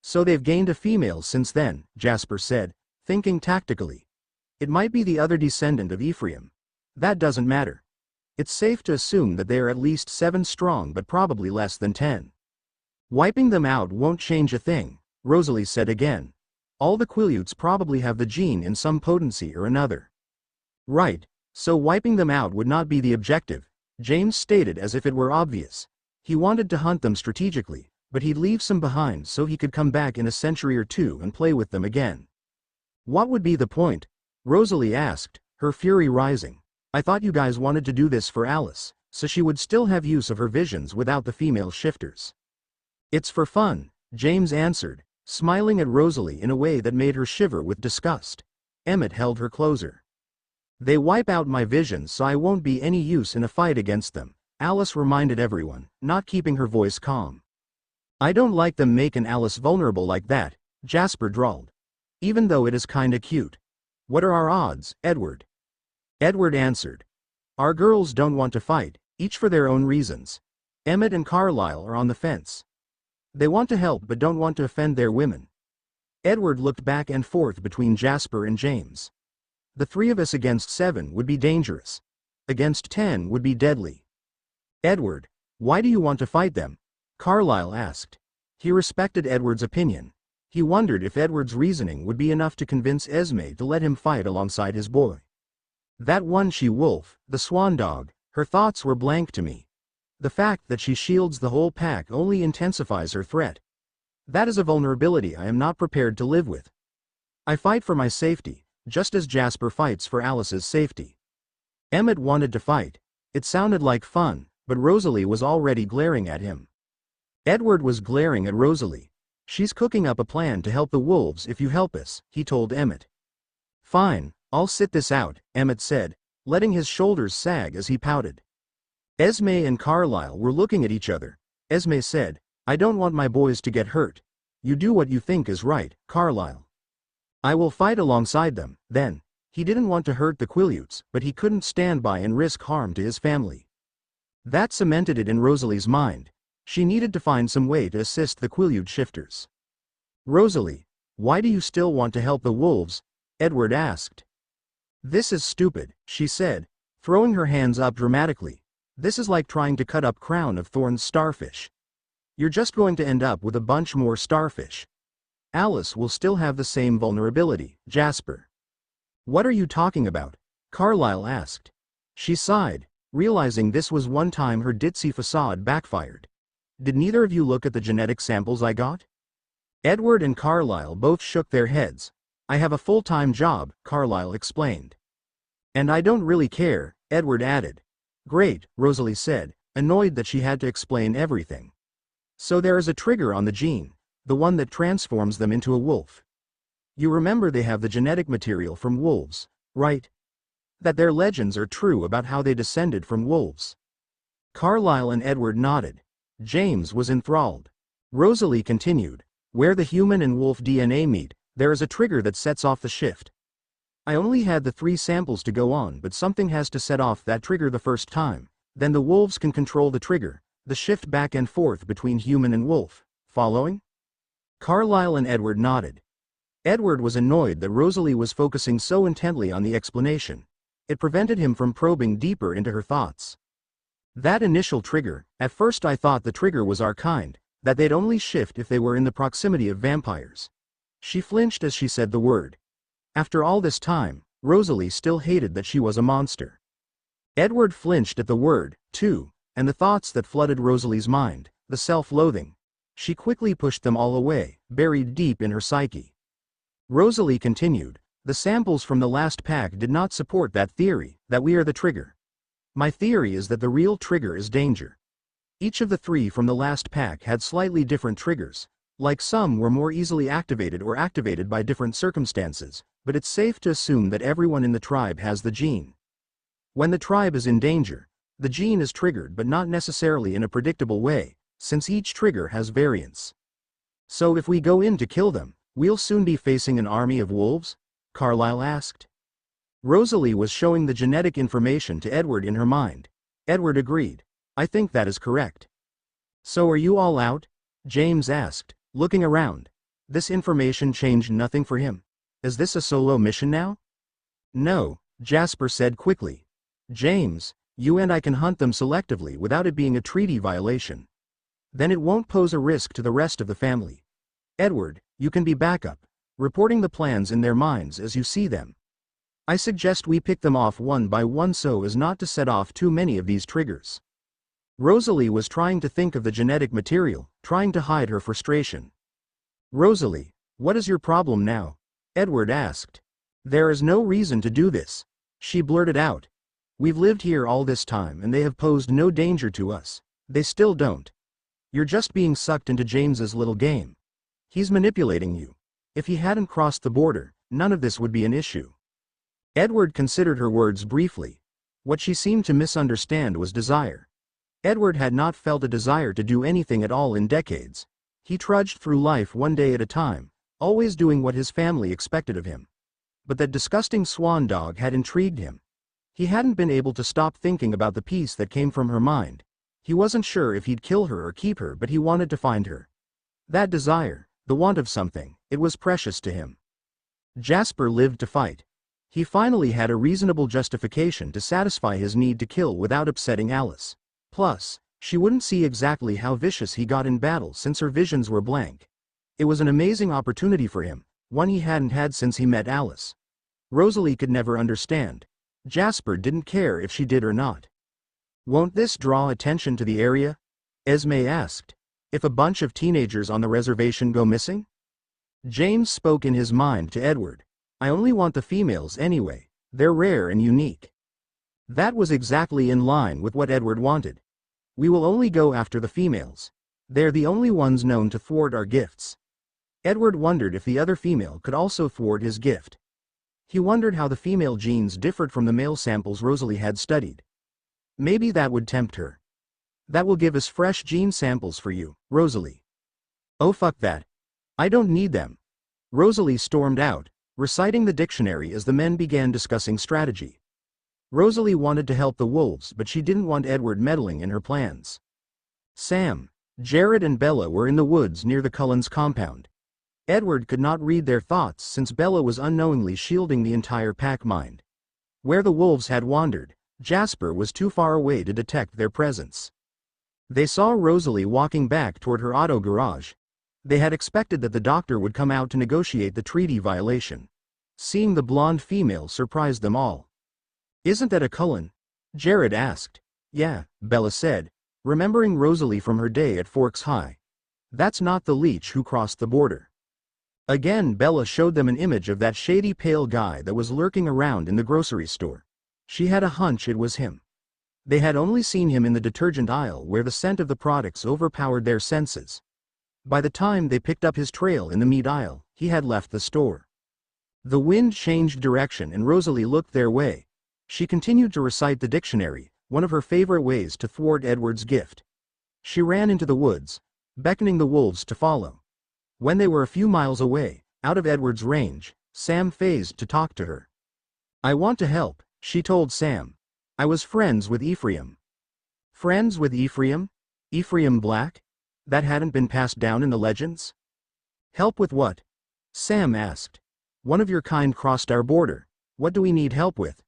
So they've gained a female since then, Jasper said, thinking tactically. It might be the other descendant of Ephraim. That doesn't matter. It's safe to assume that they are at least 7 strong but probably less than 10. Wiping them out won't change a thing, Rosalie said again. All the Quileutes probably have the gene in some potency or another. Right, so wiping them out would not be the objective, James stated as if it were obvious. He wanted to hunt them strategically, but he'd leave some behind so he could come back in a century or 2 and play with them again. What would be the point? Rosalie asked, her fury rising. I thought you guys wanted to do this for Alice, so she would still have use of her visions without the female shifters. It's for fun, James answered, smiling at Rosalie in a way that made her shiver with disgust. Emmett held her closer. They wipe out my visions so I won't be any use in a fight against them, Alice reminded everyone, not keeping her voice calm. I don't like them making Alice vulnerable like that, Jasper drawled. Even though it is kinda cute. What are our odds, Edward? Edward answered. Our girls don't want to fight, each for their own reasons. Emmett and Carlyle are on the fence. They want to help but don't want to offend their women. Edward looked back and forth between Jasper and James. The 3 of us against 7 would be dangerous. Against 10 would be deadly. Edward, why do you want to fight them? Carlyle asked. He respected Edward's opinion. He wondered if Edward's reasoning would be enough to convince Esme to let him fight alongside his boy. That one she-wolf, the Swan dog, her thoughts were blank to me. The fact that she shields the whole pack only intensifies her threat. That is a vulnerability I am not prepared to live with. I fight for my safety, just as Jasper fights for Alice's safety. Emmett wanted to fight. It sounded like fun, but Rosalie was already glaring at him. Edward was glaring at Rosalie. She's cooking up a plan to help the wolves if you help us, he told Emmett. Fine, I'll sit this out, Emmett said, letting his shoulders sag as he pouted. Esme and Carlyle were looking at each other. Esme said, I don't want my boys to get hurt. You do what you think is right, Carlyle. I will fight alongside them, then. He didn't want to hurt the Quileutes, but he couldn't stand by and risk harm to his family. That cemented it in Rosalie's mind. She needed to find some way to assist the Quileute shifters. Rosalie, why do you still want to help the wolves? Edward asked. This is stupid, she said, throwing her hands up dramatically. This is like trying to cut up crown of thorns starfish. You're just going to end up with a bunch more starfish. Alice will still have the same vulnerability, Jasper. What are you talking about? Carlyle asked. She sighed, realizing this was one time her ditzy facade backfired. Did neither of you look at the genetic samples I got? Edward and Carlyle both shook their heads. I have a full-time job, Carlyle explained. And I don't really care, Edward added. Great, Rosalie said, annoyed that she had to explain everything. So there is a trigger on the gene, the one that transforms them into a wolf. You remember they have the genetic material from wolves, right? That their legends are true about how they descended from wolves. Carlyle and Edward nodded. James was enthralled. Rosalie continued, where the human and wolf DNA meet, there is a trigger that sets off the shift. I only had the 3 samples to go on, but something has to set off that trigger the first time. Then the wolves can control the trigger, the shift back and forth between human and wolf. Following? Carlyle and Edward nodded. Edward was annoyed that Rosalie was focusing so intently on the explanation. It prevented him from probing deeper into her thoughts. That initial trigger, at first I thought the trigger was our kind, that they'd only shift if they were in the proximity of vampires. She flinched as she said the word. After all this time, Rosalie still hated that she was a monster. Edward flinched at the word, too, and the thoughts that flooded Rosalie's mind, the self-loathing. She quickly pushed them all away, buried deep in her psyche. Rosalie continued, the samples from the last pack did not support that theory, that we are the trigger. My theory is that the real trigger is danger. Each of the 3 from the last pack had slightly different triggers, like some were more easily activated or activated by different circumstances, but it's safe to assume that everyone in the tribe has the gene. When the tribe is in danger, the gene is triggered but not necessarily in a predictable way, since each trigger has variance. So if we go in to kill them, we'll soon be facing an army of wolves? Carlyle asked. Rosalie was showing the genetic information to Edward in her mind. Edward agreed. I think that is correct. So are you all out? James asked, looking around. This information changed nothing for him. Is this a solo mission now? No, Jasper said quickly. James, you and I can hunt them selectively without it being a treaty violation. Then it won't pose a risk to the rest of the family. Edward, you can be backup, reporting the plans in their minds as you see them. I suggest we pick them off one by one so as not to set off too many of these triggers. Rosalie was trying to think of the genetic material, trying to hide her frustration. Rosalie, what is your problem now? Edward asked. There is no reason to do this. She blurted out. We've lived here all this time and they have posed no danger to us. They still don't. You're just being sucked into James's little game. He's manipulating you. If he hadn't crossed the border, none of this would be an issue. Edward considered her words briefly. What she seemed to misunderstand was desire. Edward had not felt a desire to do anything at all in decades. He trudged through life one day at a time, always doing what his family expected of him. But that disgusting Swan dog had intrigued him. He hadn't been able to stop thinking about the peace that came from her mind. He wasn't sure if he'd kill her or keep her, but he wanted to find her. That desire, the want of something, it was precious to him. Jasper lived to fight. He finally had a reasonable justification to satisfy his need to kill without upsetting Alice. Plus, she wouldn't see exactly how vicious he got in battle since her visions were blank. It was an amazing opportunity for him, one he hadn't had since he met Alice. Rosalie could never understand. Jasper didn't care if she did or not. Won't this draw attention to the area? Esme asked. If a bunch of teenagers on the reservation go missing? James spoke in his mind to Edward. I only want the females anyway. They're rare and unique. That was exactly in line with what Edward wanted. We will only go after the females. They're the only ones known to thwart our gifts. Edward wondered if the other female could also thwart his gift. He wondered how the female genes differed from the male samples Rosalie had studied. Maybe that would tempt her. That will give us fresh gene samples for you, Rosalie. Oh fuck that. I don't need them. Rosalie stormed out, reciting the dictionary as the men began discussing strategy. Rosalie wanted to help the wolves, but she didn't want Edward meddling in her plans. Sam, Jared and Bella were in the woods near the Cullens' compound. Edward could not read their thoughts since Bella was unknowingly shielding the entire pack mind. Where the wolves had wandered, Jasper was too far away to detect their presence. They saw Rosalie walking back toward her auto garage. They had expected that the doctor would come out to negotiate the treaty violation. Seeing the blonde female surprised them all. Isn't that a Cullen? Jared asked. Yeah, Bella said, remembering Rosalie from her day at Forks High. That's not the leech who crossed the border. Again Bella showed them an image of that shady pale guy that was lurking around in the grocery store. She had a hunch it was him. They had only seen him in the detergent aisle where the scent of the products overpowered their senses. By the time they picked up his trail in the meat aisle, he had left the store. The wind changed direction and Rosalie looked their way. She continued to recite the dictionary, one of her favorite ways to thwart Edward's gift. She ran into the woods, beckoning the wolves to follow. When they were a few miles away, out of Edward's range, Sam phased to talk to her. I want to help, she told Sam. I was friends with Ephraim. Friends with Ephraim? Ephraim Black? That hadn't been passed down in the legends? Help with what? Sam asked. One of your kind crossed our border. What do we need help with?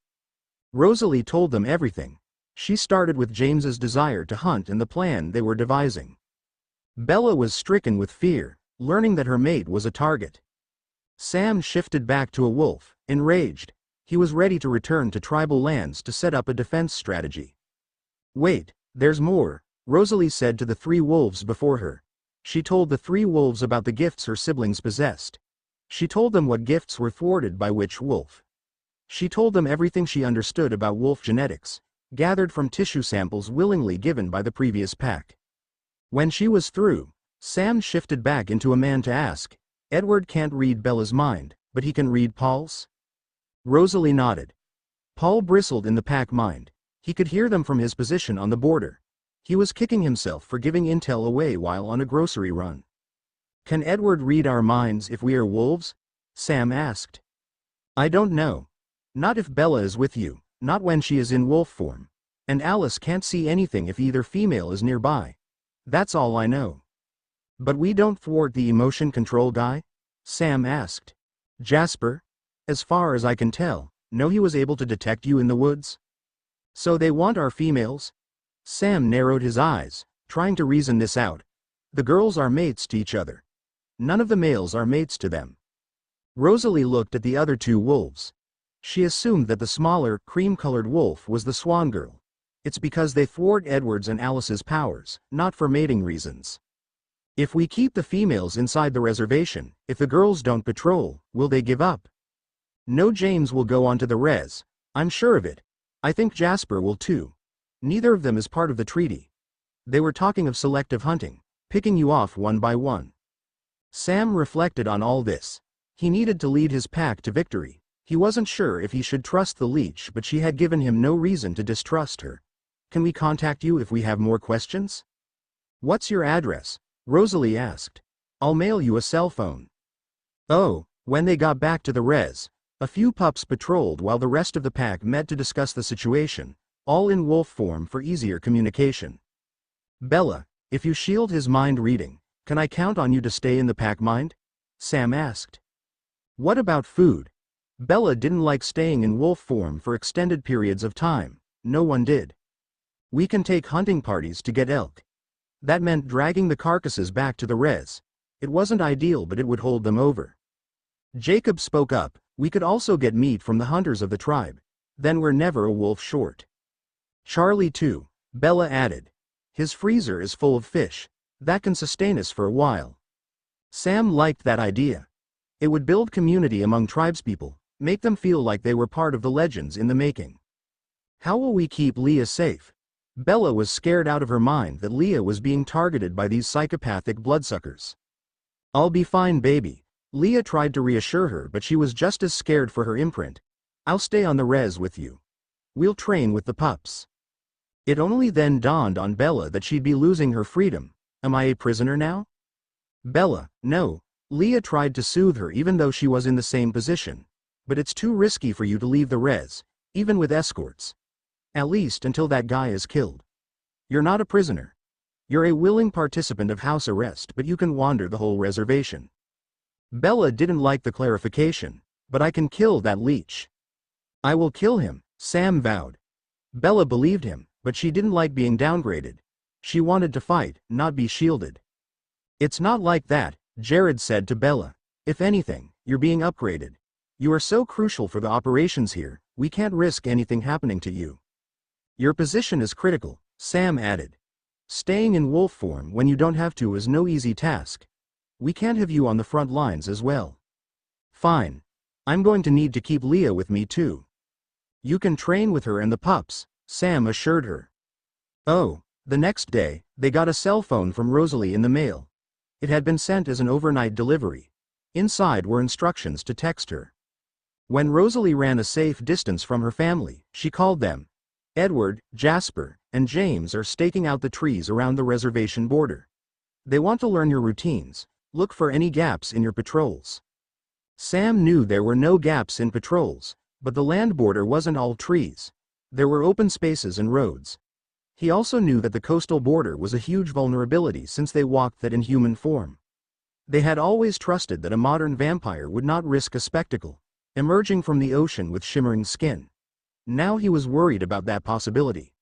Rosalie told them everything. She started with James's desire to hunt and the plan they were devising. Bella was stricken with fear, learning that her mate was a target. Sam shifted back to a wolf, enraged. He was ready to return to tribal lands to set up a defense strategy. Wait, there's more, Rosalie said to the 3 wolves before her. She told the 3 wolves about the gifts her siblings possessed. She told them what gifts were thwarted by which wolf. She told them everything she understood about wolf genetics, gathered from tissue samples willingly given by the previous pack. When she was through, Sam shifted back into a man to ask, Edward can't read Bella's mind, but he can read Paul's? Rosalie nodded. Paul bristled in the pack mind. He could hear them from his position on the border. He was kicking himself for giving intel away while on a grocery run. Can Edward read our minds if we are wolves? Sam asked. I don't know. Not if Bella is with you, not when she is in wolf form. And Alice can't see anything if either female is nearby. That's all I know. But we don't thwart the emotion control guy? Sam asked. Jasper? As far as I can tell, no, he was able to detect you in the woods. So they want our females? Sam narrowed his eyes, trying to reason this out. The girls are mates to each other. None of the males are mates to them. Rosalie looked at the other 2 wolves. She assumed that the smaller, cream-colored wolf was the Swan girl. It's because they thwart Edward's and Alice's powers, not for mating reasons. If we keep the females inside the reservation, if the girls don't patrol, will they give up? No, James will go onto the res. I'm sure of it. I think Jasper will too. Neither of them is part of the treaty. They were talking of selective hunting, picking you off one by one. Sam reflected on all this. He needed to lead his pack to victory. He wasn't sure if he should trust the leech, but she had given him no reason to distrust her. Can we contact you if we have more questions? What's your address? Rosalie asked. I'll mail you a cell phone. Oh, when they got back to the res, a few pups patrolled while the rest of the pack met to discuss the situation, all in wolf form for easier communication. Bella, if you shield his mind reading, can I count on you to stay in the pack mind? Sam asked. What about food? Bella didn't like staying in wolf form for extended periods of time. No one did. We can take hunting parties to get elk. That meant dragging the carcasses back to the res. It wasn't ideal, but it would hold them over. Jacob spoke up. We could also get meat from the hunters of the tribe. Then we're never a wolf short. Charlie too, Bella added. His freezer is full of fish. That can sustain us for a while. Sam liked that idea. It would build community among tribespeople, make them feel like they were part of the legends in the making. How will we keep Leah safe? Bella was scared out of her mind that Leah was being targeted by these psychopathic bloodsuckers. I'll be fine, baby. Leah tried to reassure her, but she was just as scared for her imprint. I'll stay on the res with you. We'll train with the pups. It only then dawned on Bella that she'd be losing her freedom. Am I a prisoner now? Bella, no. Leah tried to soothe her even though she was in the same position. But it's too risky for you to leave the res, even with escorts. At least until that guy is killed. You're not a prisoner. You're a willing participant of house arrest, but you can wander the whole reservation. Bella didn't like the clarification, but I can kill that leech. I will kill him, Sam vowed. Bella believed him, but she didn't like being downgraded. She wanted to fight, not be shielded. It's not like that, Jared said to Bella. If anything, you're being upgraded. You are so crucial for the operations here, we can't risk anything happening to you. Your position is critical, Sam added. Staying in wolf form when you don't have to is no easy task. We can't have you on the front lines as well. Fine. I'm going to need to keep Leah with me too. You can train with her and the pups, Sam assured her. Oh, the next day, they got a cell phone from Rosalie in the mail. It had been sent as an overnight delivery. Inside were instructions to text her. When Rosalie ran a safe distance from her family, she called them. Edward, Jasper, and James are staking out the trees around the reservation border. They want to learn your routines. Look for any gaps in your patrols. Sam knew there were no gaps in patrols, but the land border wasn't all trees. There were open spaces and roads. He also knew that the coastal border was a huge vulnerability since they walked that in human form. They had always trusted that a modern vampire would not risk a spectacle, emerging from the ocean with shimmering skin. Now he was worried about that possibility.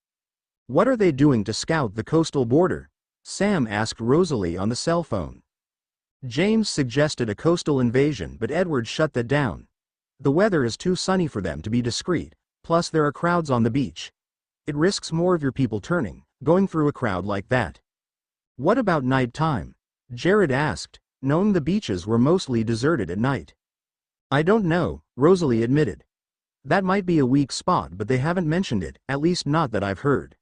What are they doing to scout the coastal border? Sam asked Rosalie on the cell phone. James suggested a coastal invasion, but Edward shut that down. The weather is too sunny for them to be discreet, plus there are crowds on the beach. It risks more of your people turning, going through a crowd like that. What about night time? Jared asked, knowing the beaches were mostly deserted at night. I don't know, Rosalie admitted. That might be a weak spot, but they haven't mentioned it, at least not that I've heard.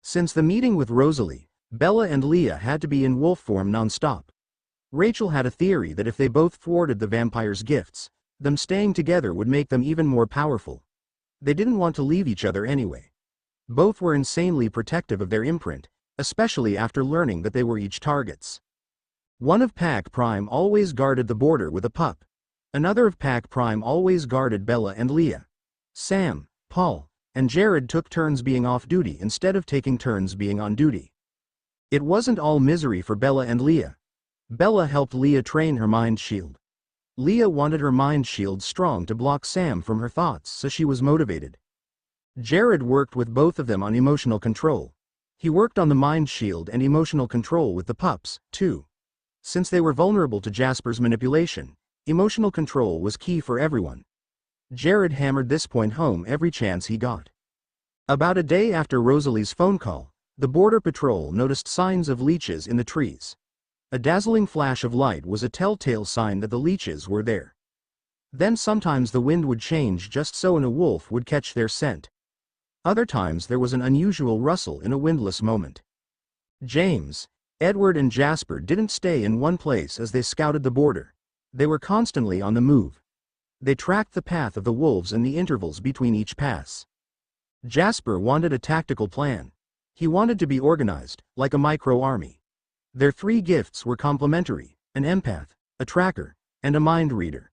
Since the meeting with Rosalie, Bella and Leah had to be in wolf form non-stop. Rachel had a theory that if they both thwarted the vampire's gifts, them staying together would make them even more powerful. They didn't want to leave each other anyway. Both were insanely protective of their imprint, especially after learning that they were each targets. One of Pack Prime always guarded the border with a pup. Another of Pack Prime always guarded Bella and Leah. Sam, Paul, and Jared took turns being off duty instead of taking turns being on duty. It wasn't all misery for Bella and Leah. Bella helped Leah train her mind shield. Leah wanted her mind shield strong to block Sam from her thoughts, so she was motivated. Jared worked with both of them on emotional control. He worked on the mind shield and emotional control with the pups, too. Since they were vulnerable to Jasper's manipulation, emotional control was key for everyone. Jared hammered this point home every chance he got. About a day after Rosalie's phone call, the Border Patrol noticed signs of leeches in the trees. A dazzling flash of light was a telltale sign that the leeches were there. Then sometimes the wind would change just so and a wolf would catch their scent. Other times there was an unusual rustle in a windless moment. James, Edward and Jasper didn't stay in one place as they scouted the border. They were constantly on the move. They tracked the path of the wolves and the intervals between each pass. Jasper wanted a tactical plan. He wanted to be organized, like a micro-army. Their three gifts were complementary: an empath, a tracker, and a mind reader.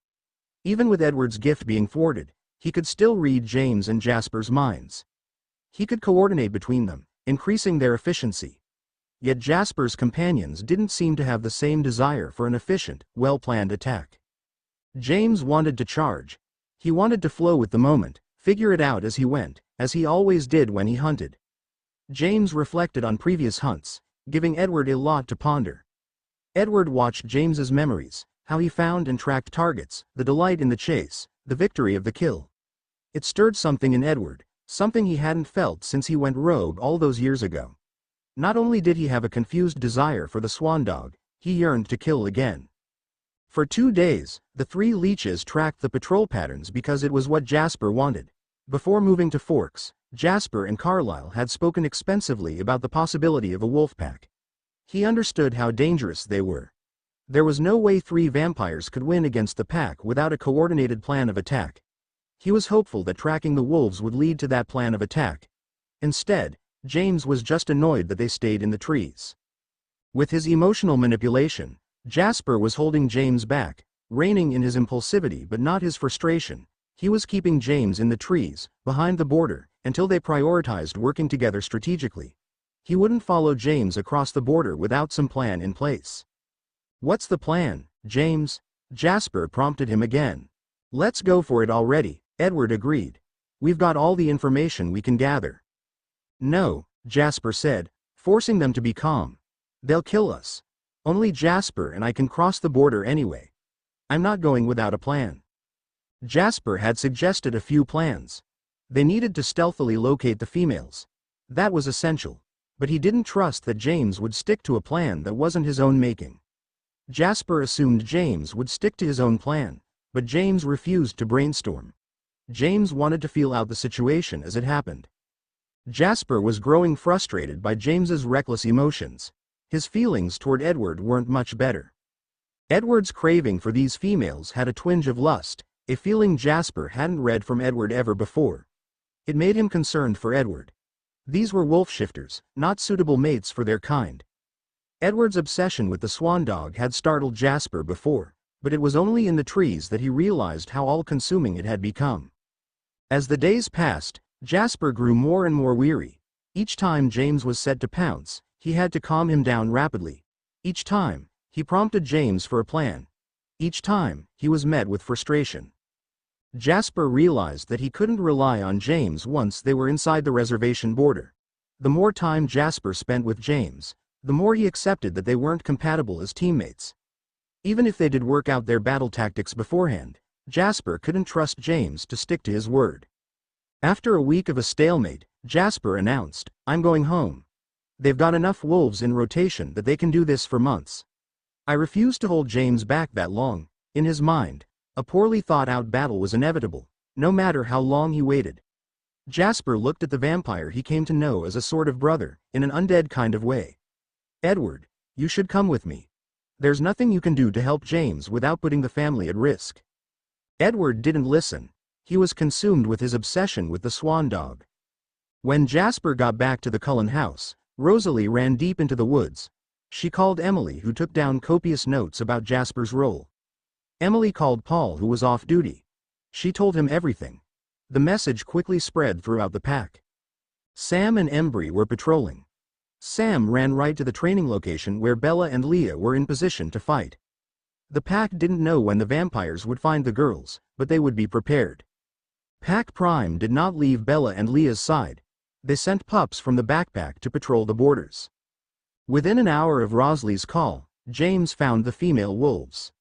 Even with Edward's gift being thwarted, he could still read James and Jasper's minds. He could coordinate between them, increasing their efficiency. Yet Jasper's companions didn't seem to have the same desire for an efficient, well-planned attack. James wanted to charge. He wanted to flow with the moment, figure it out as he went, as he always did when he hunted. James reflected on previous hunts, giving Edward a lot to ponder. Edward watched James's memories, how he found and tracked targets, the delight in the chase, the victory of the kill. It stirred something in Edward, something he hadn't felt since he went rogue all those years ago. Not only did he have a confused desire for the Swan dog, he yearned to kill again. For 2 days, the three leeches tracked the patrol patterns because it was what Jasper wanted. Before moving to Forks, Jasper and Carlisle had spoken expensively about the possibility of a wolf pack. He understood how dangerous they were. There was no way 3 vampires could win against the pack without a coordinated plan of attack. He was hopeful that tracking the wolves would lead to that plan of attack. Instead, James was just annoyed that they stayed in the trees. With his emotional manipulation, Jasper was holding James back, reining in his impulsivity but not his frustration. He was keeping James in the trees, behind the border, until they prioritized working together strategically. He wouldn't follow James across the border without some plan in place. "What's the plan, James?" Jasper prompted him again. "Let's go for it already," Edward agreed. "We've got all the information we can gather." "No," Jasper said, forcing them to be calm. "They'll kill us. Only Jasper and I can cross the border anyway. I'm not going without a plan." Jasper had suggested a few plans. They needed to stealthily locate the females. That was essential. But he didn't trust that James would stick to a plan that wasn't his own making. Jasper assumed James would stick to his own plan, but James refused to brainstorm. James wanted to feel out the situation as it happened. Jasper was growing frustrated by James's reckless emotions. His feelings toward Edward weren't much better. Edward's craving for these females had a twinge of lust, a feeling Jasper hadn't read from Edward ever before. It made him concerned for Edward. These were wolf shifters, not suitable mates for their kind. Edward's obsession with the Swan dog had startled Jasper before, but it was only in the trees that he realized how all-consuming it had become. As the days passed, Jasper grew more and more weary. Each time James was set to pounce, he had to calm him down rapidly. Each time, he prompted James for a plan. Each time, he was met with frustration. Jasper realized that he couldn't rely on James once they were inside the reservation border. The more time Jasper spent with James, the more he accepted that they weren't compatible as teammates. Even if they did work out their battle tactics beforehand, Jasper couldn't trust James to stick to his word. After a week of a stalemate, Jasper announced, "I'm going home. They've got enough wolves in rotation that they can do this for months." I refused to hold James back that long. In his mind, a poorly thought-out battle was inevitable, no matter how long he waited. Jasper looked at the vampire he came to know as a sort of brother, in an undead kind of way. "Edward, you should come with me. There's nothing you can do to help James without putting the family at risk." Edward didn't listen. He was consumed with his obsession with the Swan dog. When Jasper got back to the Cullen house, Rosalie ran deep into the woods. She called Emily, who took down copious notes about Jasper's role. Emily called Paul, who was off duty. She told him everything. The message quickly spread throughout the pack. Sam and Embry were patrolling. Sam ran right to the training location where Bella and Leah were in position to fight. The pack didn't know when the vampires would find the girls, but they would be prepared. Pack Prime did not leave Bella and Leah's side. They sent pups from the backpack to patrol the borders. Within an hour of Rosalie's call, James found the female wolves.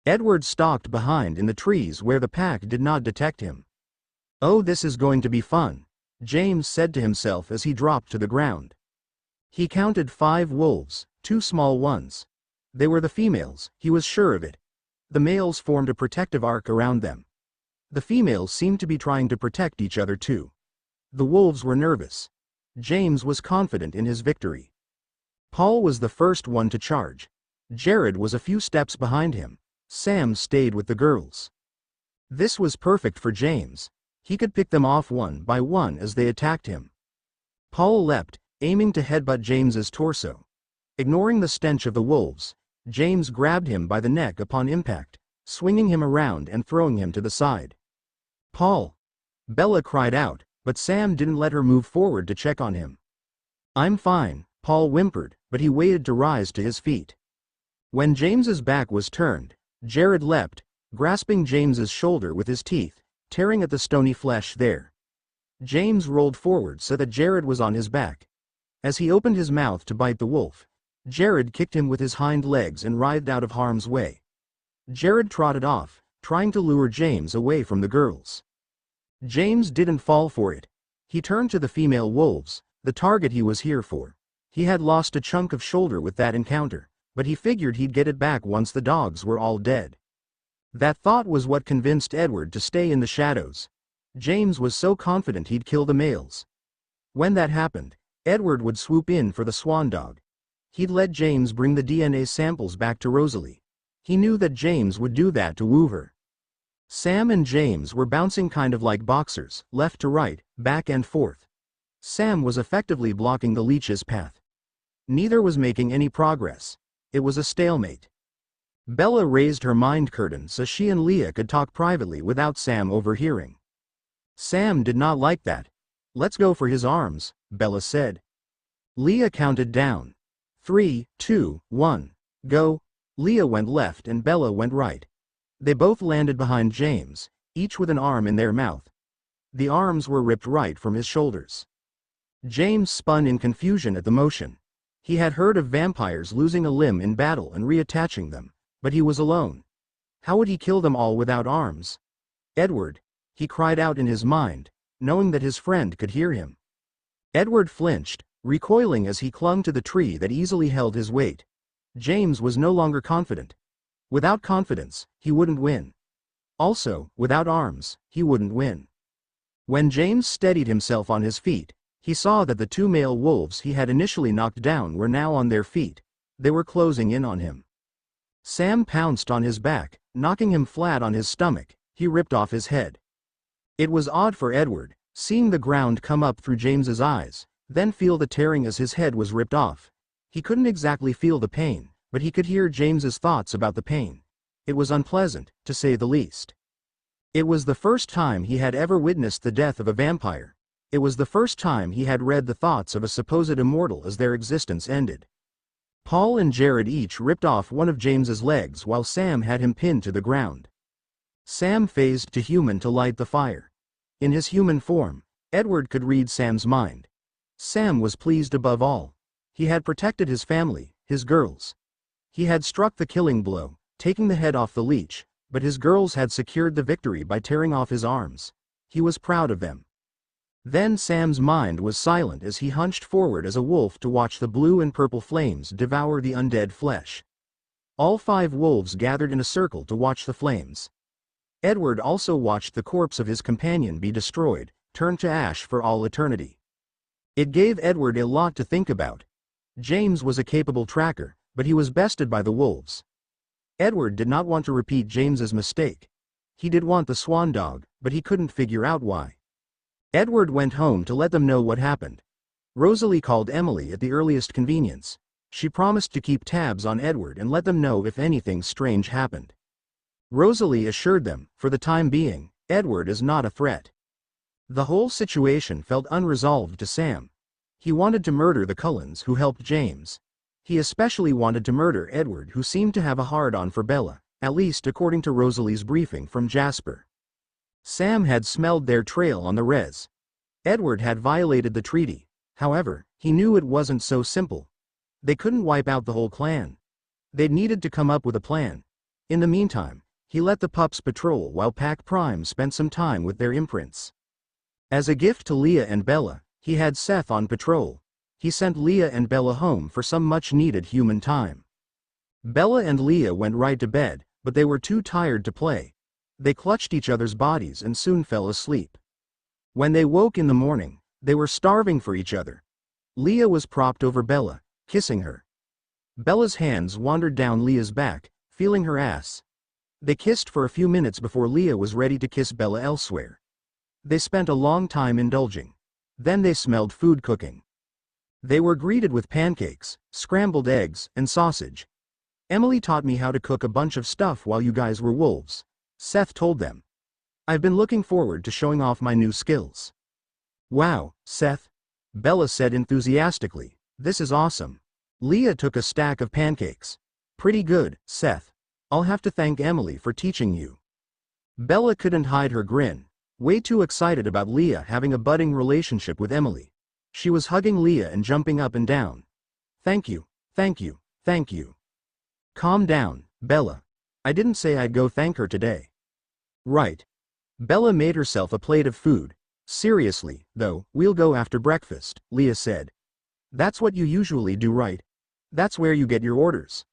Edward stalked behind in the trees where the pack did not detect him. "Oh, this is going to be fun," James said to himself as he dropped to the ground. He counted 5 wolves, 2 small ones. They were the females, he was sure of it. The males formed a protective arc around them. The females seemed to be trying to protect each other too. The wolves were nervous. James was confident in his victory. Paul was the first one to charge. Jared was a few steps behind him. Sam stayed with the girls. This was perfect for James. He could pick them off one by one as they attacked him. Paul leapt, aiming to headbutt James's torso. Ignoring the stench of the wolves, James grabbed him by the neck upon impact, swinging him around and throwing him to the side. "Paul!" Bella cried out, but Sam didn't let her move forward to check on him. "I'm fine," Paul whimpered, but he waited to rise to his feet. When James's back was turned, Jared leapt, grasping James's shoulder with his teeth, tearing at the stony flesh there. James rolled forward so that Jared was on his back. As he opened his mouth to bite the wolf, Jared kicked him with his hind legs and writhed out of harm's way. Jared trotted off, trying to lure James away from the girls. James didn't fall for it. He turned to the female wolves, the target he was here for. He had lost a chunk of shoulder with that encounter, but he figured he'd get it back once the dogs were all dead. That thought was what convinced Edward to stay in the shadows. James was so confident he'd kill the males. When that happened, Edward would swoop in for the Swan dog. He'd let James bring the DNA samples back to Rosalie. He knew that James would do that to woo her. Sam and James were bouncing kind of like boxers, left to right, back and forth. Sam was effectively blocking the leech's path. Neither was making any progress. It was a stalemate. Bella raised her mind curtain so she and Leah could talk privately without Sam overhearing. Sam did not like that. "Let's go for his arms," Bella said. Leah counted down. 3, 2, 1, go. Leah went left and Bella went right. They both landed behind James, each with an arm in their mouth. The arms were ripped right from his shoulders. James spun in confusion at the motion. He had heard of vampires losing a limb in battle and reattaching them, but he was alone. How would he kill them all without arms? "Edward!" he cried out in his mind, knowing that his friend could hear him. Edward flinched, recoiling as he clung to the tree that easily held his weight. James was no longer confident. Without confidence, he wouldn't win. Also, without arms, he wouldn't win. When James steadied himself on his feet, he saw that the 2 male wolves he had initially knocked down were now on their feet. They were closing in on him. Sam pounced on his back, knocking him flat on his stomach. He ripped off his head. It was odd for Edward, seeing the ground come up through James's eyes, then feel the tearing as his head was ripped off. He couldn't exactly feel the pain, but he could hear James's thoughts about the pain. It was unpleasant, to say the least. It was the first time he had ever witnessed the death of a vampire. It was the first time he had read the thoughts of a supposed immortal as their existence ended. Paul and Jared each ripped off one of James's legs while Sam had him pinned to the ground. Sam phased to human to light the fire. In his human form, Edward could read Sam's mind. Sam was pleased above all. He had protected his family, his girls. He had struck the killing blow, taking the head off the leech, but his girls had secured the victory by tearing off his arms. He was proud of them. Then Sam's mind was silent as he hunched forward as a wolf to watch the blue and purple flames devour the undead flesh. All 5 wolves gathered in a circle to watch the flames. Edward also watched the corpse of his companion be destroyed, turned to ash for all eternity. It gave Edward a lot to think about. James was a capable tracker, but he was bested by the wolves. Edward did not want to repeat James's mistake. He did want the swan dog, but he couldn't figure out why. Edward went home to let them know what happened. Rosalie called Emily at the earliest convenience. She promised to keep tabs on Edward and let them know if anything strange happened. Rosalie assured them, for the time being, Edward is not a threat. The whole situation felt unresolved to Sam. He wanted to murder the Cullens who helped James. He especially wanted to murder Edward, who seemed to have a hard-on for Bella, at least according to Rosalie's briefing from Jasper. Sam had smelled their trail on the res. Edward had violated the treaty. However, he knew it wasn't so simple. They couldn't wipe out the whole clan. They needed to come up with a plan. In the meantime, he let the pups patrol while Pack Prime spent some time with their imprints. As a gift to Leah and Bella, he had Seth on patrol. He sent Leah and Bella home for some much-needed human time. Bella and Leah went right to bed, but they were too tired to play. They clutched each other's bodies and soon fell asleep. When they woke in the morning, they were starving for each other. Leah was propped over Bella, kissing her. Bella's hands wandered down Leah's back, feeling her ass. They kissed for a few minutes before Leah was ready to kiss Bella elsewhere. They spent a long time indulging. Then they smelled food cooking. They were greeted with pancakes, scrambled eggs, and sausage. Emily taught me how to cook a bunch of stuff while you guys were wolves, Seth told them. I've been looking forward to showing off my new skills. Wow, Seth, Bella said enthusiastically, this is awesome. Leah took a stack of pancakes. Pretty good, Seth. I'll have to thank Emily for teaching you. Bella couldn't hide her grin, way too excited about Leah having a budding relationship with Emily. She was hugging Leah and jumping up and down. Thank you, thank you, thank you. Calm down, Bella. I didn't say I'd go thank her today. Right. Bella made herself a plate of food. Seriously, though, we'll go after breakfast, Leah said. That's what you usually do, right? That's where you get your orders.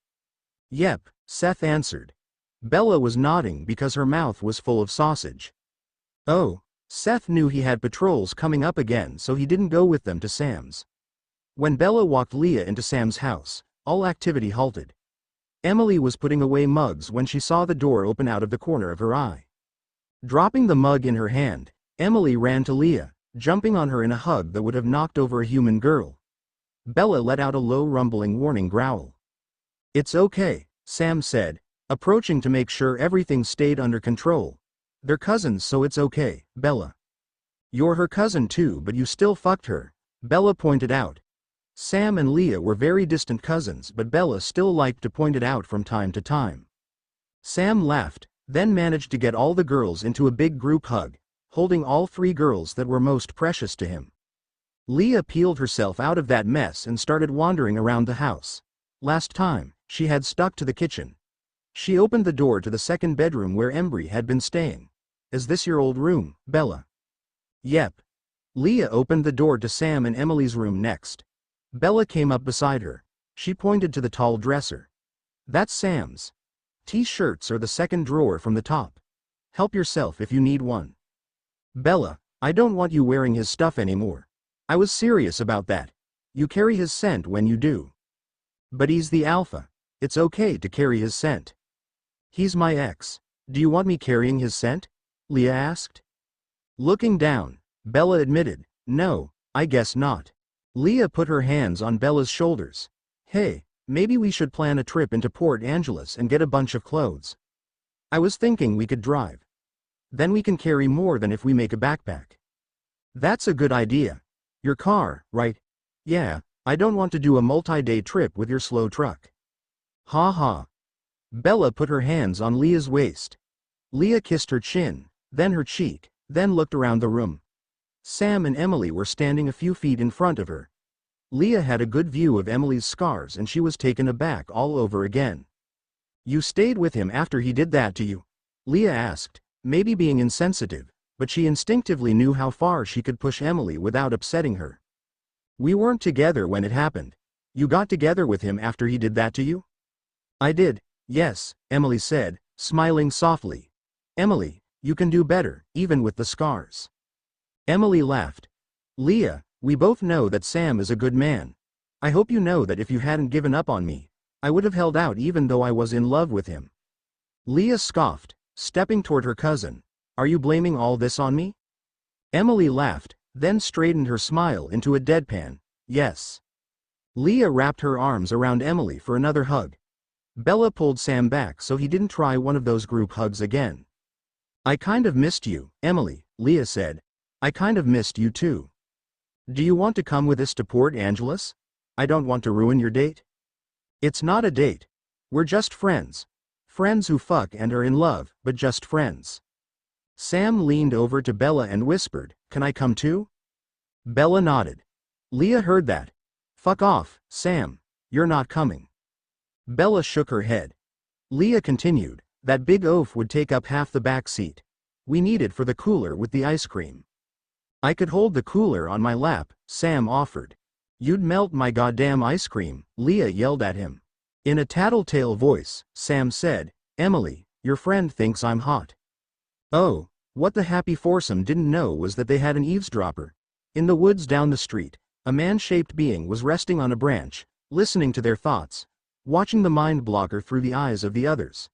Yep, Seth answered. Bella was nodding because her mouth was full of sausage. Oh, Seth knew he had patrols coming up again, so he didn't go with them to Sam's. When Bella walked Leah into Sam's house, all activity halted. Emily was putting away mugs when she saw the door open out of the corner of her eye. Dropping the mug in her hand, Emily ran to Leah, jumping on her in a hug that would have knocked over a human girl. Bella let out a low rumbling warning growl. It's okay, Sam said, approaching to make sure everything stayed under control. They're cousins, so it's okay, Bella. You're her cousin too, but you still fucked her, Bella pointed out. Sam and Leah were very distant cousins, but Bella still liked to point it out from time to time. Sam laughed, then managed to get all the girls into a big group hug, holding all 3 girls that were most precious to him. Leah peeled herself out of that mess and started wandering around the house. Last time, she had stuck to the kitchen. She opened the door to the second bedroom where Embry had been staying. Is this your old room, Bella? Yep. Leah opened the door to Sam and Emily's room next. Bella came up beside her. She pointed to the tall dresser. That's Sam's. T-shirts are the second drawer from the top. Help yourself if you need one. Bella, I don't want you wearing his stuff anymore. I was serious about that. You carry his scent when you do. But he's the alpha. It's okay to carry his scent. He's my ex. Do you want me carrying his scent? Leah asked. Looking down, Bella admitted, no, I guess not. Leah put her hands on Bella's shoulders. Hey, maybe we should plan a trip into Port Angeles and get a bunch of clothes. I was thinking we could drive. Then we can carry more than if we make a backpack. That's a good idea. Your car, right? Yeah, I don't want to do a multi-day trip with your slow truck. Ha ha. Bella put her hands on Leah's waist. Leah kissed her chin, then her cheek, then looked around the room. Sam and Emily were standing a few feet in front of her. Leah had a good view of Emily's scars and she was taken aback all over again. You stayed with him after he did that to you? Leah asked, maybe being insensitive, but she instinctively knew how far she could push Emily without upsetting her. We weren't together when it happened. You got together with him after he did that to you? I did, yes, Emily said, smiling softly. Emily, you can do better, even with the scars. Emily laughed. Leah, we both know that Sam is a good man. I hope you know that if you hadn't given up on me, I would have held out even though I was in love with him. Leah scoffed, stepping toward her cousin. Are you blaming all this on me? Emily laughed, then straightened her smile into a deadpan. Yes. Leah wrapped her arms around Emily for another hug. Bella pulled Sam back so he didn't try one of those group hugs again. I kind of missed you, Emily, Leah said. I kind of missed you too. Do you want to come with us to Port Angeles? I don't want to ruin your date. It's not a date. We're just friends. Friends who fuck and are in love, but just friends. Sam leaned over to Bella and whispered, Can I come too? Bella nodded. Leah heard that. Fuck off, Sam. You're not coming. Bella shook her head. Leah continued, That big oaf would take up half the back seat. We need it for the cooler with the ice cream. I could hold the cooler on my lap, Sam offered. You'd melt my goddamn ice cream, Leah yelled at him. In a tattletale voice, Sam said, Emily, your friend thinks I'm hot. Oh, what the happy foursome didn't know was that they had an eavesdropper. In the woods down the street, a man-shaped being was resting on a branch, listening to their thoughts, watching the mind blocker through the eyes of the others.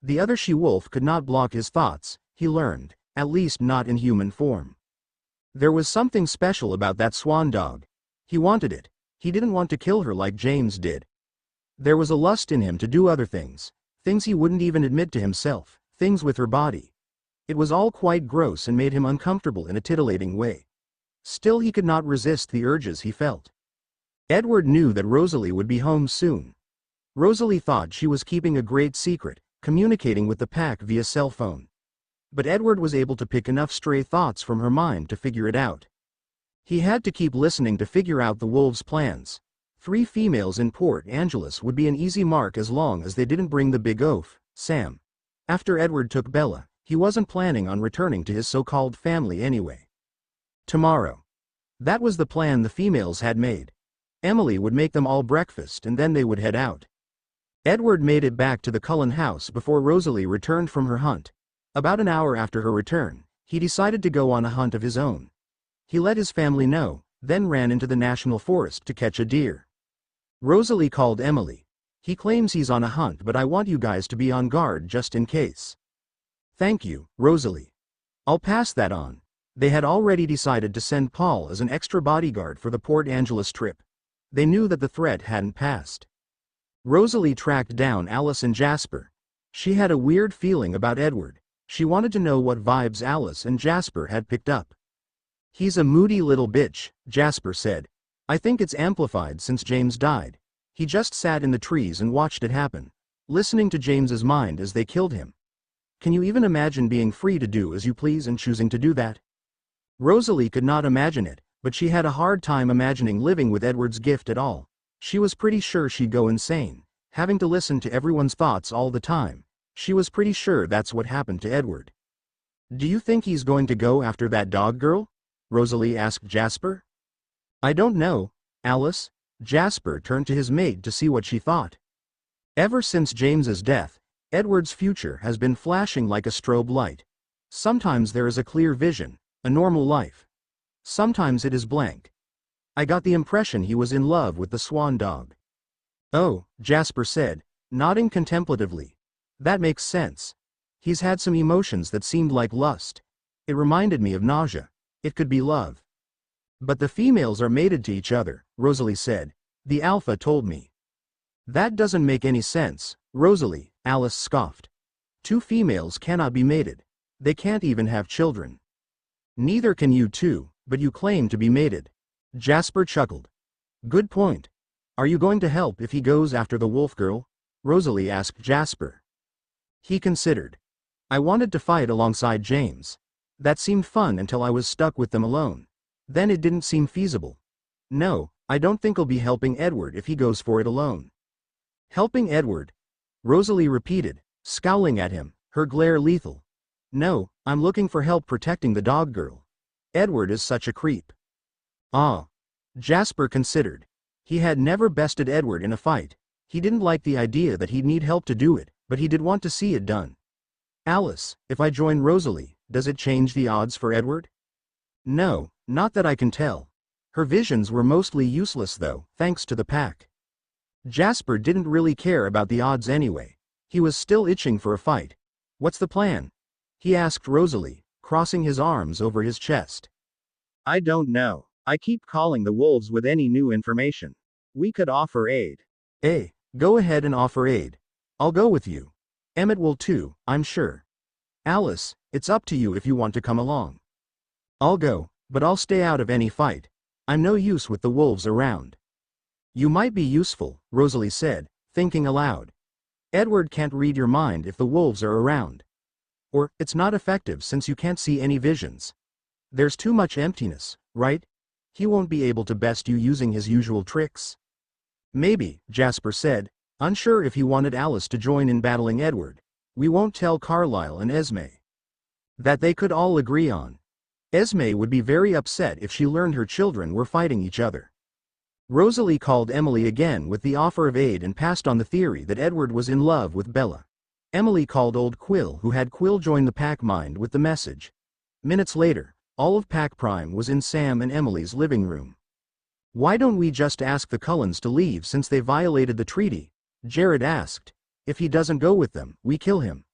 The other she-wolf could not block his thoughts, he learned, at least not in human form. There was something special about that swan dog. He wanted it. He didn't want to kill her like James did. There was a lust in him to do other things he wouldn't even admit to himself, things with her body. It was all quite gross and made him uncomfortable in a titillating way. Still he could not resist the urges he felt. Edward knew that Rosalie would be home soon. Rosalie thought she was keeping a great secret, communicating with the pack via cell phone. But Edward was able to pick enough stray thoughts from her mind to figure it out. He had to keep listening to figure out the wolves' plans. 3 females in Port Angeles would be an easy mark as long as they didn't bring the big oaf, Sam. After Edward took Bella, he wasn't planning on returning to his so-called family anyway. Tomorrow. That was the plan the females had made. Emily would make them all breakfast and then they would head out. Edward made it back to the Cullen house before Rosalie returned from her hunt. About an hour after her return, he decided to go on a hunt of his own. He let his family know, then ran into the national forest to catch a deer. Rosalie called Emily. He claims he's on a hunt, but I want you guys to be on guard just in case. Thank you, Rosalie. I'll pass that on. They had already decided to send Paul as an extra bodyguard for the Port Angeles trip. They knew that the threat hadn't passed. Rosalie tracked down Alice and Jasper. She had a weird feeling about Edward. She wanted to know what vibes Alice and Jasper had picked up. He's a moody little bitch, Jasper said. I think it's amplified since James died. He just sat in the trees and watched it happen, listening to James's mind as they killed him. Can you even imagine being free to do as you please and choosing to do that? Rosalie could not imagine it, but she had a hard time imagining living with Edward's gift at all. She was pretty sure she'd go insane, having to listen to everyone's thoughts all the time. She was pretty sure that's what happened to Edward. Do you think he's going to go after that dog girl? Rosalie asked Jasper. I don't know, Alice. Jasper turned to his mate to see what she thought. Ever since James's death, Edward's future has been flashing like a strobe light. Sometimes there is a clear vision, a normal life. Sometimes it is blank. I got the impression he was in love with the swan dog. Oh, Jasper said, nodding contemplatively. That makes sense. He's had some emotions that seemed like lust. It reminded me of nausea. It could be love. But the females are mated to each other, Rosalie said. The alpha told me. That doesn't make any sense, Rosalie, Alice scoffed. 2 females cannot be mated. They can't even have children. Neither can you two, but you claim to be mated. Jasper chuckled. Good point. Are you going to help if he goes after the wolf girl? Rosalie asked Jasper. He considered. I wanted to fight alongside James. That seemed fun until I was stuck with them alone. Then it didn't seem feasible. No, I don't think I'll be helping Edward if he goes for it alone. Helping Edward? Rosalie repeated, scowling at him, her glare lethal. No, I'm looking for help protecting the dog girl. Edward is such a creep. Ah. Jasper considered. He had never bested Edward in a fight. He didn't like the idea that he'd need help to do it, but he did want to see it done. Alice, if I join Rosalie, does it change the odds for Edward? No, not that I can tell. Her visions were mostly useless though, thanks to the pack. Jasper didn't really care about the odds anyway. He was still itching for a fight. What's the plan? He asked Rosalie, crossing his arms over his chest. I don't know. I keep calling the wolves with any new information. We could offer aid. Go ahead and offer aid. I'll go with you. Emmett will too, I'm sure. Alice, it's up to you if you want to come along. I'll go, but I'll stay out of any fight. I'm no use with the wolves around. You might be useful, Rosalie said, thinking aloud. Edward can't read your mind if the wolves are around. Or, it's not effective since you can't see any visions. There's too much emptiness, right? He won't be able to best you using his usual tricks. Maybe, Jasper said, unsure if he wanted Alice to join in battling Edward. We won't tell Carlisle and Esme. That they could all agree on. Esme would be very upset if she learned her children were fighting each other. Rosalie called Emily again with the offer of aid and passed on the theory that Edward was in love with Bella. Emily called old Quill, who had Quill join the pack mind, with the message. Minutes later, all of Pack Prime was in Sam and Emily's living room. Why don't we just ask the Cullens to leave since they violated the treaty? Jared asked. If he doesn't go with them, we kill him.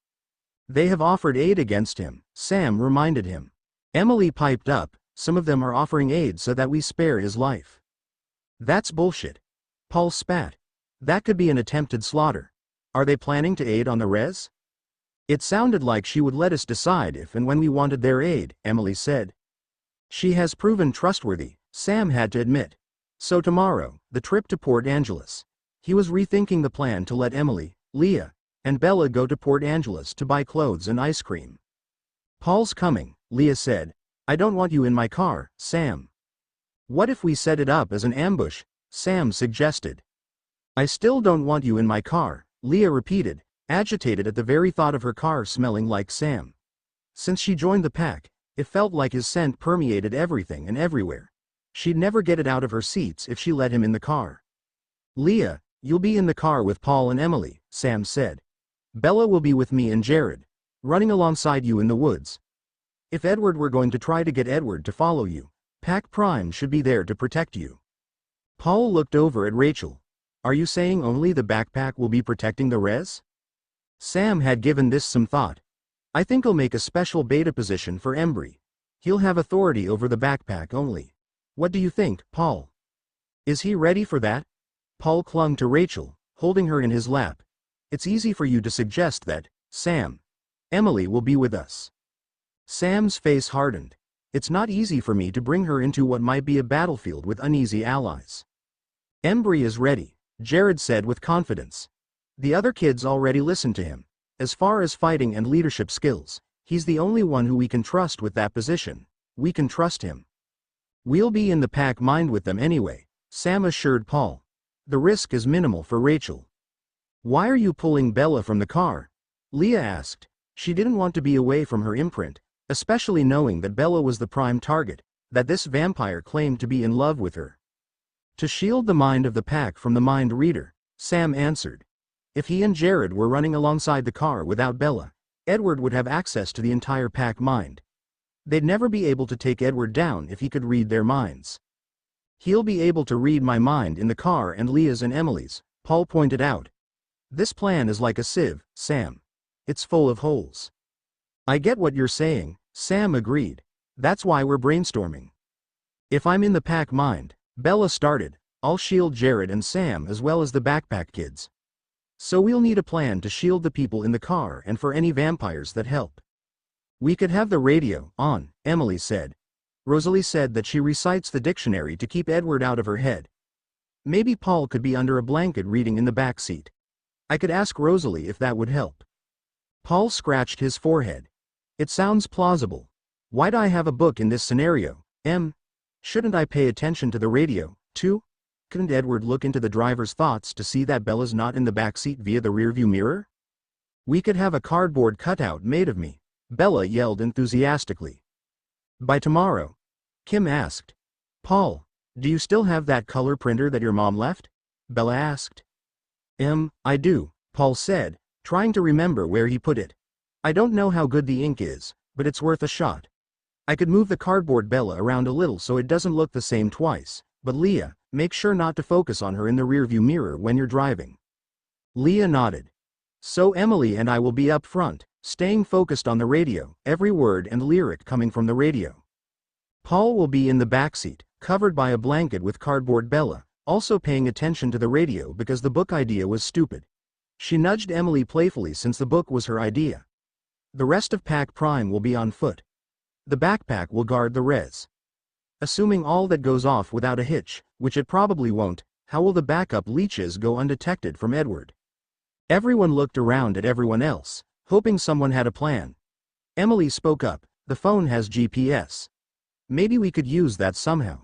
They have offered aid against him, Sam reminded him. Emily piped up, some of them are offering aid so that we spare his life. That's bullshit. Paul spat. That could be an attempted slaughter. Are they planning to aid on the res? It sounded like she would let us decide if and when we wanted their aid, Emily said. She has proven trustworthy, Sam had to admit. So tomorrow, the trip to Port Angeles. He was rethinking the plan to let Emily, Leah, and Bella go to Port Angeles to buy clothes and ice cream. Paul's coming, Leah said. I don't want you in my car, Sam. What if we set it up as an ambush? Sam suggested. I still don't want you in my car, Leah repeated, agitated at the very thought of her car smelling like Sam. Since she joined the pack, it felt like his scent permeated everything and everywhere. She'd never get it out of her seats if she let him in the car. Leah, you'll be in the car with Paul and Emily, Sam said. Bella will be with me and Jared, running alongside you in the woods. If Edward were going to try to get Edward to follow you, Pack Prime should be there to protect you. Paul looked over at Rachel. Are you saying only the backpack will be protecting the res? Sam had given this some thought. I think I'll make a special beta position for Embry. He'll have authority over the backpack only. What do you think, Paul? Is he ready for that? Paul clung to Rachel, holding her in his lap. It's easy for you to suggest that, Sam. Emily will be with us. Sam's face hardened. It's not easy for me to bring her into what might be a battlefield with uneasy allies. Embry is ready, Jared said with confidence. The other kids already listened to him. As far as fighting and leadership skills, he's the only one who we can trust with that position. We can trust him. We'll be in the pack mind with them anyway, Sam assured Paul. The risk is minimal for Rachel. Why are you pulling Bella from the car? Leah asked. She didn't want to be away from her imprint, especially knowing that Bella was the prime target, that this vampire claimed to be in love with her. To shield the mind of the pack from the mind reader, Sam answered. If he and Jared were running alongside the car without Bella, Edward would have access to the entire pack mind. They'd never be able to take Edward down if he could read their minds. He'll be able to read my mind in the car and Leah's and Emily's, Paul pointed out. This plan is like a sieve, Sam. It's full of holes. I get what you're saying, Sam agreed. That's why we're brainstorming. If I'm in the pack mind, Bella started, I'll shield Jared and Sam as well as the backpack kids. So we'll need a plan to shield the people in the car and for any vampires that help. We could have the radio on, Emily said. Rosalie said that she recites the dictionary to keep Edward out of her head. Maybe Paul could be under a blanket reading in the back seat. I could ask Rosalie if that would help. Paul scratched his forehead. It sounds plausible. Why'd I have a book in this scenario, Shouldn't I pay attention to the radio, too? Couldn't Edward look into the driver's thoughts to see that Bella's not in the back seat via the rearview mirror? We could have a cardboard cutout made of me, Bella yelled enthusiastically. By tomorrow? Kim asked. Paul, do you still have that color printer that your mom left? Bella asked. I do, Paul said, trying to remember where he put it. I don't know how good the ink is, but it's worth a shot. I could move the cardboard Bella around a little so it doesn't look the same twice, but Leah, make sure not to focus on her in the rearview mirror when you're driving. Leah nodded. So Emily and I will be up front, staying focused on the radio, every word and lyric coming from the radio. Paul will be in the backseat, covered by a blanket with cardboard Bella, also paying attention to the radio because the book idea was stupid. She nudged Emily playfully since the book was her idea. The rest of Pack Prime will be on foot. The backpack will guard the res. Assuming all that goes off without a hitch, which it probably won't, how will the backup leeches go undetected from Edward? Everyone looked around at everyone else, hoping someone had a plan. Emily spoke up, the phone has GPS. Maybe we could use that somehow.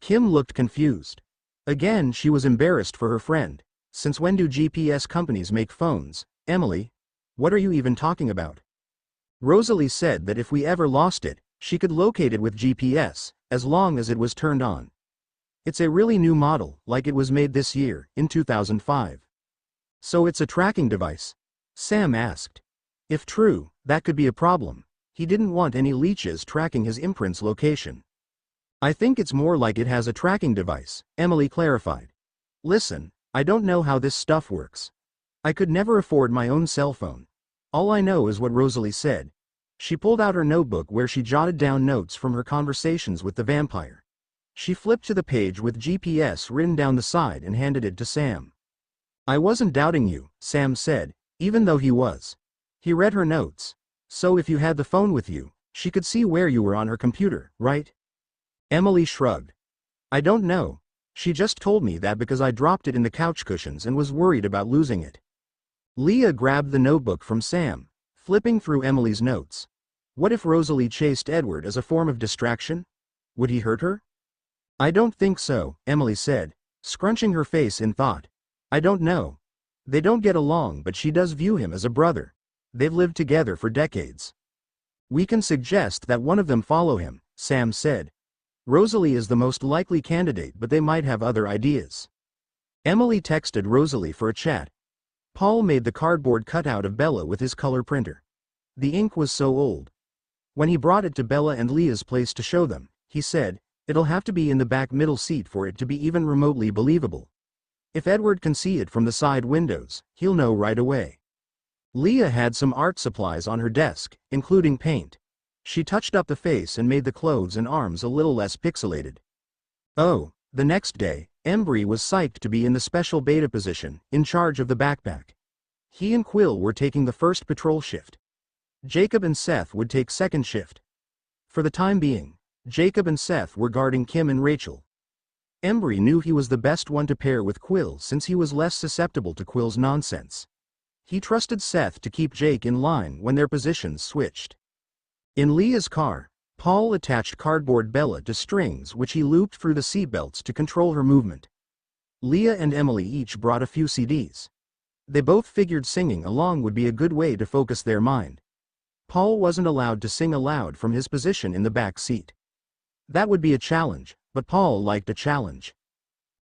Kim looked confused. Again she was embarrassed for her friend. Since when do GPS companies make phones, Emily? What are you even talking about? Rosalie said that if we ever lost it, she could locate it with GPS, as long as it was turned on. It's a really new model, like it was made this year, in 2005. So it's a tracking device? Sam asked. If true, that could be a problem. He didn't want any leeches tracking his imprint's location. I think it's more like it has a tracking device, Emily clarified. Listen, I don't know how this stuff works. I could never afford my own cell phone. All I know is what Rosalie said. She pulled out her notebook where she jotted down notes from her conversations with the vampire. She flipped to the page with GPS written down the side and handed it to Sam. I wasn't doubting you, Sam said, even though he was. He read her notes. So if you had the phone with you, she could see where you were on her computer, right? Emily shrugged. I don't know. She just told me that because I dropped it in the couch cushions and was worried about losing it. Leah grabbed the notebook from Sam, flipping through Emily's notes. What if Rosalie chased Edward as a form of distraction? Would he hurt her? I don't think so, Emily said, scrunching her face in thought. I don't know. They don't get along, but she does view him as a brother. They've lived together for decades. We can suggest that one of them follow him, Sam said. Rosalie is the most likely candidate, but they might have other ideas. Emily texted Rosalie for a chat. Paul made the cardboard cutout of Bella with his color printer. The ink was so old. When he brought it to Bella and Leah's place to show them, he said, it'll have to be in the back middle seat for it to be even remotely believable. If Edward can see it from the side windows, he'll know right away. Leah had some art supplies on her desk, including paint. She touched up the face and made the clothes and arms a little less pixelated. Oh, the next day, Embry was psyched to be in the special beta position, in charge of the backpack. He and Quill were taking the first patrol shift. Jacob and Seth would take second shift. For the time being, Jacob and Seth were guarding Kim and Rachel. Embry knew he was the best one to pair with Quill since he was less susceptible to Quill's nonsense. He trusted Seth to keep Jake in line when their positions switched. In Leah's car, Paul attached cardboard Bella to strings which he looped through the seatbelts to control her movement. Leah and Emily each brought a few CDs. They both figured singing along would be a good way to focus their mind. Paul wasn't allowed to sing aloud from his position in the back seat. That would be a challenge, but Paul liked a challenge.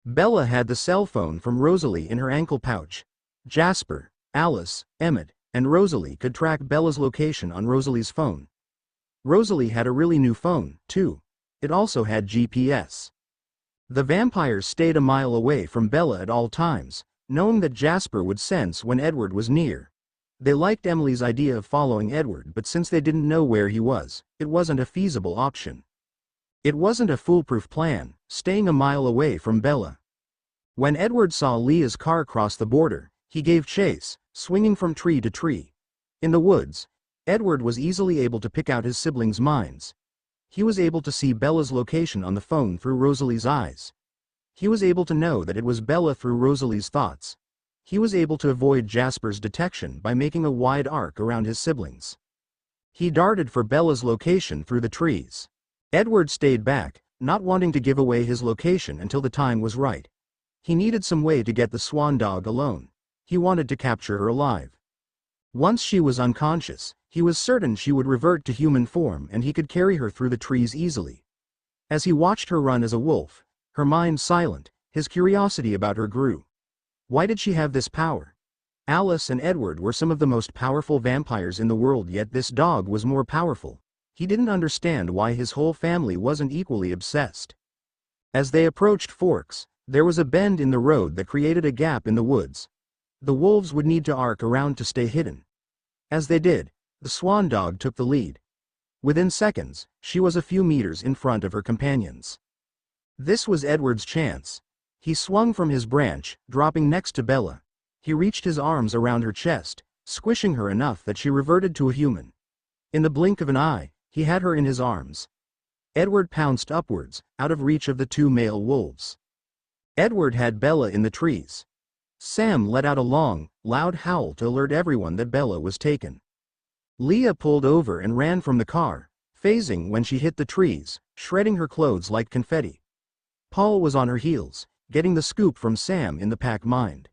Bella had the cell phone from Rosalie in her ankle pouch. Jasper, Alice, Emmett, and Rosalie could track Bella's location on Rosalie's phone. Rosalie had a really new phone, too. It also had GPS. The vampires stayed a mile away from Bella at all times, knowing that Jasper would sense when Edward was near. They liked Emily's idea of following Edward, but since they didn't know where he was, it wasn't a feasible option. It wasn't a foolproof plan, staying a mile away from Bella. When Edward saw Leah's car cross the border, he gave chase, swinging from tree to tree. In the woods, Edward was easily able to pick out his siblings' minds. He was able to see Bella's location on the phone through Rosalie's eyes. He was able to know that it was Bella through Rosalie's thoughts. He was able to avoid Jasper's detection by making a wide arc around his siblings. He darted for Bella's location through the trees. Edward stayed back, not wanting to give away his location until the time was right. He needed some way to get the Swan dog alone. He wanted to capture her alive. Once she was unconscious, he was certain she would revert to human form and he could carry her through the trees easily. As he watched her run as a wolf, her mind silent, his curiosity about her grew. Why did she have this power? Alice and Edward were some of the most powerful vampires in the world, yet this dog was more powerful. He didn't understand why his whole family wasn't equally obsessed. As they approached Forks, there was a bend in the road that created a gap in the woods. The wolves would need to arc around to stay hidden. As they did, the Swan dog took the lead. Within seconds, she was a few meters in front of her companions. This was Edward's chance. He swung from his branch, dropping next to Bella. He reached his arms around her chest, squishing her enough that she reverted to a human. In the blink of an eye, he had her in his arms. Edward pounced upwards, out of reach of the two male wolves. Edward had Bella in the trees. Sam let out a long, loud howl to alert everyone that Bella was taken. Leah pulled over and ran from the car, phasing when she hit the trees, shredding her clothes like confetti. Paul was on her heels, getting the scoop from Sam in the pack mind.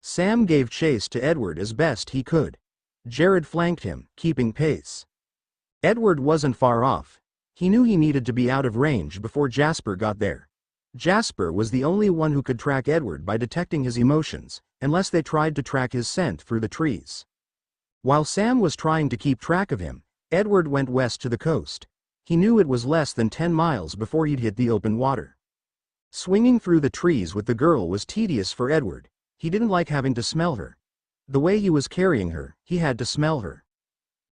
Sam gave chase to Edward as best he could. Jared flanked him, keeping pace. Edward wasn't far off. He knew he needed to be out of range before Jasper got there. Jasper was the only one who could track Edward by detecting his emotions, unless they tried to track his scent through the trees. While Sam was trying to keep track of him, Edward went west to the coast. He knew it was less than 10 miles before he'd hit the open water. Swinging through the trees with the girl was tedious for Edward. He didn't like having to smell her. The way he was carrying her, he had to smell her.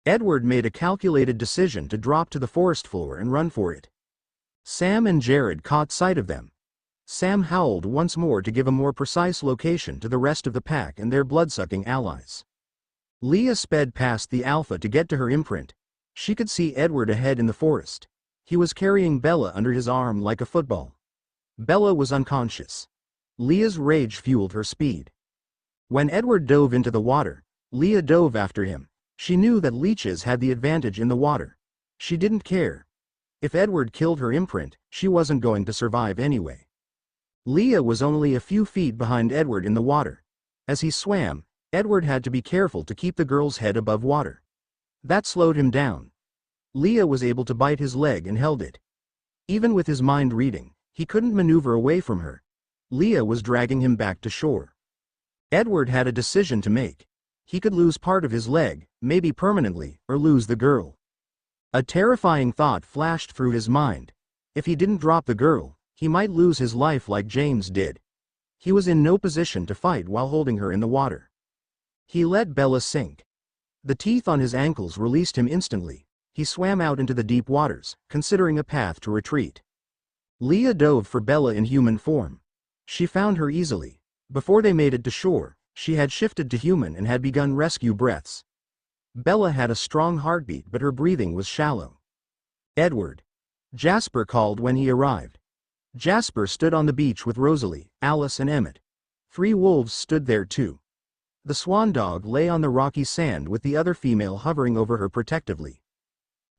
Edward made a calculated decision to drop to the forest floor and run for it. Sam and Jared caught sight of them. Sam howled once more to give a more precise location to the rest of the pack and their blood-sucking allies. Leah sped past the alpha to get to her imprint. She could see Edward ahead in the forest. He was carrying Bella under his arm like a football. Bella was unconscious. Leah's rage fueled her speed. When Edward dove into the water, Leah dove after him. She knew that leeches had the advantage in the water. She didn't care. If Edward killed her imprint, she wasn't going to survive anyway. Leah was only a few feet behind Edward in the water. As he swam, Edward had to be careful to keep the girl's head above water. That slowed him down. Leah was able to bite his leg and held it. Even with his mind reading, he couldn't maneuver away from her. Leah was dragging him back to shore. Edward had a decision to make. He could lose part of his leg, maybe permanently, or lose the girl. A terrifying thought flashed through his mind. If he didn't drop the girl, he might lose his life like James did. He was in no position to fight while holding her in the water. He let Bella sink. The teeth on his ankles released him instantly. He swam out into the deep waters, considering a path to retreat. Leah dove for Bella in human form. She found her easily. Before they made it to shore, she had shifted to human and had begun rescue breaths. Bella had a strong heartbeat, but her breathing was shallow. Edward. Jasper called when he arrived. Jasper stood on the beach with Rosalie, Alice and Emmett. 3 wolves stood there too. The Swan dog lay on the rocky sand with the other female hovering over her protectively.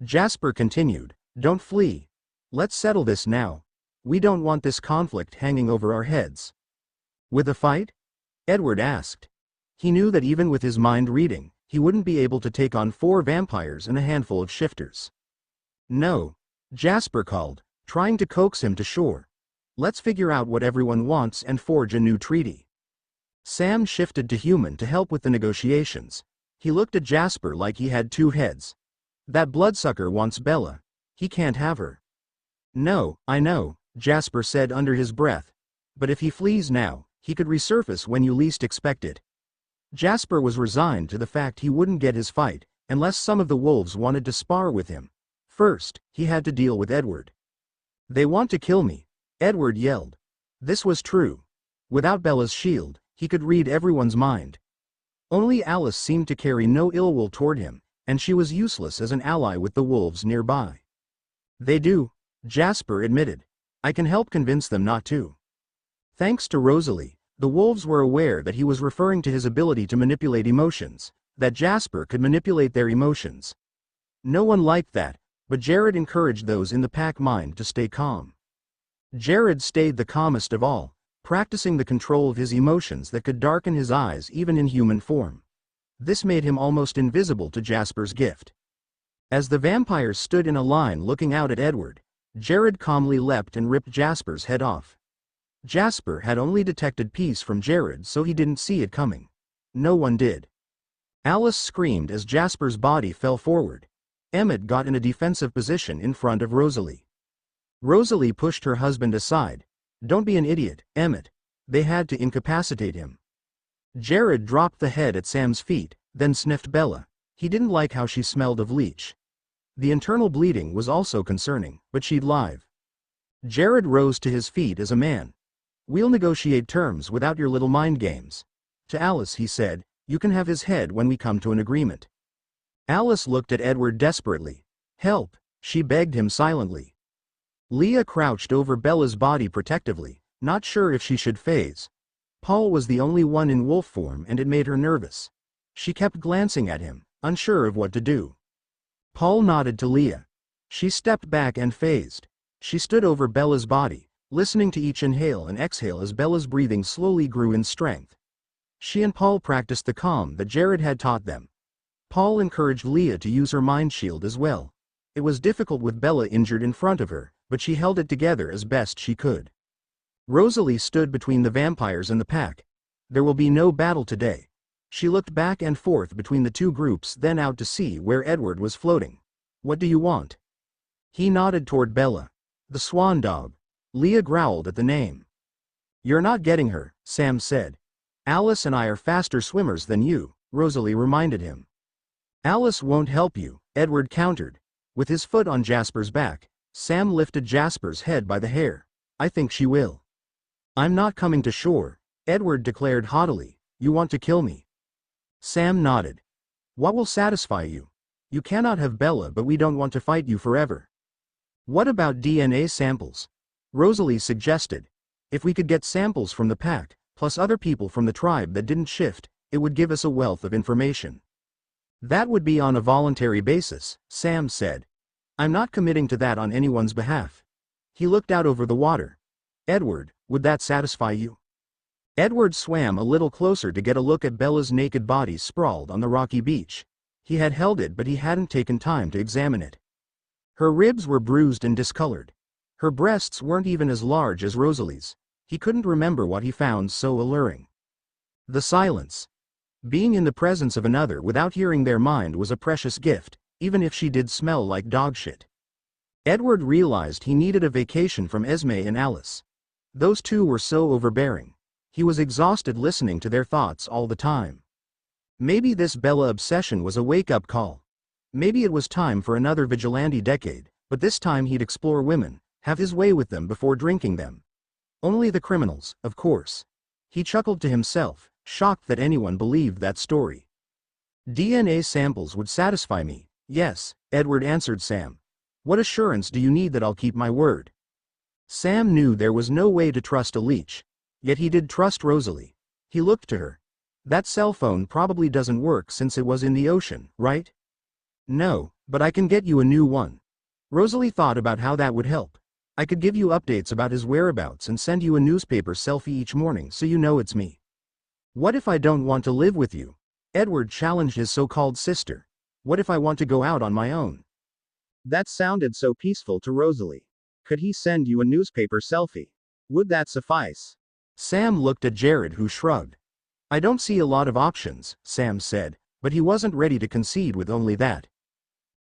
Jasper continued, "Don't flee. Let's settle this now. We don't want this conflict hanging over our heads." "With a fight?" Edward asked. He knew that even with his mind reading, he wouldn't be able to take on 4 vampires and a handful of shifters. "No," Jasper called, trying to coax him to shore. "Let's figure out what everyone wants and forge a new treaty." Sam shifted to human to help with the negotiations. He looked at Jasper like he had 2 heads. "That bloodsucker wants Bella. He can't have her." "No, I know," Jasper said under his breath. "But if he flees now, he could resurface when you least expect it." Jasper was resigned to the fact he wouldn't get his fight, unless some of the wolves wanted to spar with him. First, he had to deal with Edward. "They want to kill me," Edward yelled. This was true. Without Bella's shield, he could read everyone's mind. Only Alice seemed to carry no ill will toward him, and she was useless as an ally with the wolves nearby. "They do," Jasper admitted. "I can help convince them not to." Thanks to Rosalie, the wolves were aware that he was referring to his ability to manipulate emotions, that Jasper could manipulate their emotions. No one liked that, but Jared encouraged those in the pack mind to stay calm. Jared stayed the calmest of all, practicing the control of his emotions that could darken his eyes even in human form. This made him almost invisible to Jasper's gift. As the vampires stood in a line looking out at Edward, Jared calmly leapt and ripped Jasper's head off. Jasper had only detected peace from Jared, so he didn't see it coming. No one did. Alice screamed as Jasper's body fell forward. Emmett got in a defensive position in front of Rosalie. Rosalie pushed her husband aside. "Don't be an idiot, Emmett." They had to incapacitate him. Jared dropped the head at Sam's feet, then sniffed Bella. He didn't like how she smelled of leech. The internal bleeding was also concerning, but she'd live. Jared rose to his feet as a man. "We'll negotiate terms without your little mind games." To Alice he said, "You can have his head when we come to an agreement." Alice looked at Edward desperately. "Help," she begged him silently. Leah crouched over Bella's body protectively, not sure if she should phase. Paul was the only one in wolf form and it made her nervous. She kept glancing at him, unsure of what to do. Paul nodded to Leah. She stepped back and phased. She stood over Bella's body, listening to each inhale and exhale as Bella's breathing slowly grew in strength. She and Paul practiced the calm that Jared had taught them. Paul encouraged Leah to use her mind shield as well. It was difficult with Bella injured in front of her, but she held it together as best she could. Rosalie stood between the vampires and the pack. There will be no battle today. She looked back and forth between the two groups, then out to sea where Edward was floating. "What do you want?" He nodded toward Bella. "The Swan dog." Leah growled at the name. "You're not getting her," Sam said. "Alice and I are faster swimmers than you," Rosalie reminded him. "Alice won't help you," Edward countered. With his foot on Jasper's back, Sam lifted Jasper's head by the hair. "I think she will." "I'm not coming to shore," Edward declared haughtily. "You want to kill me?" Sam nodded. "What will satisfy you? You cannot have Bella, but we don't want to fight you forever." "What about DNA samples?" Rosalie suggested. "If we could get samples from the pack, plus other people from the tribe that didn't shift, it would give us a wealth of information." "That would be on a voluntary basis," Sam said. "I'm not committing to that on anyone's behalf." He looked out over the water. "Edward, would that satisfy you?" Edward swam a little closer to get a look at Bella's naked body sprawled on the rocky beach. He had held it, but he hadn't taken time to examine it. Her ribs were bruised and discolored. Her breasts weren't even as large as Rosalie's. He couldn't remember what he found so alluring. The silence. Being in the presence of another without hearing their mind was a precious gift, even if she did smell like dog shit. Edward realized he needed a vacation from Esme and Alice. Those two were so overbearing. He was exhausted listening to their thoughts all the time. Maybe this Bella obsession was a wake-up call. Maybe it was time for another vigilante decade, but this time he'd explore women, have his way with them before drinking them. Only the criminals, of course. He chuckled to himself, shocked that anyone believed that story. "DNA samples would satisfy me, yes," Edward answered Sam. "What assurance do you need that I'll keep my word?" Sam knew there was no way to trust a leech. Yet he did trust Rosalie. He looked to her. "That cell phone probably doesn't work since it was in the ocean, right?" "No, but I can get you a new one." Rosalie thought about how that would help. "I could give you updates about his whereabouts and send you a newspaper selfie each morning so you know it's me." "What if I don't want to live with you?" Edward challenged his so-called sister. "What if I want to go out on my own?" That sounded so peaceful to Rosalie. Could he send you a newspaper selfie? Would that suffice? Sam looked at Jared, who shrugged. "I don't see a lot of options," Sam said, but he wasn't ready to concede with only that.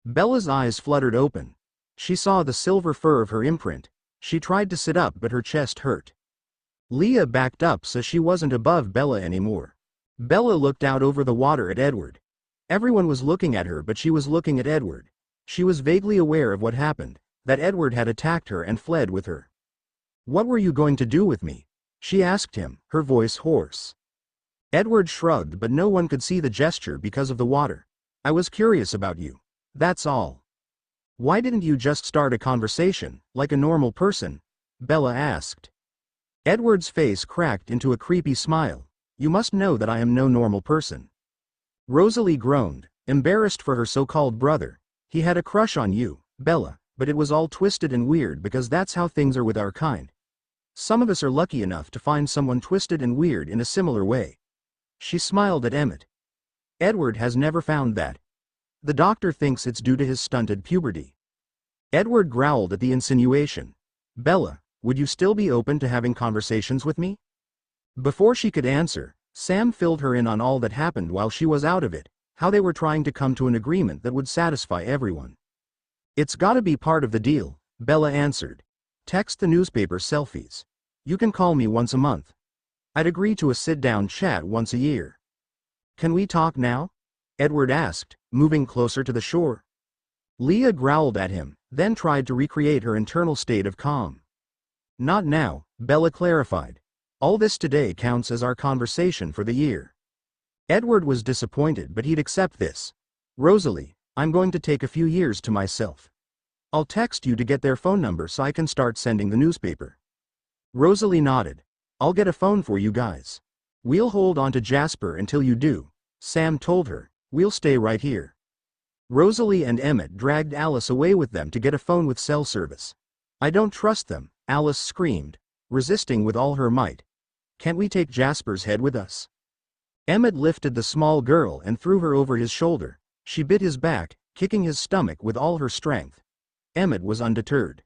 Bella's eyes fluttered open. She saw the silver fur of her imprint. She tried to sit up, but her chest hurt. Leah backed up so she wasn't above Bella anymore. Bella looked out over the water at Edward. Everyone was looking at her, but she was looking at Edward. She was vaguely aware of what happened, that Edward had attacked her and fled with her. "What were you going to do with me?" she asked him, her voice hoarse. Edward shrugged, but no one could see the gesture because of the water. "I was curious about you. That's all." "Why didn't you just start a conversation, like a normal person?" Bella asked. Edward's face cracked into a creepy smile. "You must know that I am no normal person." Rosalie groaned, embarrassed for her so-called brother. "He had a crush on you, Bella, but it was all twisted and weird because that's how things are with our kind. Some of us are lucky enough to find someone twisted and weird in a similar way." She smiled at Emmett. Edward has never found that. The doctor thinks it's due to his stunted puberty. Edward growled at the insinuation. Bella, would you still be open to having conversations with me? Before she could answer, Sam filled her in on all that happened while she was out of it, how they were trying to come to an agreement that would satisfy everyone. It's gotta be part of the deal, Bella answered. Text the newspaper selfies. You can call me once a month. I'd agree to a sit-down chat once a year. Can we talk now? Edward asked, moving closer to the shore. Leah growled at him, then tried to recreate her internal state of calm. Not now, Bella clarified. All this today counts as our conversation for the year. Edward was disappointed, but he'd accept this. Rosalie, I'm going to take a few years to myself. I'll text you to get their phone number so I can start sending the newspaper. Rosalie nodded. I'll get a phone for you guys. We'll hold on to Jasper until you do, Sam told her. We'll stay right here. Rosalie and Emmett dragged Alice away with them to get a phone with cell service. I don't trust them, Alice screamed, resisting with all her might. Can't we take Jasper's head with us? Emmett lifted the small girl and threw her over his shoulder. She bit his back, kicking his stomach with all her strength. Emmett was undeterred.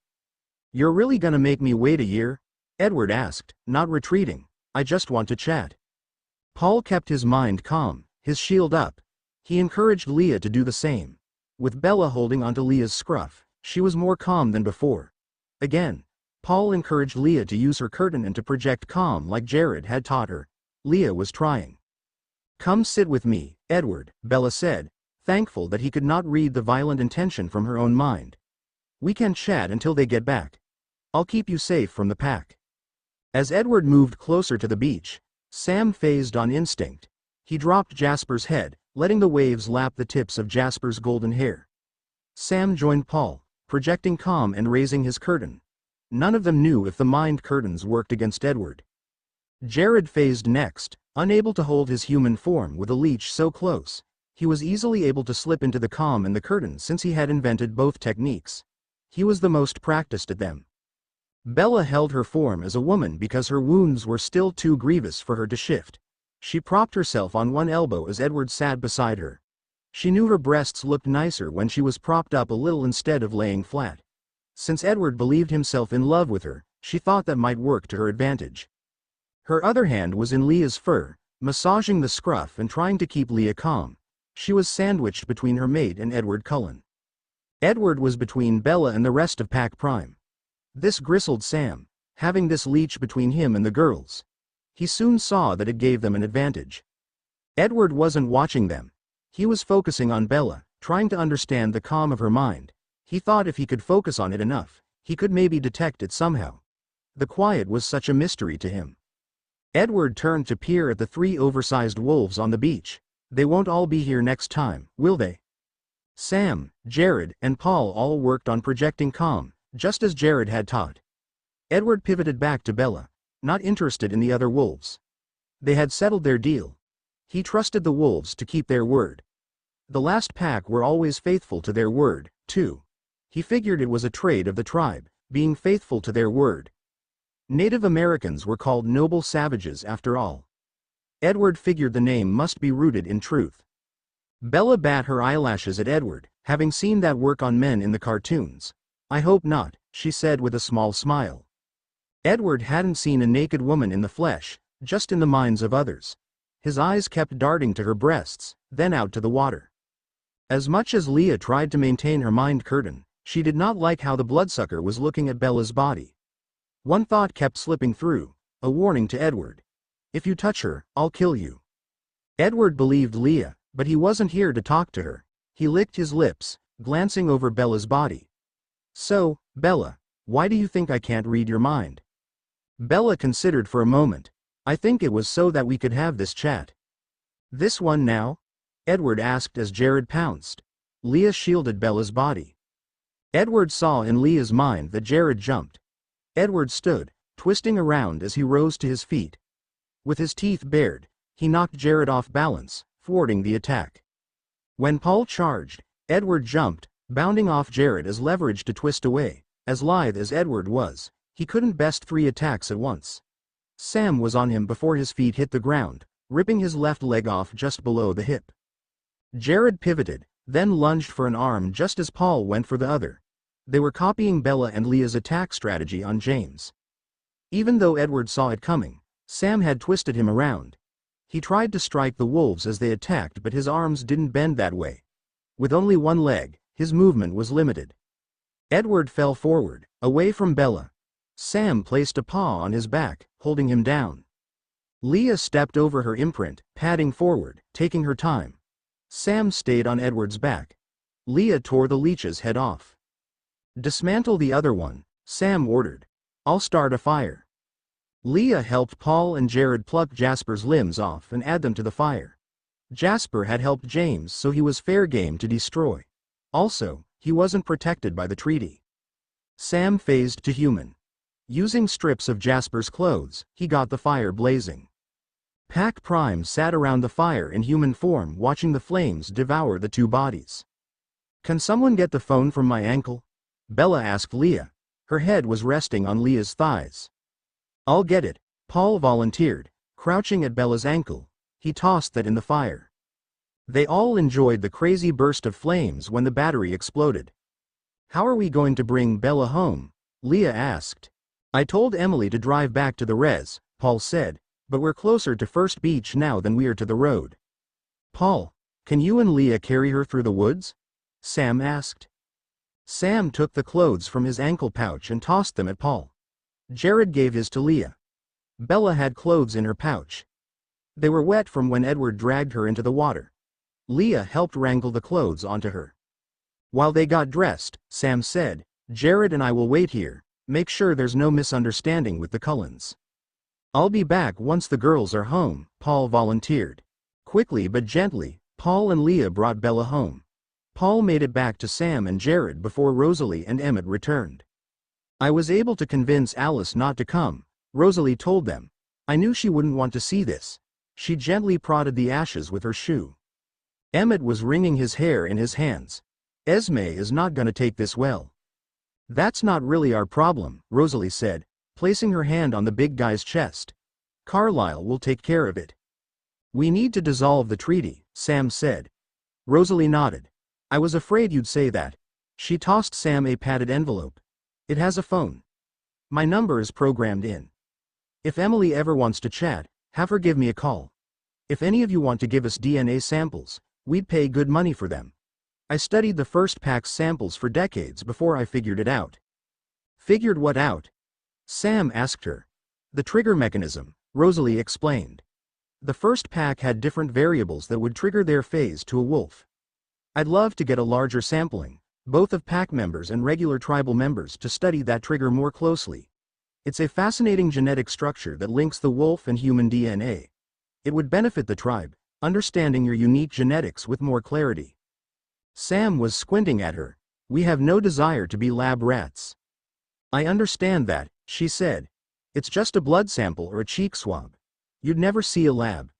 You're really gonna make me wait a year? Edward asked, not retreating. I just want to chat. Paul kept his mind calm, his shield up. He encouraged Leah to do the same. With Bella holding onto Leah's scruff, she was more calm than before. Again, Paul encouraged Leah to use her curtain and to project calm like Jared had taught her. Leah was trying. Come sit with me, Edward, Bella said, thankful that he could not read the violent intention from her own mind. We can chat until they get back. I'll keep you safe from the pack. As Edward moved closer to the beach, Sam phased on instinct. He dropped Jasper's head, letting the waves lap the tips of Jasper's golden hair. Sam joined Paul, projecting calm and raising his curtain. None of them knew if the mind curtains worked against Edward. Jared phased next, unable to hold his human form with a leech so close. He was easily able to slip into the calm and the curtain since he had invented both techniques. He was the most practiced at them. Bella held her form as a woman because her wounds were still too grievous for her to shift. She propped herself on one elbow as Edward sat beside her. She knew her breasts looked nicer when she was propped up a little instead of laying flat. Since Edward believed himself in love with her, she thought that might work to her advantage. Her other hand was in Leah's fur, massaging the scruff and trying to keep Leah calm. She was sandwiched between her mate and Edward Cullen. Edward was between Bella and the rest of Pack Prime. This gristled Sam, having this leech between him and the girls. He soon saw that it gave them an advantage. Edward wasn't watching them. He was focusing on Bella, trying to understand the calm of her mind. He thought if he could focus on it enough, he could maybe detect it somehow. The quiet was such a mystery to him. Edward turned to peer at the three oversized wolves on the beach. They won't all be here next time, will they? Sam, Jared, and Paul all worked on projecting calm, just as Jared had taught. Edward pivoted back to Bella, not interested in the other wolves. They had settled their deal. He trusted the wolves to keep their word. The last pack were always faithful to their word, too. He figured it was a trait of the tribe, being faithful to their word. Native Americans were called noble savages after all. Edward figured the name must be rooted in truth. Bella bat her eyelashes at Edward, having seen that work on men in the cartoons. I hope not, she said with a small smile. Edward hadn't seen a naked woman in the flesh, just in the minds of others. His eyes kept darting to her breasts, then out to the water. As much as Leah tried to maintain her mind curtain, she did not like how the bloodsucker was looking at Bella's body. One thought kept slipping through, a warning to Edward. If you touch her, I'll kill you. Edward believed Leah, but he wasn't here to talk to her. He licked his lips, glancing over Bella's body. So, Bella, why do you think I can't read your mind? Bella considered for a moment. I think it was so that we could have this chat. This one now? Edward asked as Jared pounced. Leah shielded Bella's body. Edward saw in Leah's mind that Jared jumped. Edward stood, twisting around as he rose to his feet. With his teeth bared, he knocked Jared off balance, thwarting the attack. When Paul charged, Edward jumped, bounding off Jared as leverage to twist away. As lithe as Edward was, he couldn't best 3 attacks at once. Sam was on him before his feet hit the ground, ripping his left leg off just below the hip. Jared pivoted, then lunged for an arm just as Paul went for the other. They were copying Bella and Leah's attack strategy on James. Even though Edward saw it coming, Sam had twisted him around. He tried to strike the wolves as they attacked, but his arms didn't bend that way. With only one leg, his movement was limited. Edward fell forward, away from Bella. Sam placed a paw on his back, holding him down. Leah stepped over her imprint, padding forward, taking her time. Sam stayed on Edward's back. Leah tore the leech's head off. "Dismantle the other one," Sam ordered. "I'll start a fire." Leah helped Paul and Jared pluck Jasper's limbs off and add them to the fire. Jasper had helped James, so he was fair game to destroy. Also, he wasn't protected by the treaty. Sam phased to human. Using strips of Jasper's clothes, he got the fire blazing. Pac Prime sat around the fire in human form, watching the flames devour the two bodies. "Can someone get the phone from my ankle?" Bella asked Leah. Her head was resting on Leah's thighs. "I'll get it," Paul volunteered. Crouching at Bella's ankle, he tossed that in the fire. They all enjoyed the crazy burst of flames when the battery exploded. "How are we going to bring Bella home?" Leah asked. "I told Emily to drive back to the res," Paul said, "but we're closer to First Beach now than we are to the road." "Paul, can you and Leah carry her through the woods?" Sam asked. Sam took the clothes from his ankle pouch and tossed them at Paul. Jared gave his to Leah. Bella had clothes in her pouch. They were wet from when Edward dragged her into the water. Leah helped wrangle the clothes onto her. While they got dressed, Sam said, "Jared and I will wait here. Make sure there's no misunderstanding with the Cullens." "I'll be back once the girls are home," Paul volunteered. Quickly but gently, Paul and Leah brought Bella home. Paul made it back to Sam and Jared before Rosalie and Emmett returned. "I was able to convince Alice not to come," Rosalie told them. "I knew she wouldn't want to see this." She gently prodded the ashes with her shoe. Emmett was wringing his hair in his hands. "Esme is not gonna take this well." "That's not really our problem," Rosalie said, placing her hand on the big guy's chest. "Carlisle will take care of it." "We need to dissolve the treaty," Sam said. Rosalie nodded. "I was afraid you'd say that." She tossed Sam a padded envelope. "It has a phone. My number is programmed in. If Emily ever wants to chat, have her give me a call. If any of you want to give us DNA samples, we'd pay good money for them. I studied the first pack's samples for decades before I figured it out." "Figured what out?" Sam asked her. "The trigger mechanism," Rosalie explained. "The first pack had different variables that would trigger their phase to a wolf. I'd love to get a larger sampling, both of pack members and regular tribal members, to study that trigger more closely. It's a fascinating genetic structure that links the wolf and human DNA. It would benefit the tribe, understanding your unique genetics with more clarity." Sam was squinting at her. "We have no desire to be lab rats." "I understand that," she said. "It's just a blood sample or a cheek swab. You'd never see a lab."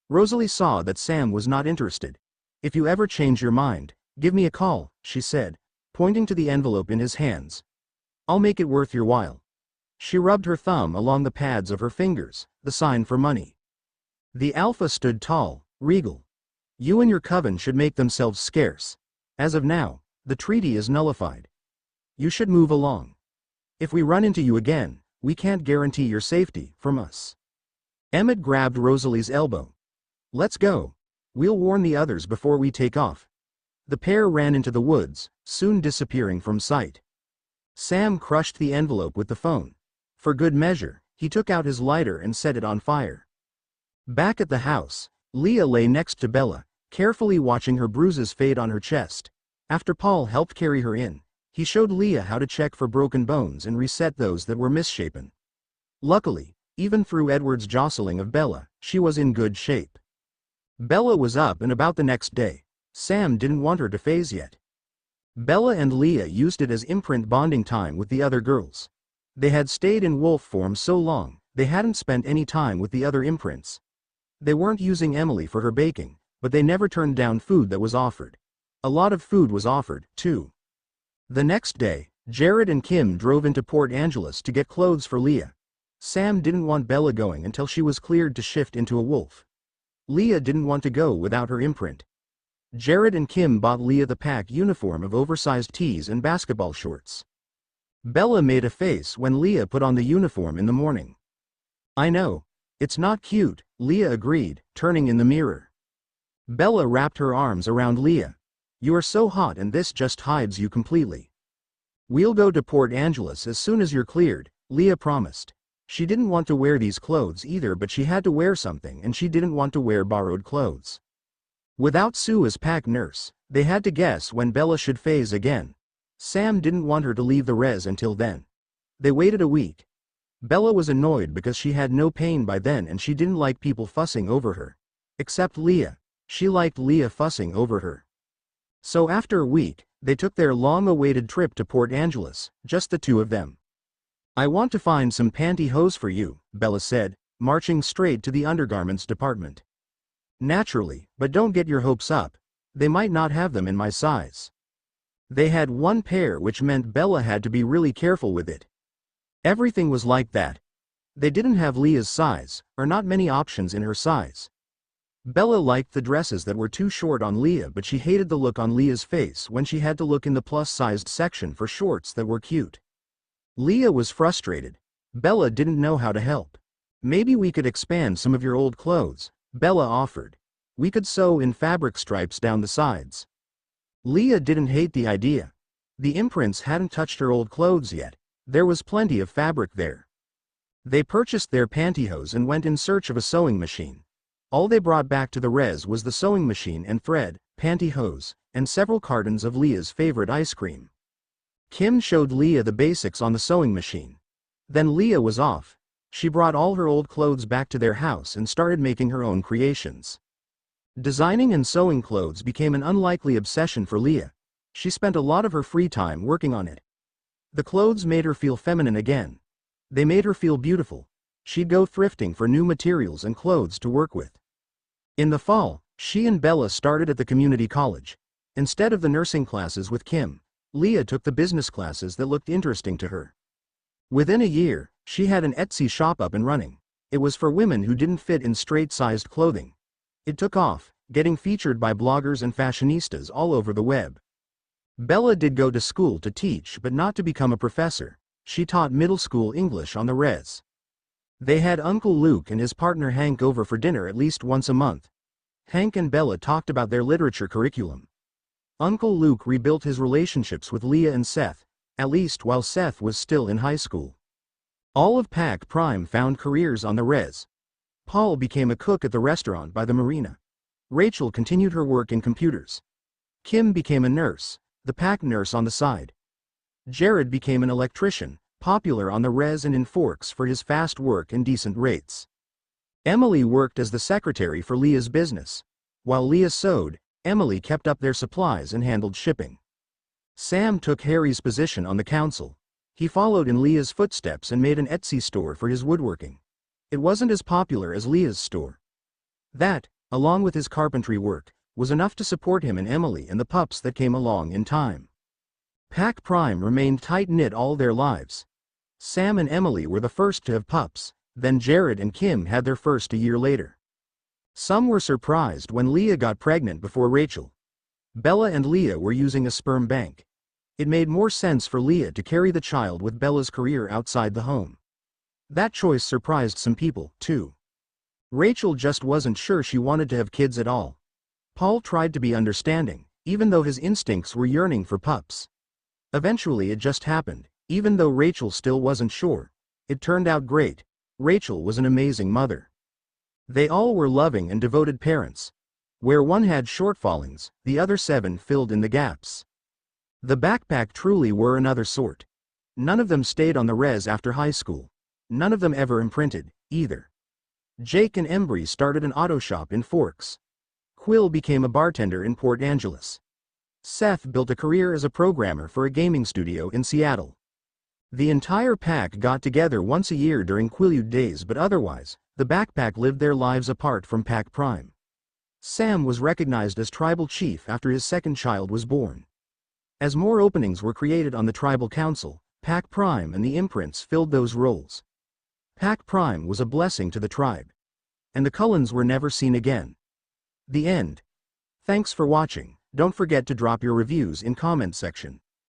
Rosalie saw that Sam was not interested. "If you ever change your mind, give me a call," she said, pointing to the envelope in his hands. "I'll make it worth your while." She rubbed her thumb along the pads of her fingers, the sign for money. The Alpha stood tall, regal. "You and your coven should make themselves scarce. As of now, the treaty is nullified. You should move along. If we run into you again, we can't guarantee your safety from us." Emmett grabbed Rosalie's elbow. "Let's go. We'll warn the others before we take off." The pair ran into the woods, soon disappearing from sight. Sam crushed the envelope with the phone. For good measure, he took out his lighter and set it on fire. Back at the house, Leah lay next to Bella, carefully watching her bruises fade on her chest. After Paul helped carry her in, he showed Leah how to check for broken bones and reset those that were misshapen. Luckily, even through Edward's jostling of Bella, she was in good shape. Bella was up and about the next day. Sam didn't want her to phase yet. Bella and Leah used it as imprint bonding time with the other girls. They had stayed in wolf form so long, they hadn't spent any time with the other imprints. They weren't using Emily for her baking, but they never turned down food that was offered. A lot of food was offered, too. The next day, Jared and Kim drove into Port Angeles to get clothes for Leah. Sam didn't want Bella going until she was cleared to shift into a wolf. Leah didn't want to go without her imprint. Jared and Kim bought Leah the pack uniform of oversized tees and basketball shorts. Bella made a face when Leah put on the uniform in the morning. "I know. It's not cute," Leah agreed, turning in the mirror. Bella wrapped her arms around Leah. "You are so hot and this just hides you completely." "We'll go to Port Angeles as soon as you're cleared," Leah promised. She didn't want to wear these clothes either, but she had to wear something and she didn't want to wear borrowed clothes. Without Sue as pack nurse, they had to guess when Bella should phase again. Sam didn't want her to leave the res until then. They waited a week. Bella was annoyed because she had no pain by then and she didn't like people fussing over her. Except Leah. She liked Leah fussing over her. So after a week, they took their long-awaited trip to Port Angeles, just the two of them. "I want to find some pantyhose for you," Bella said, marching straight to the undergarments department. "Naturally, but don't get your hopes up. They might not have them in my size." They had one pair, which meant Bella had to be really careful with it. Everything was like that. They didn't have Leah's size, or not many options in her size. Bella liked the dresses that were too short on Leah, but she hated the look on Leah's face when she had to look in the plus-sized section for shorts that were cute. Leah was frustrated. Bella didn't know how to help. "Maybe we could expand some of your old clothes," Bella offered. "We could sew in fabric stripes down the sides." Leah didn't hate the idea. The imprints hadn't touched her old clothes yet. There was plenty of fabric there. They purchased their pantyhose and went in search of a sewing machine. All they brought back to the res was the sewing machine and thread, pantyhose, and several cartons of Leah's favorite ice cream. Kim showed Leah the basics on the sewing machine. Then Leah was off. She brought all her old clothes back to their house and started making her own creations. Designing and sewing clothes became an unlikely obsession for Leah. She spent a lot of her free time working on it. The clothes made her feel feminine again. They made her feel beautiful. She'd go thrifting for new materials and clothes to work with. In the fall, she and Bella started at the community college. Instead of the nursing classes with Kim, Leah took the business classes that looked interesting to her. Within a year, she had an Etsy shop up and running. It was for women who didn't fit in straight-sized clothing. It took off, getting featured by bloggers and fashionistas all over the web. Bella did go to school to teach, but not to become a professor. She taught middle school English on the res. They had Uncle Luke and his partner Hank over for dinner at least once a month. Hank and Bella talked about their literature curriculum. Uncle Luke rebuilt his relationships with Leah and Seth, at least while Seth was still in high school. All of Pac Prime found careers on the res. Paul became a cook at the restaurant by the marina. Rachel continued her work in computers. Kim became a nurse, the Pac nurse on the side. Jared became an electrician, popular on the res and in Forks for his fast work and decent rates. Emily worked as the secretary for Leah's business. While Leah sewed, Emily kept up their supplies and handled shipping. Sam took Harry's position on the council. He followed in Leah's footsteps and made an Etsy store for his woodworking. It wasn't as popular as Leah's store. That, along with his carpentry work, was enough to support him and Emily and the pups that came along in time. Pac Prime remained tight-knit all their lives. Sam and Emily were the first to have pups, then Jared and Kim had their first a year later. Some were surprised when Leah got pregnant before Rachel. Bella and Leah were using a sperm bank. It made more sense for Leah to carry the child with Bella's career outside the home. That choice surprised some people, too. Rachel just wasn't sure she wanted to have kids at all. Paul tried to be understanding, even though his instincts were yearning for pups. Eventually it just happened, even though Rachel still wasn't sure. It turned out great. Rachel was an amazing mother. They all were loving and devoted parents. Where one had shortfallings, the other 7 filled in the gaps. The backpack truly were another sort. None of them stayed on the res after high school. None of them ever imprinted, either. Jake and Embry started an auto shop in Forks. Quill became a bartender in Port Angeles. Seth built a career as a programmer for a gaming studio in Seattle. The entire pack got together once a year during Quileute days, but otherwise, the backpack lived their lives apart from Pac Prime. Sam was recognized as tribal chief after his second child was born. As more openings were created on the tribal council, Pac Prime and the imprints filled those roles. Pac Prime was a blessing to the tribe. And the Cullens were never seen again. The end. Thanks for watching. Don't forget to drop your reviews in comment section.